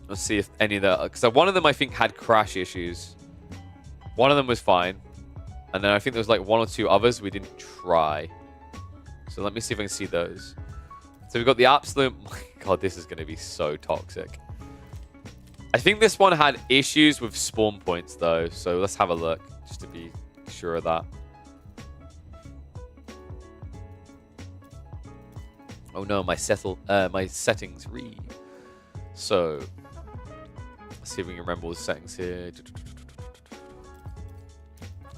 Let's see if any of the, because one of them I think had crash issues. One of them was fine, and then I think there was like 1 or 2 others we didn't try. So let me see if I can see those. So we've got the absolute... Oh my god, this is going to be so toxic. I think this one had issues with spawn points, though. So let's have a look, just to be sure of that. Oh no, my settings read. So let's see if we can remember all the settings here.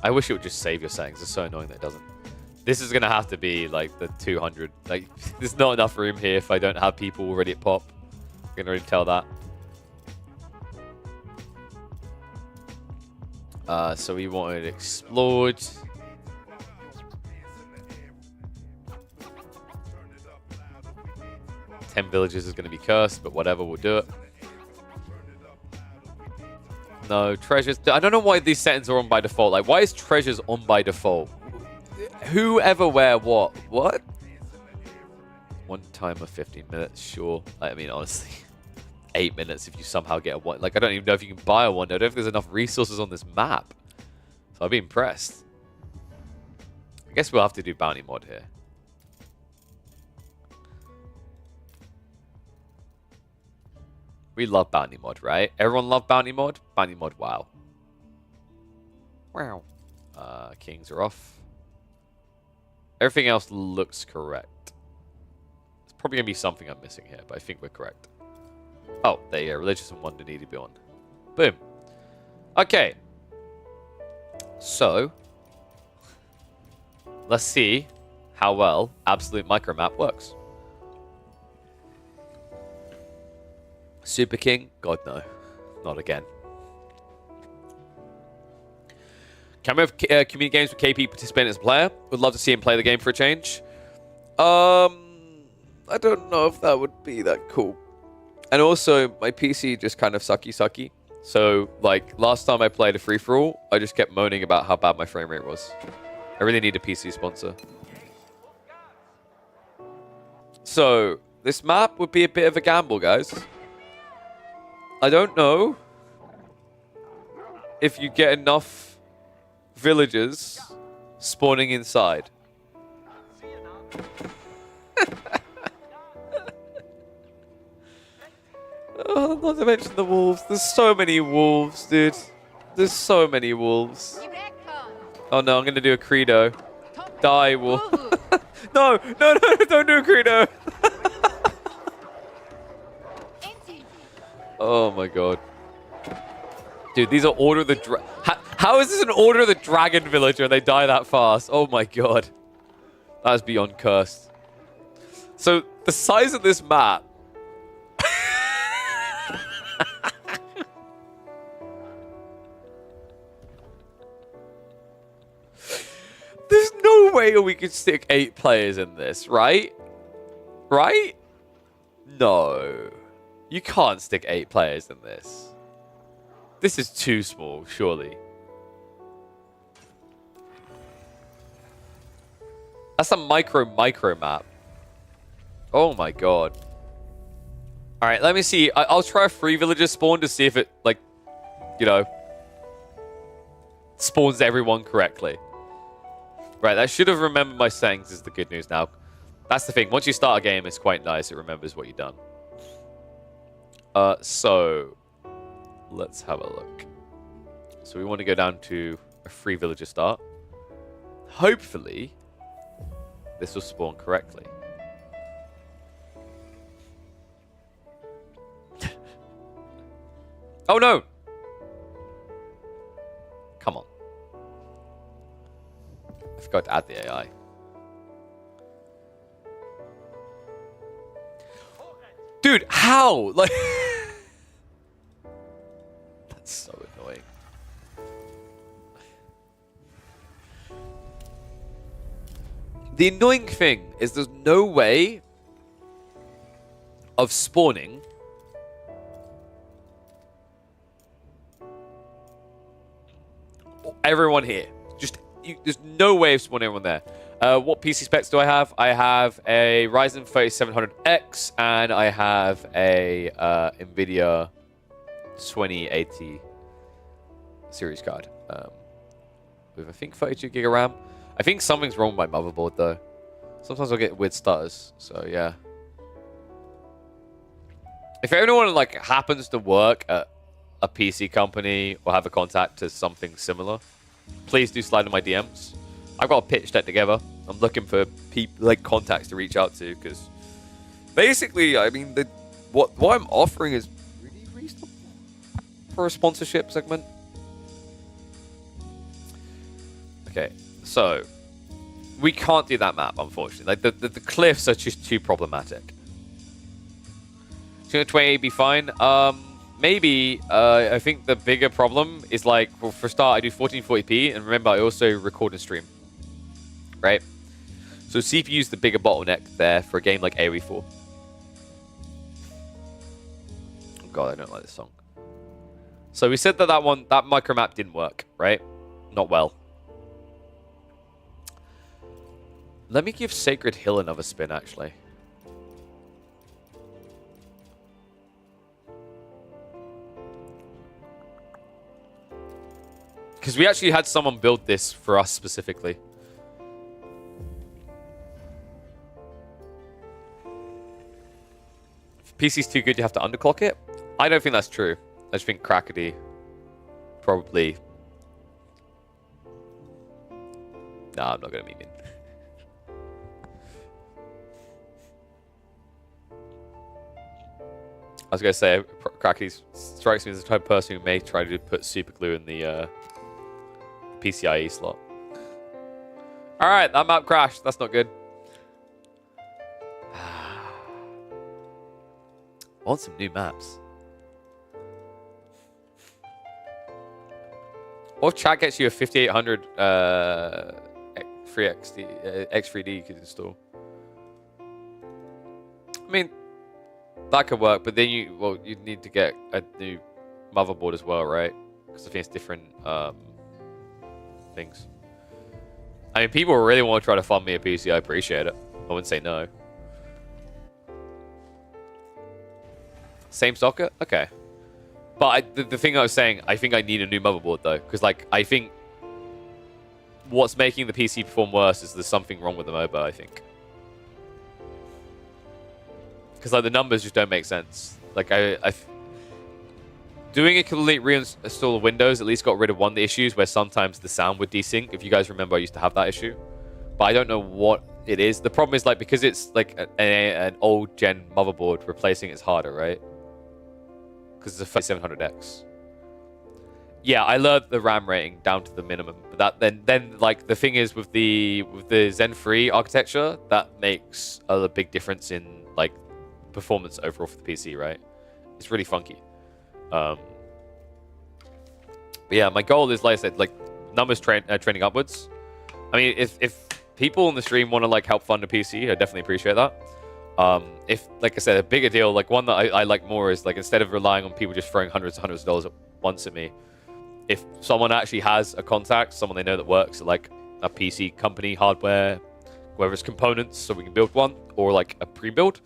I wish it would just save your settings. It's so annoying that it doesn't. This is gonna have to be like the 200. Like, there's not enough room here if I don't have people already at pop. I can already tell that. So we wanted explored. Ten villages is going to be cursed, but whatever, we'll do it. No, treasures. I don't know why these settings are on by default. Like, why is treasures on by default? Whoever wear what? What? One timer, 15 minutes, sure. I mean, honestly, 8 minutes if you somehow get a one. Like, I don't even know if you can buy a one. I don't know if there's enough resources on this map. So I'd be impressed. I guess we'll have to do bounty mod here. We love bounty mod, right? Everyone love bounty mod? Bounty mod, wow. Wow. Kings are off. Everything else looks correct. There's probably going to be something I'm missing here, but I think we're correct. Oh, there you go. Religious and wonder need to be on. Boom. Okay. So, let's see how well Absolute Micromap works. Super King? God, no. Not again. Can we have community games with KP participating as a player? Would love to see him play the game for a change. I don't know if that would be that cool. And also, my PC just kind of sucky. So, like, last time I played a free-for-all, I just kept moaning about how bad my frame rate was. I really need a PC sponsor. So, this map would be a bit of a gamble, guys. I don't know if you get enough villagers spawning inside. Oh, not to mention the wolves. There's so many wolves, dude. There's so many wolves. Oh no, I'm gonna do a credo. Die, wolf. No, don't do a credo. Oh my god. Dude, these are Order of the How is this an Order of the Dragon villager and they die that fast? Oh my god. That is beyond cursed. So, the size of this map. There's no way we could stick 8 players in this, right? Right? No. You can't stick 8 players in this. This is too small, surely. That's a micro map. Oh my god. Alright, let me see. I'll try a free villager spawn to see if it, like, you know, spawns everyone correctly. Right, I should have remembered my settings is the good news now. That's the thing. Once you start a game, it's quite nice. It remembers what you've done. So, let's have a look. So we want to go down to a free villager start. Hopefully, this will spawn correctly. Oh no! Come on. I forgot to add the AI. Dude, how? Like, that's so annoying. The annoying thing is there's no way of spawning everyone here. There's no way of spawning everyone there. What PC specs do I have? I have a Ryzen 3700X and I have a NVIDIA 2080 series card with I think 32 gig of RAM. I think something's wrong with my motherboard though. Sometimes I'll get weird stutters. So yeah. If anyone like happens to work at a PC company or have a contact to something similar, please do slide in my DMs. I've got a pitch deck together. I'm looking for people like contacts to reach out to because basically, I mean, what I'm offering is really reasonable for a sponsorship segment. Okay, so We can't do that map, unfortunately. Like, the cliffs are just too problematic. Shouldn't 20 be fine? Maybe. I think the bigger problem is, like, well, for a start, I do 1440p, and remember, I also record and stream. Right? So CPU is the bigger bottleneck there for a game like AoE 4. Oh god, I don't like this song. So we said that that micro map didn't work, right? Not well. Let me give Sacred Hill another spin, actually. Because we actually had someone build this for us specifically. If PC's too good, you have to underclock it? I don't think that's true. I just think Crackety probably... Nah, I'm not going to mean. I was going to say, Crackety strikes me as the type of person who may try to put super glue in the PCIe slot. Alright, that map crashed. That's not good. I want some new maps. What if chat gets you a 5800 free X3D you could install? I mean, that could work, but then you'd need to get a new motherboard as well, right? Because I think it's different things. I mean, people really want to try to fund me a PC. I appreciate it. I wouldn't say no. Same socket? Okay. But the thing I was saying, I think I need a new motherboard, though. Because, like, I think what's making the PC perform worse is there's something wrong with the MOBA, I think. Because, like, the numbers just don't make sense. Like, doing a complete reinstall of Windows at least got rid of one of the issues where sometimes the sound would desync. If you guys remember, I used to have that issue. But I don't know what it is. The problem is, like, because it's, like, an old-gen motherboard, replacing it's harder, right? Because it's a 5700X. Yeah, I lowered the RAM rating down to the minimum. But that then like the thing is with the Zen 3 architecture, that makes a big difference in like performance overall for the PC, right? It's really funky. But yeah, my goal is, like I said, like numbers trending upwards. I mean, if people in the stream want to like help fund a PC, I definitely appreciate that. If, like I said, a bigger deal, like one that I like more is like instead of relying on people just throwing hundreds of dollars at once at me, if someone actually has a contact, someone they know that works at like a PC company, hardware, whether it's components so we can build one or like a pre-build,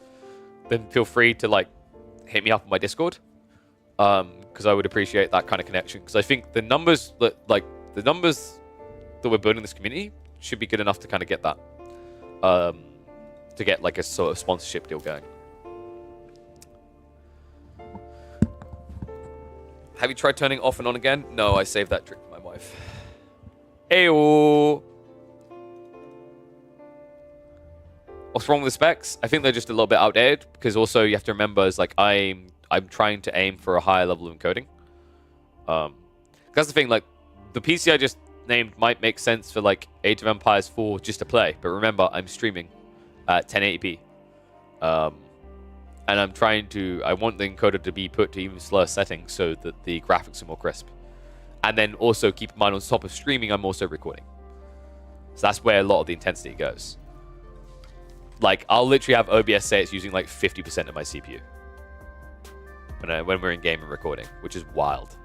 then feel free to like hit me up on my Discord. Because I would appreciate that kind of connection. Because I think the numbers that we're building in this community should be good enough to kind of get that. To get like a sort of sponsorship deal going. Have you tried turning off and on again? No, I saved that trick for my wife. Ayo. What's wrong with the specs? I think they're just a little bit outdated because also you have to remember is like I'm trying to aim for a higher level of encoding. That's the thing, like the PC I just named might make sense for like Age of Empires 4 just to play, but remember I'm streaming at 1080p. And I want the encoder to be put to even slower settings so that the graphics are more crisp. And then also keep in mind on top of streaming, I'm also recording. So that's where a lot of the intensity goes. Like, I'll literally have OBS say it's using like 50% of my CPU. When we're in game and recording, which is wild.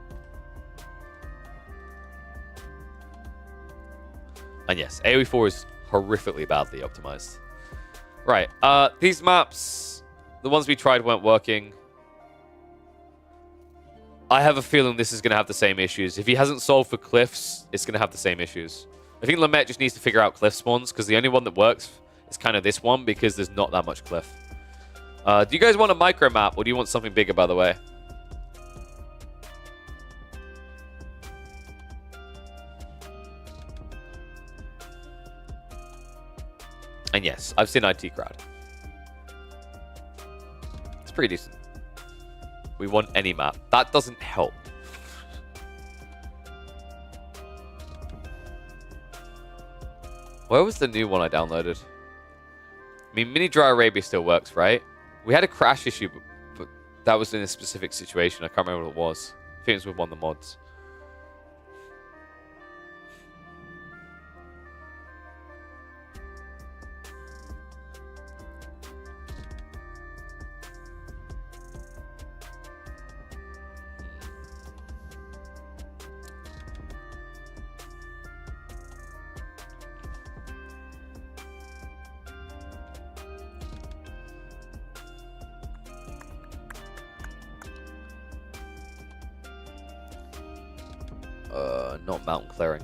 And yes, AoE 4 is horrifically badly optimized. Right, these maps, the ones we tried weren't working. I have a feeling this is going to have the same issues. If he hasn't solved for cliffs, it's going to have the same issues. I think Lamet just needs to figure out cliff spawns, because the only one that works is kind of this one, because there's not that much cliff. Do you guys want a micro map, or do you want something bigger, by the way? And yes, I've seen IT Crowd. It's pretty decent. We want any map. That doesn't help. Where was the new one I downloaded? I mean, Mini Dry Arabia still works, right? We had a crash issue, but that was in a specific situation. I can't remember what it was. I think it was with one of the mods. Not mountain clearing.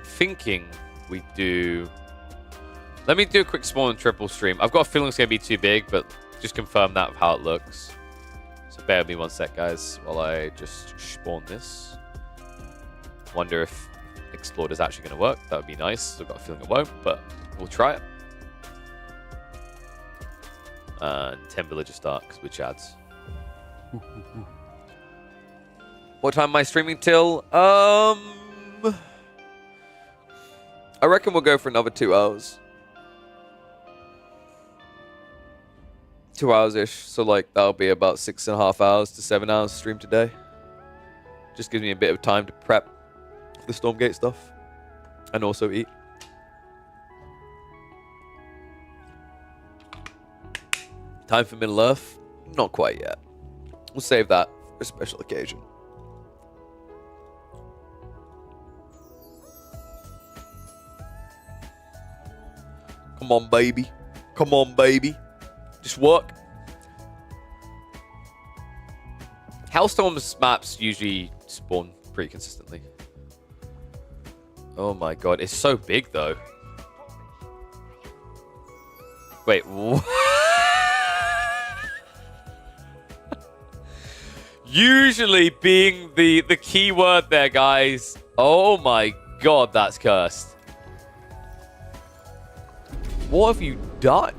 Thinking we do. Let me do a quick small and triple stream. I've got a feeling it's going to be too big, but just confirm that of how it looks. So bear with me one sec, guys, while I just spawn this. Wonder if Explored is actually going to work. That would be nice. I've got a feeling it won't, but we'll try it. And 10 villager start, which adds. What time am I streaming till? I reckon we'll go for another 2 hours. 2 hours-ish. So, like, that'll be about 6.5 hours to 7 hours stream today. Just gives me a bit of time to prep the Stormgate stuff. And also eat. Time for Middle Earth? Not quite yet. We'll save that for a special occasion. Come on, baby. Come on, baby. Just work. Hellstorm's maps usually spawn pretty consistently. Oh my god, it's so big though. Wait, what? Usually being the key word there, guys. Oh my god, that's cursed. What have you done?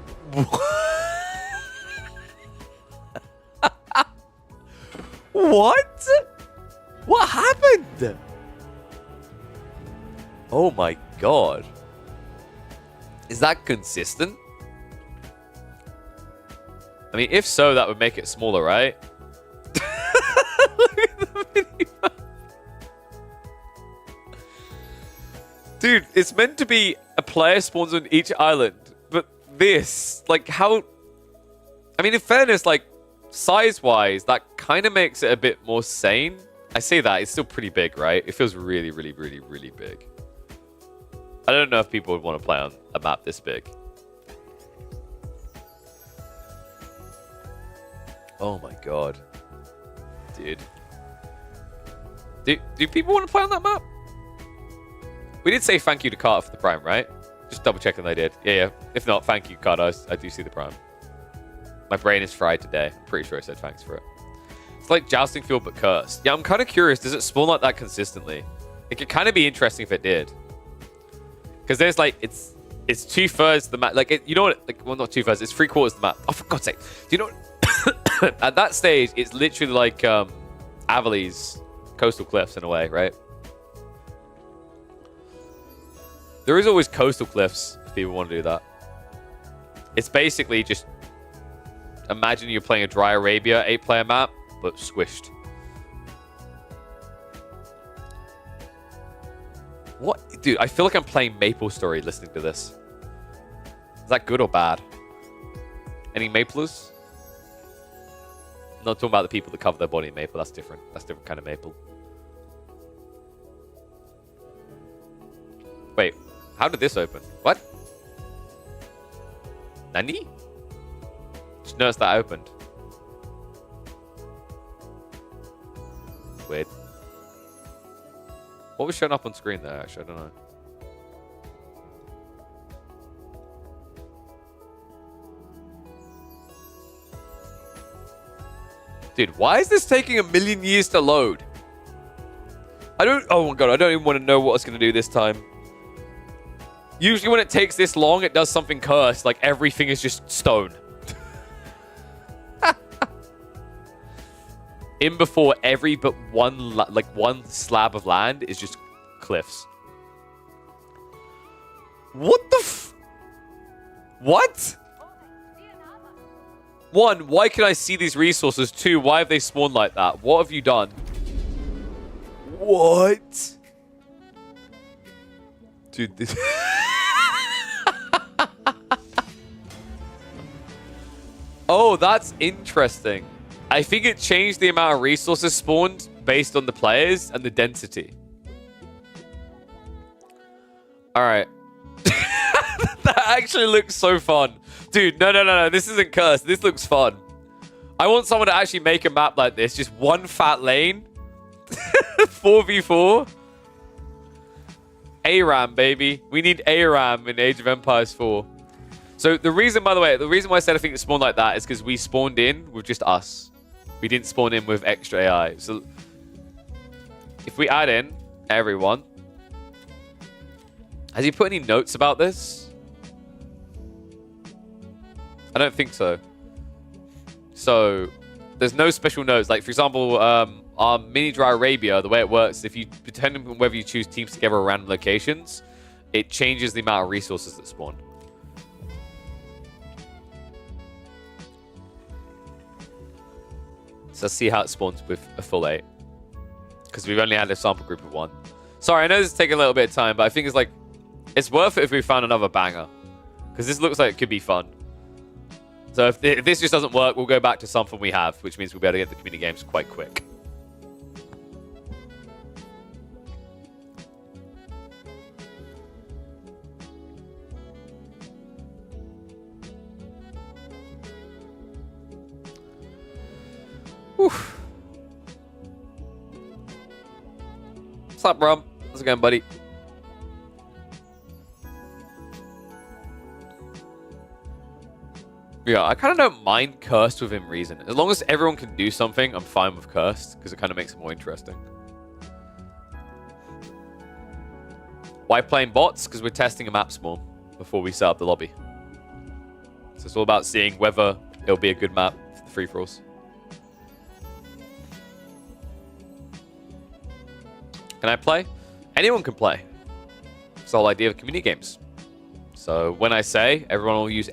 What? What happened? Oh my god. Is that consistent? I mean, if so, that would make it smaller, right? Look at the minimap. Dude, it's meant to be a player spawns on each island, but this, like, how... I mean, in fairness, like, size-wise, that kind of makes it a bit more sane. I say that, it's still pretty big, right? It feels really, really, really, really big. I don't know if people would want to play on a map this big. Oh my god. Dude. Do people want to play on that map? We did say thank you to Carter for the Prime, right? Just double checking they did. Yeah. If not, thank you, Carter. I do see the Prime. My brain is fried today. I'm pretty sure I said thanks for it. It's like Jousting Field, but cursed. Yeah, I'm kind of curious. Does it spawn like that consistently? It could kind of be interesting if it did. Because there's like, it's 2/3 the map. Like, you know what? Like, well, not 2/3. It's 3/4 the map. Oh, for God's sake. Do you know what? At that stage, it's literally like Avalee's Coastal Cliffs in a way, right? There is always Coastal Cliffs if people want to do that. It's basically just imagine you're playing a Dry Arabia 8-player map, but squished. What? Dude, I feel like I'm playing MapleStory listening to this. Is that good or bad? Any Maplers? I'm not talking about the people that cover their body in maple. That's different. That's a different kind of maple. Wait, how did this open? What? Nani? Just noticed that opened. Weird. What was showing up on screen there, actually? I don't know. Dude, why is this taking 1,000,000 years to load? Oh my god, I don't even want to know what it's going to do this time. Usually when it takes this long, it does something cursed. Like everything is just stone. in before every but one slab of land is just cliffs. What the What? One, why can I see these resources? Two, why have they spawned like that? What have you done? What? Dude, this... Oh, that's interesting. I think it changed the amount of resources spawned based on the players and the density. Alright. That actually looks so fun. Dude, no. This isn't cursed. This looks fun. I want someone to actually make a map like this. Just one fat lane. 4v4. ARAM, baby. We need ARAM in Age of Empires 4. So the reason, by the way, the reason why I said I think it spawned like that is because we spawned in with just us. We didn't spawn in with extra AI. So if we add in everyone. Has he put any notes about this? I don't think so. So there's no special notes. Like, for example, our mini Dry Arabia, the way it works, if you, depending on whether you choose teams together or random locations, it changes the amount of resources that spawn. So let's see how it spawns with a full 8. Because we've only had a sample group of 1. Sorry, I know this is taking a little bit of time, but I think it's like, it's worth it if we found another banger. Because this looks like it could be fun. So if this just doesn't work, we'll go back to something we have, which means we'll be able to get the community games quite quick. Whew. What's up, Rum? How's it going, buddy? Yeah, I kind of don't mind cursed within reason. As long as everyone can do something, I'm fine with cursed, because it kind of makes it more interesting. Why playing bots? Because we're testing a map spawn before we set up the lobby. So it's all about seeing whether it'll be a good map for the free-for-alls. Can I play? Anyone can play. It's the whole idea of community games. So when I say, everyone will use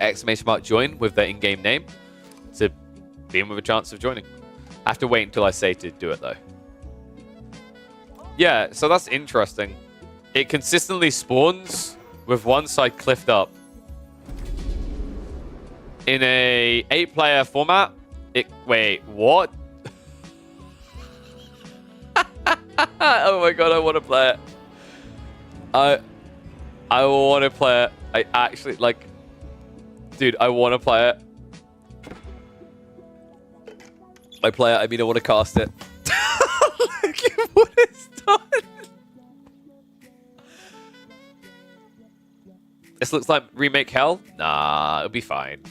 !join with their in-game name to be in with a chance of joining. I have to wait until I say to do it, though. Yeah, so that's interesting. It consistently spawns with one side cliffed up. In a 8-player format, wait, what? Oh my god, I want to play it. I want to play it. I actually, like... Dude, I want to play it. I play it, I mean I want to cast it. Look at what it's done. This looks like Remake Hell? Nah, it'll be fine.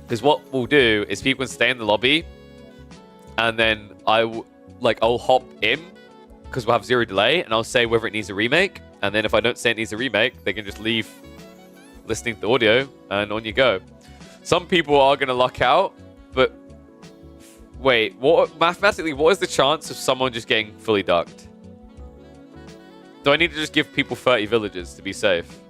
Because what we'll do is people can stay in the lobby, and then I'll hop in, because we'll have 0 delay, and I'll say whether it needs a remake, and then if I don't say it needs a remake, they can just leave listening to the audio, and on you go. Some people are going to luck out, but wait, mathematically, what is the chance of someone just getting fully ducked? Do I need to just give people 30 villages to be safe?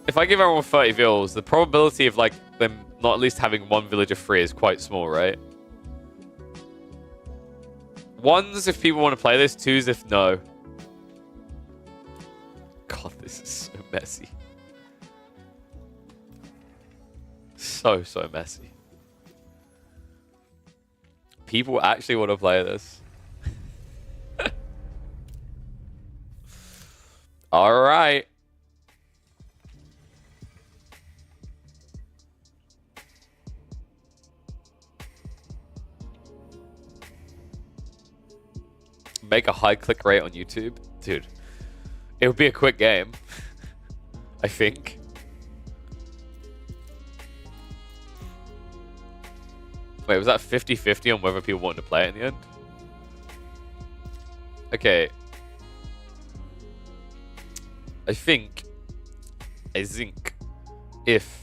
If I give everyone 30 vills, the probability of them not at least having one villager free is quite small, right? 1s if people want to play this, 2s if no. God, this is so messy. So messy. People actually want to play this. All right. Make a high click rate on YouTube. Dude, it would be a quick game. I think. Wait, was that 50-50 on whether people wanted to play it in the end? Okay. I think a zinc if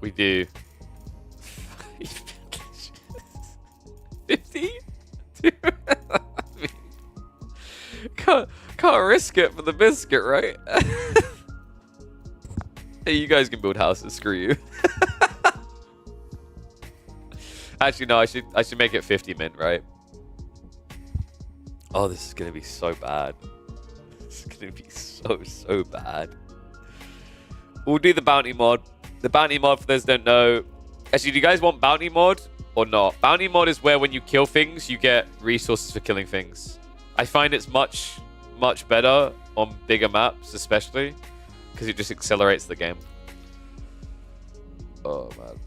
we do 50? Can't risk it for the biscuit, right? Hey, you guys can build houses. Screw you. Actually, no. I should make it 50 mint, right? Oh, this is gonna be so bad. This is gonna be so bad. We'll do the bounty mod. The bounty mod, for those who don't know. Actually, do you guys want bounty mod or not? Bounty mod is where when you kill things, you get resources for killing things. I find it's much better on bigger maps, especially because it just accelerates the game. Oh man.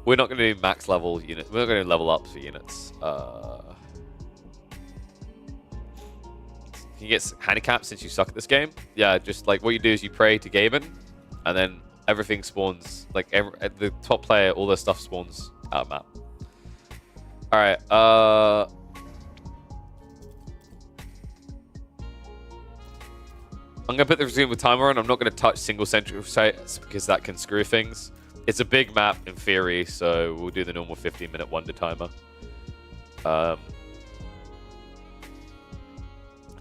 We're not going to do max level units. We're not going to level up for units. Can you get handicaps since you suck at this game? Yeah, just like what you do is you pray to Gaben, and then everything spawns. Like the top player, all their stuff spawns out of map. All right. I'm going to put the resume timer on. I'm not going to touch single central sites because that can screw things. It's a big map in theory, so we'll do the normal 15-minute wonder timer.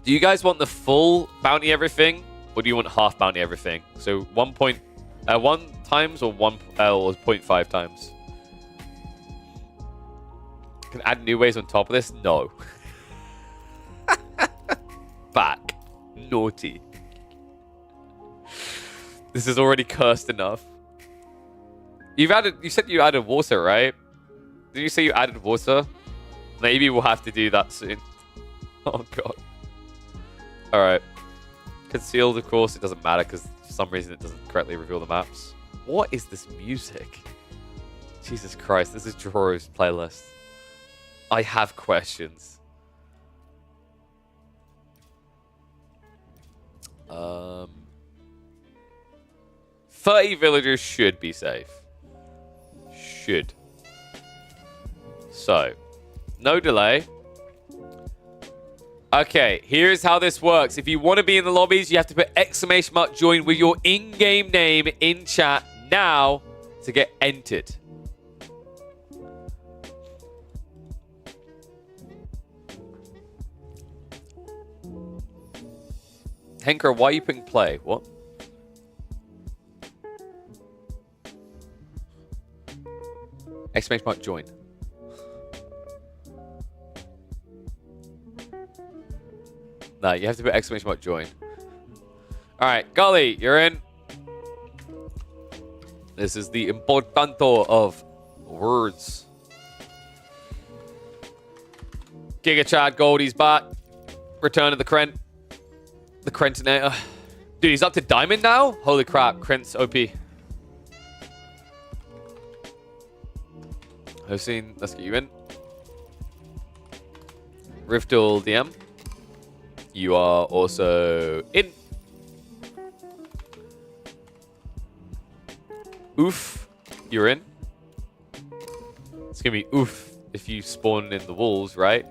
Do you guys want the full bounty everything, or do you want half bounty everything? So 1 times or 0.5 times? Can add new ways on top of this? No. Back. Naughty. This is already cursed enough. You said you added water, right? Did you say you added water? Maybe we'll have to do that soon. Oh god. Alright. Concealed, of course, it doesn't matter because for some reason it doesn't correctly reveal the maps. What is this music? Jesus Christ, this is Joro's playlist. I have questions. 30 villagers should be safe. Should. So, no delay. Okay, here's how this works. If you want to be in the lobbies, you have to put ! join with your in-game name in chat now to get entered. Henker, why are you putting play? What? ! join. No, you have to put ! join. Alright, Golly, you're in. This is the importanto of words. Giga Chad Goldie's back. Return of the Krent. The Krentinator. Dude, he's up to diamond now? Holy crap, Krent's OP. Hossein, let's get you in. Riftul DM. You are also in. Oof, you're in. It's gonna be oof if you spawn in the walls, right?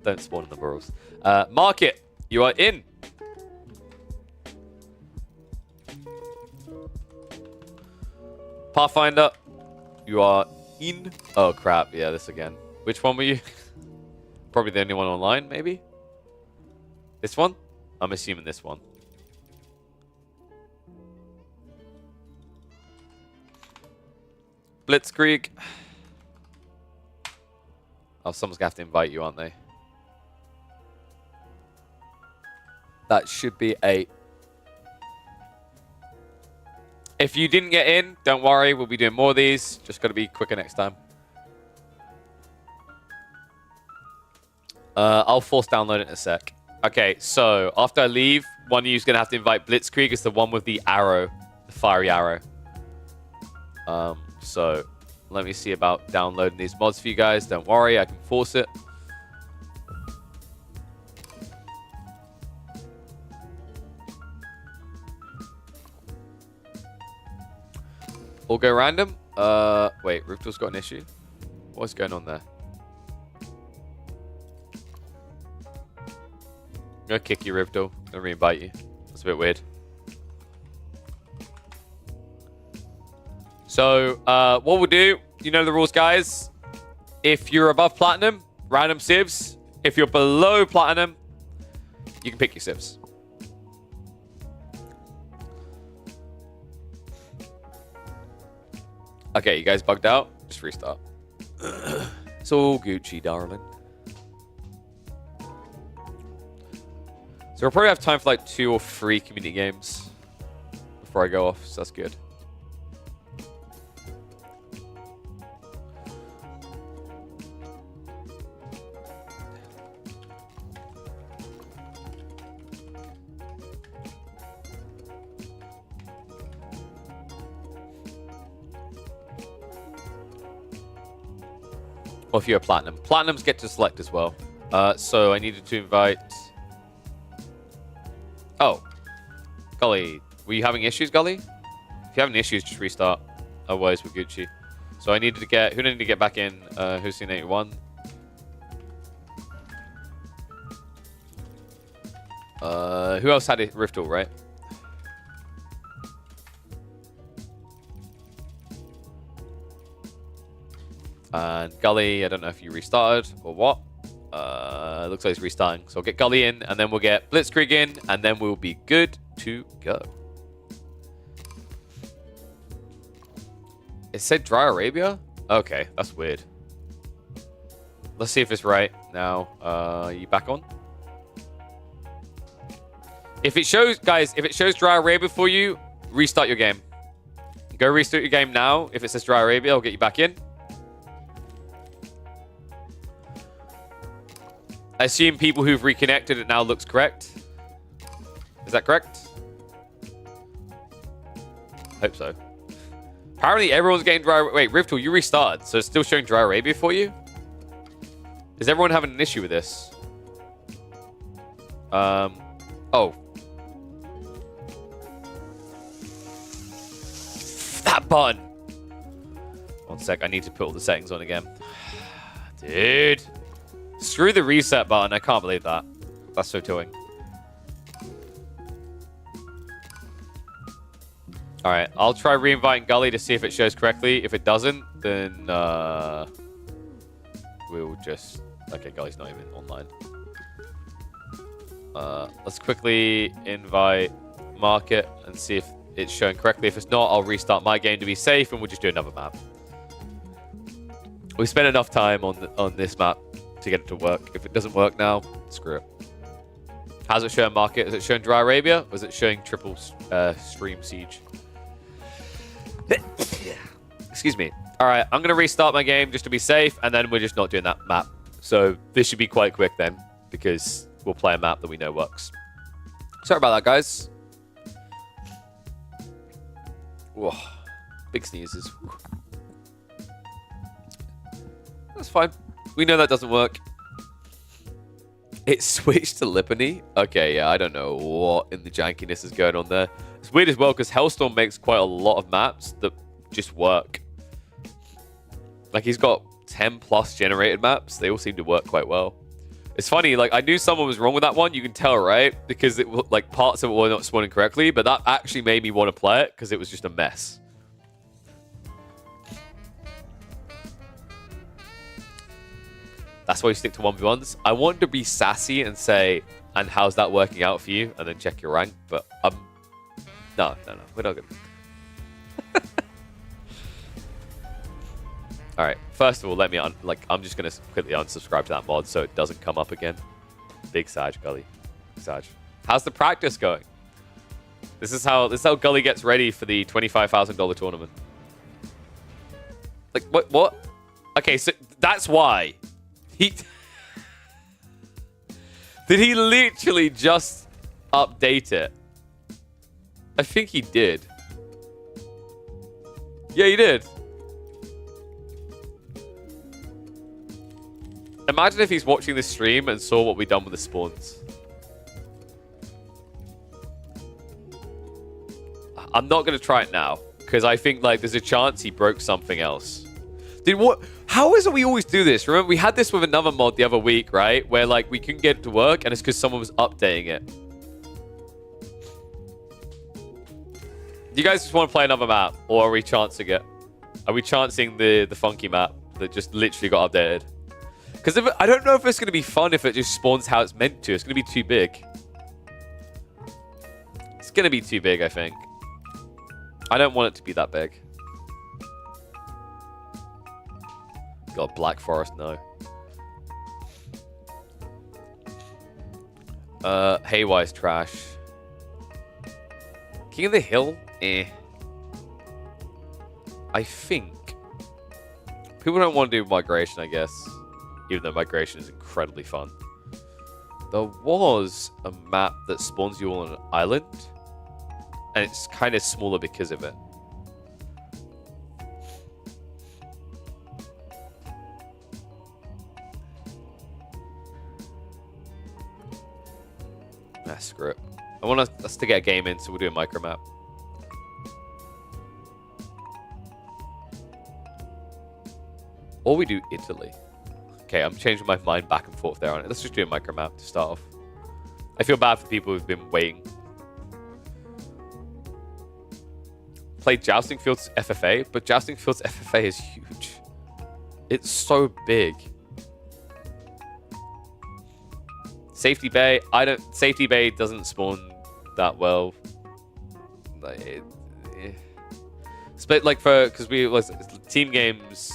Don't spawn in the burrows. Market, you are in. Pathfinder, you are in. Oh crap, yeah, this again. Which one were you? Probably the only one online, maybe? This one? I'm assuming this one. Blitzkrieg. Oh, someone's gonna have to invite you, aren't they? That should be 8. If you didn't get in, don't worry. We'll be doing more of these. Just got to be quicker next time. I'll force download it in a sec. Okay, so after I leave, one of you is going to have to invite Blitzkrieg. It's the one with the arrow, the fiery arrow. So let me see about downloading these mods for you guys. Don't worry, I can force it. All go random. Wait, Riftel's got an issue. What's going on there? gonna kick you, Rivdal. I'm gonna re-invite you. That's a bit weird. So, what we'll do, you know the rules, guys. If you're above platinum, random civs. If you're below platinum, you can pick your civs. Okay, you guys bugged out? Just restart. It's all Gucci, darling. So we'll probably have time for like 2 or 3 community games before I go off, so that's good. Or if you're a platinum. Platinums get to select as well. So I needed to invite... Oh. Gully. Were you having issues, Gully? If you're having issues, just restart. Otherwise, we're Gucci. So I needed to get... Who needed to get back in? Hussein 81. Who else had a Riftle, right? And Gully, I don't know if you restarted or what. Looks like it's restarting. So I'll get Gully in, and then we'll get Blitzkrieg in, and then we'll be good to go. It said Dry Arabia? Okay, that's weird. Let's see if it's right now. Are you back on? If it shows, guys, if it shows Dry Arabia for you, restart your game. Go restart your game now. If it says Dry Arabia, I'll get you back in. I assume people who've reconnected, it now looks correct. Is that correct? Hope so. Apparently everyone's getting Dry... Wait, Riftle, you restarted, so it's still showing Dry Arabia for you? Is everyone having an issue with this? Oh. That button! 1 sec, I need to put all the settings on again. Dude. Screw the reset button. I can't believe that. That's so towing. Alright, I'll try re-inviting Gully to see if it shows correctly. If it doesn't, then we'll just... Okay, Gully's not even online. Let's quickly invite Market and see if it's showing correctly. If it's not, I'll restart my game to be safe and we'll just do another map. We spent enough time on this map to get it to work. If it doesn't work now, screw it. How's it showing Market? Is it showing Dry Arabia? Or is it showing triple stream siege? Excuse me. Alright, I'm going to restart my game just to be safe, and then we're just not doing that map. So this should be quite quick then, because we'll play a map that we know works. Sorry about that, guys. Whoa. Big sneezes. That's fine. We know that doesn't work. It switched to Lipany? Okay, yeah, I don't know what in the jankiness is going on there. It's weird as well, because Hellstorm makes quite a lot of maps that just work. Like, he's got 10 plus generated maps. They all seem to work quite well. It's funny, like, I knew someone was wrong with that one. You can tell, right? Because, like, parts of it were not spawning correctly, but that actually made me want to play it, because it was just a mess. That's why you stick to 1v1s. I wanted to be sassy and say, and how's that working out for you? And then check your rank. But no, we're not going to. All right. First of all, let me I'm just going to quickly unsubscribe to that mod so it doesn't come up again. Big Sag, Gully. Sag. How's the practice going? This is how Gully gets ready for the $25,000 tournament. Like what? Okay, so that's why. Did he literally just update it? I think he did. Yeah, he did. Imagine if he's watching this stream and saw what we've done with the spawns. I'm not going to try it now, because I think like there's a chance he broke something else. Dude, what? How is it we always do this? Remember, we had this with another mod the other week, right? Where, like, we couldn't get it to work, and it's because someone was updating it. Do you guys just want to play another map? Or are we chancing it? Are we chancing the funky map that just literally got updated? Because I don't know if it's going to be fun if it just spawns how it's meant to. It's going to be too big. It's going to be too big, I think. I don't want it to be that big. God, Black Forest, no. Haywire's trash. King of the Hill? Eh. I think. People don't want to do migration, I guess. Even though migration is incredibly fun. There was a map that spawns you on an island. And it's kind of smaller because of it. Ah, screw it. I want us to get a game in, so we'll do a micro map. Or we do Italy. Okay, I'm changing my mind back and forth there on it. Let's just do a micro map to start off. I feel bad for people who've been waiting. Played Jousting Fields FFA, but Jousting Fields FFA is huge. It's so big. Safety Bay, Safety Bay doesn't spawn that well. Split like because we was team games,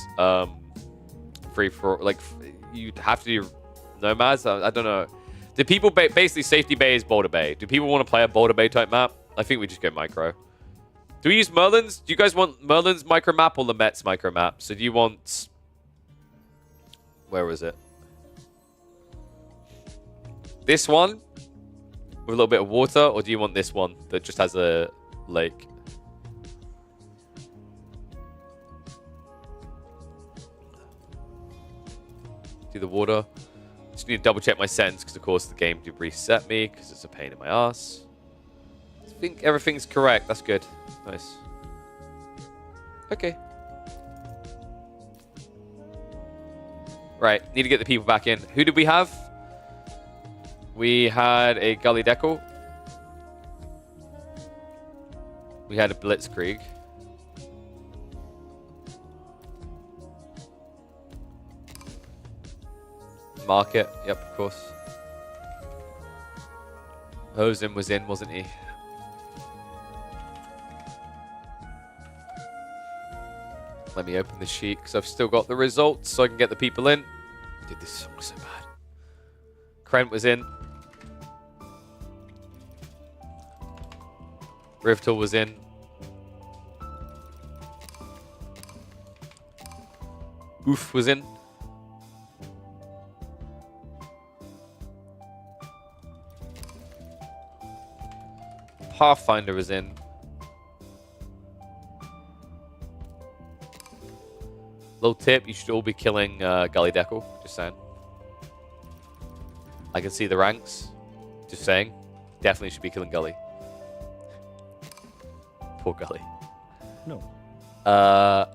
free for like you have to do nomads. I don't know. Do people basically Safety Bay is Boulder Bay? Do people want to play a Boulder Bay type map? I think we just go micro. Do we use Merlin's? Do you guys want Merlin's micro map or Lamette's micro map? So do you want? Where was it? This one with a little bit of water, or do you want this one that just has a lake? Do the water. Just need to double check my settings because, of course, the game did reset me because it's a pain in my ass. I think everything's correct. That's good. Nice. Okay. Right. Need to get the people back in. Who did we have? We had a Gully Deckle. We had a Blitzkrieg. Market, yep, of course. Hosen was in, wasn't he? Let me open the sheet because I've still got the results so I can get the people in. Dude, this song so bad. Krent was in. Rivtal was in. Oof was in. Pathfinder was in. Little tip, you should all be killing Gully Deckle. Just saying. I can see the ranks. Just saying. Definitely should be killing Gully. Poor Gully. No.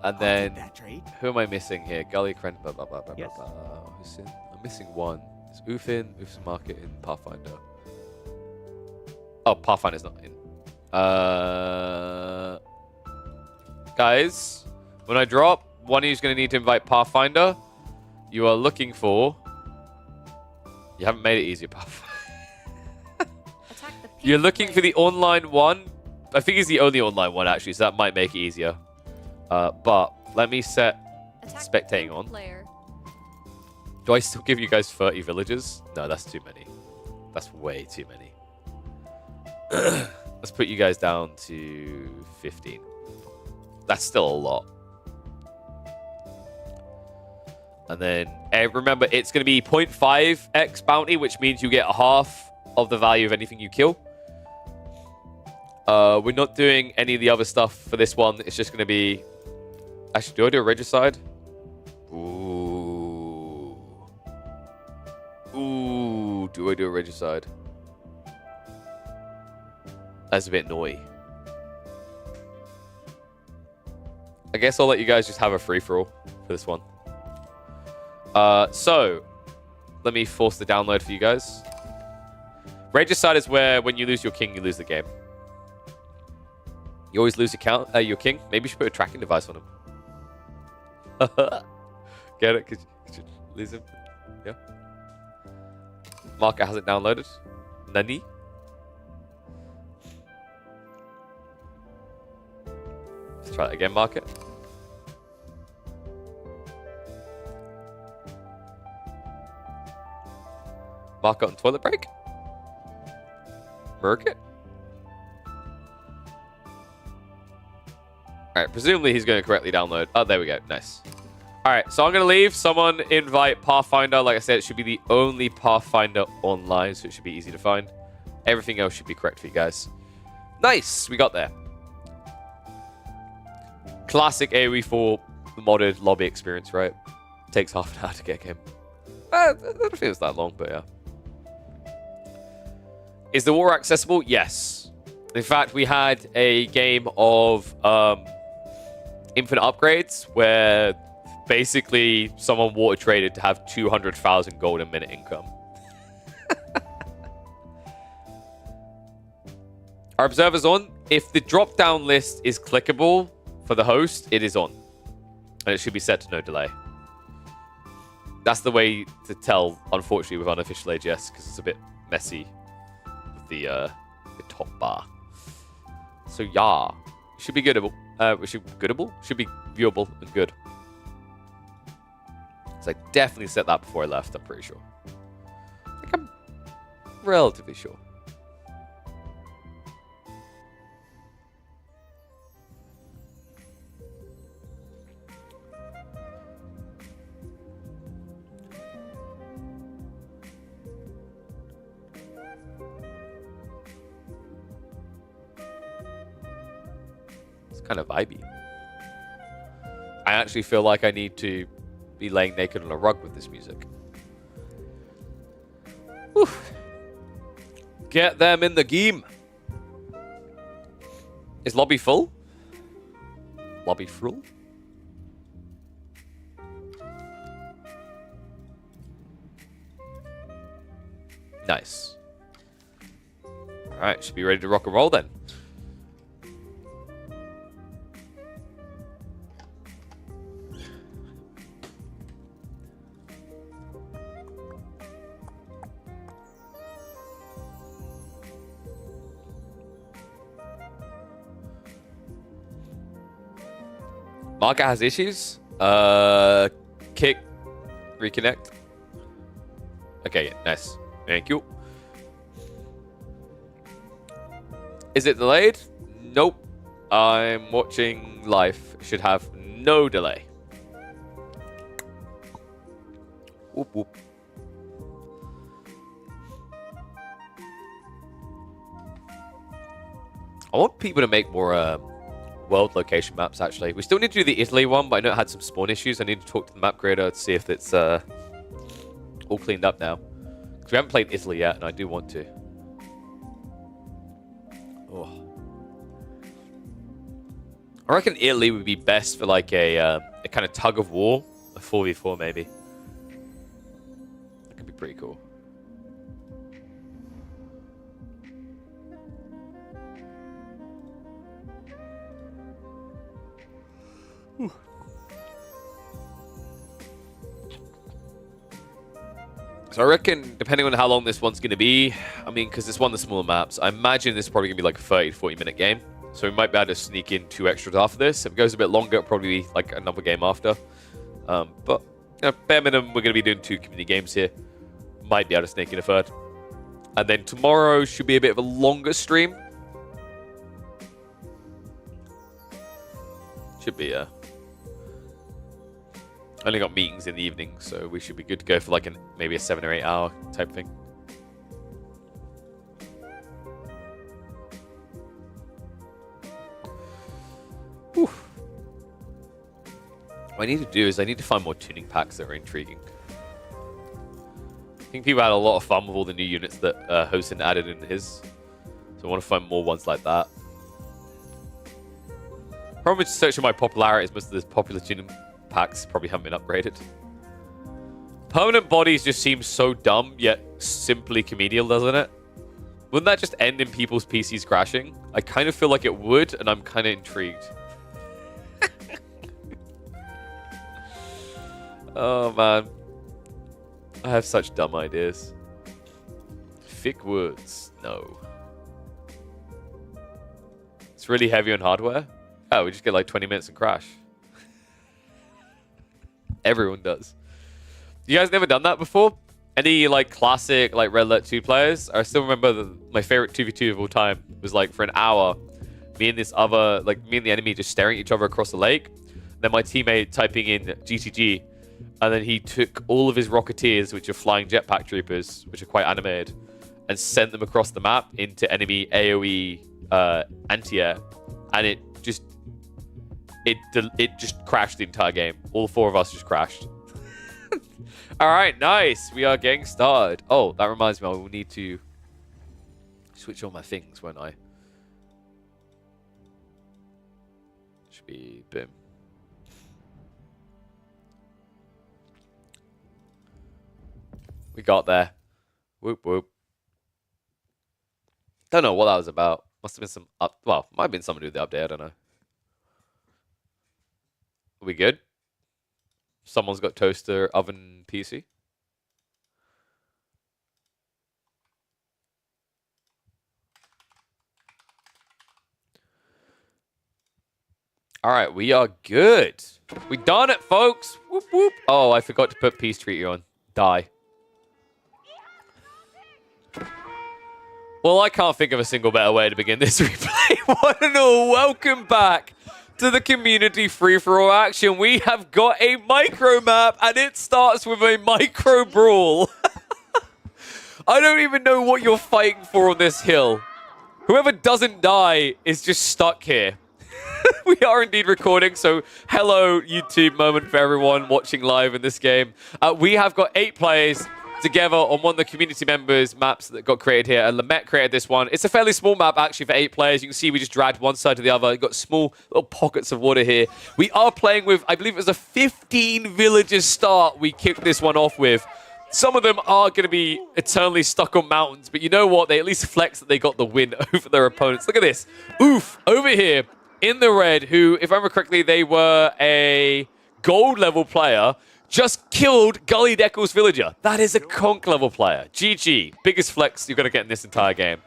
And then who am I missing here? Gully, Krent, blah, blah, blah, blah, Yes. blah, blah. Who's in? I'm missing one. It's Ufin, Uf's Market, and Pathfinder. Oh, Pathfinder's not in. Guys, when I drop, one of you is going to need to invite Pathfinder. You are looking for... You haven't made it easier, Pathfinder. You're looking for the online one. I think it's the only online one, actually, so that might make it easier. But let me set spectating on. Do I still give you guys 30 villagers? No, that's too many. That's way too many. Let's put you guys down to 15. That's still a lot. And then, remember, it's going to be 0.5x bounty, which means you get half of the value of anything you kill. We're not doing any of the other stuff for this one. It's just going to be... Actually, do I do a regicide? Ooh. Ooh, do I do a regicide? That's a bit annoying. I guess I'll let you guys just have a free-for-all for this one. So, let me force the download for you guys. Regicide is where when you lose your king, you lose the game. You always lose your king. Maybe you should put a tracking device on him. Get it? Could you lose him? Yeah. Market hasn't downloaded. Nani? Let's try that again, Market. Market on toilet break? Market? Alright, presumably he's going to correctly download. Oh, there we go. Nice. Alright, so I'm going to leave. Someone invite Pathfinder. Like I said, it should be the only Pathfinder online, so it should be easy to find. Everything else should be correct for you guys. Nice! We got there. Classic AoE4 modded lobby experience, right? Takes half an hour to get a game. I don't think it's that long, but yeah. Is the war accessible? Yes. In fact, we had a game of infinite upgrades where basically someone water traded to have 200,000 gold a minute income. Are observers on? If the drop-down list is clickable for the host, it is on. And it should be set to no delay. That's the way to tell, unfortunately, with unofficial AGS, because it's a bit messy with the top bar. So yeah, it should be goodable. Should be viewable and good. So I definitely set that before I left, I'm pretty sure. I think I'm relatively sure. Kind of vibey. I actually feel like I need to be laying naked on a rug with this music. Whew. Get them in the game. Is lobby full? Lobby full? Nice. Alright, should be ready to rock and roll then. Market has issues. Kick. Reconnect. Okay, nice. Thank you. Is it delayed? Nope. I'm watching live. Should have no delay. Whoop whoop. I want people to make more world location maps, actually. We still need to do the Italy one, but I know it had some spawn issues. I need to talk to the map creator to see if it's all cleaned up now. Because we haven't played Italy yet, and I do want to. Oh. I reckon Italy would be best for like a kind of tug of war. A 4v4 maybe. That could be pretty cool. So I reckon, depending on how long this one's going to be, I mean, because it's one of the smaller maps, I imagine this is probably going to be like a 30 to 40 minute game. So we might be able to sneak in 2 extras after this. If it goes a bit longer, it'll probably be like another game after. But, you know, bare minimum, we're going to be doing 2 community games here. Might be able to sneak in a third. And then tomorrow should be a bit of a longer stream. Should be, only got meetings in the evening, so we should be good to go for like maybe a 7 or 8 hour type thing. Whew. What I need to do is I need to find more tuning packs that are intriguing. I think people had a lot of fun with all the new units that Hosen added in his. So I want to find more ones like that. Problem with searching my popularity is most of the popular tuning packs probably haven't been upgraded. Permanent bodies just seems so dumb, yet simply comedial, doesn't it? Wouldn't that just end in people's PCs crashing? I kind of feel like it would, and I'm kind of intrigued. Oh, man. I have such dumb ideas. Thick woods. No. It's really heavy on hardware. Oh, we just get like 20 minutes and crash. Everyone does. You guys never done that before? Any like classic like Red Alert 2 players? I still remember my favorite 2v2 of all time was like for an hour, me and the enemy just staring at each other across the lake. Then my teammate typing in GTG, and then he took all of his Rocketeers, which are flying jetpack troopers, which are quite animated, and sent them across the map into enemy AoE anti-air, and it just crashed the entire game. All four of us just crashed. All right, nice. We are getting started. Oh, that reminds me, I will need to switch all my things, won't I? Should be boom. We got there. Whoop whoop. Don't know what that was about. Must have been some well, might have been something to do with the update. I don't know. Are we good? Someone's got toaster oven PC. All right, we are good. We done it, folks. Whoop whoop. Oh, I forgot to put Peace Treaty on. Die. Well, I can't think of a single better way to begin this replay. One and all, welcome back to the community free-for-all action. We have got a micro map, and it starts with a micro brawl. I don't even know what you're fighting for on this hill. Whoever doesn't die is just stuck here. We are indeed recording, so hello YouTube moment for everyone watching live in this game. We have got 8 players together on one of the community members' maps that got created here, and Lamet created this one. It's a fairly small map, actually, for 8 players. You can see we just dragged one side to the other. You've got small little pockets of water here. We are playing with, I believe it was a 15 villagers start we kicked this one off with. Some of them are going to be eternally stuck on mountains, but you know what? They at least flex that they got the win over their opponents. Look at this. Oof, over here in the red, who, if I remember correctly, they were a gold level player, just killed Gully Deckel's villager. That is a conch level player. GG. Biggest flex you're going to get in this entire game.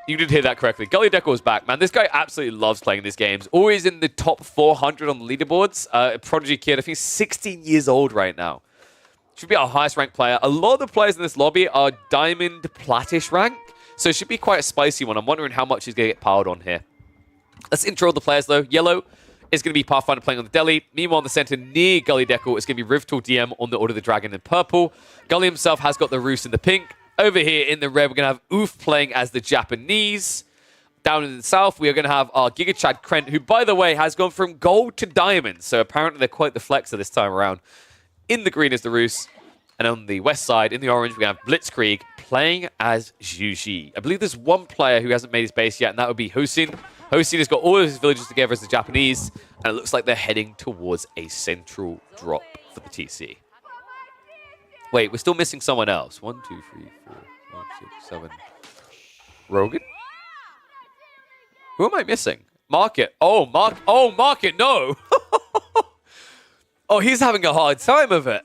You did hear that correctly. Gully Deckel is back, man. This guy absolutely loves playing these games. Always in the top 400 on the leaderboards. Prodigy kid. I think he's 16 years old right now. Should be our highest ranked player. A lot of the players in this lobby are diamond platish rank, so it should be quite a spicy one. I'm wondering how much he's going to get piled on here. Let's intro the players, though. Yellow is going to be Pathfinder playing on the Deli. Meanwhile, in the center near Gully Deckel is going to be Rivtal DM on the Order of the Dragon in purple. Gully himself has got the Roos in the pink. Over here in the red, we're going to have Oof playing as the Japanese. Down in the south, we are going to have our Giga Chad Krent, who, by the way, has gone from gold to diamond. So apparently they're quite the flexer this time around. In the green is the Roos. And on the west side, in the orange, we're going to have Blitzkrieg playing as Zhuji. I believe there's one player who hasn't made his base yet, and that would be Hosin. Hosin has got all of his villages together as the Japanese, and it looks like they're heading towards a central drop for the TC. Wait, we're still missing someone else. 1, 2, 3, 4, 5, 6, 7. Rogan? Who am I missing? Market. Oh, Market, no. Oh, he's having a hard time of it.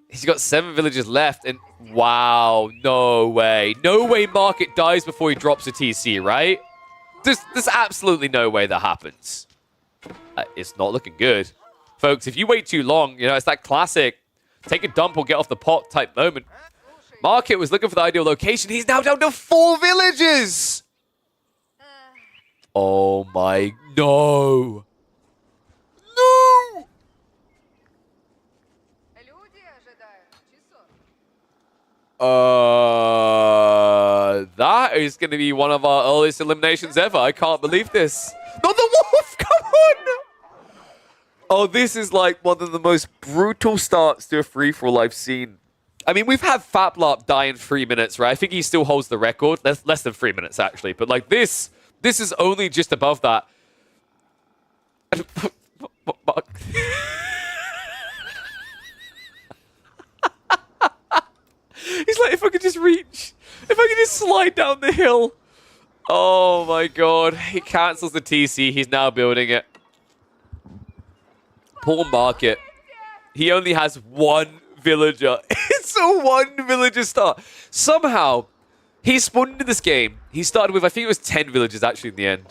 He's got 7 villages left, and wow, no way. No way Market dies before he drops a TC, right? There's absolutely no way that happens. It's not looking good. Folks, if you wait too long, you know, it's that classic take a dump or get off the pot type moment. Market was looking for the ideal location. He's now down to 4 villages. Oh my, no. No! That is going to be one of our earliest eliminations ever. I can't believe this. Not the wolf! Come on! Oh, this is like one of the most brutal starts to a free-for-all I've seen. I mean, we've had Faplap die in 3 minutes, right? I think he still holds the record. Less than 3 minutes, actually. But like this is only just above that. like, if I could just reach. If I could just slide down the hill. Oh my god. He cancels the TC. He's now building it. Poor Market. He only has one villager. It's a one villager start. Somehow, he spawned into this game. He started with, I think it was 10 villagers actually in the end.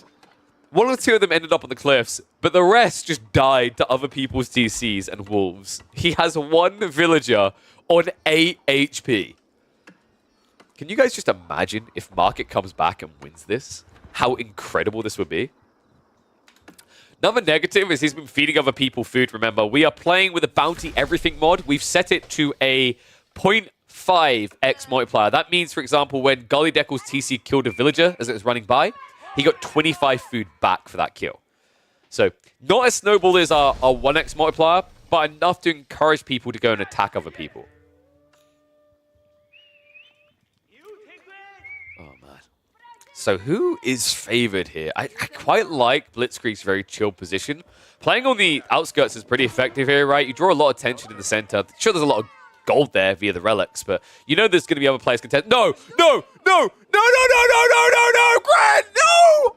One or two of them ended up on the cliffs, but the rest just died to other people's TCs and wolves. He has one villager on 8 HP. Can you guys just imagine if Market comes back and wins this? How incredible this would be. Another negative is he's been feeding other people food, remember. We are playing with a bounty everything mod. We've set it to a 0.5x multiplier. That means, for example, when Gully Deckel's TC killed a villager as it was running by, he got 25 food back for that kill. So, not as snowball as our 1x multiplier, but enough to encourage people to go and attack other people. Oh, man. So, who is favored here? I quite like Blitzkrieg's very chill position. Playing on the outskirts is pretty effective here, right? You draw a lot of tension in the center. Sure, there's a lot of gold there via the relics, but you know there's going to be other players contest. No! Grant, no!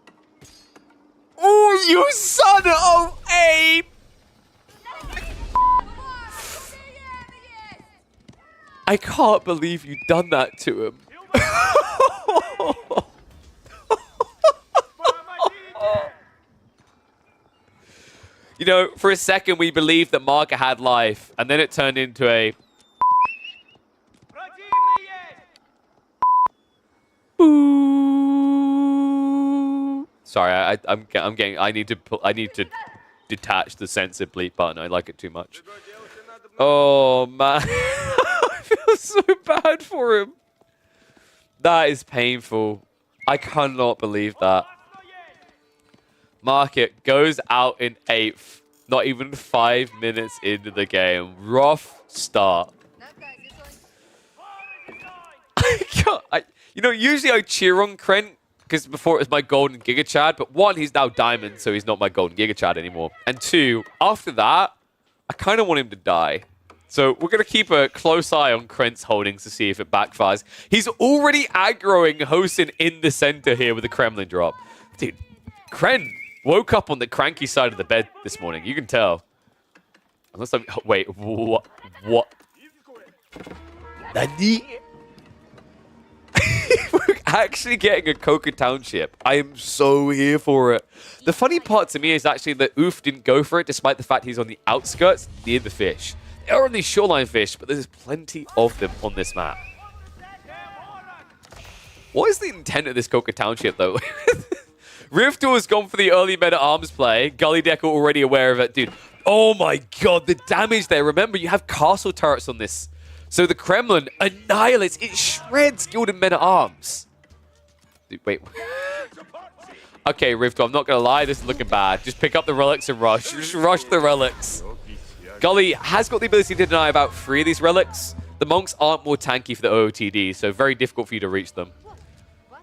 Oh, you son of a... I can't believe you've done that to him. You know, for a second we believed that Marker had life, and then it turned into a... Sorry, I need to detach the censor bleep button. I like it too much. Oh man, I feel so bad for him. That is painful. I cannot believe that. Market goes out in 8th. Not even 5 minutes into the game. Rough start. You know, usually I cheer on Krent because before it was my golden Giga Chad, but one, he's now diamond, so he's not my golden Giga Chad anymore. And two, after that, I kind of want him to die. So we're going to keep a close eye on Krent's holdings to see if it backfires. He's already aggroing Hosin in the center here with the Kremlin drop. Dude, Krent woke up on the cranky side of the bed this morning. You can tell. Unless I'm... Wait, what? Nani? We're actually getting a Coca Township. I am so here for it. The funny part to me is actually that Oof didn't go for it, despite the fact he's on the outskirts near the fish. There are these shoreline fish, but there's plenty of them on this map. What is the intent of this Coca Township, though? Riftor has gone for the early meta arms play. Gully Decker already aware of it. Dude, oh my god, the damage there. Remember, you have castle turrets on this. So the Kremlin annihilates, it shreds Gilded Men at Arms. Dude, wait. Okay, Rifto, I'm not going to lie, this is looking bad. Just pick up the relics and rush. Just rush the relics. Gully has got the ability to deny about 3 of these relics. The monks aren't more tanky for the OOTD, so very difficult for you to reach them.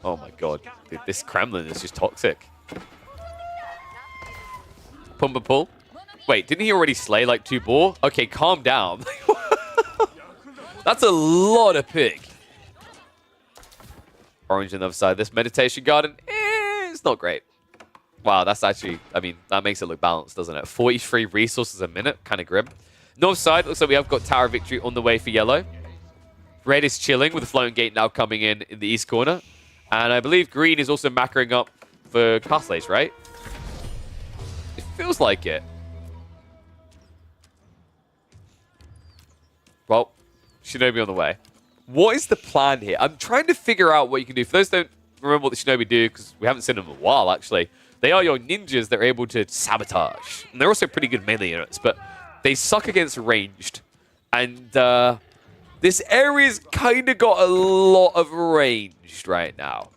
Oh my god. Dude, this Kremlin is just toxic. Pumba pull. Wait, didn't he already slay like 2 boar? Okay, calm down. That's a lot of pig. Orange on the other side. This meditation garden, it's not great. Wow, that's actually, I mean, that makes it look balanced, doesn't it? 43 resources a minute, kind of grim. North side, looks like we have got Tower Victory on the way for yellow. Red is chilling with the floating gate now coming in the east corner. And I believe green is also macroing up for Castle Age, right? It feels like it. Well, Shinobi on the way. What is the plan here? I'm trying to figure out what you can do. For those who don't remember what the Shinobi do, because we haven't seen them in a while, actually. They are your ninjas that are able to sabotage. And they're also pretty good melee units, but they suck against ranged. And this area's kind of got a lot of ranged right now.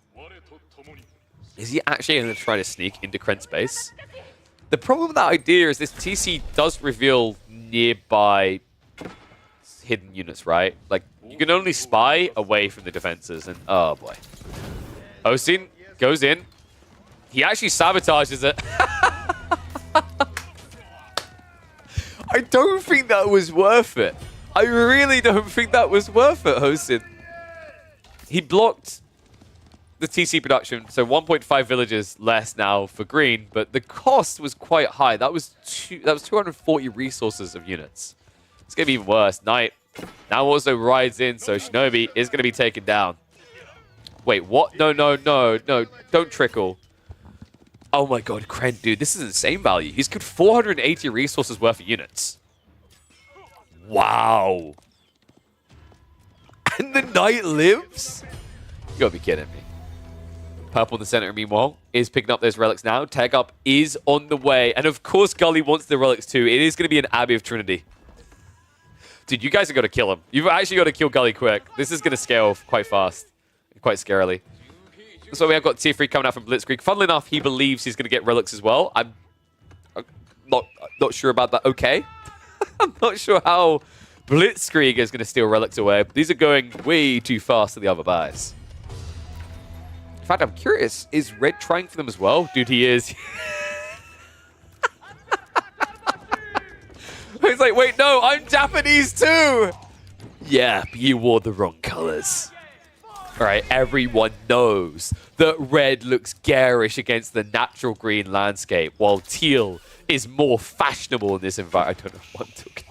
Is he actually going to try to sneak into Krent's base? The problem with that idea is this TC does reveal nearby hidden units, right? Like, you can only spy away from the defenses, and oh boy. Osin goes in. He actually sabotages it. I don't think that was worth it. I really don't think that was worth it, Hosin. he blocked the TC production, so 1.5 villagers less now for green, but the cost was quite high. That was 240 resources of units. It's going to be even worse. Knight now also rides in, so Shinobi is going to be taken down. Wait, what? No, no, no, no. Don't trickle. Oh my god, Kren, dude, this is insane value. He's got 480 resources worth of units. Wow. And the Knight lives? You gotta be kidding me. Purple in the center, meanwhile, is picking up those relics now. Tag up is on the way. And of course, Gully wants the relics too. It is going to be an Abbey of Trinity. Dude, you guys have got to kill him. You've actually got to kill Gully quick. This is going to scale quite fast. Quite scarily. So we have got tier 3 coming out from Blitzkrieg. Funnily enough, he believes he's going to get relics as well. I'm not sure about that. Okay. I'm not sure how Blitzkrieg is going to steal relics away. These are going way too fast to the other buys. In fact, I'm curious, is Red trying for them as well? Dude, he is. He's like, wait, no, I'm Japanese too. Yeah, but you wore the wrong colors. All right, everyone knows that red looks garish against the natural green landscape, while teal is more fashionable in this environment. I don't know what I'm talking.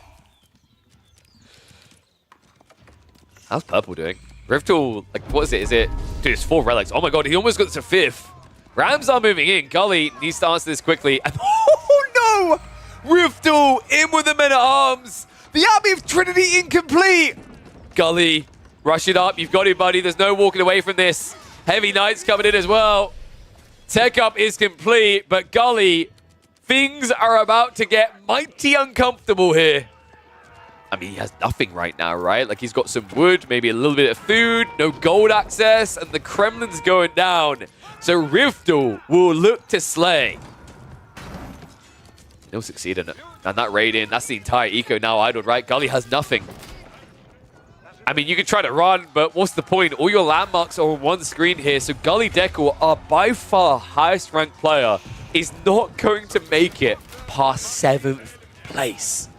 How's purple doing? Riftle, like, what is it? Is it? Dude, it's 4 relics. Oh my god, he almost got to 5th. Rams are moving in. Gully needs to answer this quickly. And, oh no! Riftle in with the men-at-arms. The Abbey of Trinity incomplete. Gully, rush it up. You've got it, buddy. There's no walking away from this. Heavy Knights coming in as well. Tech up is complete, but Gully, things are about to get mighty uncomfortable here. I mean, he has nothing right now, right? Like, he's got some wood, maybe a little bit of food, no gold access, and the Kremlin's going down. So Riftle will look to slay. He'll succeed in it. And that raid in, that's the entire eco now idled, right? Gully has nothing. I mean, you can try to run, but what's the point? All your landmarks are on one screen here, so Gully Deckle, our by far highest ranked player, is not going to make it past 7th place.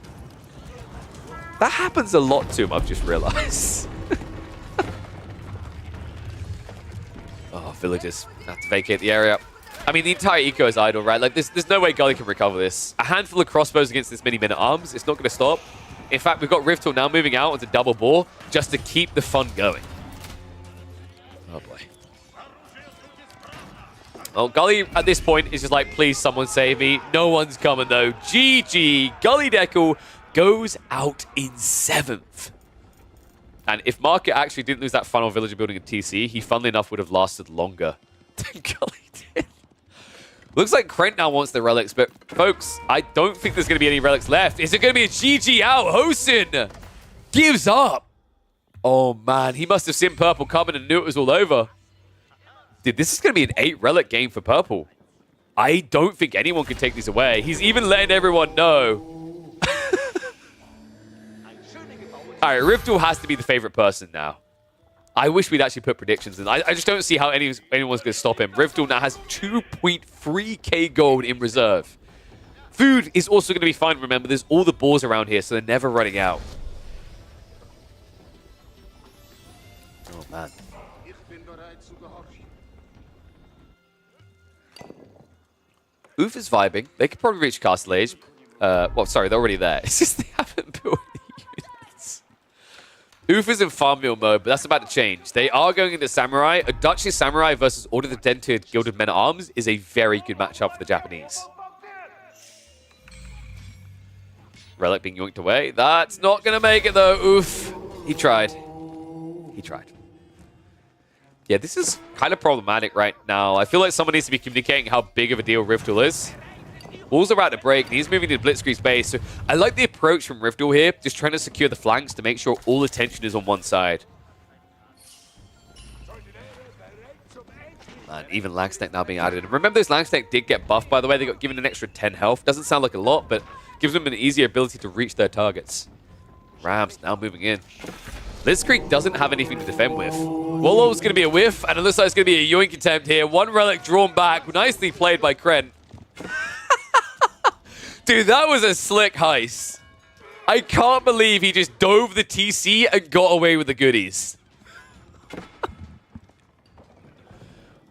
That happens a lot to him, I've just realized. Oh, villagers have to vacate the area. I mean, the entire eco is idle, right? Like, there's no way Gully can recover this. A handful of crossbows against this many men-at-arms, it's not going to stop. In fact, we've got Riftle now moving out onto double bore just to keep the fun going. Oh, boy. Well, Gully, at this point, is just like, please, someone save me. No one's coming, though. GG. Gully Deckle goes out in 7th. And if Market actually didn't lose that final villager building in TC, he, funnily enough, would have lasted longer than Gully did. Looks like Krent now wants the relics, but folks, I don't think there's going to be any relics left. Is it going to be a GG out? Hosen gives up. Oh, man. He must have seen Purple coming and knew it was all over. Dude, this is going to be an 8 relic game for Purple. I don't think anyone can take these away. He's even letting everyone know. All right, Riftle has to be the favorite person now. I wish we'd actually put predictions in. I just don't see how anyone's going to stop him. Riftle now has 2.3k gold in reserve. Food is also going to be fine. Remember, there's all the boars around here, so they're never running out. Oh, man. Oof is vibing. They could probably reach Castle Age. Well, sorry, they're already there. It's just they haven't built any units. Oof is in farm mill mode, but that's about to change. They are going into Samurai. A Duchy Samurai versus Order of the Dented Gilded Men-at-Arms is a very good matchup for the Japanese. Relic being yoinked away. That's not going to make it, though. Oof. He tried. He tried. Yeah, this is kind of problematic right now. I feel like someone needs to be communicating how big of a deal Riftle is. Walls are about to break, and he's moving to Blitzkrieg's base. So I like the approach from Riftle here, just trying to secure the flanks to make sure all attention is on one side. And even Langstack now being added. And remember, those Langstack did get buffed, by the way. They got given an extra 10 health. Doesn't sound like a lot, but gives them an easier ability to reach their targets. Rams now moving in. Blitzkrieg doesn't have anything to defend with. Wallow's going to be a whiff, and it looks like it's going to be a yoink attempt here. One relic drawn back. Nicely played by Krent. Dude, that was a slick heist. I can't believe he just dove the TC and got away with the goodies.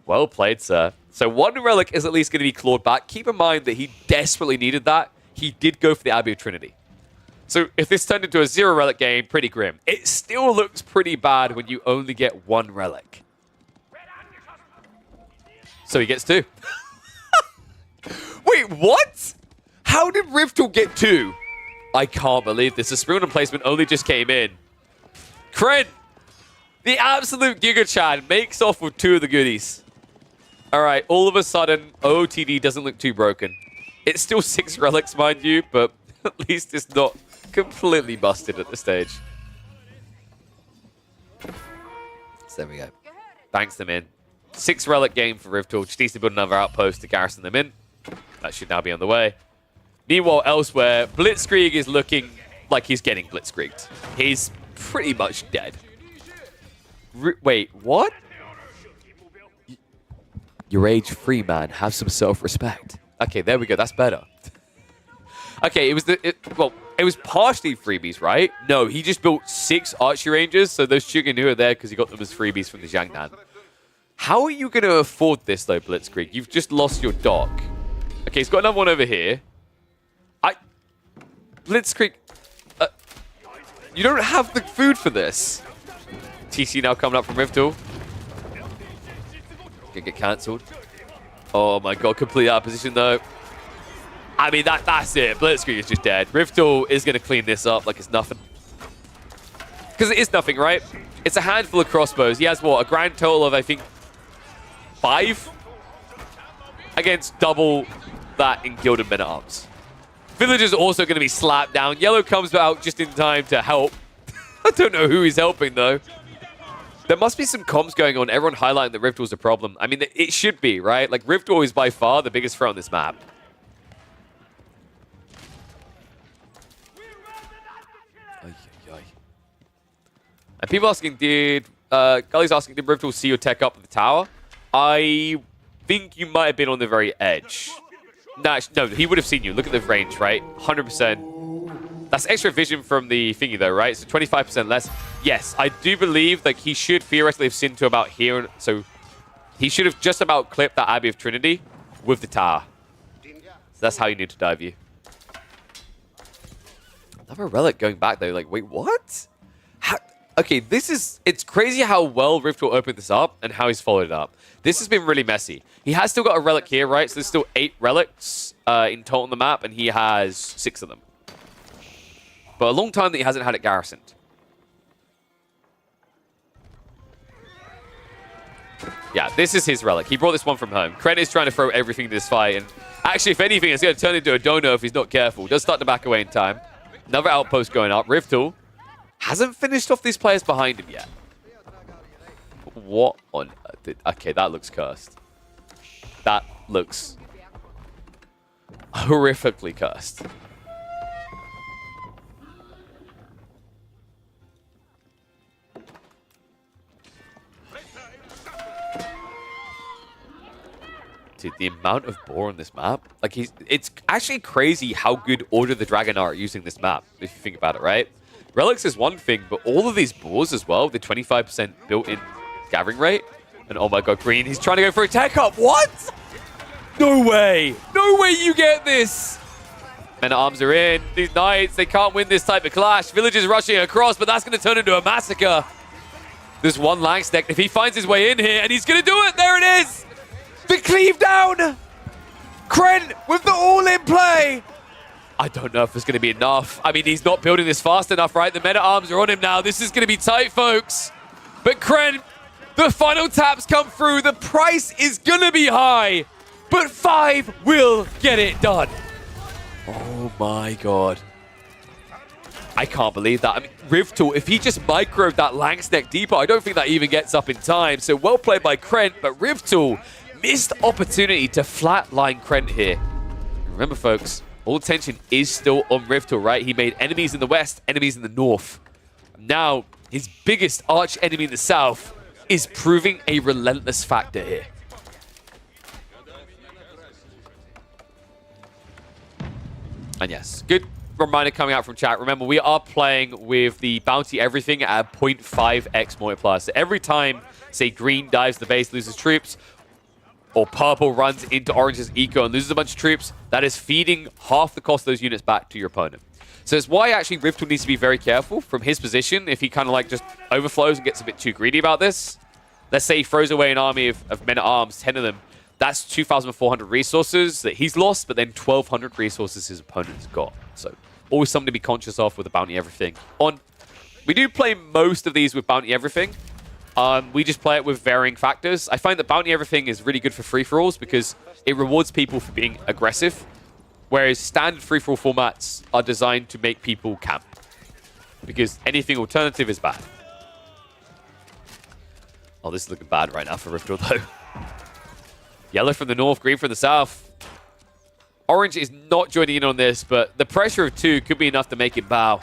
Well played, sir. So one relic is at least going to be clawed back. Keep in mind that he desperately needed that. He did go for the Abbey of Trinity. So if this turned into a 0 relic game, pretty grim. It still looks pretty bad when you only get 1 relic. So he gets 2. Wait, what? How did Riftel get 2? I can't believe this. The Spring placement only just came in. Kren, the absolute Giga Chan, makes off with 2 of the goodies. All right, all of a sudden, OOTD doesn't look too broken. It's still 6 relics, mind you, but at least it's not completely busted at this stage. So there we go. Banks them in. 6 relic game for Riftel. Just needs to build another outpost to garrison them in. That should now be on the way. Meanwhile, elsewhere, Blitzkrieg is looking like he's getting Blitzkrieged. He's pretty much dead. Wait, what? You're age-free, man. Have some self-respect. Okay, there we go. That's better. Okay, it was partially freebies, right? No, he just built 6 archery ranges, so those Chigeну are there because he got them as freebies from the Jiangnan. How are you going to afford this, though, Blitzkrieg? You've just lost your dock. Okay, he's got another one over here. Blitzkrieg, you don't have the food for this. TC now coming up from Riftel. Gonna get cancelled. Oh my god, completely out of position though. I mean, that's it. Blitzkrieg is just dead. Riftel is going to clean this up like it's nothing. Because it is nothing, right? It's a handful of crossbows. He has, what, a grand total of, I think, 5? Against double that in Gilded Men-at-Arms. Villager's also going to be slapped down. Yellow comes out just in time to help. I don't know who he's helping, though. There must be some comms going on. Everyone highlighting that Riftel's a problem. I mean, it should be, right? Like, Riftel is by far the biggest threat on this map. And people asking, Gully's asking, did Riftel see your tech up at the tower? I think you might have been on the very edge. No, he would have seen you. Look at the range, right? 100%. That's extra vision from the thingy, though, right? So 25% less. Yes, I do believe that he should theoretically have seen to about here. So he should have just about clipped that Abbey of Trinity with the tower. So that's how you need to dive you. Another relic going back, though. Like, wait, what? Okay, it's crazy how well Riftel opened this up and how he's followed it up. This has been really messy. He has still got a relic here, right? So there's still 8 relics in total on the map, and he has 6 of them. But a long time that he hasn't had it garrisoned. Yeah, this is his relic. He brought this one from home. Kren is trying to throw everything to this fight, and actually, if anything, it's going to turn into a dono if he's not careful. Does start to back away in time. Another outpost going up. Riftel hasn't finished off these players behind him yet. What on earth? Okay, that looks cursed. That looks horrifically cursed. Dude, the amount of boar on this map, like it's actually crazy how good Order of the Dragon are at using this map, if you think about it, right? Relics is one thing, but all of these boars as well, the 25% built-in gathering rate. And oh my god, Green, he's trying to go for a tech up. What? No way. No way you get this. Men-at-Arms are in. These knights, they can't win this type of clash. Villagers rushing across, but that's going to turn into a massacre. There's one Langstek. If he finds his way in here, and he's going to do it. There it is. The cleave down. Kren with the all-in play. I don't know if it's going to be enough. I mean, he's not building this fast enough, right? The Men-at-Arms are on him now. This is going to be tight, folks. But Kren, the final taps come through. The price is going to be high. But 5 will get it done. Oh, my God. I can't believe that. I mean, Riftel, if he just microed that Langstek deeper, I don't think that even gets up in time. So well played by Krent, but Riftel missed opportunity to flatline Krent here. Remember, folks, all attention is still on Riftel, right? He made enemies in the west, enemies in the north. Now, his biggest arch enemy in the south is proving a relentless factor here. And yes, good reminder coming out from chat. Remember, we are playing with the bounty everything at a 0.5x multiplier. So every time, say, green dives the base, loses troops, or purple runs into orange's eco and loses a bunch of troops, that is feeding half the cost of those units back to your opponent. So it's why actually Riftel needs to be very careful from his position if he kind of like just overflows and gets a bit too greedy about this. Let's say he throws away an army of men-at-arms, 10 of them. That's 2,400 resources that he's lost, but then 1,200 resources his opponent's got. So always something to be conscious of with the Bounty Everything on. We do play most of these with Bounty Everything. We just play it with varying factors. I find that Bounty Everything is really good for free-for-alls because it rewards people for being aggressive, whereas standard free-for-all formats are designed to make people camp because anything alternative is bad. Oh, this is looking bad right now for Riftel, though. Yellow from the north, green from the south. Orange is not joining in on this, but the pressure of 2 could be enough to make it bow.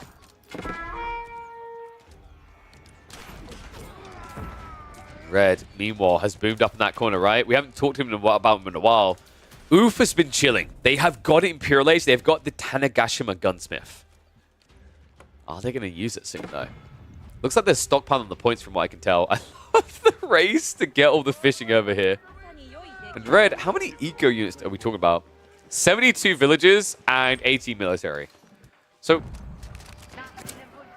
Red, meanwhile, has boomed up in that corner, right? We haven't talked to him about him in a while. Oof has been chilling. They have got Imperial Age. They've got the Tanegashima Gunsmith. Are they going to use it soon, though? Looks like they're stockpiling the points from what I can tell. I love the race to get all the fishing over here. And Red, how many eco units are we talking about? 72 villages and 18 military. So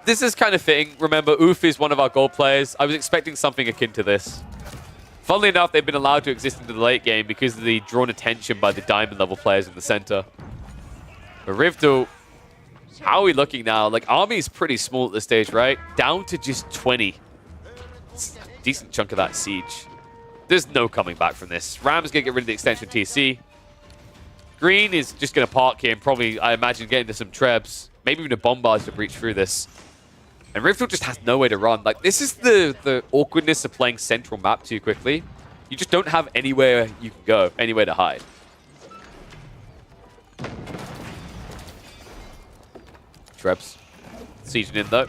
this is kind of fitting. Remember, Oof is one of our gold players. I was expecting something akin to this. Funnily enough, they've been allowed to exist into the late game because of the drawn attention by the diamond level players in the center. But Riftel, how are we looking now? Like, army is pretty small at this stage, right? Down to just 20. It's a decent chunk of that siege. There's no coming back from this. Ram's going to get rid of the extension TC. Green is just going to park here and probably, I imagine, get into some trebs. Maybe even a bombard to breach through this. And Riftel just has no way to run. Like, this is the awkwardness of playing central map too quickly. You just don't have anywhere you can go, anywhere to hide. Trebs. Sieging in, though.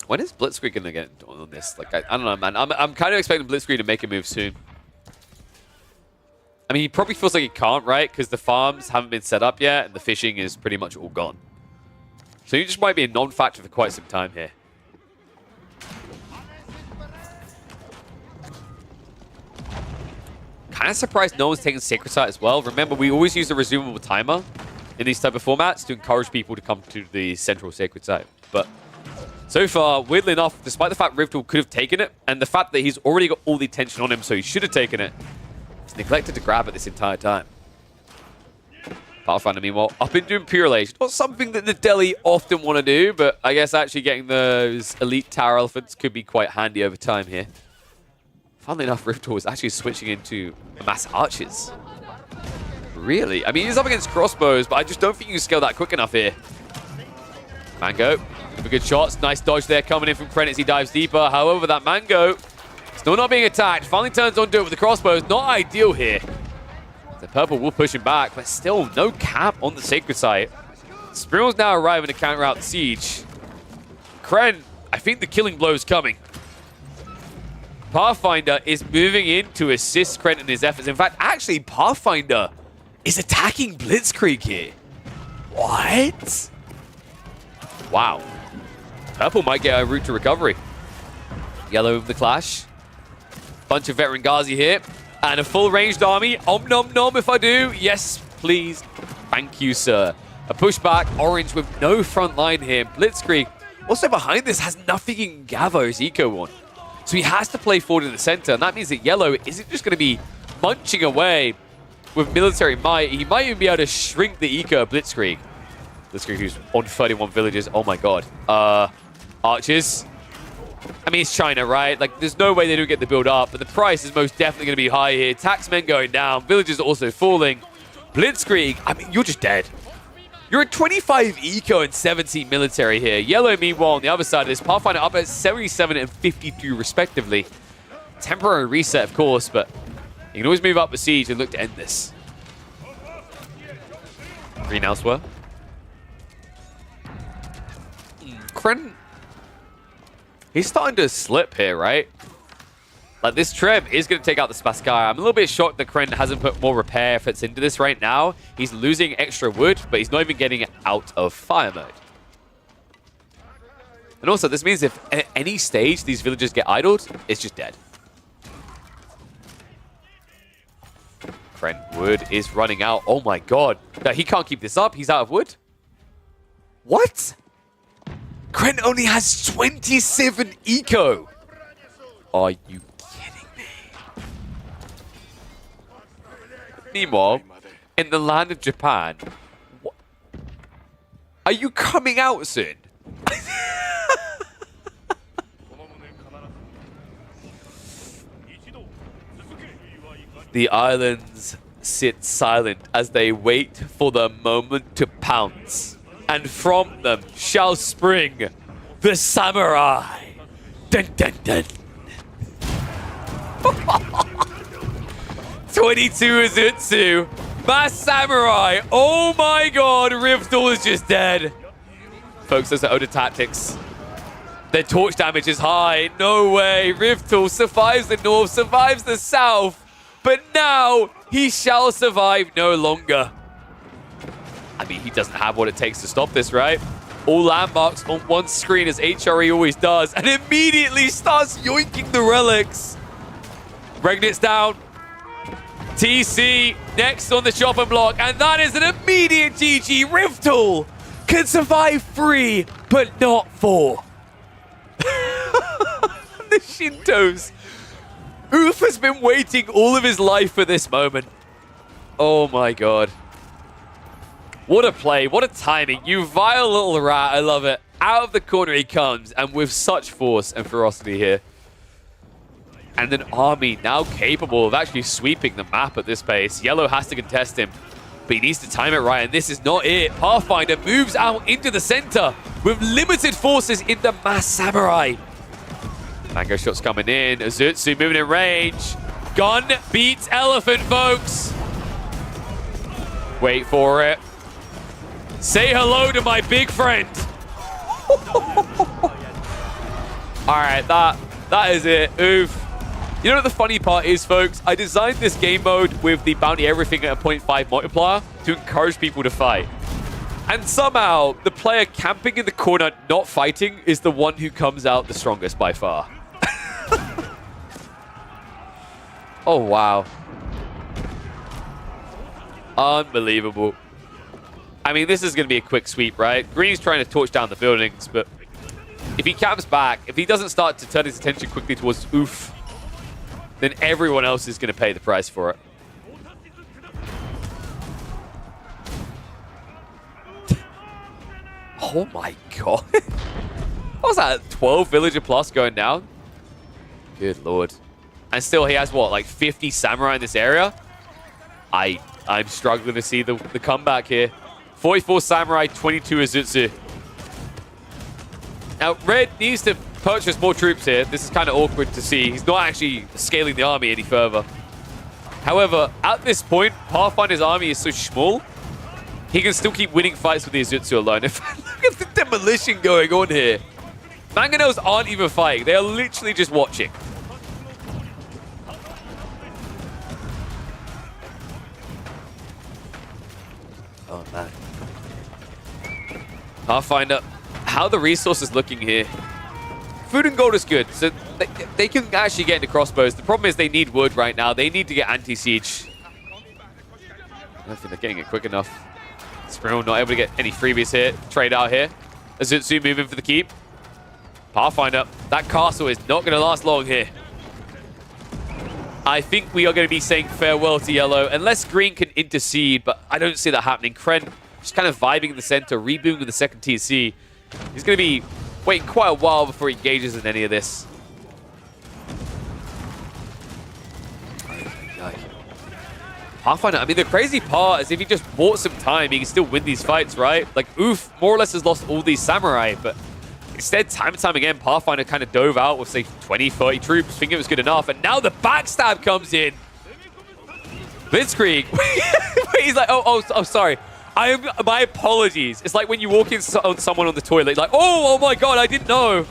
When is Blitzkrieg going to get on this? Like, I don't know, man. I'm kind of expecting Blitzkrieg to make a move soon. I mean, he probably feels like he can't, right? Because the farms haven't been set up yet, and the fishing is pretty much all gone. So he just might be a non-factor for quite some time here. Kind of surprised no one's taken Sacred Site as well. Remember, we always use a resumable timer in these type of formats to encourage people to come to the central Sacred Site. But so far, weirdly enough, despite the fact Riftel could have taken it, and the fact that he's already got all the attention on him, so he should have taken it, he's neglected to grab it this entire time. Pathfinder, meanwhile, up into Imperial Age. Not something that the Delhi often want to do, but I guess actually getting those elite Tower Elephants could be quite handy over time here. Funnily enough, Riftel was actually switching into mass archers. Really? I mean, he's up against crossbows, but I just don't think you can scale that quick enough here. Mango, with good shots. Nice dodge there coming in from Kren as he dives deeper. However, that Mango still not being attacked. Finally turns on to it with the crossbows. Not ideal here. The purple will push him back, but still no cap on the Sacred Site. Spiral's now arriving to counter out the siege. Kren, I think the killing blow is coming. Pathfinder is moving in to assist Kren in his efforts. In fact, actually, Pathfinder is attacking Blitzkrieg here. What? Wow. Purple might get a route to recovery. Yellow with the clash. Bunch of veteran Ghazi here. And a full ranged army. Om nom nom if I do. Yes, please. Thank you, sir. A pushback. Orange with no front line here. Blitzkrieg, also behind this, has nothing in Gavo's eco on. So he has to play forward in the center. And that means that Yellow isn't just going to be munching away with military might. He might even be able to shrink the eco of Blitzkrieg. Blitzkrieg who's on 31 villages. Oh my god. Archers. I mean, it's China, right? Like, there's no way they don't get the build up, but the price is most definitely going to be high here. Taxmen going down. Villages also falling. Blitzkrieg, I mean, you're just dead. You're at 25 eco and 17 military here. Yellow, meanwhile, on the other side of this, Pathfinder up at 77 and 52 respectively. Temporary reset, of course, but you can always move up the siege and look to end this. Green elsewhere. Kren, he's starting to slip here, right? Like, this Treb is going to take out the Spasskaya. I'm a little bit shocked that Kren hasn't put more repair efforts into this right now. He's losing extra wood, but he's not even getting it out of fire mode. And also, this means if at any stage these villagers get idled, it's just dead. Kren wood is running out. Oh my god. No, he can't keep this up. He's out of wood. What? Kren only has 27 eco. Are you kidding me? Meanwhile, in the land of Japan, are you coming out soon? The islands sit silent as they wait for the moment to pounce. And from them shall spring the samurai. Dun dun dun. 22 Azutsu. Mass Samurai. Oh my god, Riftel is just dead. Folks, those are Oda tactics. Their torch damage is high. No way. Riftel survives the north, survives the south. But now he shall survive no longer. I mean, he doesn't have what it takes to stop this, right? All landmarks on one screen as HRE always does, and immediately starts yoinking the relics. Regnit's down. TC next on the chopping block, and that is an immediate GG. Riftel can survive 3, but not 4. The Shintos. Oof has been waiting all of his life for this moment. Oh my god. What a play, what a timing. You vile little rat, I love it. Out of the corner he comes, and with such force and ferocity here. And an army now capable of actually sweeping the map at this pace. Yellow has to contest him, but he needs to time it right, and this is not it. Pathfinder moves out into the center with limited forces in the Mass Samurai. Mango shots coming in. Azutsu moving in range. Gun beats elephant, folks. Wait for it. Say hello to my big friend. All right, that is it. Oof. You know what the funny part is, folks? I designed this game mode with the bounty everything at a 0.5 multiplier to encourage people to fight. And somehow, the player camping in the corner, not fighting, is the one who comes out the strongest by far. Oh, wow. Unbelievable. I mean, this is going to be a quick sweep, right? Green's trying to torch down the buildings, but if he camps back, if he doesn't start to turn his attention quickly towards Oof, then everyone else is going to pay the price for it. Oh my god. What was that? 12 villager plus going down? Good lord. And still he has, what, like 50 samurai in this area? I'm struggling to see the comeback here. 44 samurai, 22 Azutsu. Now, Red needs to purchase more troops here. This is kind of awkward to see. He's not actually scaling the army any further. However, at this point, Pathfinder's army is so small, he can still keep winning fights with the Azutsu alone. Look at the demolition going on here. Mangonels aren't even fighting. They are literally just watching. Oh, man. Pathfinder, how the resources looking here? Food and gold is good, so they can actually get into crossbows. The problem is they need wood right now. They need to get anti-siege. I don't think they're getting it quick enough. Sprill not able to get any freebies here. Trade out here. Azutsu moving for the keep. Pathfinder, that castle is not going to last long here. I think we are going to be saying farewell to Yellow, unless Green can intercede, but I don't see that happening. Kren just kind of vibing in the center, rebooting with the second TC. He's going to be waiting quite a while before he engages in any of this. Pathfinder, I mean, the crazy part is if he just bought some time, he can still win these fights, right? Like, Oof more or less has lost all these samurai, but instead, time and time again, Pathfinder kind of dove out with, say, 20, 30 troops, thinking it was good enough, and now the backstab comes in. Blitzkrieg. He's like, oh, sorry. My apologies. It's like when you walk in on someone on the toilet, like, oh my god, I didn't know.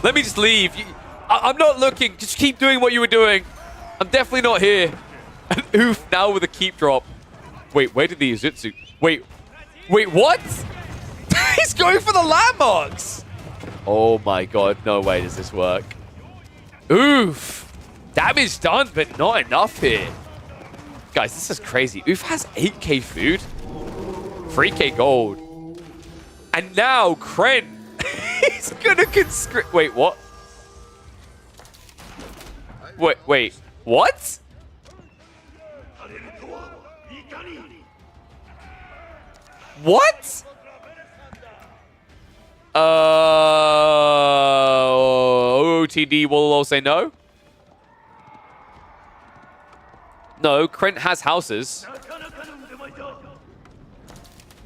Let me just leave. I'm not looking. Just keep doing what you were doing. I'm definitely not here. And oof, now with a keep drop. Wait, where did the Uzutsu? Wait, what? He's going for the landmarks. Oh my god, no way does this work. Oof. Damage done, but not enough here. Guys, this is crazy. Oof has 8k food. 3k gold. And now Kren, he's gonna conscript. Wait, what? Wait, what? What? OTD will all say no. No, Krent has houses.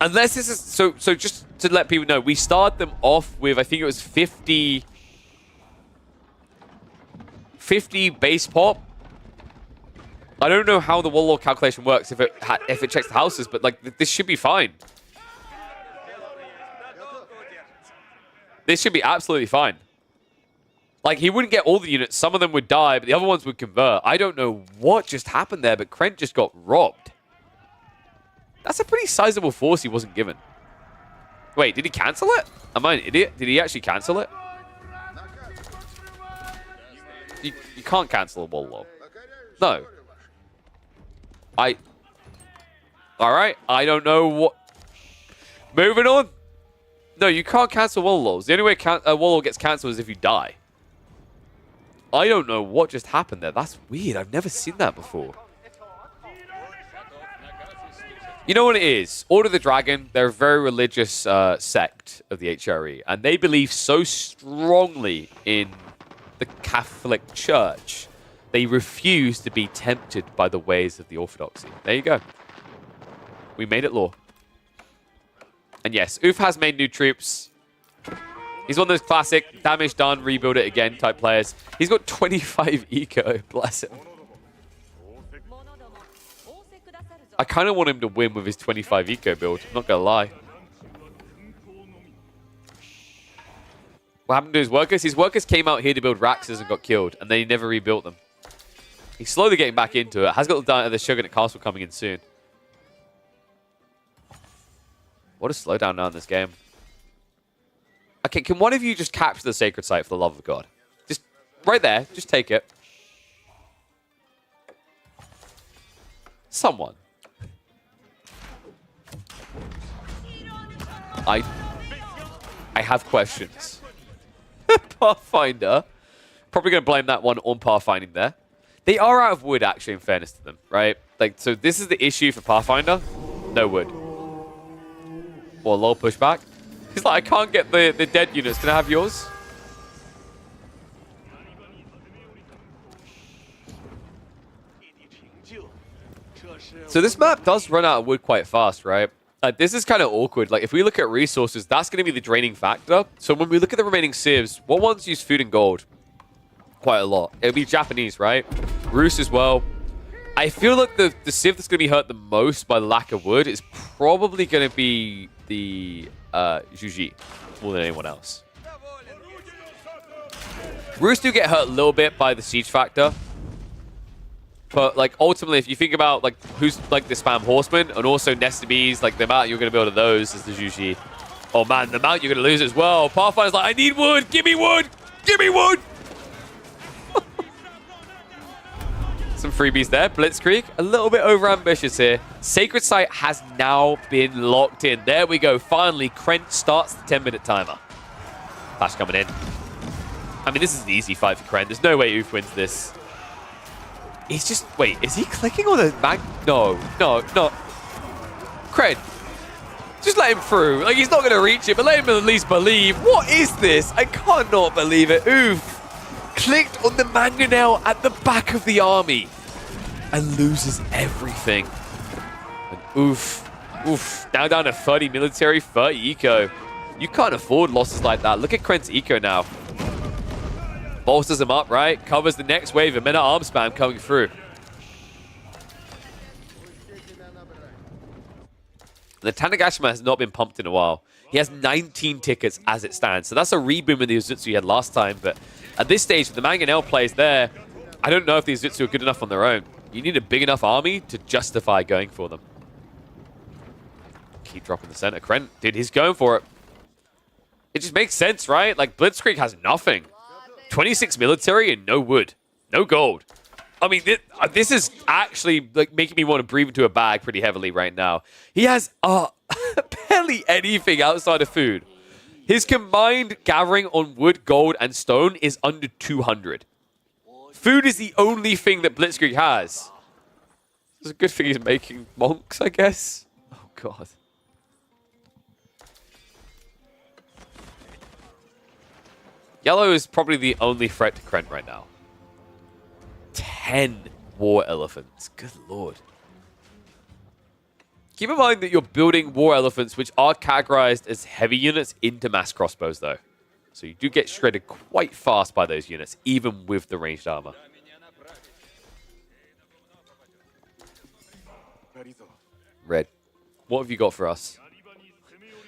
Unless this is so just to let people know, we started them off with I think it was 50 base pop. I don't know how the Warlord calculation works if it checks the houses, but like this should be fine. This should be absolutely fine. Like, he wouldn't get all the units. Some of them would die, but the other ones would convert. I don't know what just happened there, but Krent just got robbed. That's a pretty sizable force he wasn't given. Wait, did he cancel it? Am I an idiot? Did he actually cancel it? You can't cancel a Warlord. No. Alright, I don't know what... Moving on. No, you can't cancel Warlords. The only way a Warlord gets cancelled is if you die. I don't know what just happened there. That's weird. I've never seen that before. You know what it is? Order of the Dragon, they're a very religious sect of the HRE. And they believe so strongly in the Catholic Church. They refuse to be tempted by the ways of the Orthodoxy. There you go. We made it law. And yes, Oof has made new troops. He's one of those classic damage done, rebuild it again type players. He's got 25 eco, bless him. I kind of want him to win with his 25 eco build, I'm not going to lie. What happened to his workers? His workers came out here to build Raxes and got killed, and then he never rebuilt them. He's slowly getting back into it. Has got the Shogunate Castle coming in soon. What a slowdown now in this game. Okay, can one of you just capture the sacred site for the love of God? Just right there. Just take it. Someone. I have questions. Pathfinder. Probably going to blame that one on Pathfinding there. They are out of wood, actually, in fairness to them, right? Like, so this is the issue for Pathfinder. No wood. Or low pushback. He's like, I can't get the dead units. Can I have yours? So this map does run out of wood quite fast, right? This is kind of awkward. Like, if we look at resources, that's going to be the draining factor. So when we look at the remaining civs, what ones use food and gold? Quite a lot. It'll be Japanese, right? Rus as well. I feel like the civ that's going to be hurt the most by lack of wood is probably going to be the Juji more than anyone else. Rus do get hurt a little bit by the siege factor. But, like, ultimately, if you think about, like, who's, like, the spam horseman and also nested bees, like, the amount you're going to build of those is the Juji. Oh, man, the amount you're going to lose as well. Pathfinder's like, I need wood. Give me wood. Give me wood. Some freebies there. Blitzkrieg, a little bit overambitious here. Sacred Site has now been locked in. There we go. Finally, Krent starts the 10-minute timer. Flash coming in. I mean, this is an easy fight for Krent. There's no way Oof wins this. He's just... Wait, is he clicking on the mag? No. Krent, just let him through. Like, he's not going to reach it, but let him at least believe. What is this? I cannot believe it. Oof clicked on the mangonel at the back of the army and loses everything. And oof. Now down to 30 military, 30 eco. You can't afford losses like that. Look at Krent's eco now. Bolsters him up, right? Covers the next wave of men-at-arm spam coming through. The Tanegashima has not been pumped in a while. He has 19 tickets as it stands. So that's a reboom in the Uzutsu he had last time, but At this stage, with the Mangonel plays there, I don't know if these Zutsu are good enough on their own. You need a big enough army to justify going for them. Keep dropping the center. Kren, dude, he's going for it. It just makes sense, right? Like, Blitzkrieg has nothing. 26 military and no wood. No gold. I mean, this is actually like making me want to breathe into a bag pretty heavily right now. He has barely anything outside of food. His combined gathering on wood, gold, and stone is under 200. Food is the only thing that Blitzkrieg has. It's a good thing he's making monks, I guess. Oh, God. Yellow is probably the only threat to Krent right now. 10 war elephants. Good lord. Keep in mind that you're building war elephants, which are categorized as heavy units, into mass crossbows, though. So you do get shredded quite fast by those units, even with the ranged armor. Red, what have you got for us?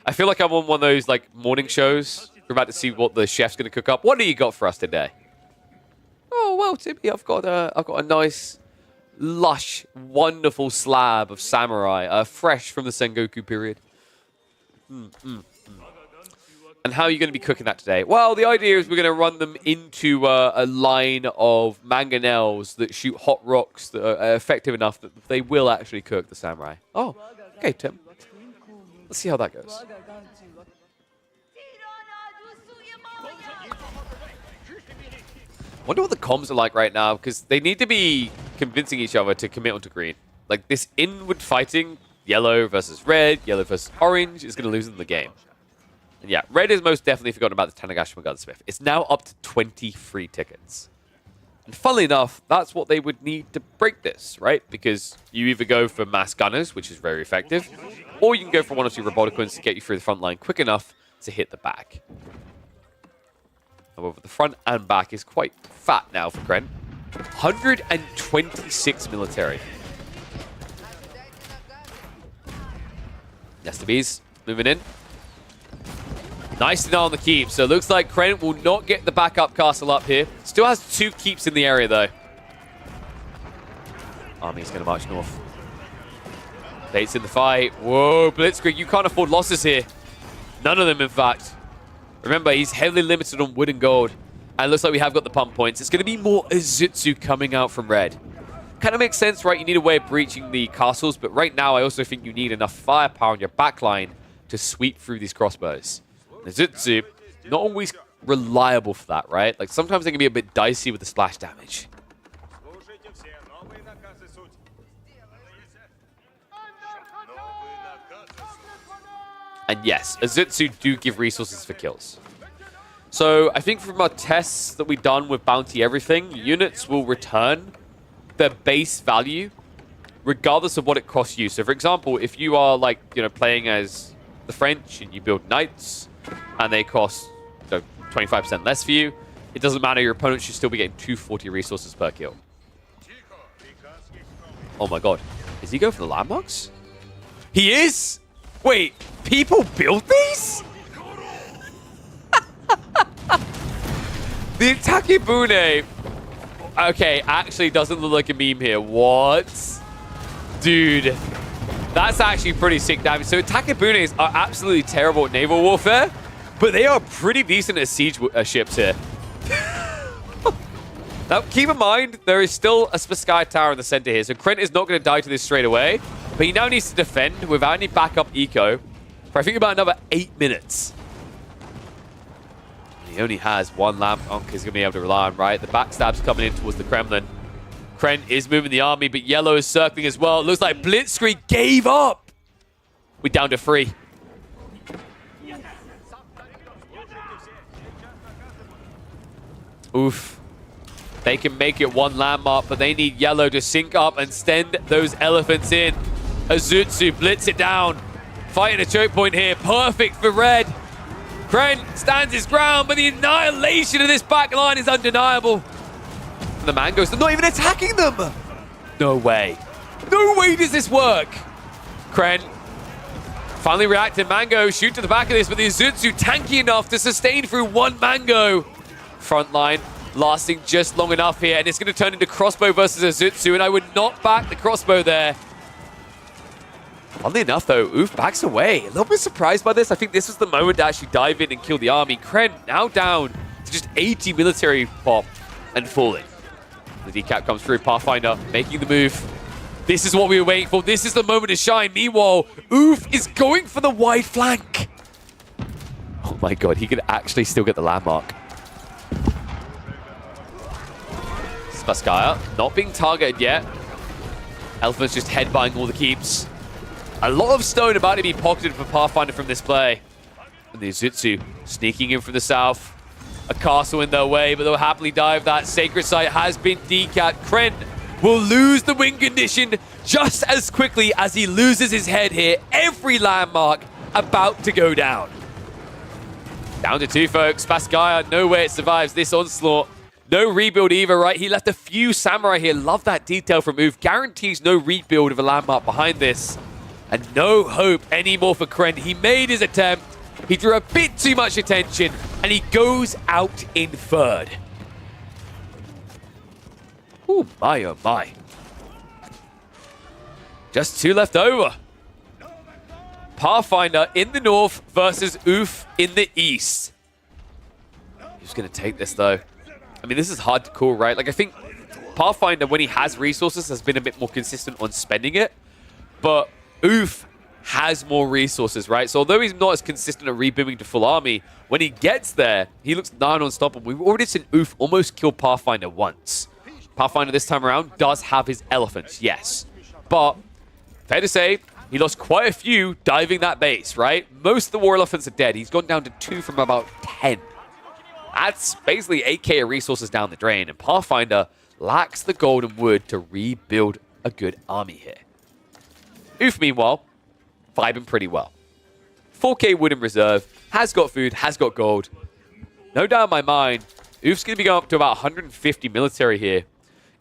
I feel like I'm on one of those like morning shows. We're about to see what the chef's going to cook up. What do you got for us today? Oh well, Timmy, I've got a nice, lush, wonderful slab of samurai, fresh from the Sengoku period. And how are you going to be cooking that today? Well, the idea is we're going to run them into a line of mangonels that shoot hot rocks that are effective enough that they will actually cook the samurai. Oh, okay, Tim. Let's see how that goes. Wonder what the comms are like right now, because they need to be convincing each other to commit onto green. Like, this inward fighting, yellow versus red, yellow versus orange, is going to lose them the game. And yeah, red is most definitely forgotten about the Tanegashima Gunsmith. It's now up to 23 tickets. And funnily enough, that's what they would need to break this, right? Because you either go for mass gunners, which is very effective, or you can go for one or two Roboticons to get you through the front line quick enough to hit the back. However, the front and back is quite fat now for Kren. 126 military. Nesta Bees moving in. Nicely on the keep. So it looks like Kren will not get the backup castle up here. Still has 2 keeps in the area though. Army's going to march north. Bates in the fight. Whoa, Blitzkrieg, you can't afford losses here. None of them, in fact. Remember, he's heavily limited on wood and gold. And it looks like we have got the pump points. It's going to be more Azutsu coming out from red. Kind of makes sense, right? You need a way of breaching the castles. But right now, I also think you need enough firepower on your backline to sweep through these crossbows. Azutsu, not always reliable for that, right? Like, sometimes they can be a bit dicey with the splash damage. And yes, Azutsu do give resources for kills. So I think from our tests that we've done with Bounty Everything, units will return their base value regardless of what it costs you. So for example, if you are like, you know, playing as the French and you build knights and they cost 25% less for you, it doesn't matter, your opponent should still be getting 240 resources per kill. Oh my god. Is he going for the landmarks? He is? Wait, people build these? The Takebune, okay, actually doesn't look like a meme here. What? Dude, that's actually pretty sick damage. So Takebunes are absolutely terrible at naval warfare, but they are pretty decent at siege ships here. Now, keep in mind, there is still a Sky Tower in the center here, so Krent is not going to die to this straight away, but he now needs to defend without any backup eco for I think about another 8 minutes. He only has 1 lamp Onk is going to be able to rely on, right? The backstab's coming in towards the Kremlin. Krent is moving the army, but Yellow is circling as well. It looks like Blitzkrieg gave up. We're down to 3. Oof. They can make it 1 landmark, but they need Yellow to sync up and send those elephants in. Azutsu blitz it down. Fighting a choke point here. Perfect for red. Krent stands his ground, but the annihilation of this back line is undeniable. And the Mangoes, they're not even attacking them. No way. No way does this work. Krent finally reacting. Mango shoot to the back of this, but the Azutsu tanky enough to sustain through 1 Mango. Front line lasting just long enough here, and it's going to turn into crossbow versus Azutsu, and I would not back the crossbow there. Funnily enough, though, Oof backs away. A little bit surprised by this. I think this was the moment to actually dive in and kill the army. Kren now down to just 80 military pop and falling. The decap comes through. Pathfinder making the move. This is what we were waiting for. This is the moment to shine. Meanwhile, Oof is going for the wide flank. Oh my god, he could actually still get the landmark. Spasskaya not being targeted yet. Elephant's just headbutting all the keeps. A lot of stone about to be pocketed for Pathfinder from this play. And the Azutsu sneaking in from the south. A castle in their way, but they'll happily dive. That sacred site has been decapped. Kren will lose the win condition just as quickly as he loses his head here. Every landmark about to go down. Down to 2, folks. Spasskaya, no way it survives this onslaught. No rebuild either, right? He left a few samurai here. Love that detail from Oof. Guarantees no rebuild of a landmark behind this. And no hope anymore for Kren. He made his attempt. He drew a bit too much attention, and he goes out in third. Oh my. Just 2 left over. Pathfinder in the north versus Oof in the east. Who's going to take this, though? I mean, this is hard to call, right? Like, I think Pathfinder, when he has resources, has been a bit more consistent on spending it. But Oof has more resources, right? So although he's not as consistent at rebuilding to full army, when he gets there, he looks nigh unstoppable. We've already seen Oof almost kill Pathfinder once. Pathfinder this time around does have his elephants, yes. But fair to say, he lost quite a few diving that base, right? Most of the war elephants are dead. He's gone down to 2 from about 10. That's basically 8k of resources down the drain, and Pathfinder lacks the golden wood to rebuild a good army here. Oof, meanwhile, vibing pretty well. 4k wood in reserve, has got food, has got gold. No doubt in my mind, Oof's going to be going up to about 150 military here.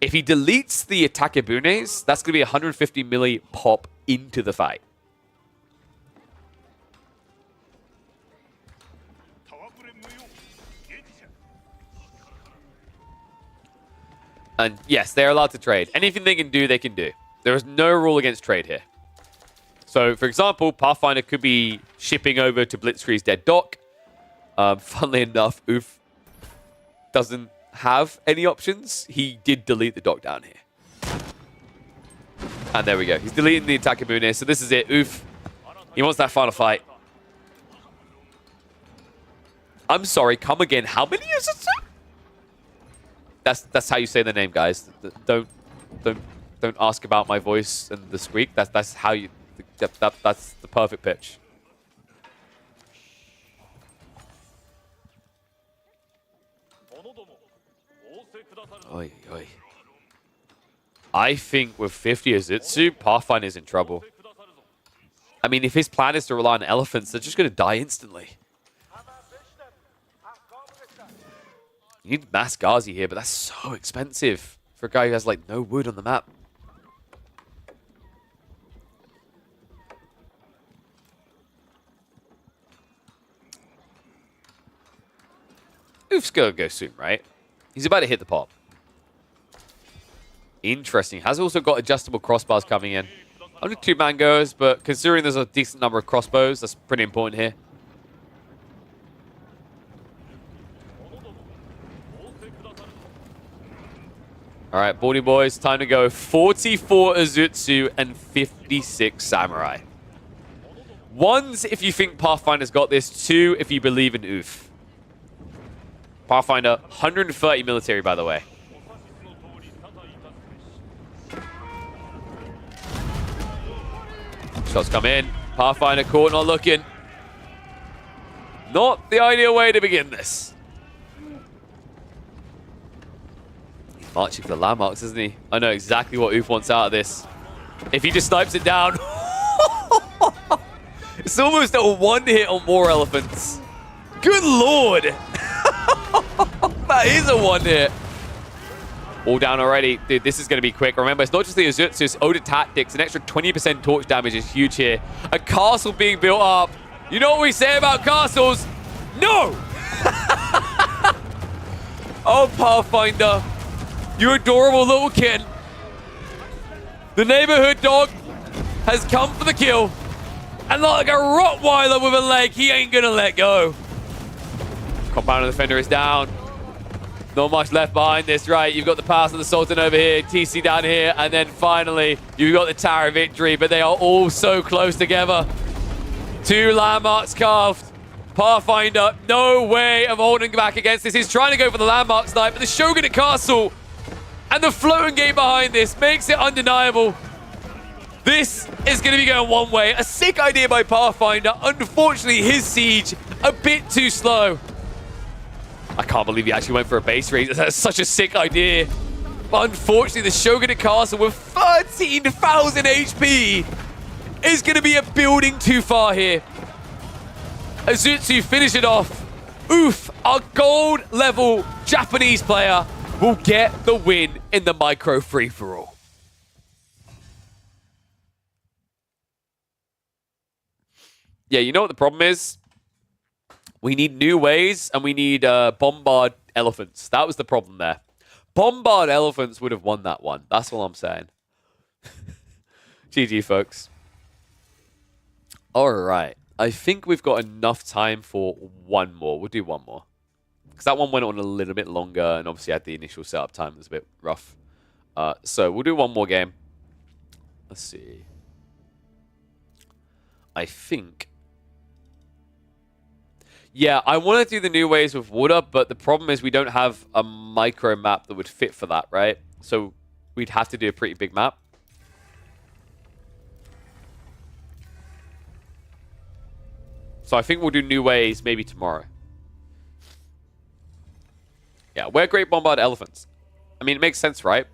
If he deletes the Takebunes, that's going to be 150 milli pop into the fight. And yes, they're allowed to trade. Anything they can do, they can do. There is no rule against trade here. So, for example, Pathfinder could be shipping over to Blitzkrieg's dead dock. Funnily enough, Oof doesn't have any options. He did delete the dock down here. And there we go. He's deleting the attack of Moon. So this is it. Oof. He wants that final fight. I'm sorry. Come again. How many is it? That's how you say the name, guys. Don't ask about my voice and the squeak. That's how you. That's the perfect pitch. Oy, oy. I think with 50 Azutsu, Pathfinder is in trouble. I mean, if his plan is to rely on elephants, they're just going to die instantly. You need Mass Ghazi here, but that's so expensive for a guy who has, like, no wood on the map. Oof's going to go soon, right? He's about to hit the pop. Interesting. Has also got adjustable crossbars coming in. Only 2 mangoes, but considering there's a decent number of crossbows, that's pretty important here. All right, Baldy boys, time to go. 44 Azutsu and 56 Samurai. 1s if you think Pathfinder's got this. 2 if you believe in Oof. Pathfinder, 130 military, by the way. Shots come in. Pathfinder caught, not looking. Not the ideal way to begin this. He's marching for the landmarks, isn't he? I know exactly what Oof wants out of this. If he just snipes it down. It's almost a 1-hit on war elephants. Good lord. That is a 1-hit. All down already. Dude, this is going to be quick. Remember, it's not just the Azutsu, it's Oda Tactics. An extra 20% torch damage is huge here. A castle being built up. You know what we say about castles? No! Oh, Pathfinder. You adorable little kid. The neighborhood dog has come for the kill. And like a Rottweiler with a leg, he ain't gonna let go. Compounder defender is down. Not much left behind this, right? You've got the Pass of the Sultan over here, TC down here, and then finally, you've got the Tower of Victory, but they are all so close together. 2 landmarks carved. Pathfinder, no way of holding back against this. He's trying to go for the landmark snipe, but the Shogunate Castle and the floating gate behind this makes it undeniable. This is going to be going one way. A sick idea by Pathfinder. Unfortunately, his siege a bit too slow. I can't believe he actually went for a base raise. That's such a sick idea. But unfortunately, the Shogunate Castle with 13,000 HP is going to be a building too far here. Azutsu finish it off. Oof, our gold level Japanese player will get the win in the micro free-for-all. Yeah, you know what the problem is? We need new ways and we need Bombard Elephants. That was the problem there. Bombard Elephants would have won that one. That's all I'm saying. GG, folks. All right. I think we've got enough time for one more. We'll do one more. Because that one went on a little bit longer and obviously had the initial setup time. It was a bit rough. So we'll do one more game. Let's see. I think... Yeah, I want to do the new ways with water, but the problem is we don't have a micro map that would fit for that, right? So we'd have to do a pretty big map. So I think we'll do new ways maybe tomorrow. Yeah, we're Great Bombard Elephants. I mean, it makes sense, right?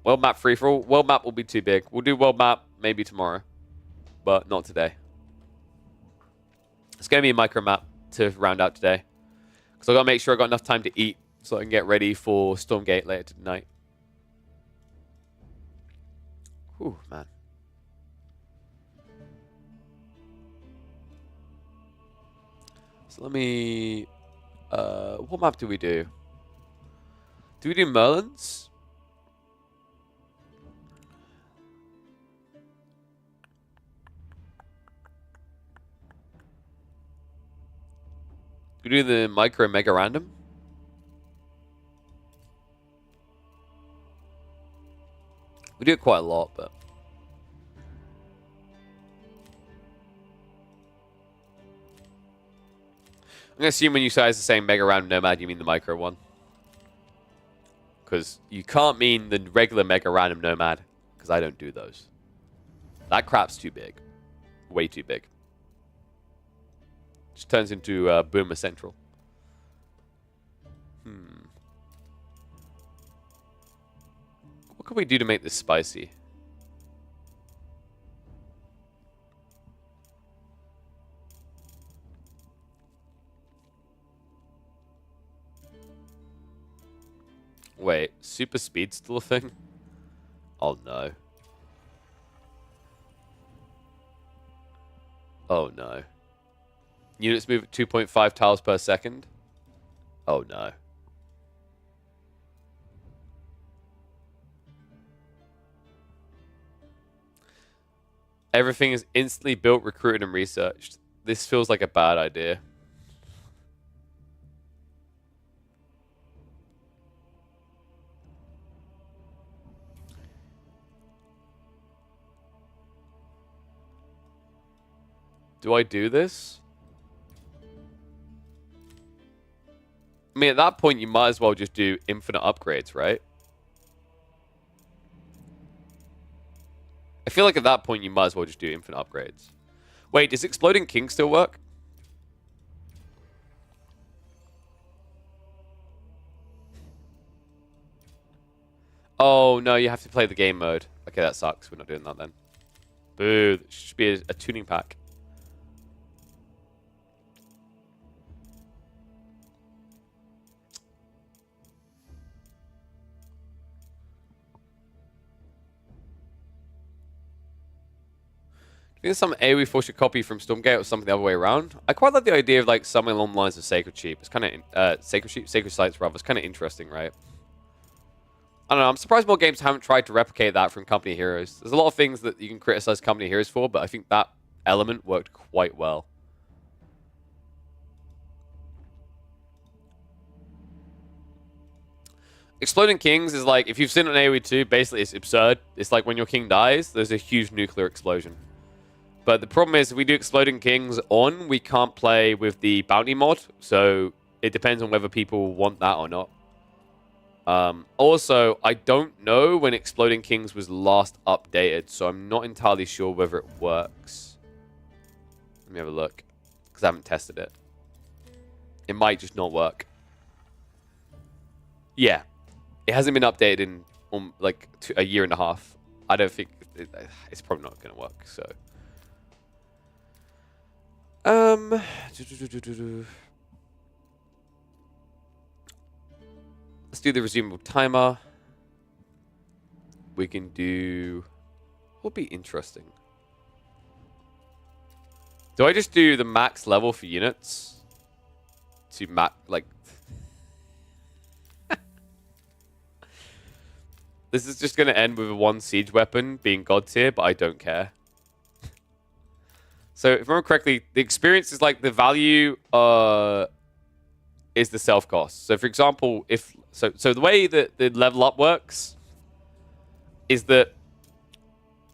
World map free-for-all. World map will be too big. We'll do world map maybe tomorrow, but not today. It's going to be a micro map to round out today. Because I've got to make sure I've got enough time to eat so I can get ready for Stormgate later tonight. Whew, man. So let me... what map do we do? Do we do Merlin's? We do the micro mega random. We do it quite a lot, but I'm gonna assume when you guys are saying mega random nomad, you mean the micro one, because you can't mean the regular mega random nomad, because I don't do those. That crap's too big, way too big. Just turns into Boomer Central. What can we do to make this spicy? Wait, super speed's still a thing? Oh no. Oh no. Units move at 2.5 tiles per second. Oh no. Everything is instantly built, recruited, and researched. This feels like a bad idea. Do I do this? I mean, at that point, you might as well just do infinite upgrades, right? I feel like at that point, you might as well just do infinite upgrades. Wait, does Exploding King still work? Oh, no, you have to play the game mode. Okay, that sucks. We're not doing that then. Boo. It should be a tuning pack. think some AoE force your copy from Stormgate or something the other way around. I quite like the idea of like something along the lines of Sacred Sheep. It's kind of Sacred Sites rather. It's kind of interesting, right? I don't know. I'm surprised more games haven't tried to replicate that from Company Heroes. There's a lot of things that you can criticize Company Heroes for, but I think that element worked quite well. Exploding Kings is like, if you've seen it on AoE 2, basically it's absurd. It's like when your king dies, there's a huge nuclear explosion. But the problem is, if we do Exploding Kings on, we can't play with the bounty mod, so it depends on whether people want that or not. Also, I don't know when Exploding Kings was last updated, so I'm not entirely sure whether it works. Let me have a look, because I haven't tested it. It might just not work. Yeah. It hasn't been updated in like a year and a half. I don't think it's probably not going to work. So, let's do the resumable timer. We can do. What would be interesting? Do I just do the max level for units to like? This is just going to end with one siege weapon being god tier, but I don't care. So, if I remember correctly, the experience is like the value is the self cost. So, for example, so the way that the level up works is that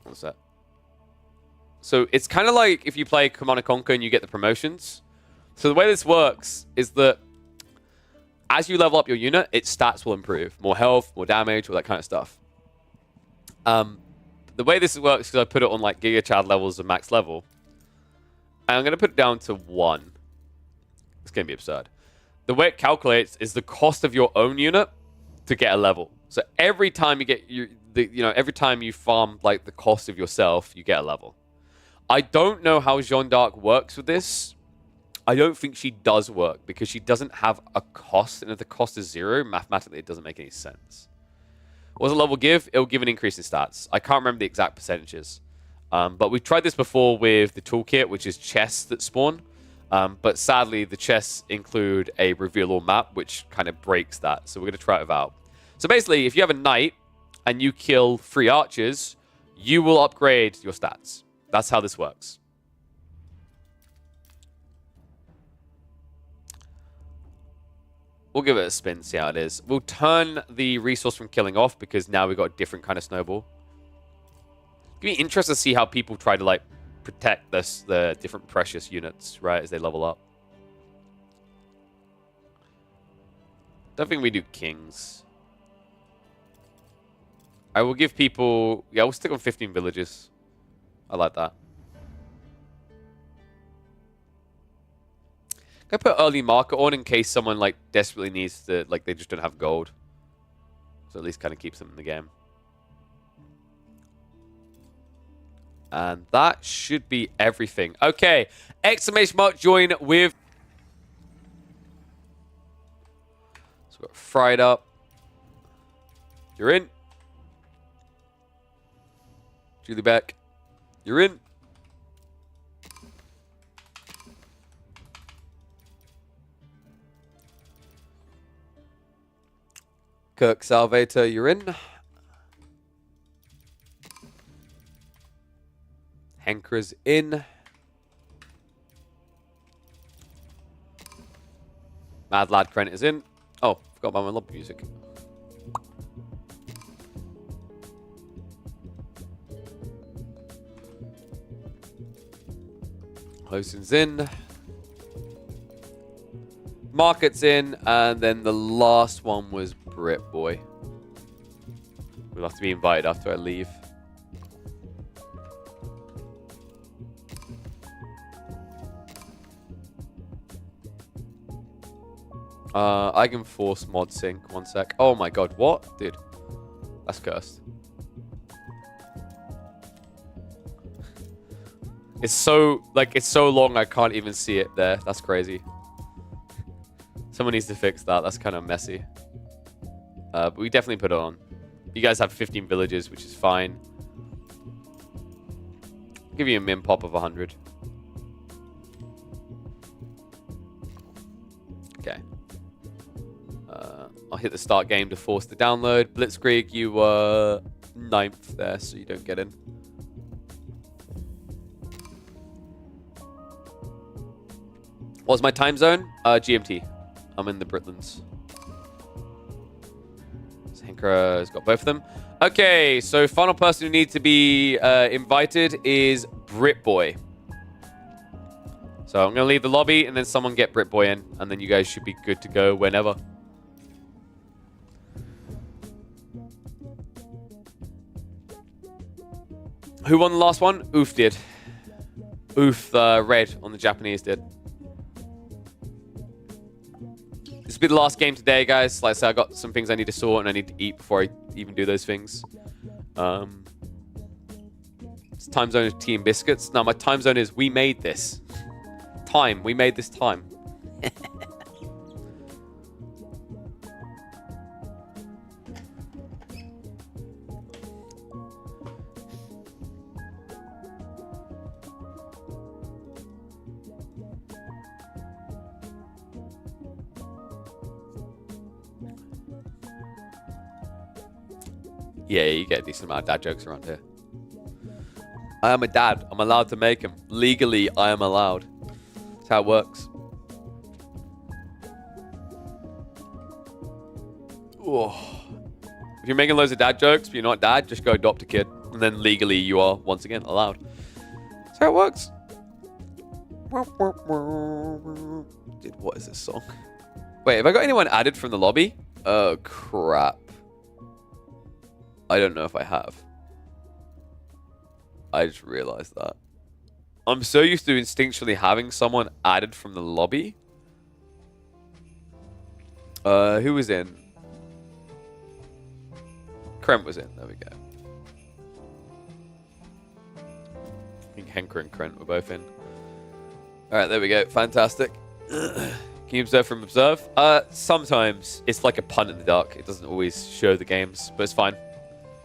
what's that? So it's kind of like if you play Command & Conquer and you get the promotions. So the way this works is that as you level up your unit, its stats will improve. More health, more damage, all that kind of stuff. The way this works is I put it on like Giga Chad levels of max level. And I'm going to put it down to 1. It's going to be absurd. The way it calculates is the cost of your own unit to get a level. So every time you get every time you farm like the cost of yourself, you get a level. I don't know how Jeanne d'Arc works with this. I don't think she does work because she doesn't have a cost, and if the cost is 0, mathematically it doesn't make any sense. What does a level give? It'll give an increase in stats. I can't remember the exact percentages. But we've tried this before with the toolkit, which is chests that spawn. But sadly, the chests include a reveal all map, which kind of breaks that. So we're going to try it out. So basically, if you have a knight and you kill 3 archers, you will upgrade your stats. That's how this works. We'll give it a spin, see how it is. We'll turn the resource from killing off because now we've got a different kind of snowball. It'll be interesting to see how people try to like protect the different precious units, right, as they level up. Don't think we do kings. I will give people... Yeah, we'll stick on 15 villages. I like that. Can I put early marker on in case someone like desperately needs to, like they just don't have gold? So at least kind of keeps them in the game. And that should be everything. Okay, exclamation mark join with... So we've got fried up. You're in. Julie Beck. You're in. Kirk Salvator, you're in. Hanker's in. Mad Lad Krent is in. Oh, forgot about my lobby music. Hostin's in. Market's in. And then the last one was Brit Boy. We'll have to be invited after I leave. I can force mod sync. 1 sec. Oh my god, what? Dude. That's cursed. It's so long I can't even see it there. That's crazy. Someone needs to fix that. That's kind of messy. But we definitely put it on. You guys have 15 villages, which is fine. Give give you a min pop of 100. Okay. I'll hit the start game to force the download. Blitzkrieg, you were 9th there, so you don't get in. What's my time zone? GMT. I'm in the Britlands. So Henkra has got both of them. Okay, so final person who needs to be invited is Britboy. So I'm going to leave the lobby and then someone get Britboy in, and then you guys should be good to go whenever. Who won the last one? Oof did. Oof, red on the Japanese did. This will be the last game today, guys. Like I said, I got some things I need to sort and I need to eat before I even do those things. It's time zone is tea and biscuits. Now my time zone is we made this. Time. We made this time. Yeah, you get a decent amount of dad jokes around here. I am a dad. I'm allowed to make them. Legally, I am allowed. That's how it works. Oh. If you're making loads of dad jokes, but you're not dad, just go adopt a kid. And then legally, you are, once again, allowed. That's how it works. Dude, what is this song? Wait, have I got anyone added from the lobby? Oh, crap. I don't know if I have. I just realized that. I'm so used to instinctually having someone added from the lobby. Who was in? Krent was in. There we go. I think Henkra and Krent were both in. Alright, there we go. Fantastic. Can you observe from observe? Sometimes it's like a punt in the dark. It doesn't always show the games, but it's fine.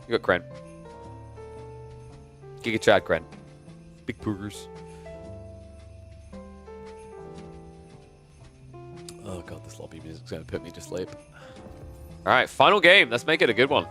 You got Krent. Giga Chad Krent. Big poogers. Oh god, this lobby music's gonna put me to sleep. Alright, final game. Let's make it a good one.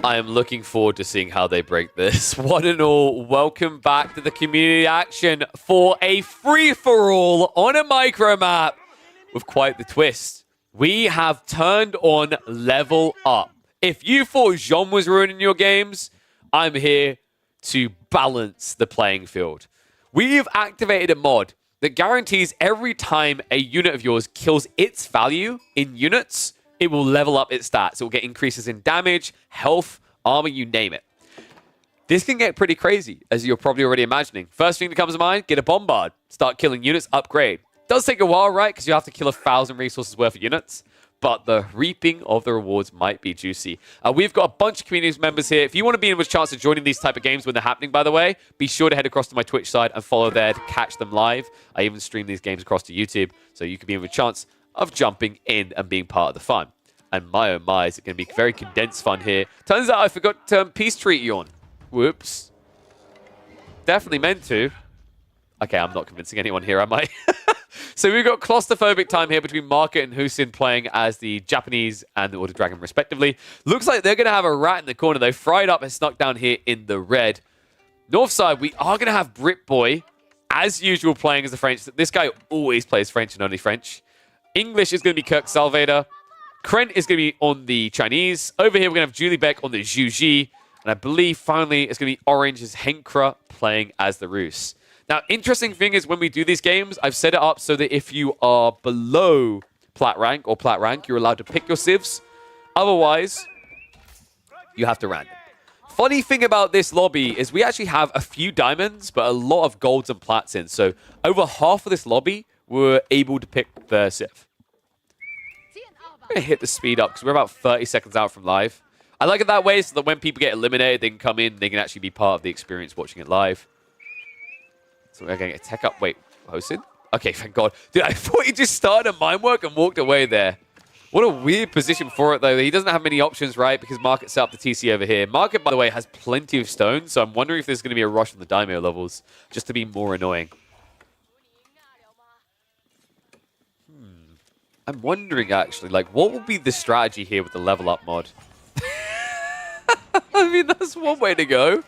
I am looking forward to seeing how they break this. One and all, welcome back to the community action for a free-for-all on a micro map with quite the twist. We have turned on Level Up. If you thought Jean was ruining your games, I'm here to balance the playing field. We've activated a mod that guarantees every time a unit of yours kills its value in units, it will level up its stats. It will get increases in damage, health, armor, you name it. This can get pretty crazy, as you're probably already imagining. First thing that comes to mind, get a bombard. Start killing units, upgrade. Does take a while, right? Because you have to kill 1,000 resources worth of units. But the reaping of the rewards might be juicy. We've got a bunch of community members here. If you want to be in with a chance of joining these type of games when they're happening, by the way, be sure to head across to my Twitch side and follow there to catch them live. I even stream these games across to YouTube, so you can be in with a chance of jumping in and being part of the fun. And my oh my, is it going to be very condensed fun here. Turns out I forgot to turn Peace Treaty on. Whoops. Definitely meant to. Okay, I'm not convincing anyone here, am I? So we've got claustrophobic time here between Market and Husin playing as the Japanese and the Order Dragon, respectively. Looks like they're going to have a rat in the corner, though. Fried Up has snuck down here in the red. North side, we are going to have Britboy, as usual, playing as the French. This guy always plays French and only French. English is going to be Kirk Salvator. Krent is going to be on the Chinese. Over here, we're going to have Julie Beck on the Zhuji. And I believe, finally, it's going to be Orange as Henkra playing as the Rus. Now, interesting thing is when we do these games, I've set it up so that if you are below plat rank or plat rank, you're allowed to pick your civs. Otherwise, you have to random. Funny thing about this lobby is we actually have a few diamonds, but a lot of golds and plats in. So over half of this lobby, we're able to pick the civ. I'm going to hit the speed up because we're about 30 seconds out from live. I like it that way so that when people get eliminated, they can come in, they can actually be part of the experience watching it live. So we're going to get tech up. Wait, Hosin? Okay, thank God. Dude, I thought he just started a mine work and walked away there. What a weird position for it, though. He doesn't have many options, right? Because Market set up the TC over here. Market, by the way, has plenty of stones, so I'm wondering if there's going to be a rush on the Daimyo levels, just to be more annoying. I'm wondering, actually, like, what will be the strategy here with the level up mod? I mean, that's one way to go.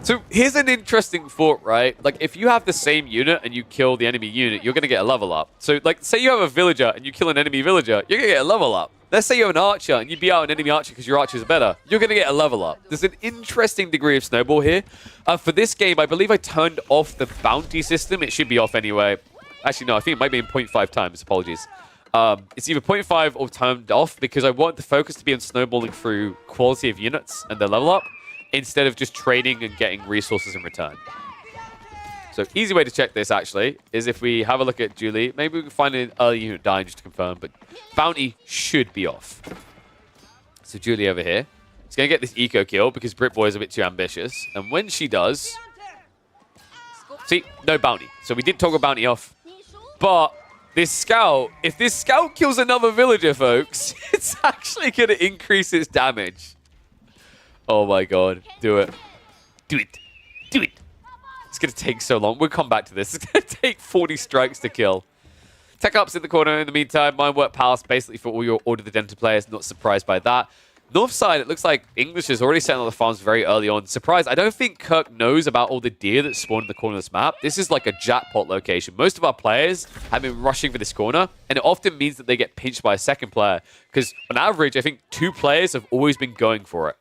So here's an interesting thought, right? Like, if you have the same unit and you kill the enemy unit, you're going to get a level up. So, like, say you have a villager and you kill an enemy villager, you're going to get a level up. Let's say you have an archer and you beat out an enemy archer because your archers are better. You're going to get a level up. There's an interesting degree of snowball here. For this game, I believe I turned off the bounty system. It should be off anyway. Actually, no, I think it might be in 0.5 times. Apologies. It's either 0.5 or turned off because I want the focus to be on snowballing through quality of units and their level up instead of just trading and getting resources in return. So easy way to check this, actually, is if we have a look at Julie. Maybe we can find an early unit dying just to confirm, but bounty should be off. So Julie over here is going to get this eco kill because Britboy is a bit too ambitious. And when she does... See, no bounty. So we did toggle bounty off. But this scout, if this scout kills another villager, folks, it's actually going to increase its damage. Oh my god. Do it. Do it. Do it. It's going to take so long. We'll come back to this. It's going to take 40 strikes to kill. Tech Up's in the corner in the meantime. Mine work palace basically for all your Order of the Denta players. Not surprised by that. North side, it looks like English is already setting on the farms very early on. Surprise, I don't think Kirk knows about all the deer that spawn in the corner of this map. This is like a jackpot location. Most of our players have been rushing for this corner, and it often means that they get pinched by a second player. Because on average, I think 2 players have always been going for it.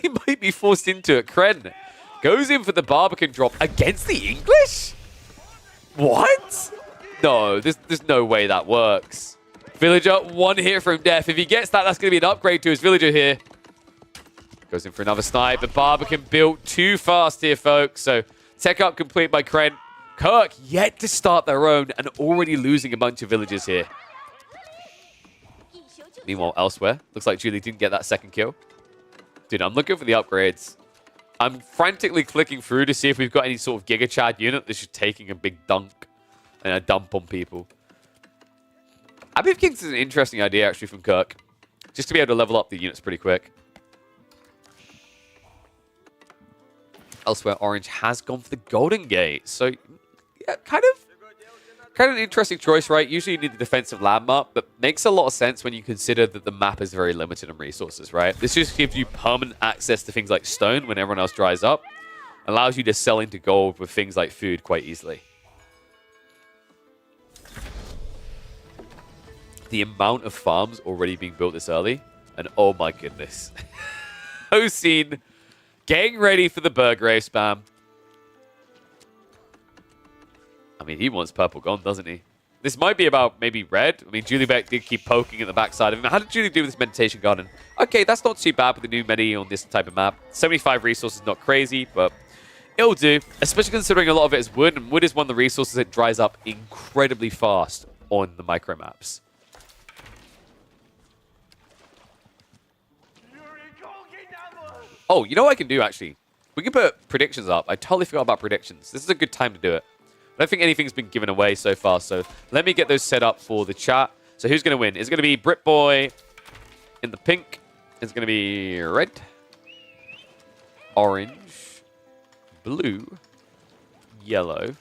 He might be forced into it. Kren goes in for the Barbican drop against the English? What? No, there's no way that works. Villager, 1 hit from death. If he gets that, that's going to be an upgrade to his villager here. Goes in for another snipe. The Barbican built too fast here, folks. So, tech up complete by Kren. Kirk yet to start their own and already losing a bunch of villagers here. Meanwhile, elsewhere, looks like Julie didn't get that second kill. Dude, I'm looking for the upgrades. I'm frantically clicking through to see if we've got any sort of Giga Chad unit that's just taking a big dunk and a dump on people. Abbey of Kings is an interesting idea, actually, from Kirk. Just to be able to level up the units pretty quick. Elsewhere, Orange has gone for the Golden Gate. So, yeah, kind of an interesting choice, right? Usually you need the defensive landmark, but makes a lot of sense when you consider that the map is very limited on resources, right? This just gives you permanent access to things like stone when everyone else dries up. Allows you to sell into gold with things like food quite easily. The amount of farms already being built this early, and oh my goodness. Hossein getting ready for the Burgrave spam. I mean, he wants purple gone, doesn't he? This might be about maybe red. I mean, Julie Beck did keep poking at the backside of him. How did Julie do with this meditation garden? Okay, that's not too bad with the new medi on this type of map. 75 resources, not crazy, but it'll do. Especially considering a lot of it is wood, and wood is one of the resources that dries up incredibly fast on the micro maps. Oh, you know what I can do, actually? We can put predictions up. I totally forgot about predictions. This is a good time to do it. I don't think anything's been given away so far, so let me get those set up for the chat. So who's going to win? It's going to be Britboy in the pink. It's going to be red, orange, blue, yellow,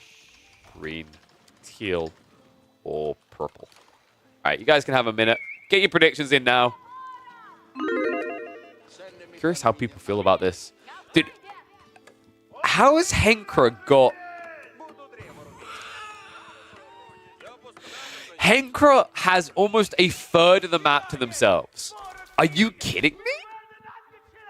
green, teal, or purple. All right, you guys can have a minute. Get your predictions in now. Curious how people feel about this. Dude, how has Henkra got... Henkra has almost a third of the map to themselves. Are you kidding me?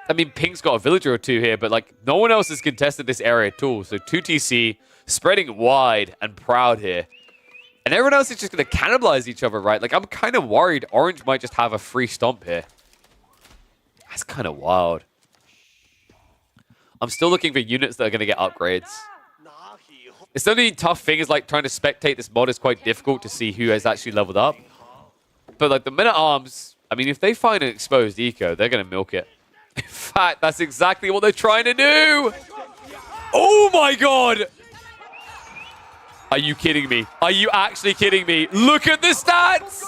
I mean, Pink's got a villager or 2 here, but like no one else has contested this area at all. So 2TC spreading wide and proud here. And everyone else is just going to cannibalize each other, right? Like I'm kind of worried Orange might just have a free stomp here. That's kind of wild. I'm still looking for units that are going to get upgrades. It's the only tough thing is like trying to spectate this mod is quite difficult to see who has actually leveled up. But like the Men-at-Arms, I mean, if they find an exposed eco, they're going to milk it. In fact, that's exactly what they're trying to do. Oh my god! Are you kidding me? Are you actually kidding me? Look at the stats!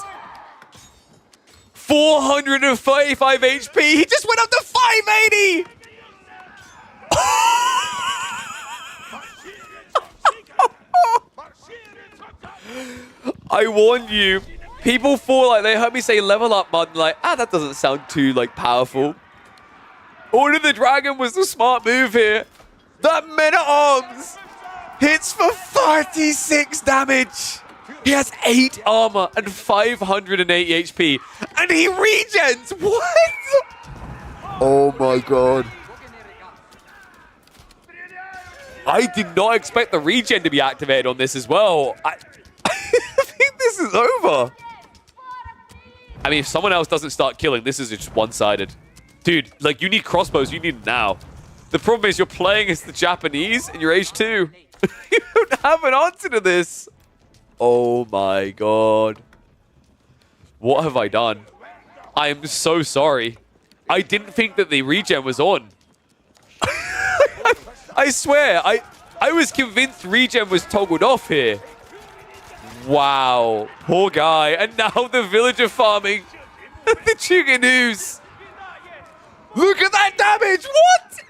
435 HP. He just went up to 580! I warned you. People fall like they heard me say level up, man. Like, that doesn't sound too like powerful. Order the Dragon was the smart move here. That Men-at-Arms hits for 36 damage. He has 8 armor and 580 HP. And he regens. What? Oh my god. I did not expect the regen to be activated on this as well. I think this is over. I mean, if someone else doesn't start killing, this is just one-sided. Dude, like, you need crossbows. You need it now. The problem is you're playing as the Japanese and you're age 2. You don't have an answer to this. Oh my god. What have I done? I am so sorry. I didn't think that the regen was on. I swear, I was convinced regen was toggled off here. Wow. Poor guy. And now the villager farming. The Chuganoos. Look at that damage. What?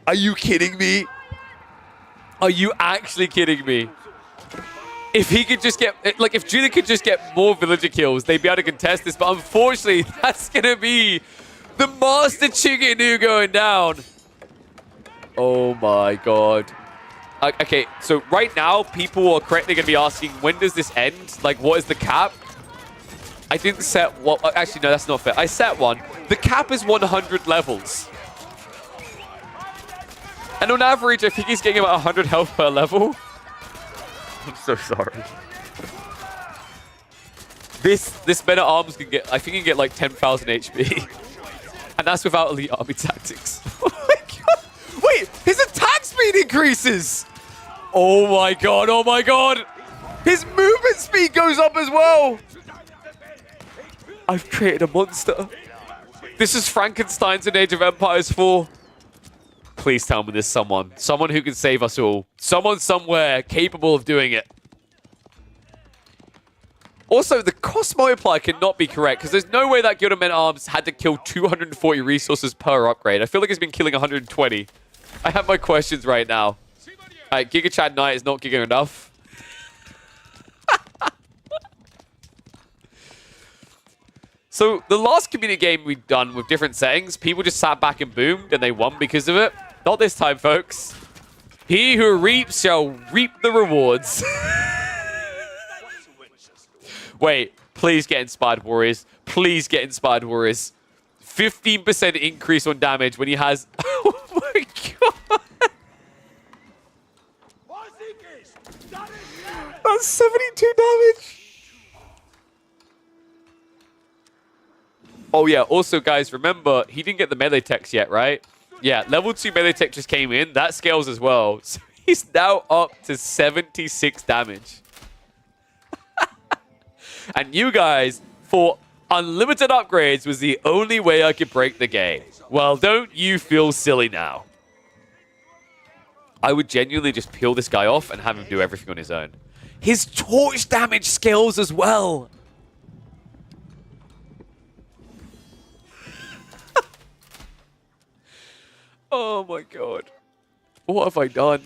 Are you kidding me? Are you actually kidding me? If he could just get, like, if Julie could just get more villager kills, they'd be able to contest this. But unfortunately, that's going to be the Master Chuganoo going down. Oh my god. Okay, so right now, people are correctly going to be asking, when does this end? Like, what is the cap? I didn't set what. Actually, no, that's not fair. I set one. The cap is 100 levels. And on average, I think he's getting about 100 health per level. I'm so sorry. This Men-at-Arms can get, I think he can get like 10,000 HP. And that's without elite army tactics. Oh my god. Wait, his attack speed increases. Oh my god, oh my god. His movement speed goes up as well. I've created a monster. This is Frankenstein's in Age of Empires 4. Please tell me there's someone. Someone who can save us all. Someone somewhere capable of doing it. Also, the cost multiplier cannot be correct because there's no way that Guild of Men-at-Arms had to kill 240 resources per upgrade. I feel like it's been killing 120. I have my questions right now. Alright, Giga Chad Knight is not Giga enough. So, the last community game we've done with different settings, people just sat back and boomed and they won because of it. Not this time, folks. He who reaps shall reap the rewards. Wait, please get Inspired Warriors. Please get Inspired Warriors. 15% increase on damage when he has... Oh my god. That's 72 damage. Oh yeah, also guys, remember, he didn't get the melee text yet, right? Yeah, level 2 melee tech just came in. That scales as well. So he's now up to 76 damage. And you guys, for unlimited upgrades was the only way I could break the game. Well, don't you feel silly now. I would genuinely just peel this guy off and have him do everything on his own. His torch damage scales as well. Oh my god. What have I done?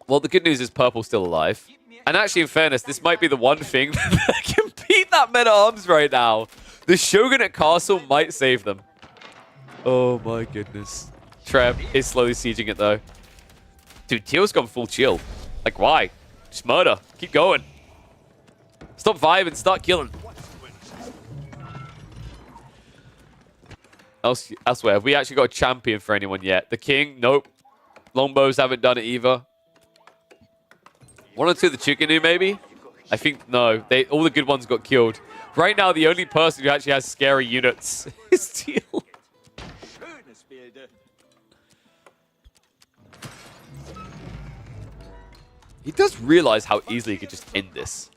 Well, the good news is Purple's still alive. And actually, in fairness, this might be the one thing that can beat that Men-at-Arms right now. The Shogunate Castle might save them. Oh my goodness. Trev is slowly sieging it though. Dude, Teal's gone full chill. Like, why? Just murder. Keep going. Stop vibing, start killing. Elsewhere, have we actually got a champion for anyone yet? The King? Nope. Longbows haven't done it either. One or two of the Chuganoo, maybe? I think, no. All the good ones got killed. Right now, the only person who actually has scary units is Teal. He does realize how easily he could just end this.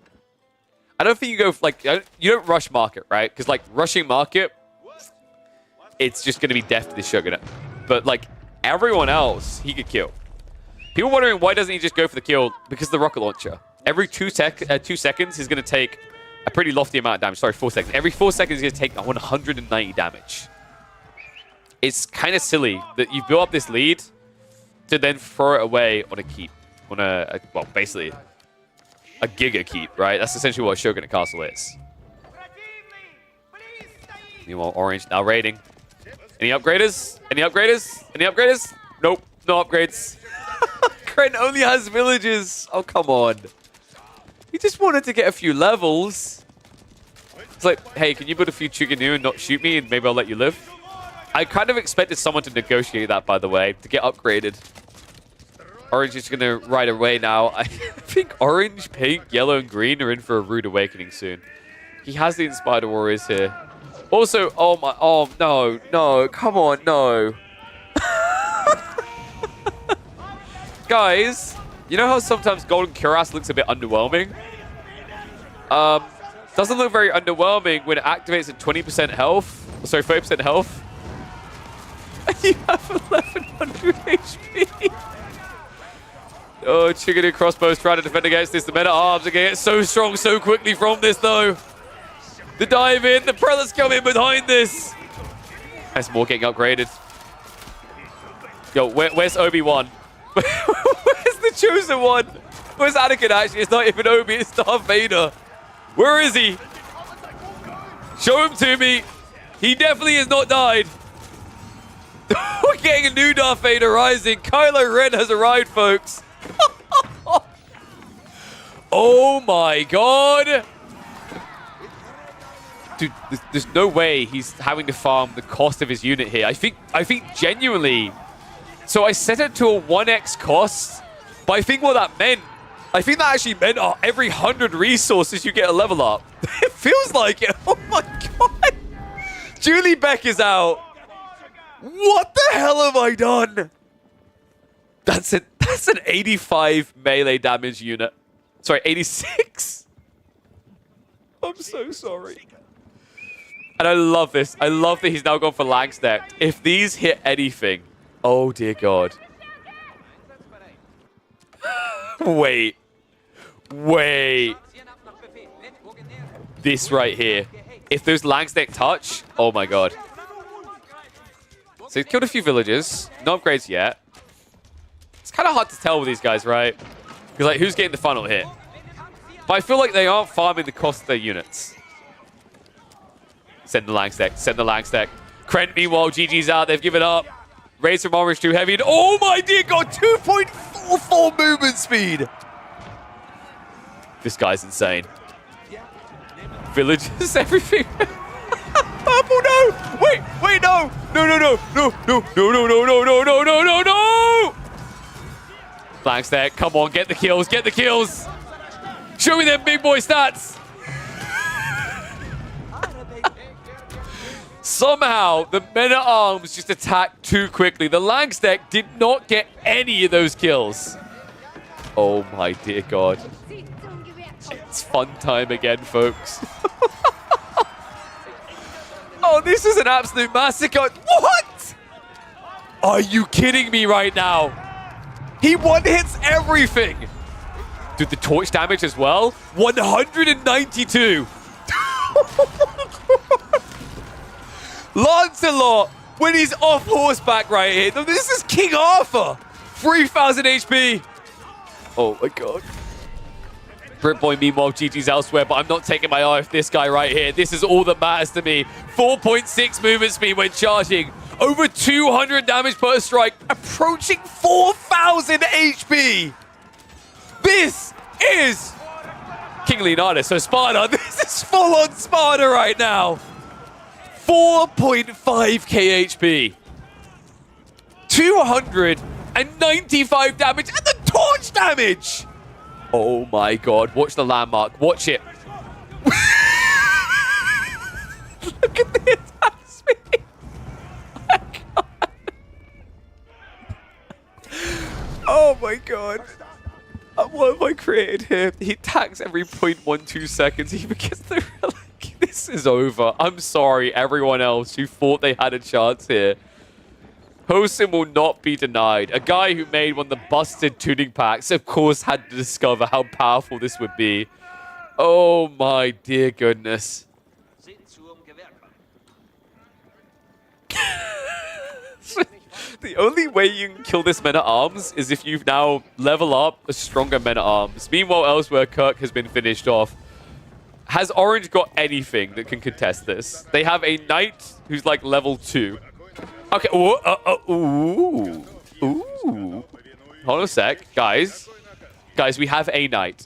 I don't think you go, like, you don't rush market, right? Because, like, rushing market, it's just going to be death to the Shogunate. But, like, everyone else, he could kill. People wondering why doesn't he just go for the kill? Because of the rocket launcher. Every 2 seconds, he's going to take a pretty lofty amount of damage. Sorry, 4 seconds. Every 4 seconds, he's going to take 190 damage. It's kind of silly that you build up this lead to then throw it away on a keep. On well, basically, a Giga keep, right? That's essentially what a Shogunate Castle is. Meanwhile, Orange now raiding. Any upgraders? Any upgraders? Any upgraders? Nope, no upgrades. Krent only has villages. Oh, come on. He just wanted to get a few levels. It's like, hey, can you build a few Chuganu and not shoot me and maybe I'll let you live? I kind of expected someone to negotiate that, by the way, to get upgraded. Orange is going to ride away now. I think orange, pink, yellow, and green are in for a rude awakening soon. He has the Inspired Warriors here. Also, oh no, come on, no. Guys, you know how sometimes Golden Cuirass looks a bit underwhelming? Doesn't look very underwhelming when it activates at 20% health. Sorry, 30% health. And you have 1100 HP. Oh, Chuganu Crossbows trying to defend against this. The men-at-arms are going to get so strong so quickly from this, though. The dive in, the prelates come in behind this. That's more getting upgraded. Yo, where's Obi-Wan? Where's the chosen one? Where's Anakin actually? It's not even Obi, it's Darth Vader. Where is he? Show him to me. He definitely has not died. We're getting a new Darth Vader rising. Kylo Ren has arrived, folks. Oh my god. Dude, there's no way he's having to farm the cost of his unit here. I think genuinely. So I set it to a 1x cost, but I think what that meant, I think that actually meant every 100 resources you get a level up. It feels like it. Oh my god. Julie Beck is out. What the hell have I done? That's an 85 melee damage unit. Sorry, 86? I'm so sorry. And I love this. I love that he's now gone for Langstack. If these hit anything, oh dear god. Wait. This right here. If those Langstack touch, oh my god. So he's killed a few villagers. No upgrades yet. It's kind of hard to tell with these guys, right? Because like, who's getting the final hit? But I feel like they aren't farming the cost of their units. Send the Langstack. Send the Langstack. Krent, meanwhile, GG's out. They've given up. Raids from Orange too heavy. And oh my dear god, 2.44 movement speed. This guy's insane. Villages, everything. Purple, no! Wait, no! No! Langstack, come on, get the kills, Show me them big boy stats! Somehow, the men-at-arms just attacked too quickly. The Langstack did not get any of those kills. Oh my dear god. It's fun time again, folks. Oh, this is an absolute massacre. What? Are you kidding me right now? He one-hits everything. Dude, the torch damage as well? 192. Lancelot, when he's off horseback right here. This is King Arthur. 3,000 HP. Oh my god. BritBoy, meanwhile, GG's elsewhere, but I'm not taking my eye off this guy right here. This is all that matters to me. 4.6 movement speed when charging. Over 200 damage per strike. Approaching 4,000 HP. This is King Leonidas. So Sparta, this is full-on Sparta right now. 4.5k HP. 295 damage and the torch damage. Oh my god, watch the landmark. Watch it. Look at the attack speed. Oh my god. What have I created here? He attacks every 0.12 seconds. He gets the relic. This is over. I'm sorry, everyone else who thought they had a chance here. Hosin will not be denied. A guy who made one of the busted tuning packs, of course, had to discover how powerful this would be. Oh my dear goodness. The only way you can kill this Men-at-Arms is if you now level up a stronger Men-at-Arms. Meanwhile, elsewhere, Kirk has been finished off. Has Orange got anything that can contest this? They have a Knight who's like level 2. Okay, ooh. Hold on a sec, guys. Guys, we have a Knight.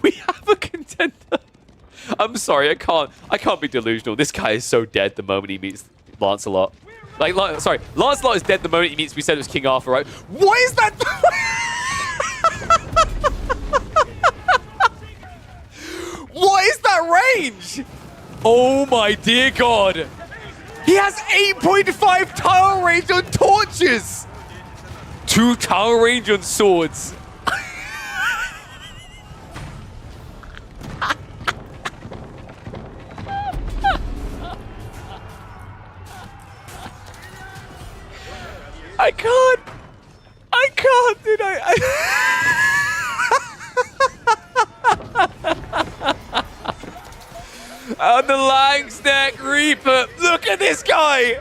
We have a contender. I'm sorry, I can't be delusional. This guy is so dead the moment he meets Lancelot. Sorry, Lancelot is dead the moment he meets, we said it was King Arthur, right? What is that? What is that range? Oh my dear God. He has 8.5 tower range on torches. 2 tower range on swords. I can't, dude. On the Langsneck Reaper. Look at this guy.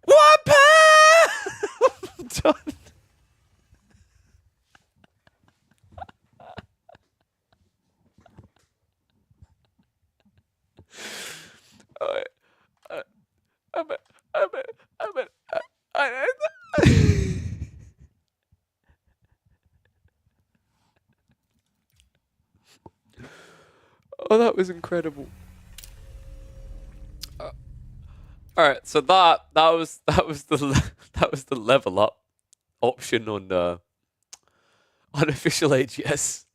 What? I'm done. Oh, that was incredible. All right, so that was the level up option on unofficial AGS.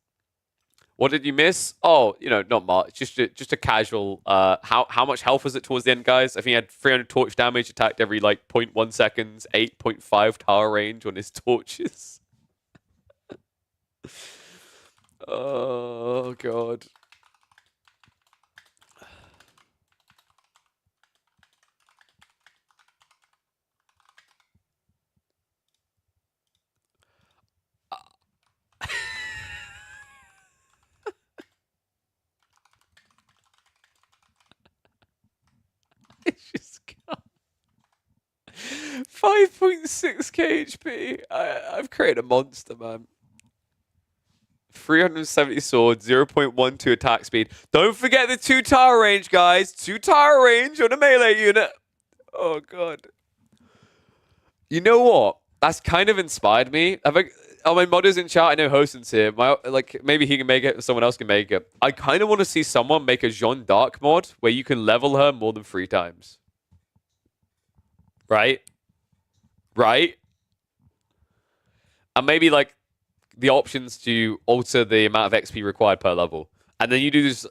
What did you miss? Oh, not much. Just a casual. How much health was it towards the end, guys? I think he had 300 torch damage, attacked every like 0.1 seconds, 8.5 tower range on his torches. Oh God. It's just got 5.6k HP. I've created a monster, man. 370 swords, 0.12 attack speed. Don't forget the 2 tower range, guys. 2 tower range on a melee unit. Oh God. You know what? That's kind of inspired me. Oh, my modders in chat, I know Hosen's here. Maybe he can make it, someone else can make it. I kind of want to see someone make a Jeanne d'Arc mod where you can level her more than 3 times. Right? Right? And maybe like the options to alter the amount of XP required per level. And then you just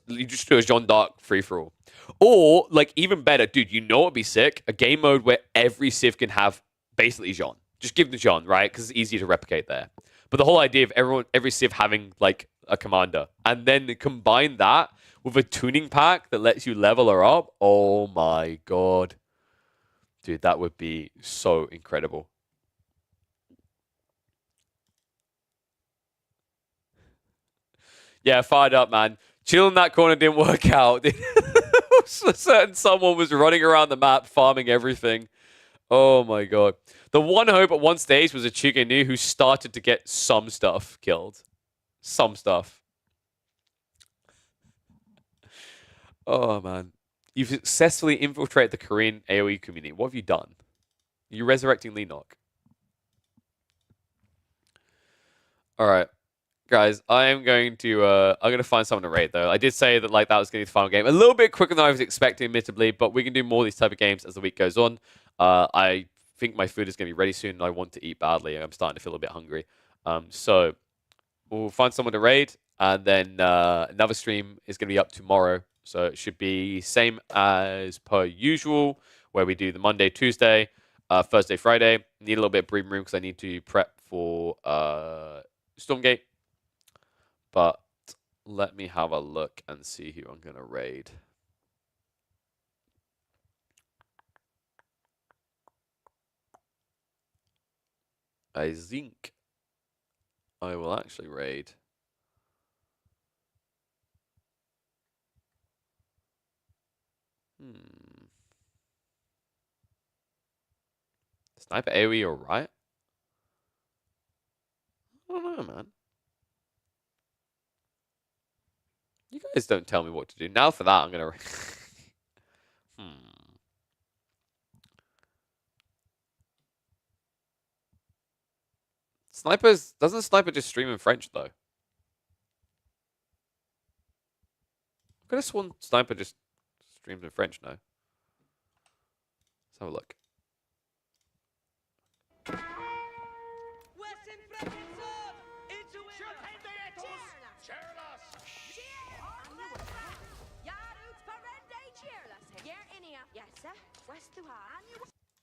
do a Jeanne d'Arc free-for-all. Or, like, even better, dude, you know what would be sick? A game mode where every Civ can have basically Jeanne. Just give them Jeanne, right? Because it's easier to replicate there. But the whole idea of every Civ having, like, a commander. And then combine that with a tuning pack that lets you level her up. Oh, my God. Dude, that would be so incredible. Yeah, fired up, man. Chill in that corner didn't work out. A certain someone was running around the map farming everything. Oh my God. The one hope at one stage was a Chugenu who started to get some stuff killed. Some stuff. Oh man. You've successfully infiltrated the Korean AoE community. What have you done? You're resurrecting Leenock. Alright. Guys, I'm going to find someone to rate though. I did say that that was going to be the final game. A little bit quicker than I was expecting, admittedly, but we can do more of these type of games as the week goes on. I think my food is going to be ready soon, and I want to eat badly. I'm starting to feel a bit hungry. So we'll find someone to raid, and then another stream is going to be up tomorrow. So it should be same as per usual, where we do the Monday, Tuesday, Thursday, Friday. Need a little bit of breathing room because I need to prep for Stormgate. But let me have a look and see who I'm going to raid. I think I will actually raid. Sniper AoE or Riot? I don't know, man. You guys don't tell me what to do. Now for that, I'm going to... Snipers... Doesn't Sniper just stream in French, though? I could have sworn Sniper just streams in French, no? Let's have a look.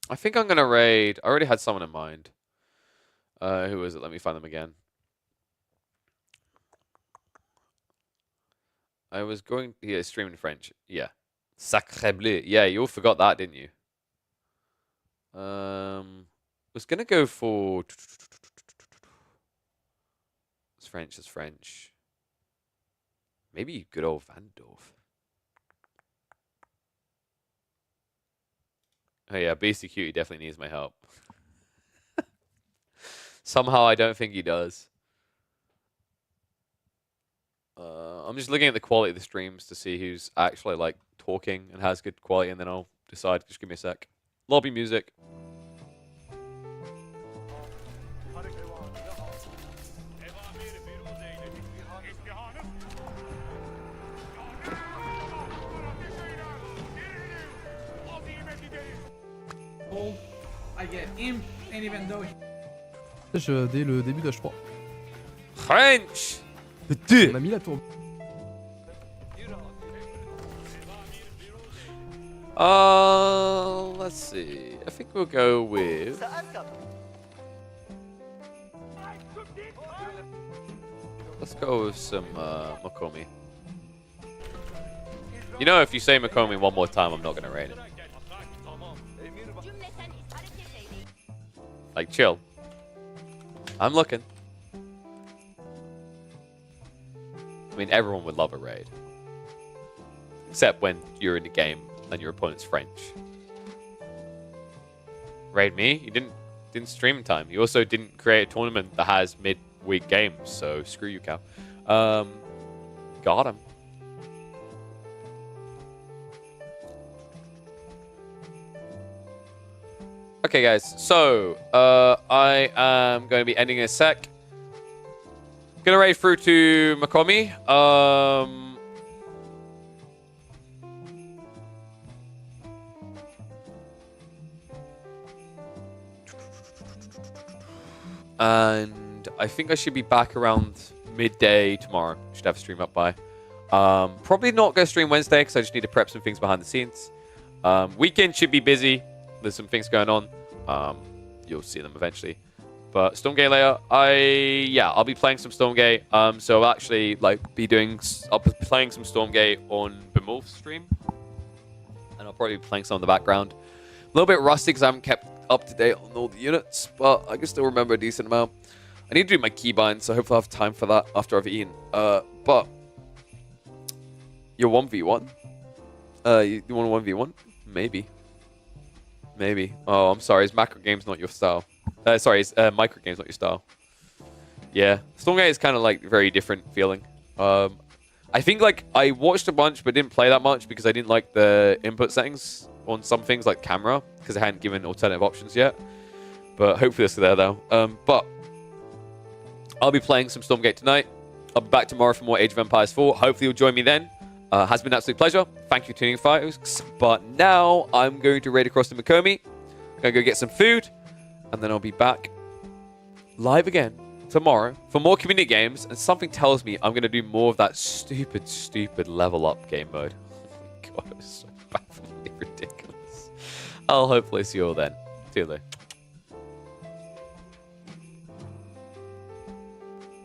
I think I'm going to raid... I already had someone in mind. Who is it? Let me find them again. I was going... Yeah, stream in French. Yeah. Sacré bleu. Yeah, you all forgot that, didn't you? Was going to go for... It's French, it's French. Maybe good old Vandorf. Oh yeah, Beastie Cutie definitely needs my help. Somehow I don't think he does. I'm just looking at the quality of the streams to see who's actually like talking and has good quality, and then I'll decide. Just give me a sec. Lobby music. I get imp, and even though Dès le début d'H3. French! On a mis la tour. Let's see. I think we'll go with... Let's go with some Makomi. You know, if you say Makomi one more time, I'm not going to raid it. Like, chill. I'm looking. I mean, everyone would love a raid. Except when you're in the game and your opponent's French. Raid me? You didn't stream in time. You also didn't create a tournament that has mid-week games, so screw you, Cal. Got him. Okay, guys, so I am going to be ending in a sec. Gonna raid through to Makomi. And I think I should be back around midday tomorrow. Should have a stream up by. Probably not going to stream Wednesday because I just need to prep some things behind the scenes. Weekend should be busy. There's some things going on. You'll see them eventually. But Stormgate later, I'll be playing some Stormgate. So I'll actually I'll be playing some Stormgate on Bemolf's stream, and I'll probably be playing some in the background. A little bit rusty because I haven't kept up to date on all the units, but I can still remember a decent amount. I need to do my keybind, so hopefully I'll have time for that after I've eaten. But you're 1v1. You want to 1v1? Maybe. Maybe. Oh, I'm sorry. Is macro games not your style? Sorry, is micro games not your style? Yeah. Stormgate is kind of like very different feeling. I think like I watched a bunch but didn't play that much because I didn't like the input settings on some things like camera because I hadn't given alternative options yet. But hopefully it's there though. But I'll be playing some Stormgate tonight. I'll be back tomorrow for more Age of Empires 4. Hopefully you'll join me then. Has been an absolute pleasure. Thank you for tuning in, folks. But now I'm going to raid across to Makomi. I'm going to go get some food. And then I'll be back live again tomorrow for more community games. And something tells me I'm going to do more of that stupid level up game mode. Oh my god, it's so bafflingly ridiculous. I'll hopefully see you all then. See you later.